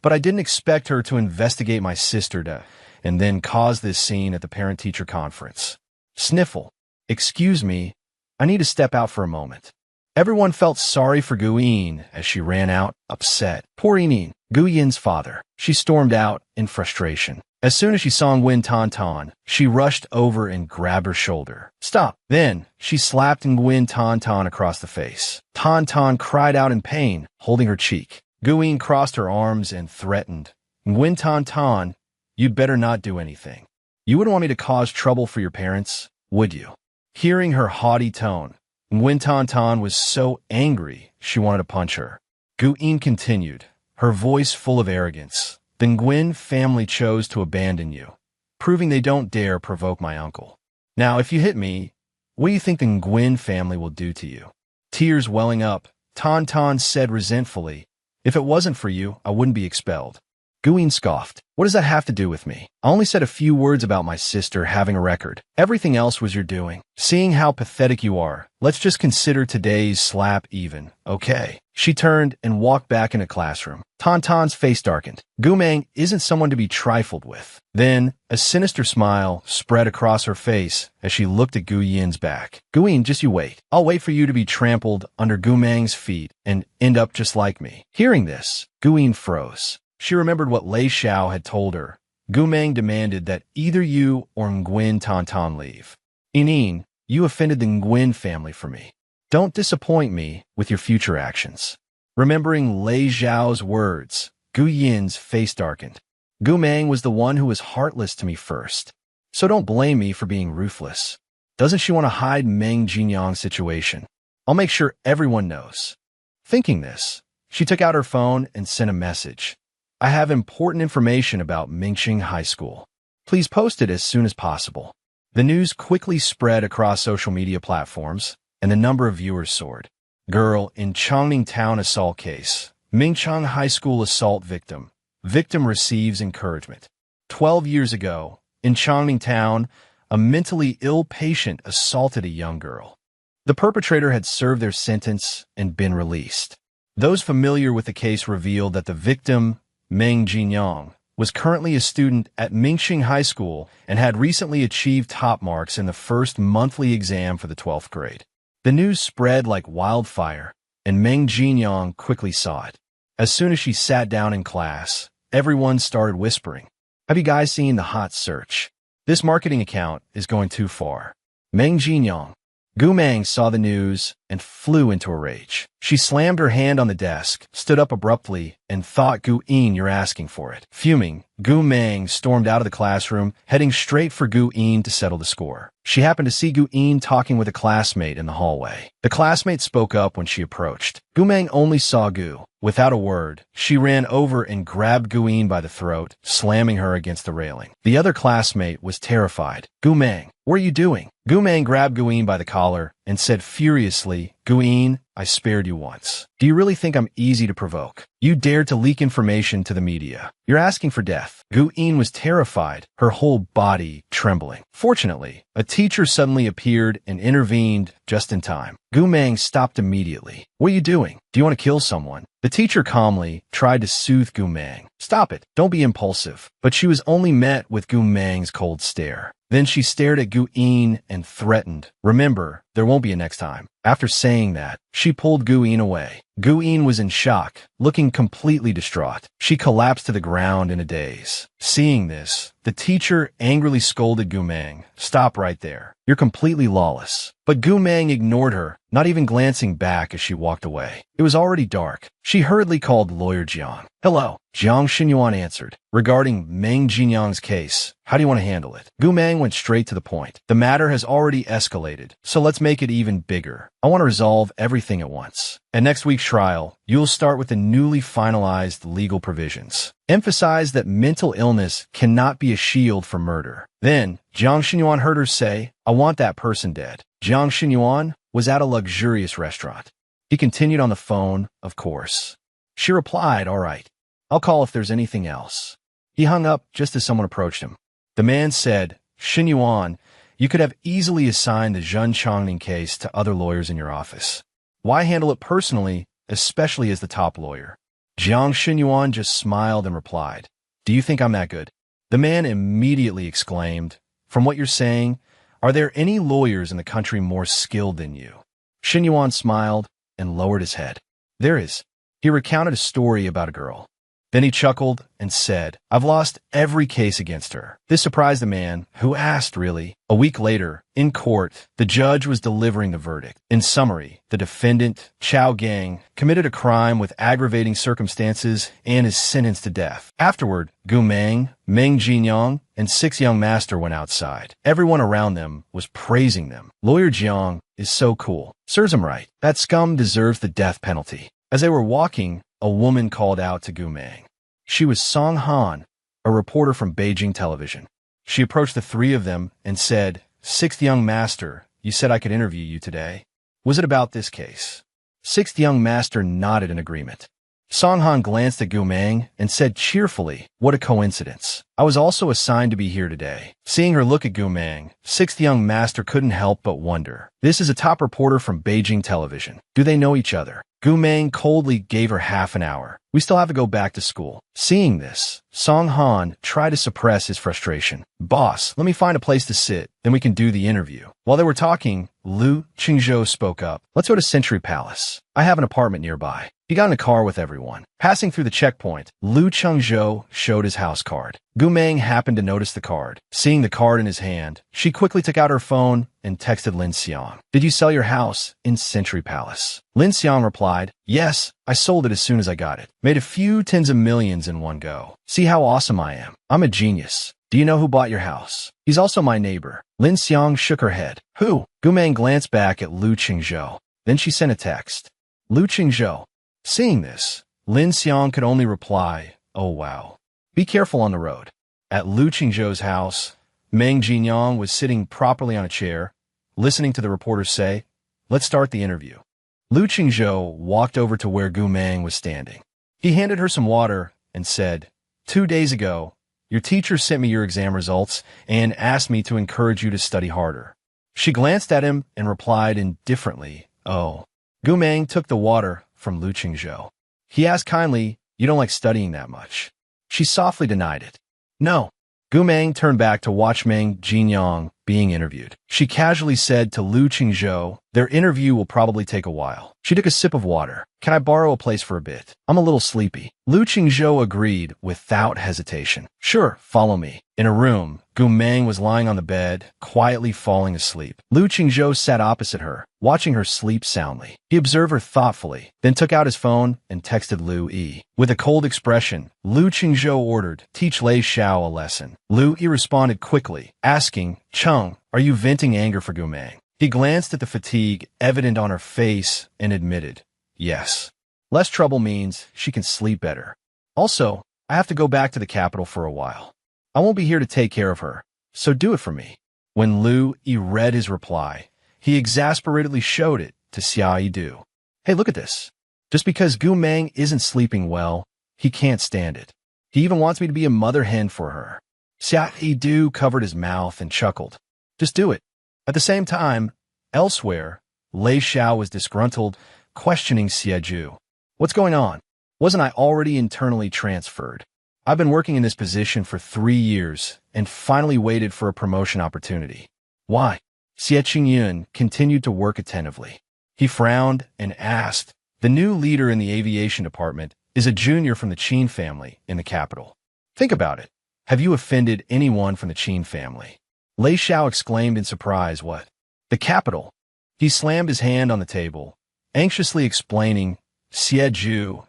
Speaker 1: but I didn't expect her to investigate my sister and then cause this scene at the parent-teacher conference. Sniffle. Excuse me, I need to step out for a moment. Everyone felt sorry for Gu Yin as she ran out, upset. Poor Yin, Gu Yin's father. She stormed out in frustration. As soon as she saw Nguyen Tan Tan, she rushed over and grabbed her shoulder. Stop! Then, she slapped Nguyen Tan Tan across the face. Tan Tan cried out in pain, holding her cheek. Gu Yin crossed her arms and threatened. Nguyen Tan Tan, you'd better not do anything. You wouldn't want me to cause trouble for your parents, would you? Hearing her haughty tone, Nguyen Tan Tan was so angry she wanted to punch her. Gu Yin continued, her voice full of arrogance. The Nguyen family chose to abandon you, proving they don't dare provoke my uncle. Now, if you hit me, what do you think the Nguyen family will do to you? Tears welling up, Tan Tan said resentfully, if it wasn't for you, I wouldn't be expelled. Gu Yin scoffed. What does that have to do with me? I only said a few words about my sister having a record. Everything else was your doing. Seeing how pathetic you are, let's just consider today's slap even, okay? She turned and walked back in a classroom. Tan Tan's face darkened. Gu Mang isn't someone to be trifled with. Then, a sinister smile spread across her face as she looked at Gu Yin's back. Gu Yin, just you wait. I'll wait for you to be trampled under Gu Mang's feet and end up just like me. Hearing this, Gu Yin froze. She remembered what Lei Xiao had told her. Gu Mang demanded that either you or Nguyen Tan Tan leave. Yin, you offended the Nguyen family for me. Don't disappoint me with your future actions. Remembering Lei Xiao's words, Gu Yin's face darkened. Gu Mang was the one who was heartless to me first. So don't blame me for being ruthless. Doesn't she want to hide Meng Jinyang's situation? I'll make sure everyone knows. Thinking this, she took out her phone and sent a message. I have important information about Mingxing High School. Please post it as soon as possible. The news quickly spread across social media platforms, and the number of viewers soared. Girl in Chongning Town assault case. Mingchang High School assault victim. Victim receives encouragement. 12 years ago, in Chongning Town, a mentally ill patient assaulted a young girl. The perpetrator had served their sentence and been released. Those familiar with the case revealed that the victim, Meng Jinyang, was currently a student at Mingxing High School and had recently achieved top marks in the first monthly exam for the 12th grade. The news spread like wildfire, and Meng Jinyang quickly saw it. As soon as she sat down in class, everyone started whispering, have you guys seen the hot search? This marketing account is going too far. Meng Jinyang. Gu Mang saw the news and flew into a rage. She slammed her hand on the desk, stood up abruptly, and thought Gu Yin you're asking for it. Fuming, Gu Mang stormed out of the classroom, heading straight for Gu Yin to settle the score. She happened to see Gu Yin talking with a classmate in the hallway. The classmate spoke up when she approached. Gu Mang only saw Gu. Without a word, she ran over and grabbed Gu Yin by the throat, slamming her against the railing. The other classmate was terrified. Gu Mang, what are you doing? Gu Mang grabbed Gu Yin by the collar and said furiously, Gu Yin, I spared you once. Do you really think I'm easy to provoke? You dared to leak information to the media. You're asking for death. Gu Yin was terrified, her whole body trembling. Fortunately, a teacher suddenly appeared and intervened just in time. Gu Mang stopped immediately. What are you doing? Do you want to kill someone? The teacher calmly tried to soothe Gu Mang. Stop it. Don't be impulsive. But she was only met with Gu Mang's cold stare. Then she stared at Gu Yin and threatened, remember, there won't be a next time. After saying that, she pulled Gu Yin away. Gu Yin was in shock, looking completely distraught. She collapsed to the ground in a daze. Seeing this, the teacher angrily scolded Gu Mang. Stop right there. You're completely lawless. But Gu Mang ignored her, not even glancing back as she walked away. It was already dark. She hurriedly called Lawyer Jiang. Hello. Jiang Xinyuan answered. Regarding Meng Jinyang's case, how do you want to handle it? Gu Mang went straight to the point. The matter has already escalated, so let's make it even bigger. I want to resolve everything at once. At next week's trial, you'll start with the newly finalized legal provisions. Emphasize that mental illness cannot be a shield for murder. Then, Jiang Xinyuan heard her say, I want that person dead. Jiang Xinyuan was at a luxurious restaurant. He continued on the phone, of course. She replied, all right. I'll call if there's anything else. He hung up just as someone approached him. The man said, Xin Yuan, you could have easily assigned the Zhen Chongning case to other lawyers in your office. Why handle it personally, especially as the top lawyer? Jiang Xin Yuan just smiled and replied, Do you think I'm that good? The man immediately exclaimed, From what you're saying, are there any lawyers in the country more skilled than you? Xin Yuan smiled and lowered his head. There is. He recounted a story about a girl. Then he chuckled and said, I've lost every case against her. This surprised the man, who asked, really. A week later, in court, the judge was delivering the verdict. In summary, the defendant, Chao Gang, committed a crime with aggravating circumstances and is sentenced to death. Afterward, Gu Meng, Meng Jinyang, and 6 young master went outside. Everyone around them was praising them. Lawyer Jiang is so cool. Serves him right. That scum deserves the death penalty. As they were walking, a woman called out to Gu Meng. She was Song Han, a reporter from Beijing television. She approached the 3 of them and said, 6th young master, you said I could interview you today. Was it about this case? 6th young master nodded in agreement. Song Han glanced at Gu Meng and said cheerfully, What a coincidence. I was also assigned to be here today. Seeing her look at Gu Meng, 6th young master couldn't help but wonder. This is a top reporter from Beijing television. Do they know each other? Gu Meng coldly gave her half an hour. We still have to go back to school. Seeing this, Song Han tried to suppress his frustration. Boss, let me find a place to sit, then we can do the interview. While they were talking, Lu Qingzhou spoke up. Let's go to Century Palace. I have an apartment nearby. He got in a car with everyone. Passing through the checkpoint, Lu Qingzhou showed his house card. Gu Meng happened to notice the card. Seeing the card in his hand, she quickly took out her phone and texted Lin Xiang. Did you sell your house in Century Palace? Lin Xiang replied, Yes, I sold it as soon as I got it. Made a few tens of millions in one go. See how awesome I am. I'm a genius. Do you know who bought your house? He's also my neighbor. Lin Xiang shook her head. Who? Gu Meng glanced back at Lu Qingzhou. Then she sent a text. Lu Qingzhou. Seeing this, Lin Xiang could only reply, Oh wow. Be careful on the road. At Lu Qingzhou's house, Meng Jinyang was sitting properly on a chair, listening to the reporter say, Let's start the interview. Lu Qingzhou walked over to where Gu Meng was standing. He handed her some water and said, 2 days ago, your teacher sent me your exam results and asked me to encourage you to study harder. She glanced at him and replied indifferently, Oh. Gu Meng took the water from Lu Qingzhou. He asked kindly, You don't like studying that much. She softly denied it. No. Gu Meng turned back to watch Meng Jinyang being interviewed. She casually said to Lu Qingzhou, Their interview will probably take a while. She took a sip of water. Can I borrow a place for a bit? I'm a little sleepy. Lu Qingzhou agreed without hesitation. Sure, follow me. In a room, Gu Meng was lying on the bed, quietly falling asleep. Lu Qingzhou sat opposite her, watching her sleep soundly. He observed her thoughtfully, then took out his phone and texted Lu Yi. With a cold expression, Lu Qingzhou ordered, Teach Lei Xiao a lesson. Lu Yi responded quickly, asking, Cheng, are you venting anger for Gu Meng? He glanced at the fatigue evident on her face and admitted, Yes. Less trouble means she can sleep better. Also, I have to go back to the capital for a while. I won't be here to take care of her, so do it for me. When Lu Yi read his reply, he exasperatedly showed it to Xia Yidu. Hey, look at this. Just because Gu Meng isn't sleeping well, he can't stand it. He even wants me to be a mother hen for her. Xia Yidu covered his mouth and chuckled. Just do it. At the same time, elsewhere, Lei Xiao was disgruntled, questioning Xie. What's going on? Wasn't I already internally transferred? I've been working in this position for 3 years and finally waited for a promotion opportunity. Why? Xie Qingyun continued to work attentively. He frowned and asked, The new leader in the aviation department is a junior from the Qin family in the capital. Think about it. Have you offended anyone from the Qin family? Lei Xiao exclaimed in surprise, What? The capital? He slammed his hand on the table, anxiously explaining, Xie,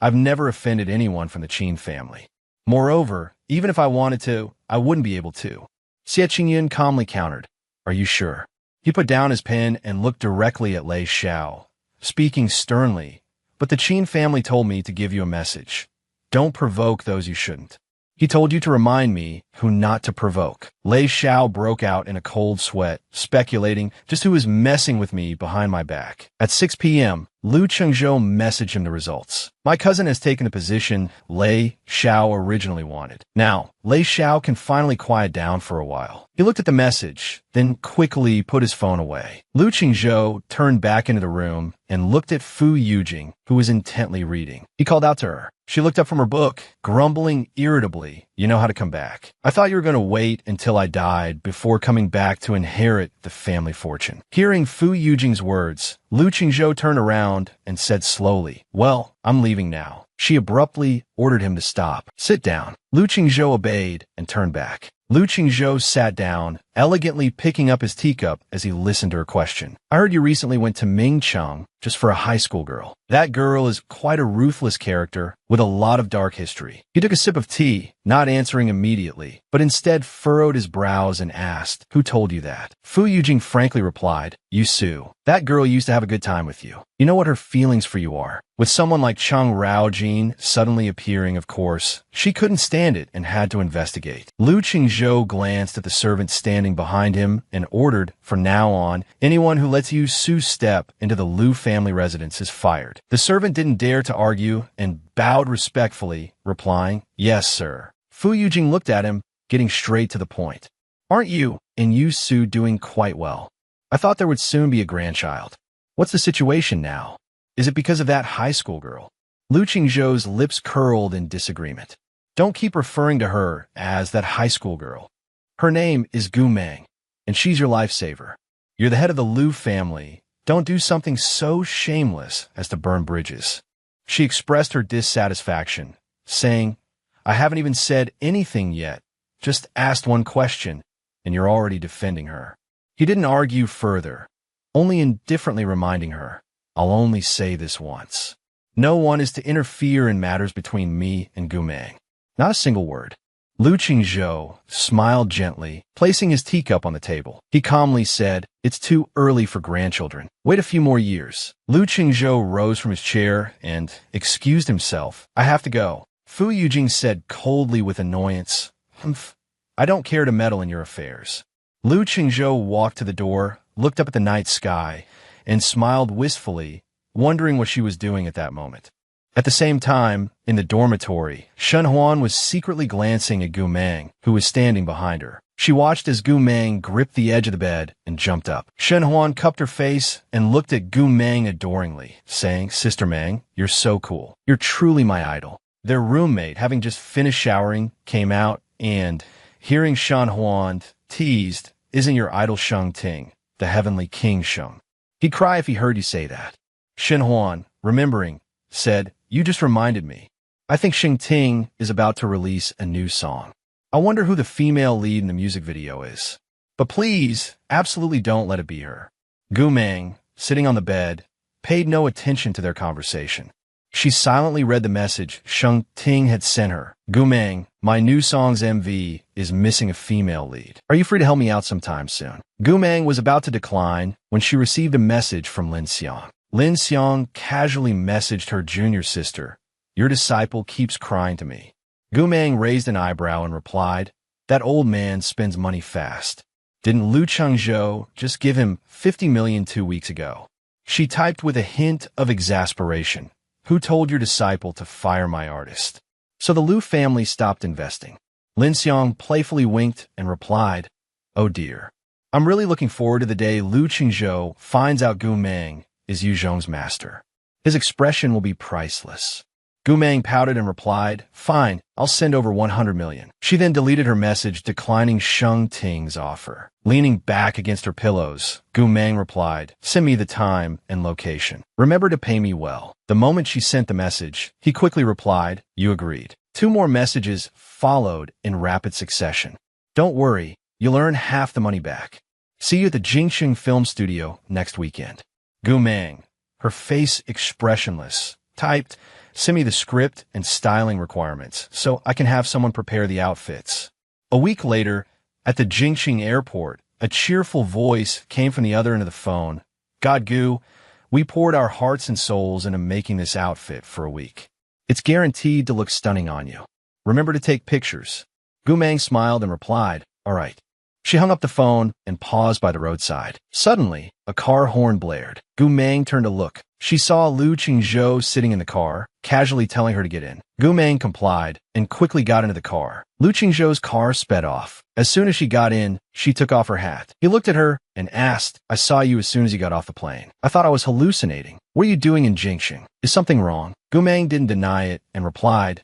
Speaker 1: I've never offended anyone from the Qin family. Moreover, even if I wanted to, I wouldn't be able to. Xie Qingyun calmly countered, Are you sure? He put down his pen and looked directly at Lei Xiao, speaking sternly, But the Qin family told me to give you a message. Don't provoke those you shouldn't. He told you to remind me who not to provoke. Lei Xiao broke out in a cold sweat, speculating just who was messing with me behind my back. At 6 p.m., Lu Chengzhou messaged him the results. My cousin has taken the position Lei Xiao originally wanted. Now, Lei Xiao can finally quiet down for a while. He looked at the message, then quickly put his phone away. Lu Chengzhou turned back into the room and looked at Fu Yujing, who was intently reading. He called out to her. She looked up from her book, grumbling irritably, "You know how to come back. I thought you were going to wait until I died before coming back to inherit the family fortune." Hearing Fu Yujing's words, Lu Chengzhou turned around and said slowly, "Well, I'm leaving now." She abruptly ordered him to stop. "Sit down." Lu Chengzhou obeyed and turned back. Lu Chengzhou sat down, elegantly picking up his teacup as he listened to her question. "I heard you recently went to Mingcheng just for a high school girl. That girl is quite a ruthless character with a lot of dark history." He took a sip of tea, not answering immediately, but instead furrowed his brows and asked, "Who told you that?" Fu Yujing frankly replied, "You Su. That girl used to have a good time with you. You know what her feelings for you are." With someone like Cheng Raojin suddenly appearing, of course, she couldn't stand it and had to investigate. Lu Chengzhou glanced at the servant standing behind him and ordered, from now on, anyone who lets you Su step into the Lu family residence is fired. The servant didn't dare to argue and bowed respectfully, replying, "Yes, sir." Fu Yujing looked at him, getting straight to the point. "Aren't you and you Su doing quite well? I thought there would soon be a grandchild. What's the situation now? Is it because of that high school girl?" Lu Chengzhou's lips curled in disagreement. "Don't keep referring to her as that high school girl. Her name is Gu Meng, and she's your lifesaver. You're the head of the Lu family. Don't do something so shameless as to burn bridges." She expressed her dissatisfaction, saying, "I haven't even said anything yet, just asked one question, and you're already defending her." He didn't argue further, only indifferently reminding her, "I'll only say this once. No one is to interfere in matters between me and Gu Meng. Not a single word." Lu Chengzhou smiled gently, placing his teacup on the table. He calmly said, "It's too early for grandchildren. Wait a few more years." Lu Chengzhou rose from his chair and excused himself. "I have to go." Fu Yujing said coldly with annoyance, "Humph. I don't care to meddle in your affairs." Lu Chengzhou walked to the door, looked up at the night sky, and smiled wistfully, wondering what she was doing at that moment. At the same time, in the dormitory, Shen Huan was secretly glancing at Gu Meng, who was standing behind her. She watched as Gu Meng gripped the edge of the bed and jumped up. Shen Huan cupped her face and looked at Gu Meng adoringly, saying, "Sister Meng, you're so cool. You're truly my idol." Their roommate, having just finished showering, came out and, hearing Shen Huan, teased, "Isn't your idol Sheng Ting, the heavenly king Sheng? He'd cry if he heard you say that." Shen Huan, remembering, said, "You just reminded me. I think Sheng Ting is about to release a new song. I wonder who the female lead in the music video is. But please, absolutely don't let it be her." Gu Meng, sitting on the bed, paid no attention to their conversation. She silently read the message Sheng Ting had sent her. "Gu Meng, my new song's MV is missing a female lead. Are you free to help me out sometime soon?" Gu Meng was about to decline when she received a message from Lin Xiang. Lin Xiang casually messaged her junior sister, "Your disciple keeps crying to me." Gu Meng raised an eyebrow and replied, "That old man spends money fast. Didn't Lu Chengzhou just give him 50 million 2 weeks ago?" She typed with a hint of exasperation, "Who told your disciple to fire my artist?" So the Lu family stopped investing. Lin Xiang playfully winked and replied, "Oh dear. I'm really looking forward to the day Lu Chengzhou finds out Gu Meng is Yu Zhong's master. His expression will be priceless." Gu Meng pouted and replied, "Fine, I'll send over 100 million. She then deleted her message declining Sheng Ting's offer. Leaning back against her pillows, Gu Meng replied, "Send me the time and location. Remember to pay me well." The moment she sent the message, he quickly replied, "You agreed." 2 more messages followed in rapid succession. "Don't worry, you'll earn half the money back. See you at the Jingxing Film Studio next weekend." Gu Meng, her face expressionless, typed, "Send me the script and styling requirements so I can have someone prepare the outfits." A week later, at the Jingxing airport, a cheerful voice came from the other end of the phone. "God, Gu, we poured our hearts and souls into making this outfit for a week. It's guaranteed to look stunning on you. Remember to take pictures." Gu Meng smiled and replied, "All right." She hung up the phone and paused by the roadside. Suddenly, a car horn blared. Gu Meng turned to look. She saw Lu Qingzhou sitting in the car, casually telling her to get in. Gu Meng complied and quickly got into the car. Lu Qingzhou's car sped off. As soon as she got in, she took off her hat. He looked at her and asked, "I saw you as soon as you got off the plane. I thought I was hallucinating. What are you doing in Jingxing? Is something wrong?" Gu Meng didn't deny it and replied,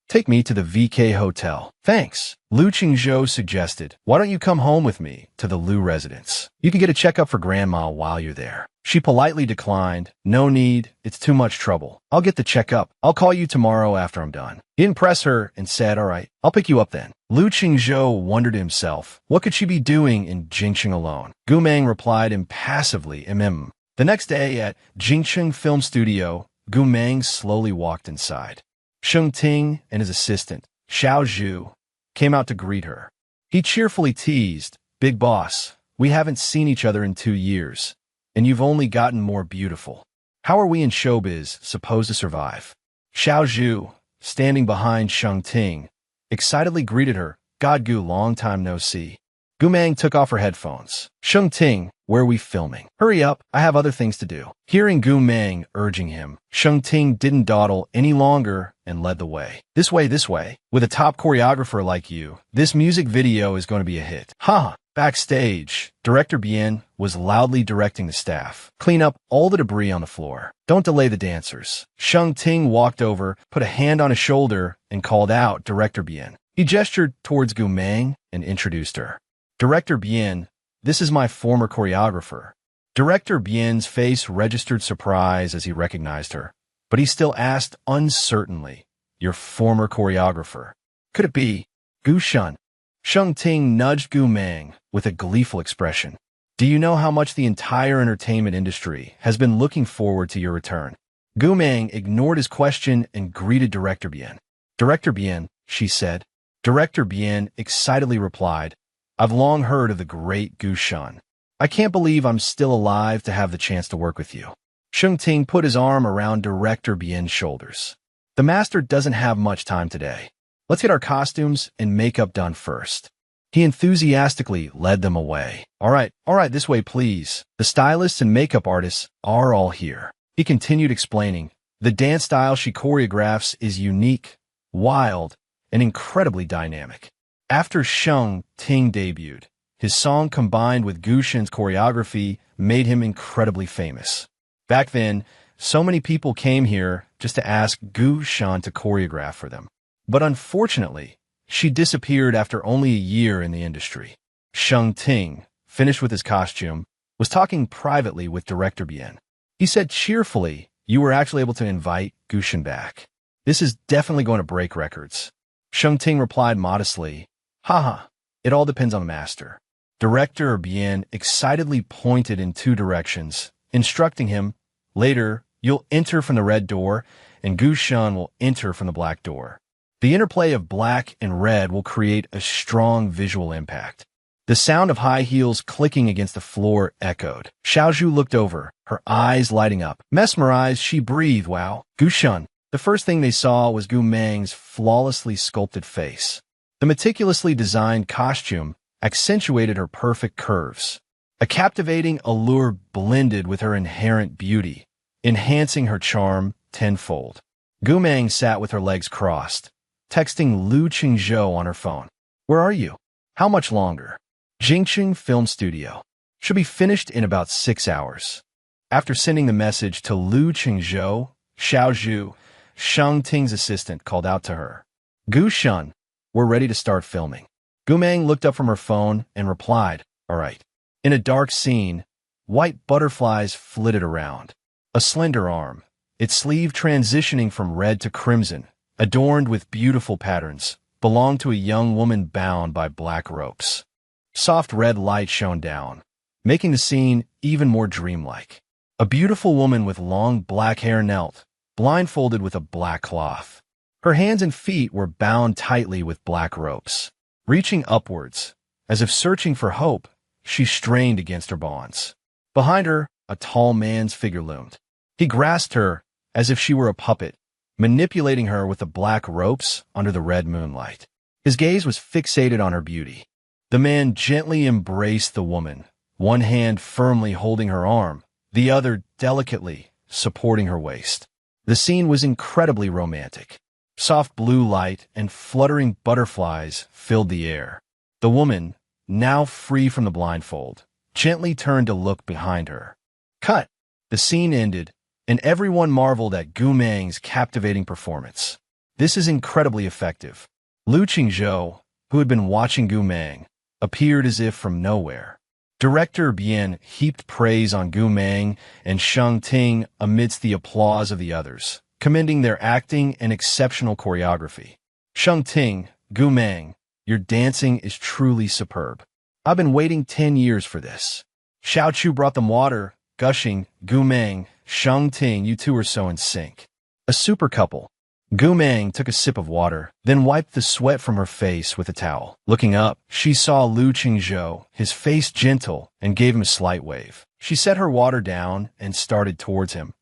Speaker 1: "Take me to the VK Hotel." "Thanks." Lu Qingzhou suggested, "Why don't you come home with me to the Lu residence? You can get a checkup for grandma while you're there." She politely declined. "No need. It's too much trouble. I'll get the checkup. I'll call you tomorrow after I'm done." He didn't press her and said, "All right, I'll pick you up then." Lu Qingzhou wondered to himself, what could she be doing in Jingxing alone? Gu Meng replied impassively, The next day at Jingxing Film Studio, Gu Meng slowly walked inside. Sheng Ting and his assistant, Xiao Zhu, came out to greet her. He cheerfully teased, "Big boss, we haven't seen each other in 2 years, and you've only gotten more beautiful. How are we in showbiz supposed to survive?" Xiao Zhu, standing behind Sheng Ting, excitedly greeted her, "God Gu, long time no see." Gu Meng took off her headphones. "Sheng Ting, where are we filming? Hurry up, I have other things to do." Hearing Gu Meng urging him, Sheng Ting didn't dawdle any longer and led the way. This way, this way. With a top choreographer like you, this music video is going to be a hit." Ha! Backstage, Director Bien was loudly directing the staff. "Clean up all the debris on the floor. Don't delay the dancers." Sheng Ting walked over, put a hand on his shoulder, and called out Director Bien. He gestured towards Gu Meng and introduced her. "Director Bien, this is my former choreographer." Director Bien's face registered surprise as he recognized her, but he still asked uncertainly, "Your former choreographer? Could it be Gu Shun?" Sheng Ting nudged Gu Meng with a gleeful expression. "Do you know how much the entire entertainment industry has been looking forward to your return?" Gu Meng ignored his question and greeted Director Bien. "Director Bien," she said. Director Bien excitedly replied, "I've long heard of the great Gu Shun. I can't believe I'm still alive to have the chance to work with you." Sheng Ting put his arm around Director Bien's shoulders. "The master doesn't have much time today. Let's get our costumes and makeup done first." He enthusiastically led them away. All right, this way, please. The stylists and makeup artists are all here." He continued explaining, "The dance style she choreographs is unique, wild, and incredibly dynamic." After Sheng Ting debuted, his song combined with Gu Shin's choreography made him incredibly famous. Back then, so many people came here just to ask Gu Shan to choreograph for them. But unfortunately, she disappeared after only a year in the industry. Sheng Ting, finished with his costume, was talking privately with Director Bien. He said cheerfully, "You were actually able to invite Gu Shan back. This is definitely going to break records." Sheng Ting replied modestly, "Haha, it all depends on the master." Director Bien excitedly pointed in 2 directions, instructing him, "Later, you'll enter from the red door, and Gu Shan will enter from the black door. The interplay of black and red will create a strong visual impact." The sound of high heels clicking against the floor echoed. Xiaozhu looked over, her eyes lighting up. Mesmerized, she breathed, "Wow, Gu Shan." The first thing they saw was Gu Meng's flawlessly sculpted face. The meticulously designed costume accentuated her perfect curves. A captivating allure blended with her inherent beauty, enhancing her charm tenfold. Gu Meng sat with her legs crossed, texting Lu Qingzhou on her phone. "Where are you? How much longer?" "Jingxing Film Studio. Should be finished in about 6 hours." After sending the message to Lu Qingzhou, Xiao Zhu, Sheng Ting's assistant, called out to her, "Gu Shun, we're ready to start filming." Gu Meng looked up from her phone and replied, "All right." In a dark scene, white butterflies flitted around. A slender arm, its sleeve transitioning from red to crimson, adorned with beautiful patterns, belonged to a young woman bound by black ropes. Soft red light shone down, making the scene even more dreamlike. A beautiful woman with long black hair knelt, blindfolded with a black cloth. Her hands and feet were bound tightly with black ropes. Reaching upwards, as if searching for hope, she strained against her bonds. Behind her, a tall man's figure loomed. He grasped her as if she were a puppet, manipulating her with the black ropes under the red moonlight. His gaze was fixated on her beauty. The man gently embraced the woman, one hand firmly holding her arm, the other delicately, supporting her waist. The scene was incredibly romantic. Soft blue light and fluttering butterflies filled the air. The woman, now free from the blindfold, gently turned to look behind her. Cut! The scene ended, and everyone marveled at Gu Meng's captivating performance. This is incredibly effective. Liu Qingzhou, who had been watching Gu Meng, appeared as if from nowhere. Director Bian heaped praise on Gu Meng and Sheng Ting amidst the applause of the others, commending their acting and exceptional choreography. Sheng Ting, Gu Meng, your dancing is truly superb. I've been waiting 10 years for this. Xiao Chu brought them water, gushing, Gu Meng, Sheng Ting, you two are so in sync. A super couple. Gu Meng took a sip of water, then wiped the sweat from her face with a towel. Looking up, she saw Liu Qingzhou, his face gentle, and gave him a slight wave. She set her water down and started towards him.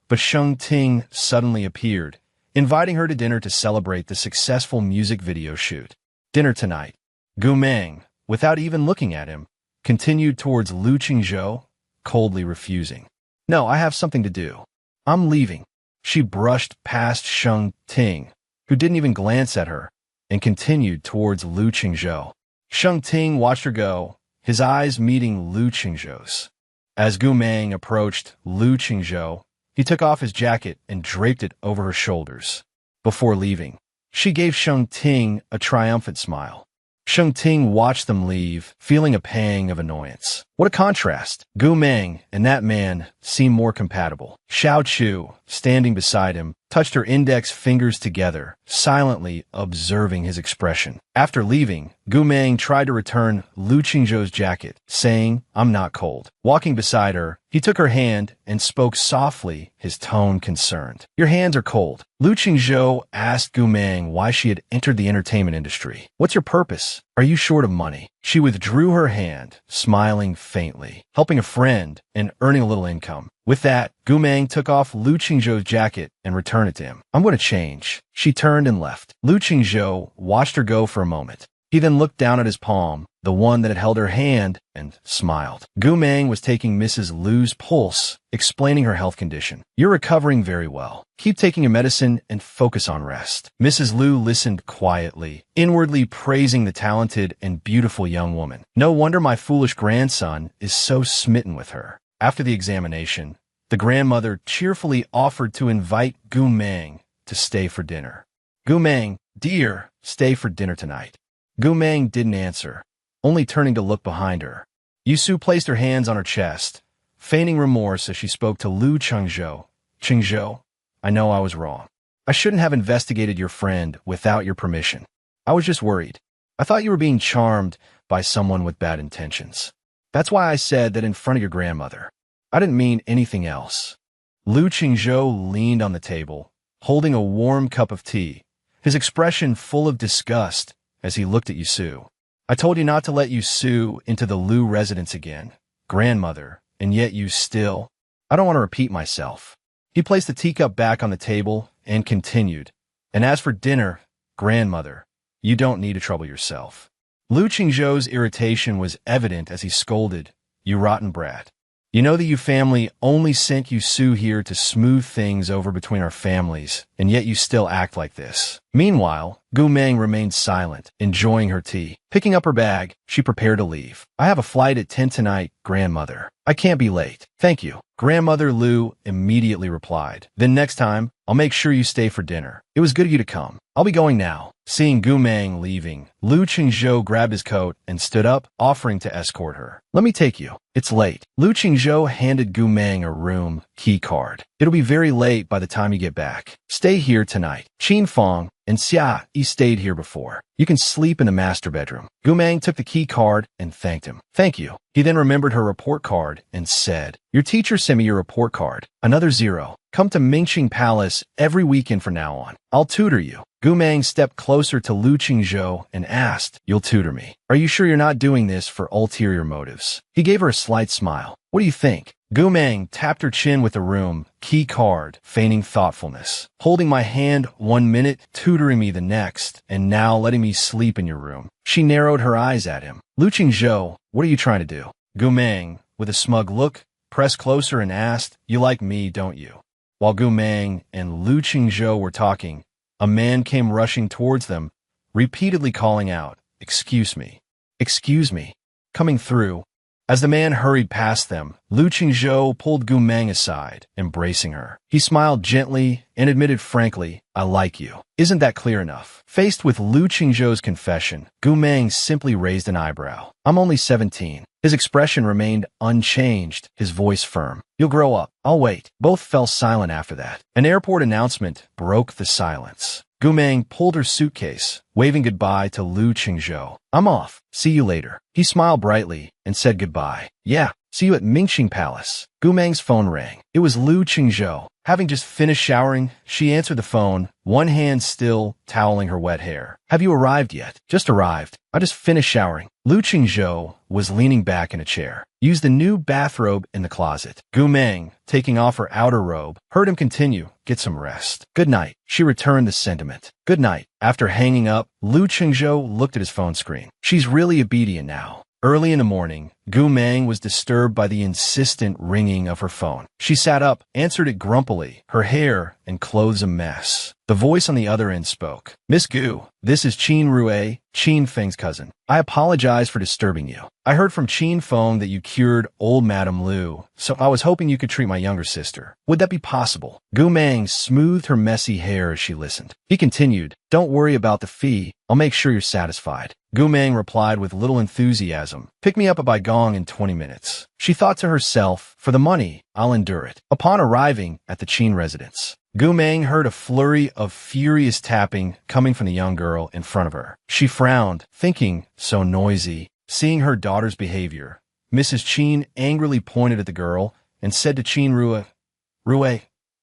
Speaker 1: But Sheng Ting suddenly appeared, inviting her to dinner to celebrate the successful music video shoot. Dinner tonight. Gu Meng, without even looking at him, continued towards Liu Qingzhou, coldly refusing. No, I have something to do. I'm leaving. She brushed past Sheng Ting, who didn't even glance at her, and continued towards Liu Qingzhou. Sheng Ting watched her go, his eyes meeting Liu Qingzhou's. As Gu Meng approached Liu Qingzhou, he took off his jacket and draped it over her shoulders. Before leaving, she gave Sheng Ting a triumphant smile. Sheng Ting watched them leave, feeling a pang of annoyance. What a contrast! Gu Meng and that man seemed more compatible. Xiao Chu, standing beside him, touched her index fingers together, silently observing his expression. After leaving, Gu Meng tried to return Liu Qingzhou's jacket, saying, I'm not cold. Walking beside her, he took her hand and spoke softly, his tone concerned. Your hands are cold. Liu Qingzhou asked Gu Meng why she had entered the entertainment industry. What's your purpose? Are you short of money? She withdrew her hand, smiling faintly, helping a friend and earning a little income. With that, Gu Meng took off Liu Qingzhou's jacket and returned it to him. I'm going to change. She turned and left. Liu Qingzhou watched her go for a moment. He then looked down at his palm, the one that had held her hand, and smiled. Gu Meng was taking Mrs. Liu's pulse, explaining her health condition. You're recovering very well. Keep taking your medicine and focus on rest. Mrs. Liu listened quietly, inwardly praising the talented and beautiful young woman. No wonder my foolish grandson is so smitten with her. After the examination, the grandmother cheerfully offered to invite Gu Meng to stay for dinner. Gu Meng, dear, stay for dinner tonight. Gu Meng didn't answer, only turning to look behind her. Yusu placed her hands on her chest, feigning remorse as she spoke to Liu Qingzhou. Qingzhou, I know I was wrong. I shouldn't have investigated your friend without your permission. I was just worried. I thought you were being charmed by someone with bad intentions. That's why I said that in front of your grandmother. I didn't mean anything else. Liu Qingzhou leaned on the table, holding a warm cup of tea, his expression full of disgust as he looked at Yusu. I told you not to let Yusu into the Liu residence again, grandmother, and yet you still... I don't want to repeat myself. He placed the teacup back on the table and continued. And as for dinner, grandmother, you don't need to trouble yourself. Liu Qingzhou's irritation was evident as he scolded, You rotten brat. You know the Yu family only sent Yusu here to smooth things over between our families, and yet you still act like this. Meanwhile, Gu Meng remained silent, enjoying her tea. Picking up her bag, she prepared to leave. I have a flight at 10 tonight, grandmother. I can't be late. Thank you. Grandmother Liu immediately replied. Then next time, I'll make sure you stay for dinner. It was good of you to come. I'll be going now. Seeing Gu Meng leaving, Liu Qingzhou grabbed his coat and stood up, offering to escort her. Let me take you. It's late. Liu Qingzhou handed Gu Meng a room key card. It'll be very late by the time you get back. Stay here tonight. Qin Fong and Xia Yi stayed here before. You can sleep in the master bedroom. Gu Meng took the key card and thanked him. Thank you. He then remembered her report card and said, Your teacher sent me your report card. Another 0. Come to Mingxing Palace every weekend from now on. I'll tutor you. Gu Meng stepped closer to Liu Qingzhou and asked, You'll tutor me. Are you sure you're not doing this for ulterior motives? He gave her a slight smile. What do you think? Gu Meng tapped her chin with the room key card, feigning thoughtfulness. Holding my hand 1 minute, tutoring me the next, and now letting me sleep in your room. She narrowed her eyes at him. Liu Qingzhou, what are you trying to do? Gu Meng, with a smug look, pressed closer and asked, You like me, don't you? While Gu Meng and Lu Qingzhou were talking, a man came rushing towards them, repeatedly calling out, "Excuse me. Excuse me." Coming through. As the man hurried past them, Lu Qingzhou pulled Gu Meng aside, embracing her. He smiled gently and admitted frankly, "I like you." Isn't that clear enough? Faced with Lu Qingzhou's confession, Gu Meng simply raised an eyebrow. "I'm only 17. His expression remained unchanged, his voice firm. "You'll grow up. I'll wait." Both fell silent after that. An airport announcement broke the silence. Gu Meng pulled her suitcase, waving goodbye to Lu Qingzhou. "I'm off. See you later." He smiled brightly and said goodbye. "Yeah, see you at Mingxing Palace." Gu Meng's phone rang. It was Lu Qingzhou. Having just finished showering, she answered the phone, one hand still toweling her wet hair. "Have you arrived yet?" "Just arrived. I just finished showering." Lu Qingzhou was leaning back in a chair. "Use the new bathrobe in the closet." Gu Meng, taking off her outer robe, heard him continue, "Get some rest." "Good night." She returned the sentiment. "Good night." After hanging up, Lu Qingzhou looked at his phone screen. She's really obedient now. Early in the morning, Gu Meng was disturbed by the insistent ringing of her phone. She sat up, answered it grumpily, her hair and clothes a mess. The voice on the other end spoke. "Miss Gu, this is Qin Rue, Qin Feng's cousin. I apologize for disturbing you. I heard from Qin Feng that you cured old Madame Lu, so I was hoping you could treat my younger sister. Would that be possible?" Gu Meng smoothed her messy hair as she listened. He continued, "Don't worry about the fee. I'll make sure you're satisfied." Gu Meng replied with little enthusiasm, "Pick me up at Baigong in 20 minutes. She thought to herself, "For the money, I'll endure it." Upon arriving at the Qin residence, Gu Meng heard a flurry of furious tapping coming from the young girl in front of her. She frowned, thinking, so noisy. Seeing her daughter's behavior, Mrs. Qin angrily pointed at the girl and said to Qin Rue,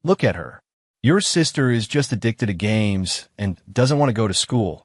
Speaker 1: "Look at her. Your sister is just addicted to games and doesn't want to go to school.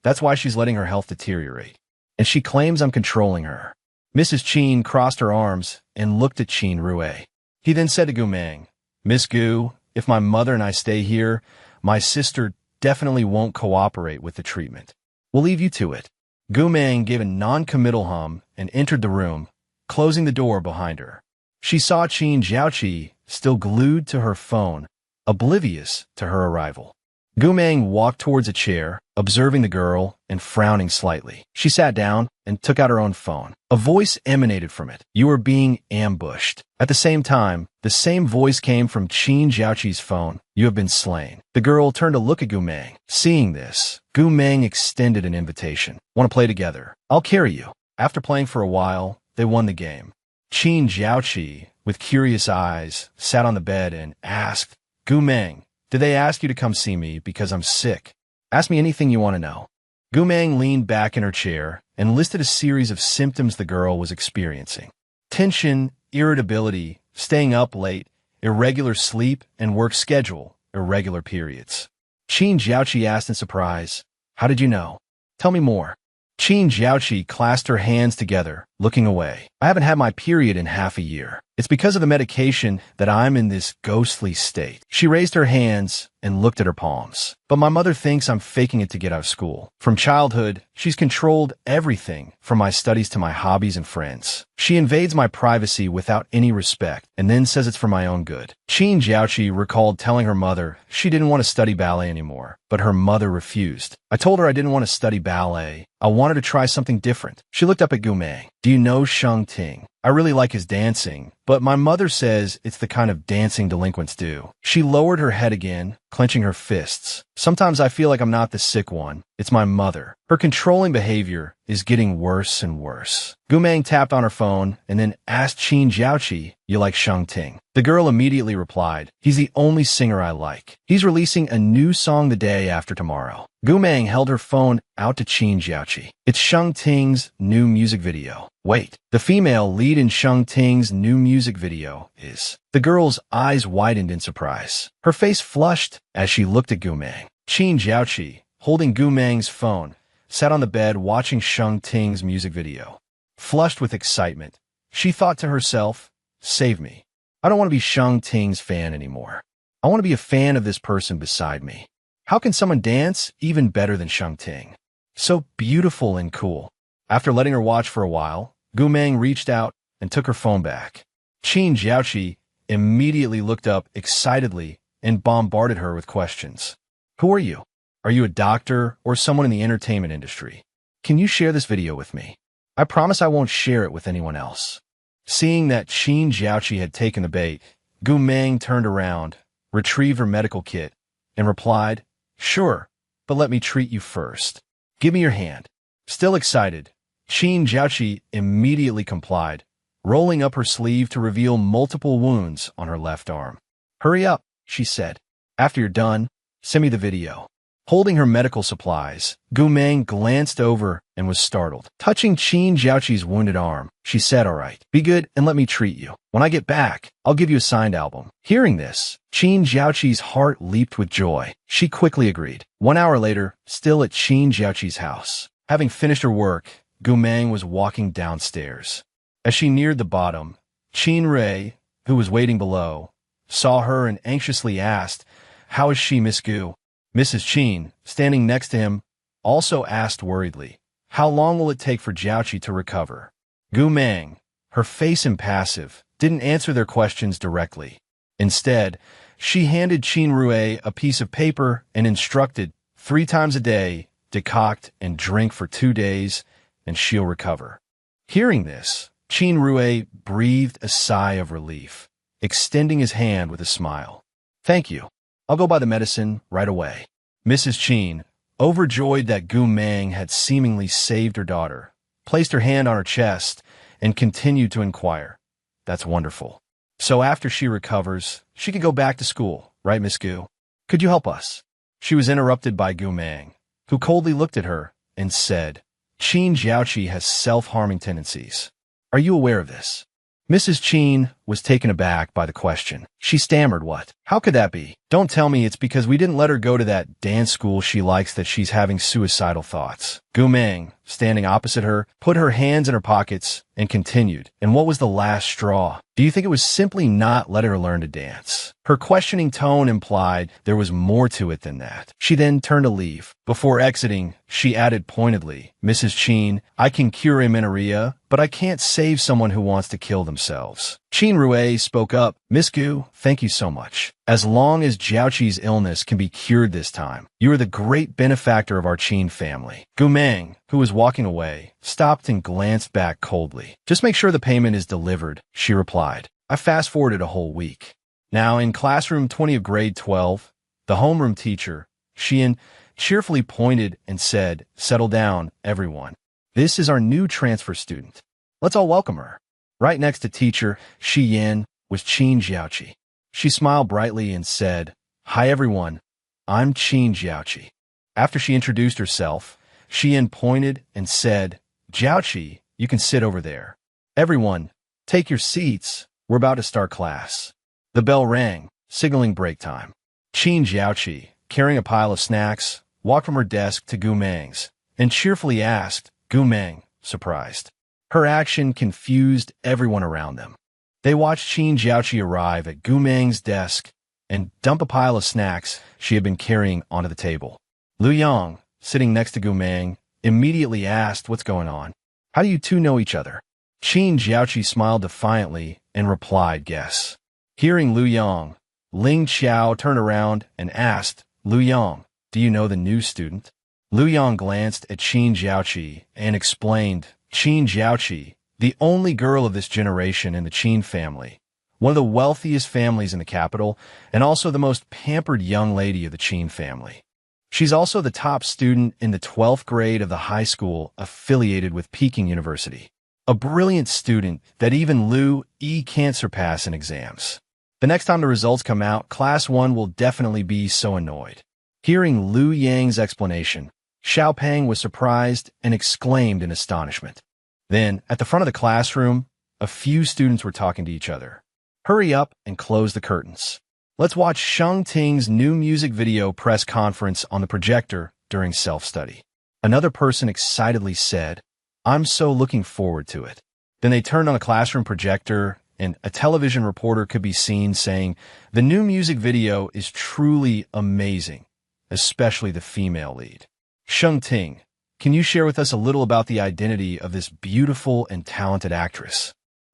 Speaker 1: That's why she's letting her health deteriorate. And she claims I'm controlling her." Mrs. Qin crossed her arms and looked at Qin Rue. He then said to Gu Meng, "Miss Gu, if my mother and I stay here, my sister definitely won't cooperate with the treatment. We'll leave you to it." Gu Meng gave a non-committal hum and entered the room, closing the door behind her. She saw Qin Jiaoqi still glued to her phone, oblivious to her arrival. Gu Meng walked towards a chair, observing the girl and frowning slightly. She sat down and took out her own phone. A voice emanated from it. "You are being ambushed." At the same time, the same voice came from Qin Jiaoqi's phone. "You have been slain." The girl turned to look at Gu Meng. Seeing this, Gu Meng extended an invitation. "Want to play together? I'll carry you." After playing for a while, they won the game. Qin Jiaoqi, with curious eyes, sat on the bed and asked, "Gu Meng, did they ask you to come see me because I'm sick? Ask me anything you want to know." Gu Meng leaned back in her chair and listed a series of symptoms the girl was experiencing. Tension, irritability, staying up late, irregular sleep and work schedule, irregular periods. Qin Jiaoqi asked in surprise, "How did you know? Tell me more." Qin Jiaoqi clasped her hands together, looking away. "I haven't had my period in half a year. It's because of the medication that I'm in this ghostly state." She raised her hands and looked at her palms. "But my mother thinks I'm faking it to get out of school. From childhood, she's controlled everything from my studies to my hobbies and friends. She invades my privacy without any respect and then says it's for my own good." Qin Jiaoqi recalled telling her mother she didn't want to study ballet anymore, but her mother refused. "I told her I didn't want to study ballet. I wanted to try something different." She looked up at Gu Meng. "Do you know Sheng Ting? I really like his dancing, but my mother says it's the kind of dancing delinquents do." She lowered her head again, clenching her fists. "Sometimes I feel like I'm not the sick one. It's my mother. Her controlling behavior is getting worse and worse." Gu Meng tapped on her phone and then asked Qin Jiaoqi, "You like Sheng Ting?" The girl immediately replied, "He's the only singer I like. He's releasing a new song the day after tomorrow." Gu Meng held her phone out to Qin Jiaoqi. "It's Sheng Ting's new music video." "Wait, the female lead in Sheng Ting's new music video is..." The girl's eyes widened in surprise. Her face flushed as she looked at Gu Meng. Qin Jiaoqi, holding Gu Meng's phone, sat on the bed watching Sheng Ting's music video. Flushed with excitement, she thought to herself, "Save me. I don't want to be Sheng Ting's fan anymore. I want to be a fan of this person beside me. How can someone dance even better than Sheng Ting? So beautiful and cool." After letting her watch for a while, Gu Meng reached out and took her phone back. Qin Jiaoqi immediately looked up excitedly and bombarded her with questions. Who are you? Are you a doctor or someone in the entertainment industry? Can you share this video with me? I promise I won't share it with anyone else. Seeing that Qin Jiaoqi had taken the bait, Gu Meng turned around, retrieved her medical kit, and replied, Sure, but let me treat you first. Give me your hand. Still excited, Qin Jiaoqi immediately complied, rolling up her sleeve to reveal multiple wounds on her left arm. Hurry up, she said. After you're done, send me the video. Holding her medical supplies, Gu Meng glanced over and was startled. Touching Qin Jiaoqi's wounded arm, she said, All right, be good and let me treat you. When I get back, I'll give you a signed album. Hearing this, Qin Jiaoqi's heart leaped with joy. She quickly agreed. 1 hour later, still at Qin Jiaoqi's house. Having finished her work, Gu Meng was walking downstairs. As she neared the bottom, Qin Rui, who was waiting below, saw her and anxiously asked, How is she, Miss Gu? Mrs. Qin, standing next to him, also asked worriedly, How long will it take for Jiaoqi to recover? Gu Meng, her face impassive, didn't answer their questions directly. Instead, she handed Qin Rui a piece of paper and instructed, 3 times a day, decoct and drink for 2 days, and she'll recover. Hearing this, Qin Rui breathed a sigh of relief, extending his hand with a smile. Thank you. I'll go buy the medicine right away. Mrs. Qin, overjoyed that Gu Meng had seemingly saved her daughter, placed her hand on her chest and continued to inquire. That's wonderful. So after she recovers, she can go back to school, right, Miss Gu? Could you help us? She was interrupted by Gu Meng, who coldly looked at her and said, Qin Jiaoqi has self-harming tendencies. Are you aware of this? Mrs. Qin was taken aback by the question. She stammered, What? How could that be? Don't tell me it's because we didn't let her go to that dance school she likes that she's having suicidal thoughts. Gu Meng, standing opposite her, put her hands in her pockets and continued. And what was the last straw? Do you think it was simply not letting her learn to dance? Her questioning tone implied there was more to it than that. She then turned to leave. Before exiting, she added pointedly, Mrs. Qin, I can cure amenorrhea, but I can't save someone who wants to kill themselves. Qin Rui spoke up, Miss Gu, thank you so much. As long as Jiaoqi's illness can be cured this time, you are the great benefactor of our Qin family. Gu Meng, who was walking away, stopped and glanced back coldly. Just make sure the payment is delivered, she replied. I fast-forwarded a whole week. Now, in classroom 20 of grade 12, the homeroom teacher, Xian, cheerfully pointed and said, Settle down, everyone. This is our new transfer student. Let's all welcome her. Right next to teacher Xian was Qin Jiaoqi. She smiled brightly and said, Hi everyone, I'm Qin Jiaoqi. After she introduced herself, Xian pointed and said, Jiaoqi, you can sit over there. Everyone, take your seats. We're about to start class. The bell rang, signaling break time. Qin Jiaoqi, carrying a pile of snacks, walked from her desk to Gu Meng's and cheerfully asked, Gu Meng, surprised. Her action confused everyone around them. They watched Qin Jiaoqi arrive at Gu Meng's desk and dump a pile of snacks she had been carrying onto the table. Lu Yang, sitting next to Gu Meng, immediately asked what's going on. How do you two know each other? Qin Jiaoqi smiled defiantly and replied, Guess. Hearing Lu Yang, Ling Qiao turned around and asked, Lu Yang, do you know the new student? Lu Yang glanced at Qin Jiaoqi and explained, Qin Jiaoqi, the only girl of this generation in the Qin family, one of the wealthiest families in the capital, and also the most pampered young lady of the Qin family. She's also the top student in the 12th grade of the high school affiliated with Peking University. A brilliant student that even Lu Yi can't surpass in exams. The next time the results come out, Class 1 will definitely be so annoyed. Hearing Lu Yang's explanation, Xiaopeng was surprised and exclaimed in astonishment. Then, at the front of the classroom, a few students were talking to each other. Hurry up and close the curtains. Let's watch Sheng Ting's new music video press conference on the projector during self-study. Another person excitedly said, I'm so looking forward to it. Then they turned on a classroom projector, and a television reporter could be seen saying, The new music video is truly amazing, especially the female lead. Sheng Ting, can you share with us a little about the identity of this beautiful and talented actress?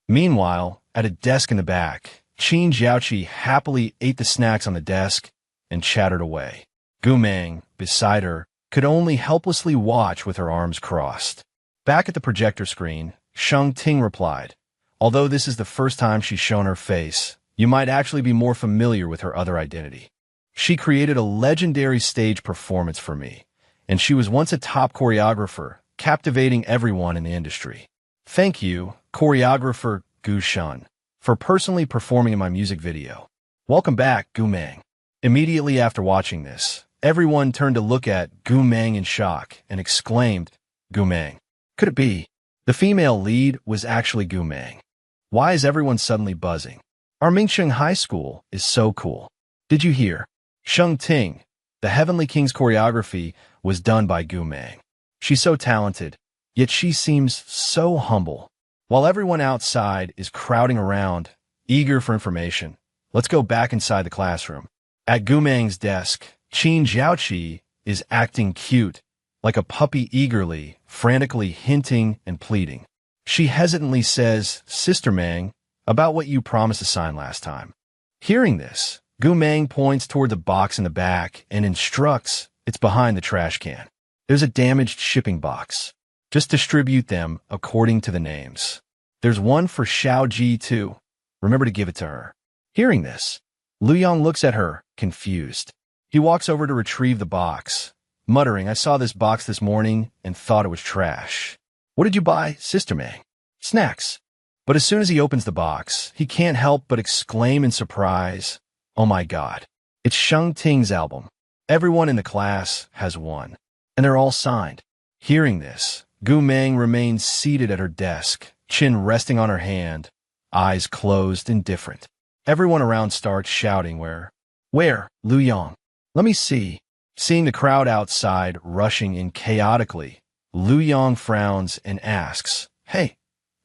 Speaker 1: Meanwhile, at a desk in the back, Qin Jiaoqi happily ate the snacks on the desk and chattered away. Gu Meng, beside her, could only helplessly watch with her arms crossed. Back at the projector screen, Sheng Ting replied, "Although this is the first time she's shown her face, you might actually be more familiar with her other identity. She created a legendary stage performance for me, and she was once a top choreographer, captivating everyone in the industry. Thank you, choreographer Gu Shun, for personally performing in my music video. Welcome back, Gu Meng." Immediately after watching this, everyone turned to look at Gu Meng in shock and exclaimed, "Gu Meng. Could it be? The female lead was actually Gu Meng. Why is everyone suddenly buzzing? Our Mingsheng High School is so cool. Did you hear? Sheng Ting, the Heavenly King's choreography was done by Gu Meng. She's so talented, yet she seems so humble." While everyone outside is crowding around, eager for information, let's go back inside the classroom. At Gu Meng's desk, Qin Jiaoqi is acting cute, like a puppy, eagerly, frantically hinting and pleading. She hesitantly says, "Sister Meng, about what you promised to sign last time." Hearing this, Gu Meng points toward the box in the back and instructs it's behind the trash can. There's a damaged shipping box. Just distribute them according to the names. There's one for Xiao Ji too. Remember to give it to her. Hearing this, Lu Yong looks at her, confused. He walks over to retrieve the box, muttering, "I saw this box this morning and thought it was trash." "What did you buy, Sister Meng?" "Snacks." But as soon as he opens the box, he can't help but exclaim in surprise, "Oh my God, it's Sheng Ting's album. Everyone in the class has one, and they're all signed." Hearing this, Gu Meng remains seated at her desk, chin resting on her hand, eyes closed, indifferent. Everyone around starts shouting, Where? Lu Yong. Let me see." Seeing the crowd outside rushing in chaotically, Lu Yong frowns and asks, "Hey,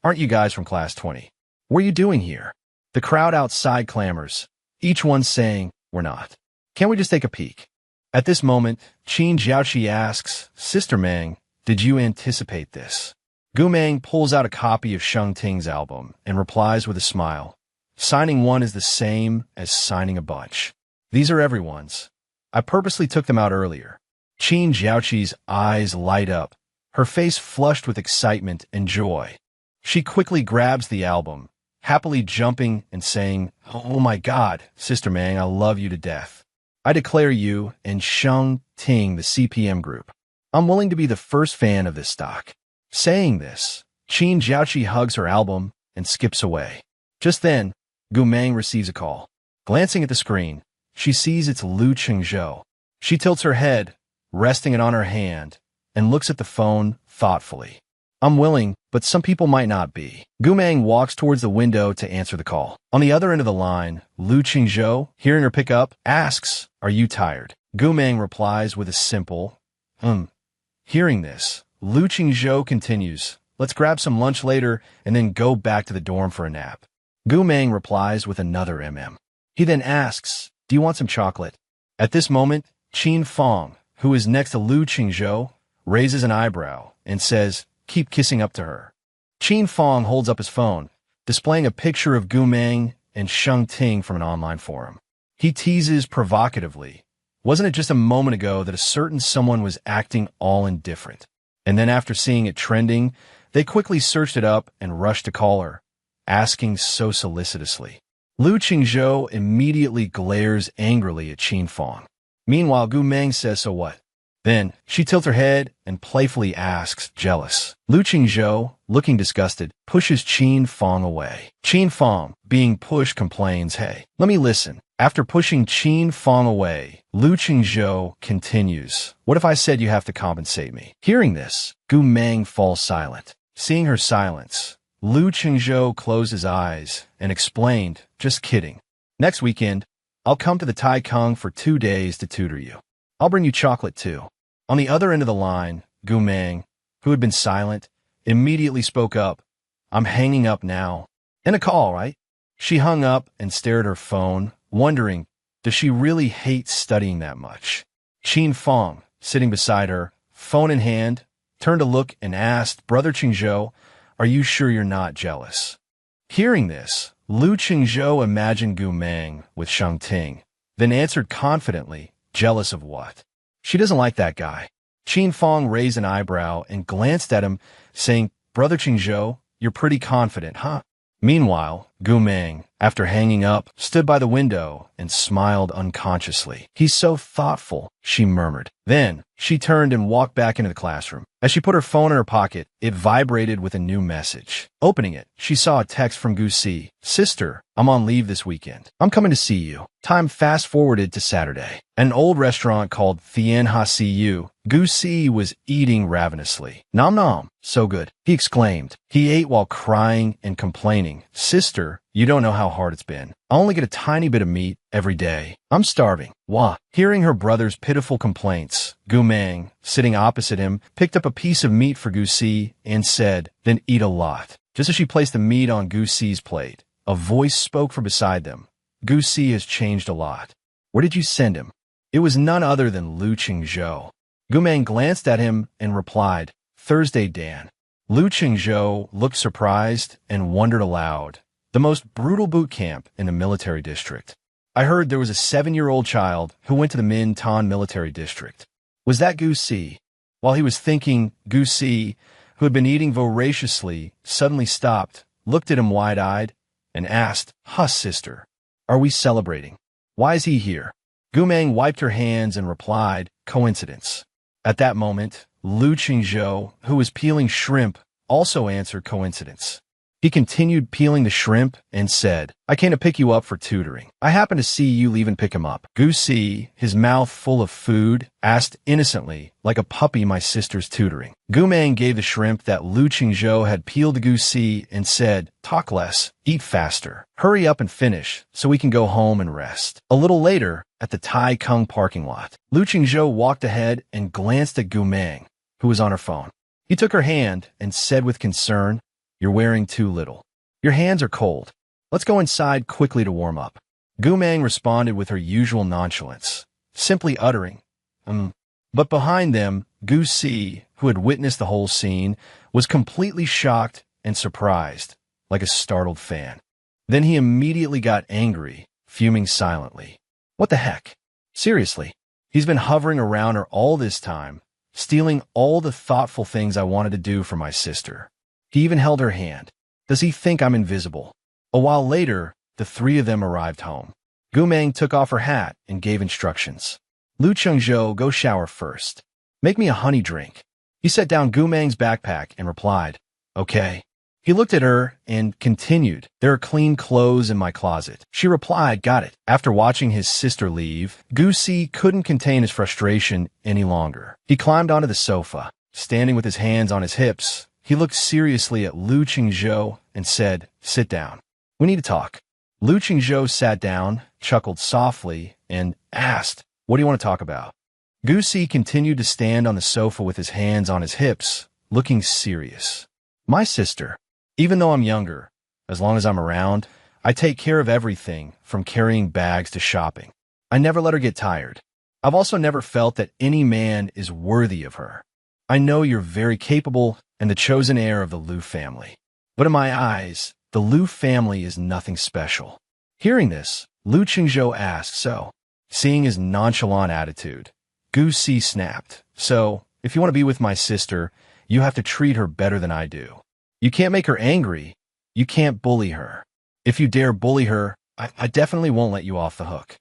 Speaker 1: aren't you guys from class 20? What are you doing here?" The crowd outside clamors, each one saying, "We're not. Can't we just take a peek?" At this moment, Qin Jiaoqi asks, "Sister Meng, did you anticipate this?" Gu Meng pulls out a copy of Sheng Ting's album and replies with a smile, "Signing one is the same as signing a bunch. These are everyone's. I purposely took them out earlier." Qin Jiaoqi's eyes light up, her face flushed with excitement and joy. She quickly grabs the album, happily jumping and saying, "Oh my God, Sister Meng, I love you to death. I declare you and Sheng Ting the CPM group. I'm willing to be the first fan of this stock." Saying this, Qin Jiaoqi hugs her album and skips away. Just then, Gu Meng receives a call. Glancing at the screen, she sees it's Lu Qingzhou. She tilts her head, resting it on her hand, and looks at the phone thoughtfully. "I'm willing, but some people might not be." Gu Meng walks towards the window to answer the call. On the other end of the line, Lu Qingzhou, hearing her pick up, asks, "Are you tired?" Gu Meng replies with a simple, Hearing this, Lu Qingzhou continues, "Let's grab some lunch later and then go back to the dorm for a nap." Gu Meng replies with another He then asks, "Do you want some chocolate?" At this moment, Qin Fong, who is next to Lu Qingzhou, raises an eyebrow and says, "Keep kissing up to her." Qin Fong holds up his phone, displaying a picture of Gu Meng and Sheng Ting from an online forum. He teases provocatively, "Wasn't it just a moment ago that a certain someone was acting all indifferent?" And then after seeing it trending, they quickly searched it up and rushed to call her, asking so solicitously. Lu Qingzhou immediately glares angrily at Qin Fong. Meanwhile, Gu Meng says, "So what?" Then, she tilts her head and playfully asks, jealous. Lu Qingzhou, looking disgusted, pushes Qin Fong away. Qin Fong, being pushed, complains, "Hey, let me listen." After pushing Qin Fong away, Lu Qingzhou continues, "What if I said you have to compensate me?" Hearing this, Gu Meng falls silent. Seeing her silence, Lu Qingzhou closed his eyes and explained, "Just kidding. Next weekend, I'll come to the Tai Kung for 2 days to tutor you. I'll bring you chocolate too." On the other end of the line, Gu Meng, who had been silent, immediately spoke up, "I'm hanging up now." "In a call, right?" She hung up and stared at her phone, wondering, does she really hate studying that much? Qin Fong, sitting beside her, phone in hand, turned to look and asked, "Brother Qingzhou, are you sure you're not jealous?" Hearing this, Lu Qingzhou imagined Gu Meng with Sheng Ting, then answered confidently, jealous of what? She doesn't like that guy. Qin Fong raised an eyebrow and glanced at him, saying, Brother Qingzhou, you're pretty confident, huh? Meanwhile, Gu Meng, after hanging up, stood by the window and smiled unconsciously. He's so thoughtful, she murmured. Then, she turned and walked back into the classroom. As she put her phone in her pocket, it vibrated with a new message. Opening it, she saw a text from Gu Si. Sister, I'm on leave this weekend. I'm coming to see you. Time fast-forwarded to Saturday. At an old restaurant called Thien Ha Si Yu, Gu Si was eating ravenously. Nom nom, so good, he exclaimed. He ate while crying and complaining. Sister, you don't know how hard it's been. I only get a tiny bit of meat every day. I'm starving. Wah. Hearing her brother's pitiful complaints, Gu Meng, sitting opposite him, picked up a piece of meat for Gu Si and said, then eat a lot. Just as she placed the meat on Gu Si's plate, a voice spoke from beside them. Gu Si has changed a lot. Where did you send him? It was none other than Lu Qingzhou. Gu Meng glanced at him and replied, Thursday, Dan. Lu Qingzhou looked surprised and wondered aloud. The most brutal boot camp in the military district. I heard there was a 7-year-old child who went to the Min Tan military district. Was that Gu Si? While he was thinking, Gu Si, who had been eating voraciously, suddenly stopped, looked at him wide-eyed, and asked, Huh, sister, are we celebrating? Why is he here? Gu Meng wiped her hands and replied, coincidence. At that moment, Lu Qingzhou, who was peeling shrimp, also answered coincidence. He continued peeling the shrimp and said, I came to pick you up for tutoring. I happened to see you leave and pick him up. Gu Si, his mouth full of food, asked innocently, like a puppy my sister's tutoring. Gu Meng gave the shrimp that Lu Qingzhou had peeled to Gu Si and said, talk less, eat faster. Hurry up and finish so we can go home and rest. A little later, at the Tai Kung parking lot, Lu Qingzhou walked ahead and glanced at Gu Meng, who was on her phone. He took her hand and said with concern, You're wearing too little. Your hands are cold. Let's go inside quickly to warm up. Gu Meng responded with her usual nonchalance, simply uttering, But behind them, Gu Si, who had witnessed the whole scene, was completely shocked and surprised, like a startled fan. Then he immediately got angry, fuming silently. What the heck? Seriously, he's been hovering around her all this time, stealing all the thoughtful things I wanted to do for my sister. He even held her hand. Does he think I'm invisible? A while later, the three of them arrived home. Gu Meng took off her hat and gave instructions. Lu Qingzhou, go shower first. Make me a honey drink. He set down Gu Meng's backpack and replied, Okay. He looked at her and continued, There are clean clothes in my closet. She replied, Got it. After watching his sister leave, Gu Si couldn't contain his frustration any longer. He climbed onto the sofa. Standing with his hands on his hips, he looked seriously at Lu Qingzhou and said, Sit down. We need to talk. Lu Qingzhou sat down, chuckled softly, and asked, What do you want to talk about? Gu Si continued to stand on the sofa with his hands on his hips, looking serious. My sister. Even though I'm younger, as long as I'm around, I take care of everything from carrying bags to shopping. I never let her get tired. I've also never felt that any man is worthy of her. I know you're very capable and the chosen heir of the Lu family. But in my eyes, the Lu family is nothing special. Hearing this, Lu Qingzhou asked, So, seeing his nonchalant attitude, Gu Si snapped, So, if you want to be with my sister, you have to treat her better than I do. You can't make her angry. You can't bully her. If you dare bully her, I definitely won't let you off the hook.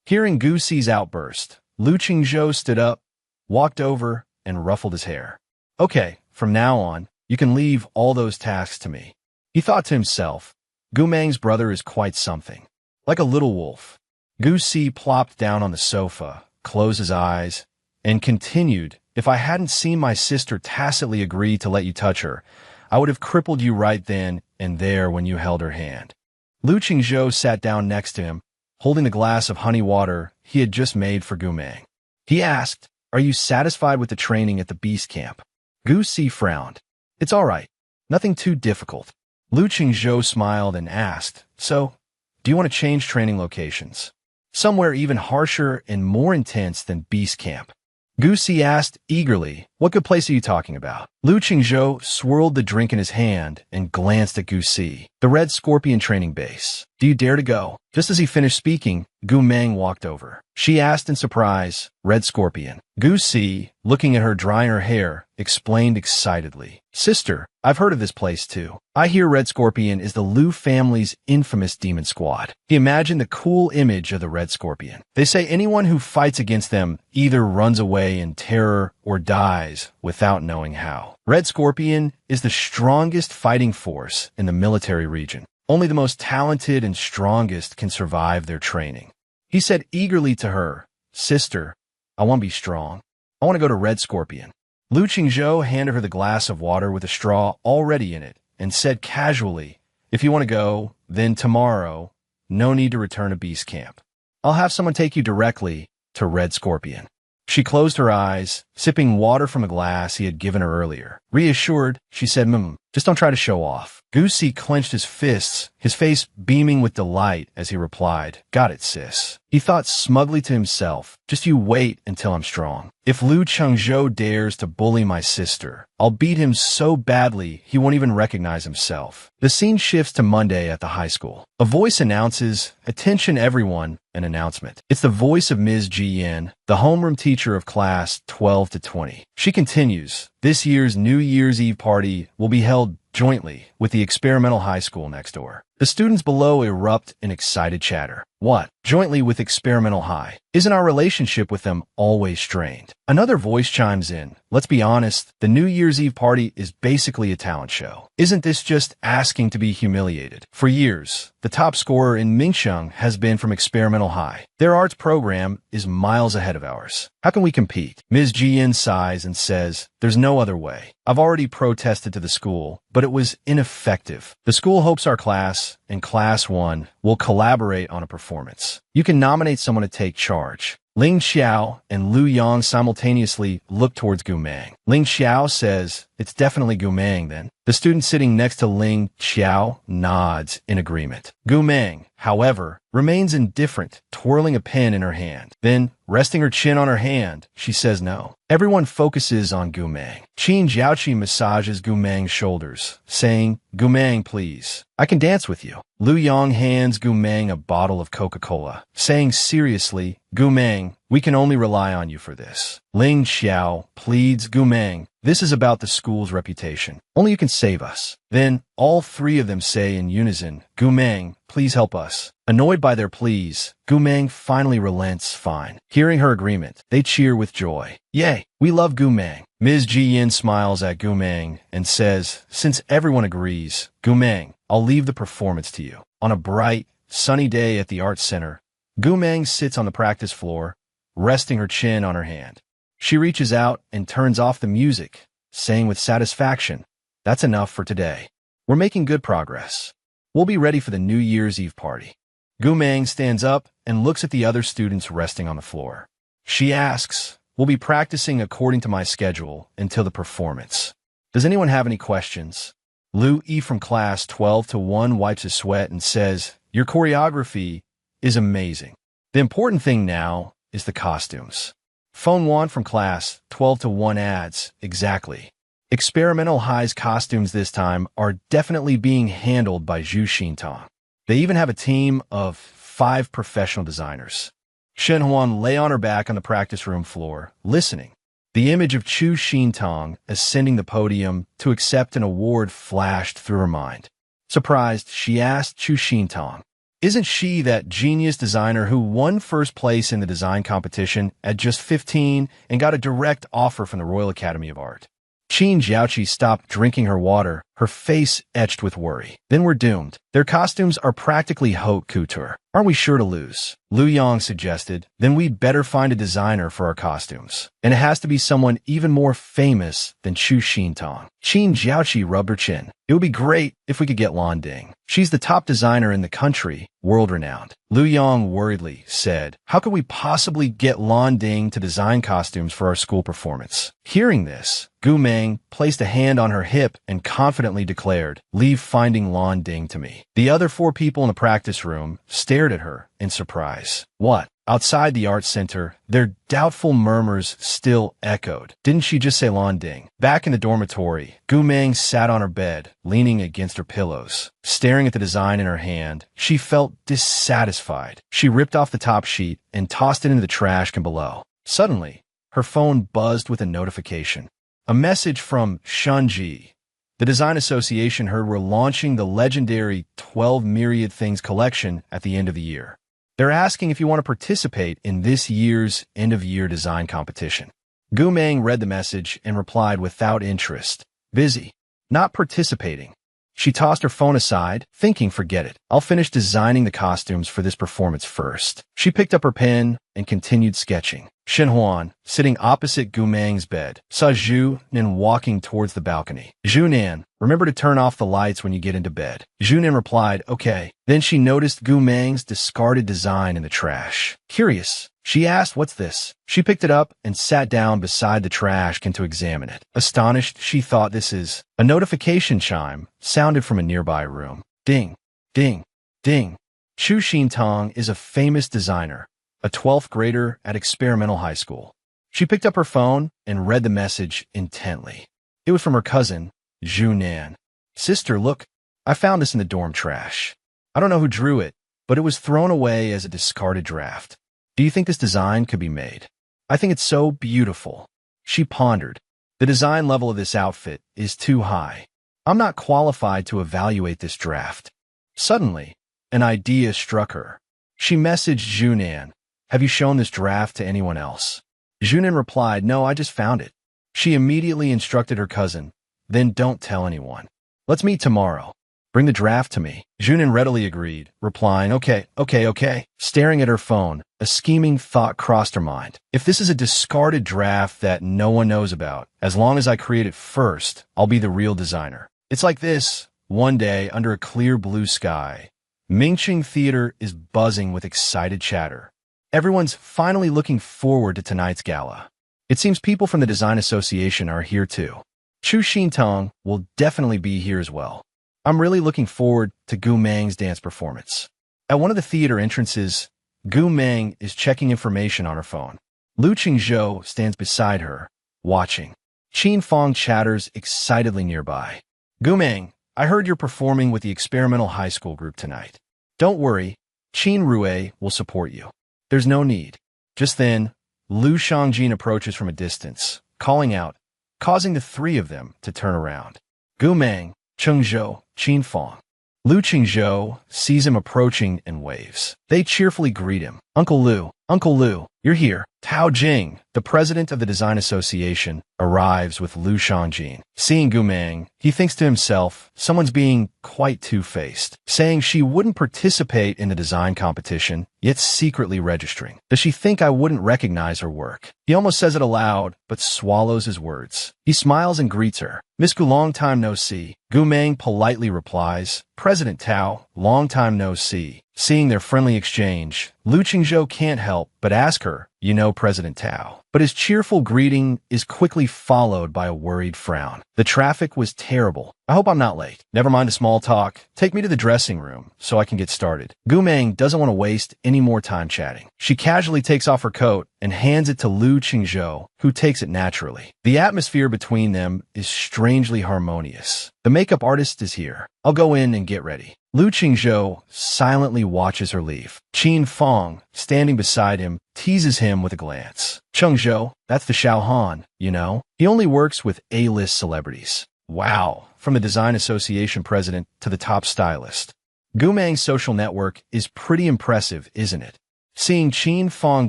Speaker 1: Hearing Gu Si's outburst, Lu Qingzhou stood up, walked over, and ruffled his hair. Okay, from now on, you can leave all those tasks to me. He thought to himself, Gu Meng's brother is quite something. Like a little wolf. Gu Si plopped down on the sofa, closed his eyes, and continued, If I hadn't seen my sister tacitly agree to let you touch her, I would have crippled you right then and there when you held her hand. Lu Qingzhou sat down next to him, holding the glass of honey water he had just made for Gu Meng. He asked, Are you satisfied with the training at the beast camp? Gu Si frowned. It's all right. Nothing too difficult. Lu Qingzhou smiled and asked, So, do you want to change training locations? Somewhere even harsher and more intense than beast camp? Gu Si asked eagerly, What good place are you talking about? Lu Qingzhou swirled the drink in his hand and glanced at Gu Si, the Red Scorpion training base. Do you dare to go? Just as he finished speaking, Gu Meng walked over. She asked in surprise, Red Scorpion. Gu Si, looking at her drying her hair, explained excitedly. Sister, I've heard of this place too. I hear Red Scorpion is the Lu family's infamous demon squad. He imagined the cool image of the Red Scorpion. They say anyone who fights against them either runs away in terror or dies without knowing how. Red Scorpion is the strongest fighting force in the military region. Only the most talented and strongest can survive their training. He said eagerly to her, Sister, I want to be strong. I want to go to Red Scorpion. Lu Qingzhou handed her the glass of water with a straw already in it and said casually, If you want to go, then tomorrow, no need to return to Beast Camp. I'll have someone take you directly to Red Scorpion. She closed her eyes, sipping water from a glass he had given her earlier. Reassured, she said, just don't try to show off. Gu Si clenched his fists, his face beaming with delight as he replied, Got it, sis. He thought smugly to himself, just you wait until I'm strong. If Lu Qingzhou dares to bully my sister, I'll beat him so badly he won't even recognize himself. The scene shifts to Monday at the high school. A voice announces, Attention everyone, an announcement. It's the voice of Ms. Ji Yin, the homeroom teacher of class 12 to 20. She continues, This year's New Year's Eve party will be held jointly with the experimental high school next door. The students below erupt in excited chatter. What? Jointly with experimental high? Isn't our relationship with them always strained? Another voice chimes in. Let's be honest, the New Year's Eve party is basically a talent show. Isn't this just asking to be humiliated? For years, the top scorer in Mingsheng has been from experimental high. Their arts program is miles ahead of ours. How can we compete? Ms. Jian sighs and says, There's no other way. I've already protested to the school, but it was ineffective. The school hopes our class, and Class 1, will collaborate on a performance. You can nominate someone to take charge. Ling Xiao and Lu Yang simultaneously look towards Gu Meng. Ling Xiao says, It's definitely Gu Meng then. The student sitting next to Ling Xiao nods in agreement. Gu Meng, however, remains indifferent, twirling a pen in her hand. Then, resting her chin on her hand, she says no. Everyone focuses on Gu Meng. Qin Jiaoqi massages Gu Meng's shoulders, saying, Gu Meng, please. I can dance with you. Lu Yang hands Gu Meng a bottle of Coca-Cola, saying seriously, Gu Meng, we can only rely on you for this. Ling Xiao pleads, Gu Meng, this is about the school's reputation. Only you can save us. Then, all three of them say in unison, Gu Meng, please help us. Annoyed by their pleas, Gu Meng finally relents. Fine. Hearing her agreement, they cheer with joy. Yay, we love Gu Meng. Ms. Ji Yin smiles at Gu Meng and says, Since everyone agrees, Gu Meng, I'll leave the performance to you. On a bright, sunny day at the Arts Center, Gu Meng sits on the practice floor, resting her chin on her hand. She reaches out and turns off the music, saying with satisfaction, That's enough for today. We're making good progress. We'll be ready for the New Year's Eve party. Gu Meng stands up and looks at the other students resting on the floor. She asks, We'll be practicing according to my schedule until the performance. Does anyone have any questions? Lu Yi from class 12 to 1 wipes his sweat and says, Your choreography is amazing. The important thing now is the costumes. Feng Wan from class 12 to 1 adds, Exactly. Experimental High's costumes this time are definitely being handled by Zhu Xintong. They even have a team of 5 professional designers. Shen Huan lay on her back on the practice room floor, listening. The image of Chu Xintong ascending the podium to accept an award flashed through her mind. Surprised, she asked Chu Xintong, Isn't she that genius designer who won first place in the design competition at just 15 and got a direct offer from the Royal Academy of Art? Qin Jiaoqi stopped drinking her water, her face etched with worry. Then we're doomed. Their costumes are practically haute couture. Aren't we sure to lose? Lu Yang suggested, Then we'd better find a designer for our costumes. And it has to be someone even more famous than Chu Xintong. Qin Jiaoqi rubbed her chin. It would be great if we could get Lan Ding. She's the top designer in the country, world-renowned. Lu Yang worriedly said, How could we possibly get Lan Ding to design costumes for our school performance? Hearing this, Gu Meng placed a hand on her hip and confidently declared, Leave finding Lan Ding to me. The other 4 people in the practice room stared at her in surprise. What? Outside the art center, their doubtful murmurs still echoed. Didn't she just say Landing? Back in the dormitory, Gu Meng sat on her bed, leaning against her pillows. Staring at the design in her hand, she felt dissatisfied. She ripped off the top sheet and tossed it into the trash can below. Suddenly, her phone buzzed with a notification. A message from Shunji. The Design Association heard we're launching the legendary 12 Myriad Things collection at the end of the year. They're asking if you want to participate in this year's end-of-year design competition. Gu Meng read the message and replied without interest. Busy. Not participating. She tossed her phone aside, thinking forget it. I'll finish designing the costumes for this performance first. She picked up her pen and continued sketching. Shen Huan, sitting opposite Gu Meng's bed, saw Zhu Nin walking towards the balcony. Zhu Nin, remember to turn off the lights when you get into bed. Zhu Nin replied, okay. Then she noticed Gu Meng's discarded design in the trash. Curious, she asked, what's this? She picked it up and sat down beside the trash can to examine it. Astonished, she thought this is. A notification chime sounded from a nearby room. Ding, ding, ding. Chu Xintong is a famous designer, a 12th grader at experimental high school. She picked up her phone and read the message intently. It was from her cousin, Zhu Nan. Sister, look, I found this in the dorm trash. I don't know who drew it, but it was thrown away as a discarded draft. Do you think this design could be made? I think it's so beautiful. She pondered. The design level of this outfit is too high. I'm not qualified to evaluate this draft. Suddenly, an idea struck her. She messaged Zhu Nan. Have you shown this draft to anyone else? Zhu Nan replied, no, I just found it. She immediately instructed her cousin, then don't tell anyone. Let's meet tomorrow. Bring the draft to me. Zhu Nan readily agreed, replying, okay. Staring at her phone, a scheming thought crossed her mind. If this is a discarded draft that no one knows about, as long as I create it first, I'll be the real designer. It's like this. One day, under a clear blue sky, Mingqing Theater is buzzing with excited chatter. Everyone's finally looking forward to tonight's gala. It seems people from the Design Association are here too. Chu Xintong will definitely be here as well. I'm really looking forward to Gu Meng's dance performance. At one of the theater entrances, Gu Meng is checking information on her phone. Lu Qingzhou stands beside her, watching. Qin Fong chatters excitedly nearby. Gu Meng, I heard you're performing with the experimental high school group tonight. Don't worry, Qin Rue will support you. There's no need. Just then, Lu Shangjin approaches from a distance, calling out, causing the three of them to turn around. Gu Meng, Chengzhou, Qin Fong. Lu Qingzhou sees him approaching and waves. They cheerfully greet him. Uncle Lu, you're here. Tao Jing, the president of the Design Association, arrives with Lu Shangjin. Seeing Gu Meng, he thinks to himself, someone's being quite two-faced, saying she wouldn't participate in the design competition, yet secretly registering. Does she think I wouldn't recognize her work? He almost says it aloud, but swallows his words. He smiles and greets her. Miss Gu, long time no see. Gu Meng politely replies, President Tao, long time no see. Seeing their friendly exchange, Lu Qingzhou can't help but ask her, you know President Tao. But his cheerful greeting is quickly followed by a worried frown. The traffic was terrible. I hope I'm not late. Never mind the small talk. Take me to the dressing room so I can get started. Gu Meng doesn't want to waste any more time chatting. She casually takes off her coat and hands it to Lu Qingzhou, who takes it naturally. The atmosphere between them is strangely harmonious. The makeup artist is here. I'll go in and get ready. Lu Qingzhou silently watches her leave. Qin Fong, standing beside him, teases him with a glance. Chengzhou, that's the Xiaohan, you know? He only works with A-list celebrities. Wow, from the Design Association president to the top stylist. Gu Meng's social network is pretty impressive, isn't it? Seeing Qin Fong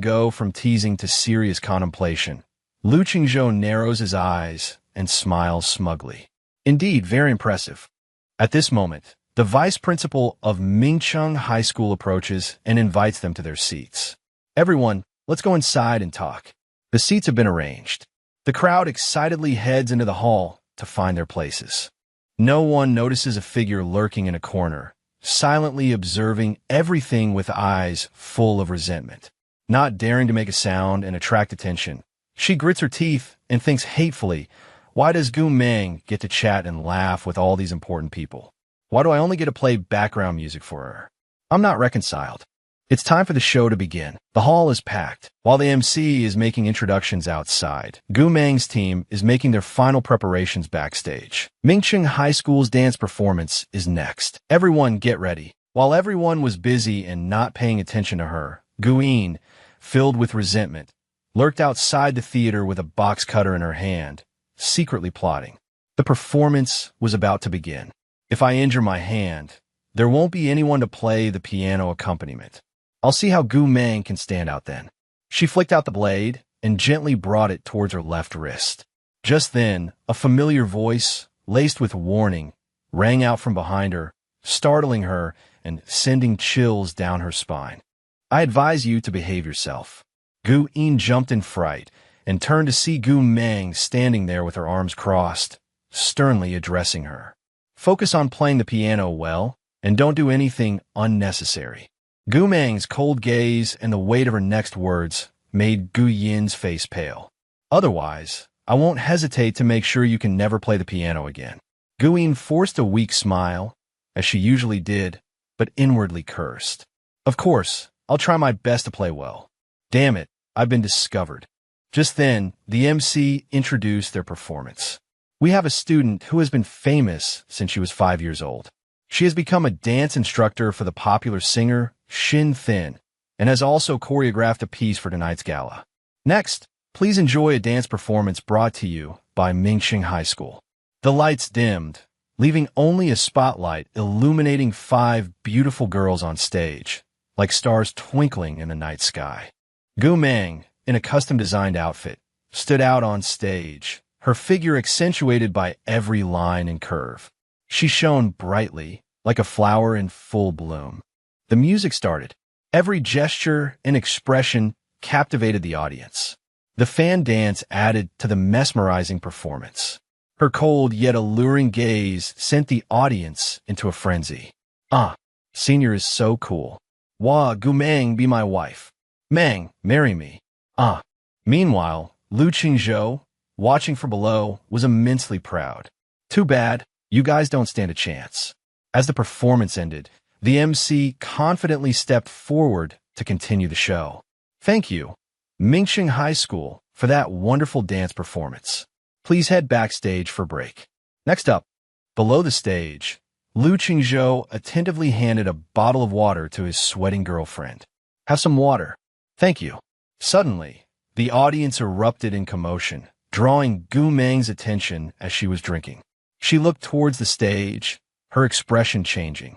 Speaker 1: go from teasing to serious contemplation, Lu Qingzhou narrows his eyes and smiles smugly. Indeed, very impressive. At this moment, the vice principal of Mingcheng High School approaches and invites them to their seats. Everyone, let's go inside and talk. The seats have been arranged. The crowd excitedly heads into the hall to find their places. No one notices a figure lurking in a corner, silently observing everything with eyes full of resentment. Not daring to make a sound and attract attention, she grits her teeth and thinks hatefully, why does Gu Meng get to chat and laugh with all these important people? Why do I only get to play background music for her? I'm not reconciled. It's time for the show to begin. The hall is packed. While the MC is making introductions outside, Gu Mang's team is making their final preparations backstage. Mingcheng High School's dance performance is next. Everyone get ready. While everyone was busy and not paying attention to her, Guin, filled with resentment, lurked outside the theater with a box cutter in her hand, secretly plotting. The performance was about to begin. If I injure my hand, there won't be anyone to play the piano accompaniment. I'll see how Gu Mang can stand out then. She flicked out the blade and gently brought it towards her left wrist. Just then, a familiar voice, laced with warning, rang out from behind her, startling her and sending chills down her spine. I advise you to behave yourself. Gu Yin jumped in fright and turned to see Gu Mang standing there with her arms crossed, sternly addressing her. Focus on playing the piano well, and don't do anything unnecessary. Gu Mang's cold gaze and the weight of her next words made Gu Yin's face pale. Otherwise, I won't hesitate to make sure you can never play the piano again. Gu Yin forced a weak smile, as she usually did, but inwardly cursed. Of course, I'll try my best to play well. Damn it, I've been discovered. Just then, the MC introduced their performance. We have a student who has been famous since she was 5 years old. She has become a dance instructor for the popular singer Shin Thin and has also choreographed a piece for tonight's gala. Next, please enjoy a dance performance brought to you by Mingcheng High School. The lights dimmed, leaving only a spotlight illuminating 5 beautiful girls on stage, like stars twinkling in the night sky. Gu Mang, in a custom-designed outfit, stood out on stage, her figure accentuated by every line and curve. She shone brightly, like a flower in full bloom. The music started. Every gesture and expression captivated the audience. The fan dance added to the mesmerizing performance. Her cold yet alluring gaze sent the audience into a frenzy. Senior is so cool. Wah, Gu Mang, be my wife. Mang, marry me. Meanwhile, Lu Qingzhou, watching from below, was immensely proud. Too bad, you guys don't stand a chance. As the performance ended, the MC confidently stepped forward to continue the show. Thank you, Mingcheng High School, for that wonderful dance performance. Please head backstage for break. Next up, below the stage, Lu Qingzhou attentively handed a bottle of water to his sweating girlfriend. Have some water. Thank you. Suddenly, the audience erupted in commotion, drawing Gu Mang's attention as she was drinking. She looked towards the stage, her expression changing.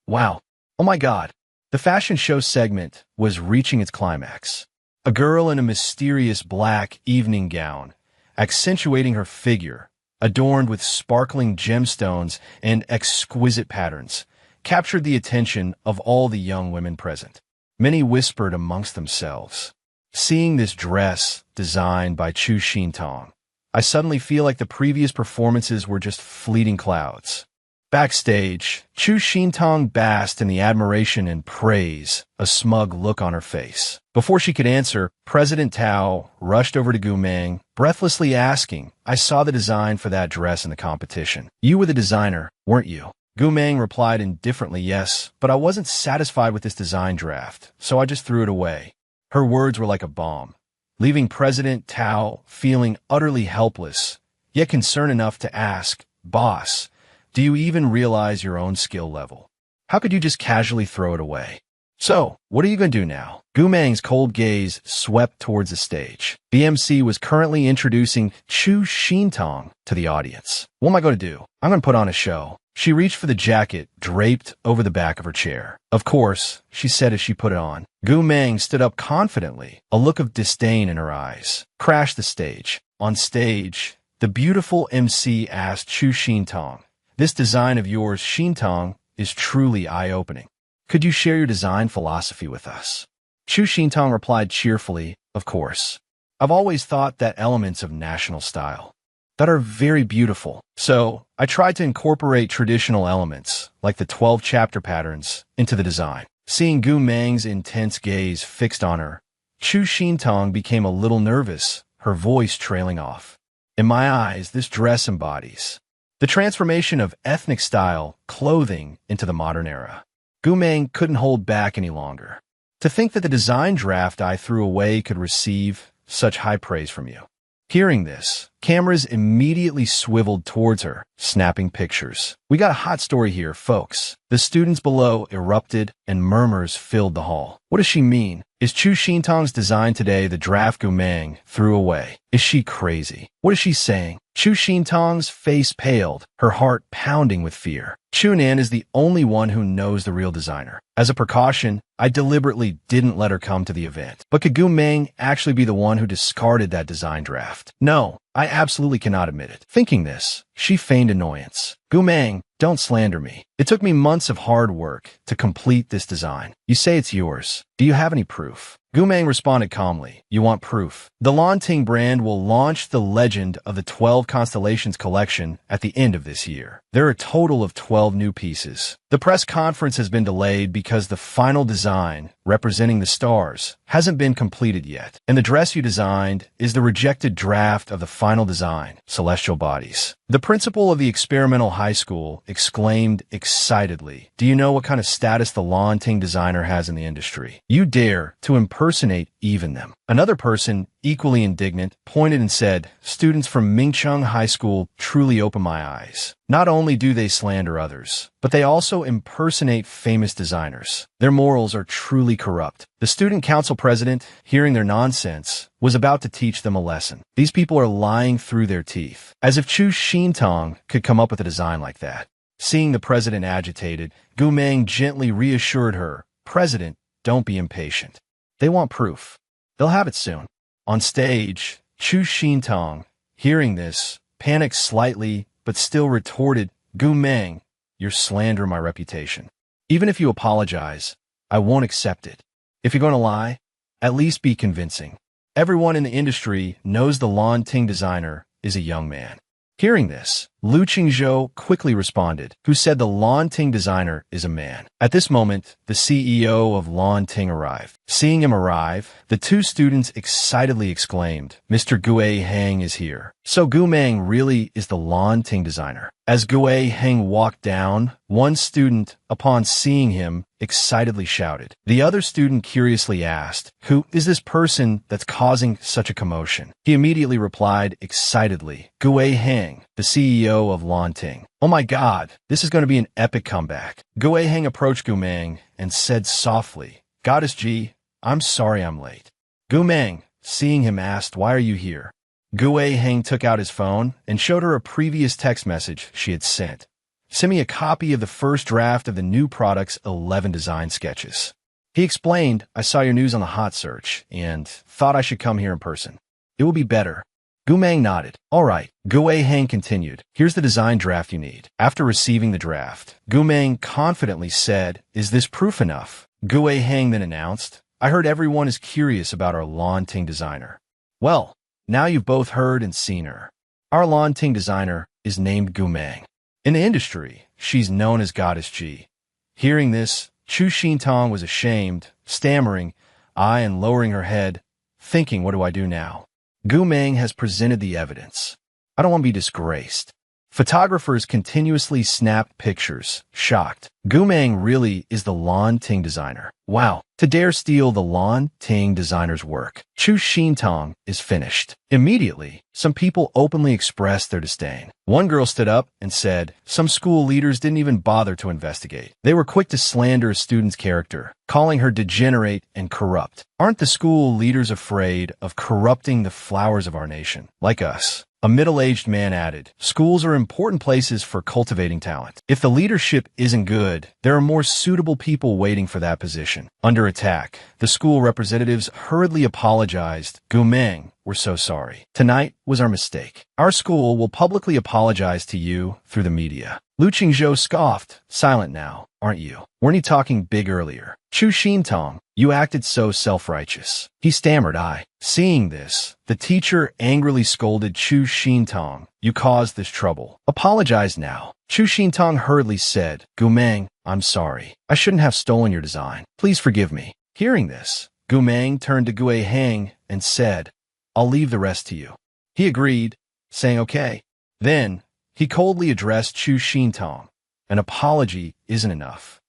Speaker 1: Wow. Oh my God. The fashion show segment was reaching its climax. A girl in a mysterious black evening gown, accentuating her figure, adorned with sparkling gemstones and exquisite patterns, captured the attention of all the young women present. Many whispered amongst themselves. Seeing this dress, designed by Chu Xintong, I suddenly feel like the previous performances were just fleeting clouds. Backstage, Chu Xintong basked in the admiration and praise, a smug look on her face. Before she could answer, President Tao rushed over to Gu Mang, breathlessly asking, I saw the design for that dress in the competition. You were the designer, weren't you? Gu Mang replied indifferently, yes, but I wasn't satisfied with this design draft, so I just threw it away. Her words were like a bomb, leaving President Tao feeling utterly helpless, yet concerned enough to ask, Boss, do you even realize your own skill level? How could you just casually throw it away? So, what are you going to do now? Gu Mang's cold gaze swept towards the stage. The MC was currently introducing Chu Xintong to the audience. What am I going to do? I'm going to put on a show. She reached for the jacket draped over the back of her chair. Of course, she said as she put it on. Gu Mang stood up confidently, a look of disdain in her eyes. Crashed the stage. On stage, the beautiful MC asked Chu Xintong, this design of yours, Xintong, is truly eye-opening. Could you share your design philosophy with us? Chu Xintong replied cheerfully, of course. I've always thought that elements of national style that are very beautiful. So I tried to incorporate traditional elements, like the 12 chapter patterns, into the design. Seeing Gu Mang's intense gaze fixed on her, Chu Xintong became a little nervous, her voice trailing off. In my eyes, this dress embodies the transformation of ethnic style clothing into the modern era. Gu Mang couldn't hold back any longer. To think that the design draft I threw away could receive such high praise from you. Hearing this, cameras immediately swiveled towards her, snapping pictures. We got a hot story here, folks. The students below erupted and murmurs filled the hall. What does she mean? Is Chu Xintong's design today the draft Gu Meng threw away? Is she crazy? What is she saying? Chu Xintong's face paled, her heart pounding with fear. Chu Nan is the only one who knows the real designer. As a precaution, I deliberately didn't let her come to the event. But could Gu Meng actually be the one who discarded that design draft? No, I absolutely cannot admit it. Thinking this, she feigned annoyance. Gu Meng, don't slander me. It took me months of hard work to complete this design. You say it's yours. Do you have any proof? Gu Meng responded calmly. You want proof? The Lanting brand will launch the Legend of the 12 Constellations collection at the end of this year. There are a total of 12 new pieces. The press conference has been delayed because the final design, representing the stars, hasn't been completed yet. And the dress you designed is the rejected draft of the final design, Celestial Bodies. The principal of the experimental high school exclaimed excitedly, do you know what kind of status the Lanting designer has in the industry? You dare to impersonate even them. Another person, equally indignant, pointed and said, students from Mingcheng High School truly open my eyes. Not only do they slander others, but they also impersonate famous designers. Their morals are truly corrupt. The student council president, hearing their nonsense, was about to teach them a lesson. These people are lying through their teeth. As if Chu Xintong could come up with a design like that. Seeing the president agitated, Gu Meng gently reassured her, President, don't be impatient. They want proof. They'll have it soon. On stage, Chu Xintong, hearing this, panicked slightly, but still retorted, Gu Meng, you slander my reputation. Even if you apologize, I won't accept it. If you're going to lie, at least be convincing. Everyone in the industry knows the Lanting designer is a young man. Hearing this, Lu Qingzhou quickly responded, who said the Lanting designer is a man. At this moment, the CEO of Lanting arrived. Seeing him arrive, the two students excitedly exclaimed, Mr. Gue Hang is here. So Gu Meng really is the Lanting designer. As Gue Hang walked down, one student, upon seeing him, excitedly shouted. The other student curiously asked, who is this person that's causing such a commotion? He immediately replied excitedly, Gue Hang, the CEO of Lanting. Oh my God, this is going to be an epic comeback. Gue Hang approached Gu Meng and said softly, Goddess Ji, I'm sorry I'm late. Gu Meng, seeing him, asked, why are you here? Gue Hang took out his phone and showed her a previous text message she had sent. Send me a copy of the first draft of the new product's 11 design sketches. He explained, I saw your news on the hot search and thought I should come here in person. It will be better. Gu Meng nodded. All right. Gue Hang continued. Here's the design draft you need. After receiving the draft, Gu Meng confidently said, is this proof enough? Gue Hang then announced, I heard everyone is curious about our Lanting designer. Well, now you've both heard and seen her. Our Lanting designer is named Gu Meng. In the industry, she's known as Goddess Ji. Hearing this, Chu Xintong was ashamed, stammering, and lowering her head, thinking, what do I do now? Gu Meng has presented the evidence. I don't want to be disgraced. Photographers continuously snapped pictures, shocked. Gu Meng really is the Lanting designer. Wow, to dare steal the Lanting designer's work. Chu Xintong is finished. Immediately, some people openly expressed their disdain. One girl stood up and said, some school leaders didn't even bother to investigate. They were quick to slander a student's character, calling her degenerate and corrupt. Aren't the school leaders afraid of corrupting the flowers of our nation, like us? A middle-aged man added, schools are important places for cultivating talent. If the leadership isn't good, there are more suitable people waiting for that position. Under attack, the school representatives hurriedly apologized. Gu Meng, we're so sorry. Tonight was our mistake. Our school will publicly apologize to you through the media. Lu Qingzhou scoffed, silent now, aren't you? Weren't you talking big earlier? Chu Xintong, you acted so self-righteous. He stammered, Seeing this, the teacher angrily scolded Chu Xintong, you caused this trouble. Apologize now. Chu Xintong hurriedly said, Gu Meng, I'm sorry. I shouldn't have stolen your design. Please forgive me. Hearing this, Gu Meng turned to Gue Hang and said, I'll leave the rest to you. He agreed, saying okay. Then, he coldly addressed Chu Xintong. An apology isn't enough.